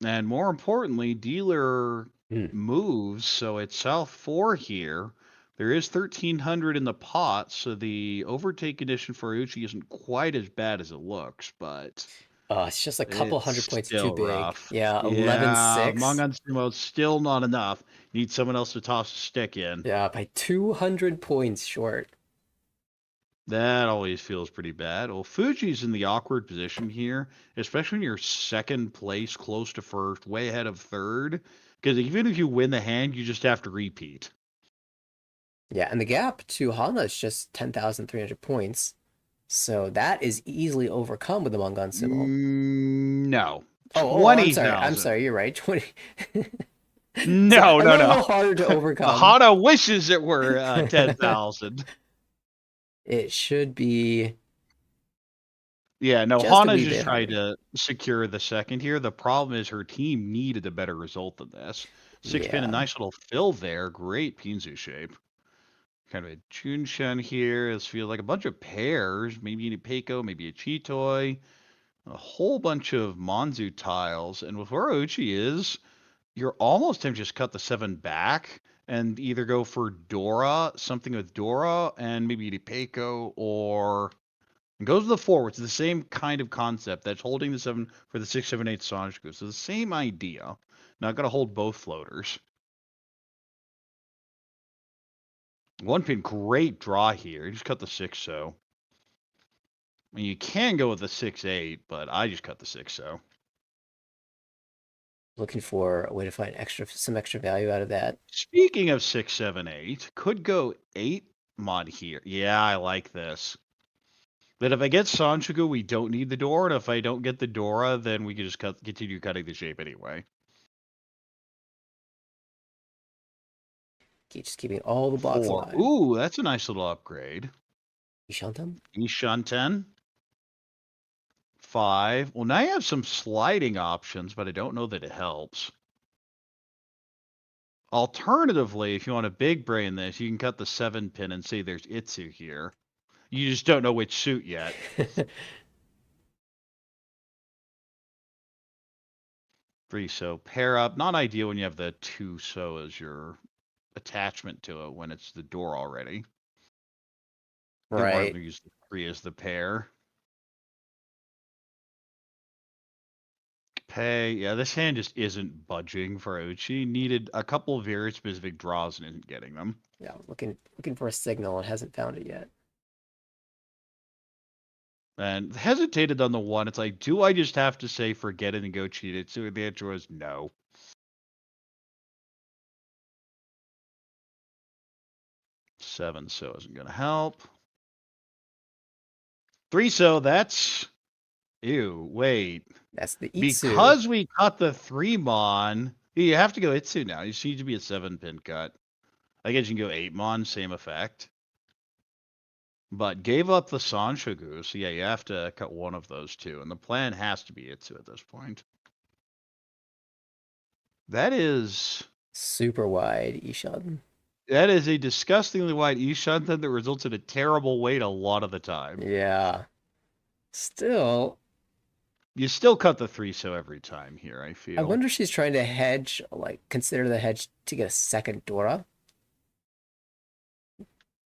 And more importantly, dealer moves, so it's South 4 here. There is 1,300 in the pot, so the overtake condition for Aiuchi isn't quite as bad as it looks, but... it's just a couple hundred points too big. Rough. Yeah, 11-6. Mangan Sumo's still not enough. Need someone else to toss a stick in. Yeah, by 200 points short. That always feels pretty bad. Well, Fuji's in the awkward position here, especially when you're second place, close to first, way ahead of third. Because even if you win the hand, you just have to repeat. Yeah, and the gap to Hana is just 10,300 points. So that is easily overcome with the Mangan Sumo. No. Oh, I'm sorry, you're right. 20. No. A little harder to overcome. Hana wishes it were 10,000. It should be... Yeah, no, Hana's just trying to secure the second here. The problem is her team needed a better result than this. 6-pin, a nice little fill there. Great Pinzu shape. Kind of a Junshen here. This feels like a bunch of pairs. Maybe an Ipeco, maybe a Chitoi. A whole bunch of Monzu tiles. And with where Aiuchi is, you're almost tempted to just cut the 7 back and either go for Dora, something with Dora, and maybe an Ipeco, or It goes to the 4, which is the same kind of concept. That's holding the 7 for the 6, 7, 8 Sanjiku. So the same idea. Not going to hold both floaters. 1 pin, great draw here. You just cut the 6 so. I mean, you can go with the 6, 8, but I just cut the 6 so. Looking for a way to find some extra value out of that. Speaking of 6, 7, 8, could go 8 mod here. Yeah, I like this. That if I get Sanjiku, we don't need the Dora, and if I don't get the Dora, then we can just continue cutting the shape anyway. Just keeping all the blocks 4. alive. Ooh, that's a nice little upgrade. Ishanten? Ishanten. 5. Well, now you have some sliding options, but I don't know that it helps. Alternatively, if you want to big brain this, you can cut the 7 pin and say there's Itsu here. You just don't know which suit yet. 3 so pair up. Not ideal when you have the 2 so as your attachment to it when it's the door already. Right. Use the 3 as the pair. Pay. Yeah, this hand just isn't budging for Aiuchi. Needed a couple of very specific draws and isn't getting them. Yeah, looking for a signal and hasn't found it yet. And hesitated on the 1. It's like, do I just have to say forget it and go cheat it? So the answer was no. Seven so isn't going to help. 3 so, that's... Ew, wait. That's the Itsu. Because we cut the 3 mon, you have to go Itsu now. You need to be a 7 pin cut. I guess you can go 8 mon, same effect. But gave up the Sanjiku, so yeah, you have to cut one of those 2. And the plan has to be Itsu at this point. That is... super wide Ishanten. That is a disgustingly wide Ishanten that results in a terrible weight a lot of the time. Yeah. Still... You still cut the 3 so every time here, I feel. I wonder if she's trying to hedge, like, consider the hedge to get a second Dora.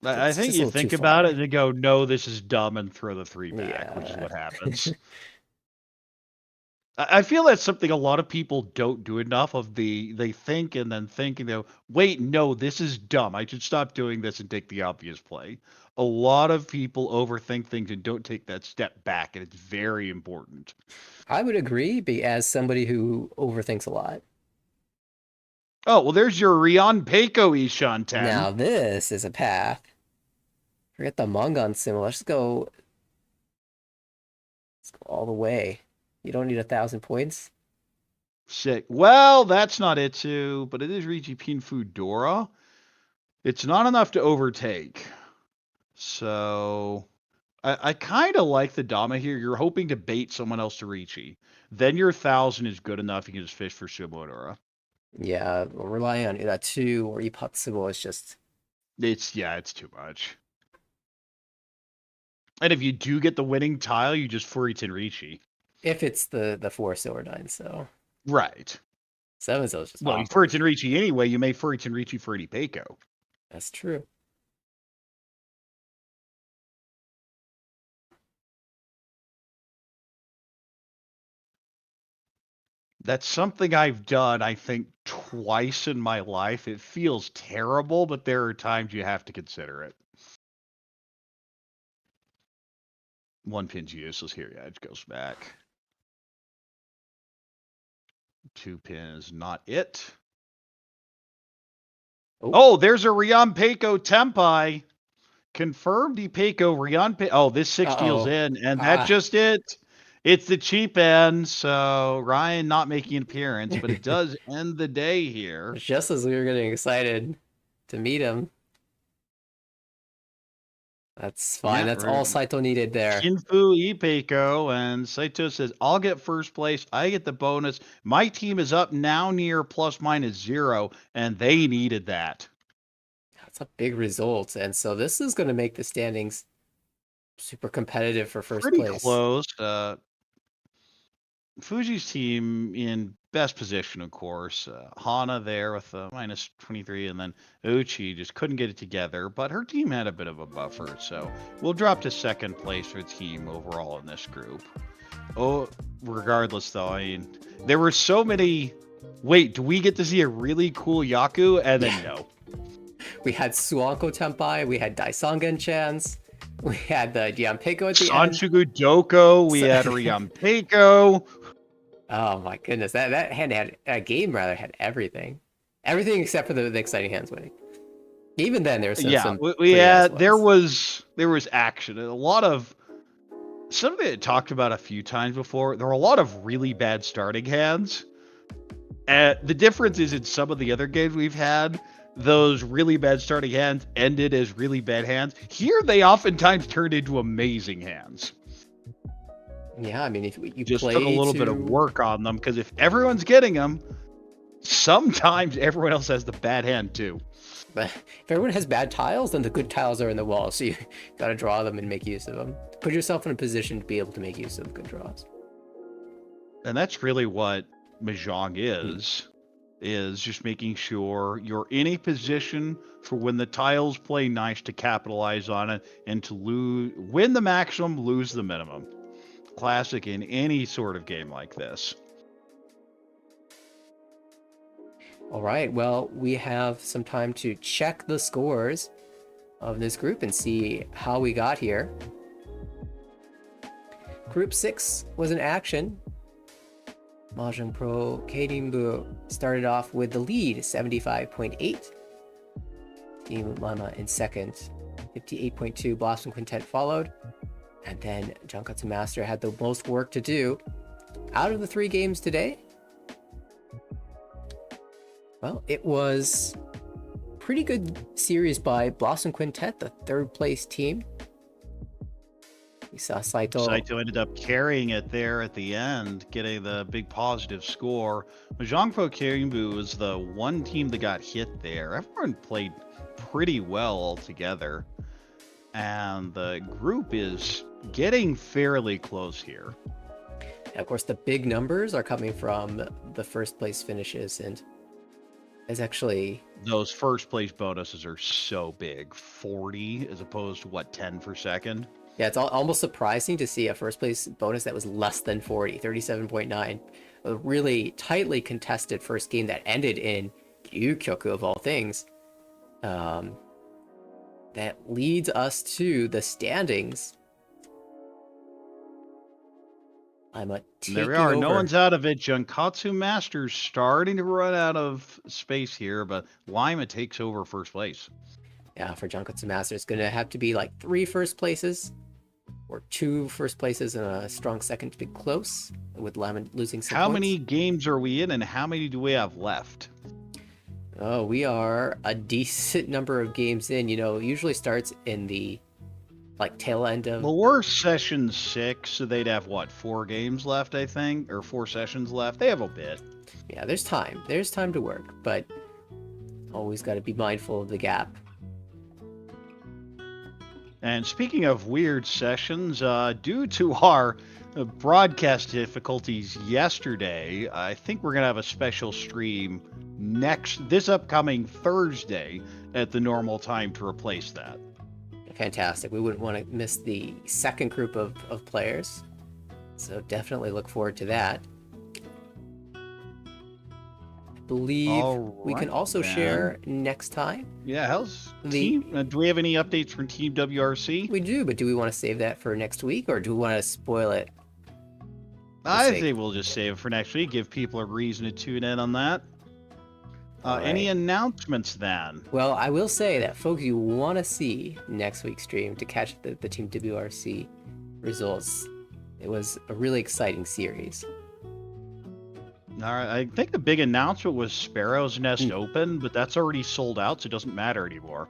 I think you think about it and go, no, this is dumb, and throw the 3 back, which is what happens. I feel that's something a lot of people don't do enough of. They think and then think and they go, wait, no, this is dumb. I should stop doing this and take the obvious play. A lot of people overthink things and don't take that step back, and it's very important. I would agree, as somebody who overthinks a lot. Oh, well, there's your Rion Peiko Ishanten. Now this is a path. Forget the Mongon symbol. Let's go all the way. You don't need 1,000 points. Sick. Well, that's not Itsu, but it is Riichi Pinfu Dora. It's not enough to overtake. So I kind of like the Dama here. You're hoping to bait someone else to Riichi. Then your 1,000 is good enough. You can just fish for Shimodora. Yeah, relying on that 2 or Ipatsubo is just... It's too much. And if you do get the winning tile, you just Furitan Riichi. If it's the 4 so or 9 so. Right. 7 so is just... Well, you Furitan Riichi anyway. You may Furitan Riichi for any Peiko. That's true. That's something I've done, I think, twice in my life. It feels terrible, but there are times you have to consider it. 1 pin's useless here. Yeah, it goes back. 2 pin is not it. Oh, there's a Rion Peiko Tempai. Confirmed Peiko Rion Peiko. Oh, this 6 deals in, and that's just it. It's the cheap end, so Ryan not making an appearance, but it does end the day here. Just as we were getting excited to meet him. That's fine. Yeah, that's all Saito needed there. Shinfu Peiko, and Saito says, I'll get first place. I get the bonus. My team is up now near ±0, and they needed that. That's a big result, and so this is going to make the standings super competitive for first place. Pretty close. Fuji's team in best position, of course. Hana there with a minus 23, and then Aiuchi just couldn't get it together, but her team had a bit of a buffer, so we'll drop to second place for the team overall in this group. Oh, regardless, though, I mean, there were so many... Wait, do we get to see a really cool Yaku? And then no. We had Suanko Tenpai, we had Daisangen Chans, we had the Gianpeiko at the Sanchugu Doko, we had Rianpeiko. Oh my goodness, that hand had game had everything except for the exciting hands winning. Even then, there was some there was action. A lot of something I talked about a few times before. There were a lot of really bad starting hands. The difference is in some of the other games we've had, those really bad starting hands ended as really bad hands. Here, they oftentimes turned into amazing hands. Yeah, I mean, if you just took a little bit of work on them, because if everyone's getting them, sometimes everyone else has the bad hand too. But if everyone has bad tiles, then the good tiles are in the wall, so you got to draw them and make use of them. Put yourself in a position to be able to make use of good draws. And that's really what Mahjong is just making sure you're in a position for when the tiles play nice to capitalize on it and to win the maximum, lose the minimum. Classic in any sort of game like this. All right, well, we have some time to check the scores of this group and see how we got here. Group 6 was in action. Mahjong Pro Keirinbu started off with the lead, 75.8. Team Laima in second, 58.2. Blossom Quintet followed. And then Jankatsu Master had the most work to do. Out of the 3 games today, well, it was pretty good series by Blossom Quintet, the 3rd place team. We saw Saito. Saito ended up carrying it there at the end, getting the big positive score. Mahjong Pro Keirinbu was the one team that got hit there. Everyone played pretty well altogether. And the group is getting fairly close here. And of course, the big numbers are coming from the first place finishes, and it's actually... Those first place bonuses are so big. 40 as opposed to, 10 for second? Yeah, it's almost surprising to see a first place bonus that was less than 40, 37.9. A really tightly contested first game that ended in Ryukyoku of all things. That leads us to the standings. There we are. No one's out of it. Jankatsu Masters starting to run out of space here, but Laima takes over first place. Yeah, for Jankatsu Masters, it's going to have to be like 3 first places or 2 first places and a strong second to be close, with Laima losing some How points. many games are we in, and how many do we have left? Oh, we are a decent number of games in. Usually starts in the tail end of... Well, we're session 6, so they'd have 4 games left, I think, or 4 sessions left. They have a bit. Yeah, there's time. There's time to work, but always got to be mindful of the gap. And speaking of weird sessions, due to our broadcast difficulties yesterday, I think we're going to have a special stream this upcoming Thursday at the normal time to replace that. Fantastic. We wouldn't want to miss the second group of players, so definitely look forward to that. I believe we can also share next time. Yeah, how's team? Do we have any updates from Team WRC? We do, but do we want to save that for next week, or do we want to spoil it? I think we'll just save it for next week, give people a reason to tune in on that. Right. Any announcements then? Well, I will say that folks, you want to see next week's stream to catch the Team WRC results. It was a really exciting series. All right, I think the big announcement was Sparrow's Nest Open, but that's already sold out, so it doesn't matter anymore.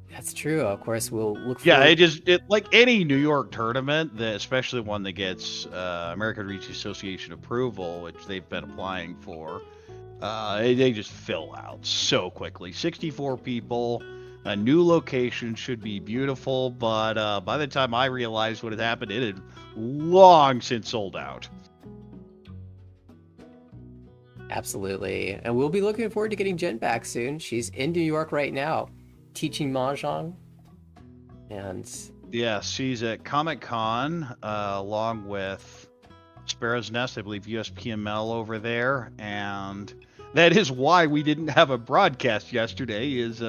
That's true. Of course, we'll look for... Yeah, it like any New York tournament, especially one that gets American Riichi Association approval, which they've been applying for, they just fill out so quickly. 64 people, a new location should be beautiful, but by the time I realized what had happened, it had long since sold out. Absolutely. And we'll be looking forward to getting Jen back soon. She's in New York right now, teaching Mahjong. And yeah, she's at Comic-Con along with Sparrow's Nest, I believe USPML over there. And that is why we didn't have a broadcast yesterday, is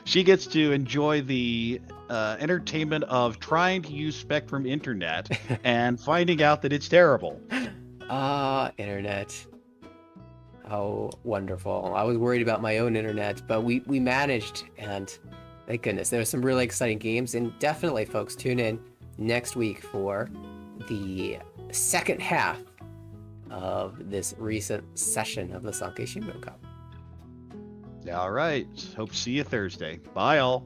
she gets to enjoy the entertainment of trying to use Spectrum Internet and finding out that it's terrible. Internet. How wonderful. I was worried about my own internet, but we managed, and thank goodness. There were some really exciting games, and definitely, folks, tune in next week for the second half of this recent session of the Sankei Shimbun Cup. All right. Hope to see you Thursday. Bye, all.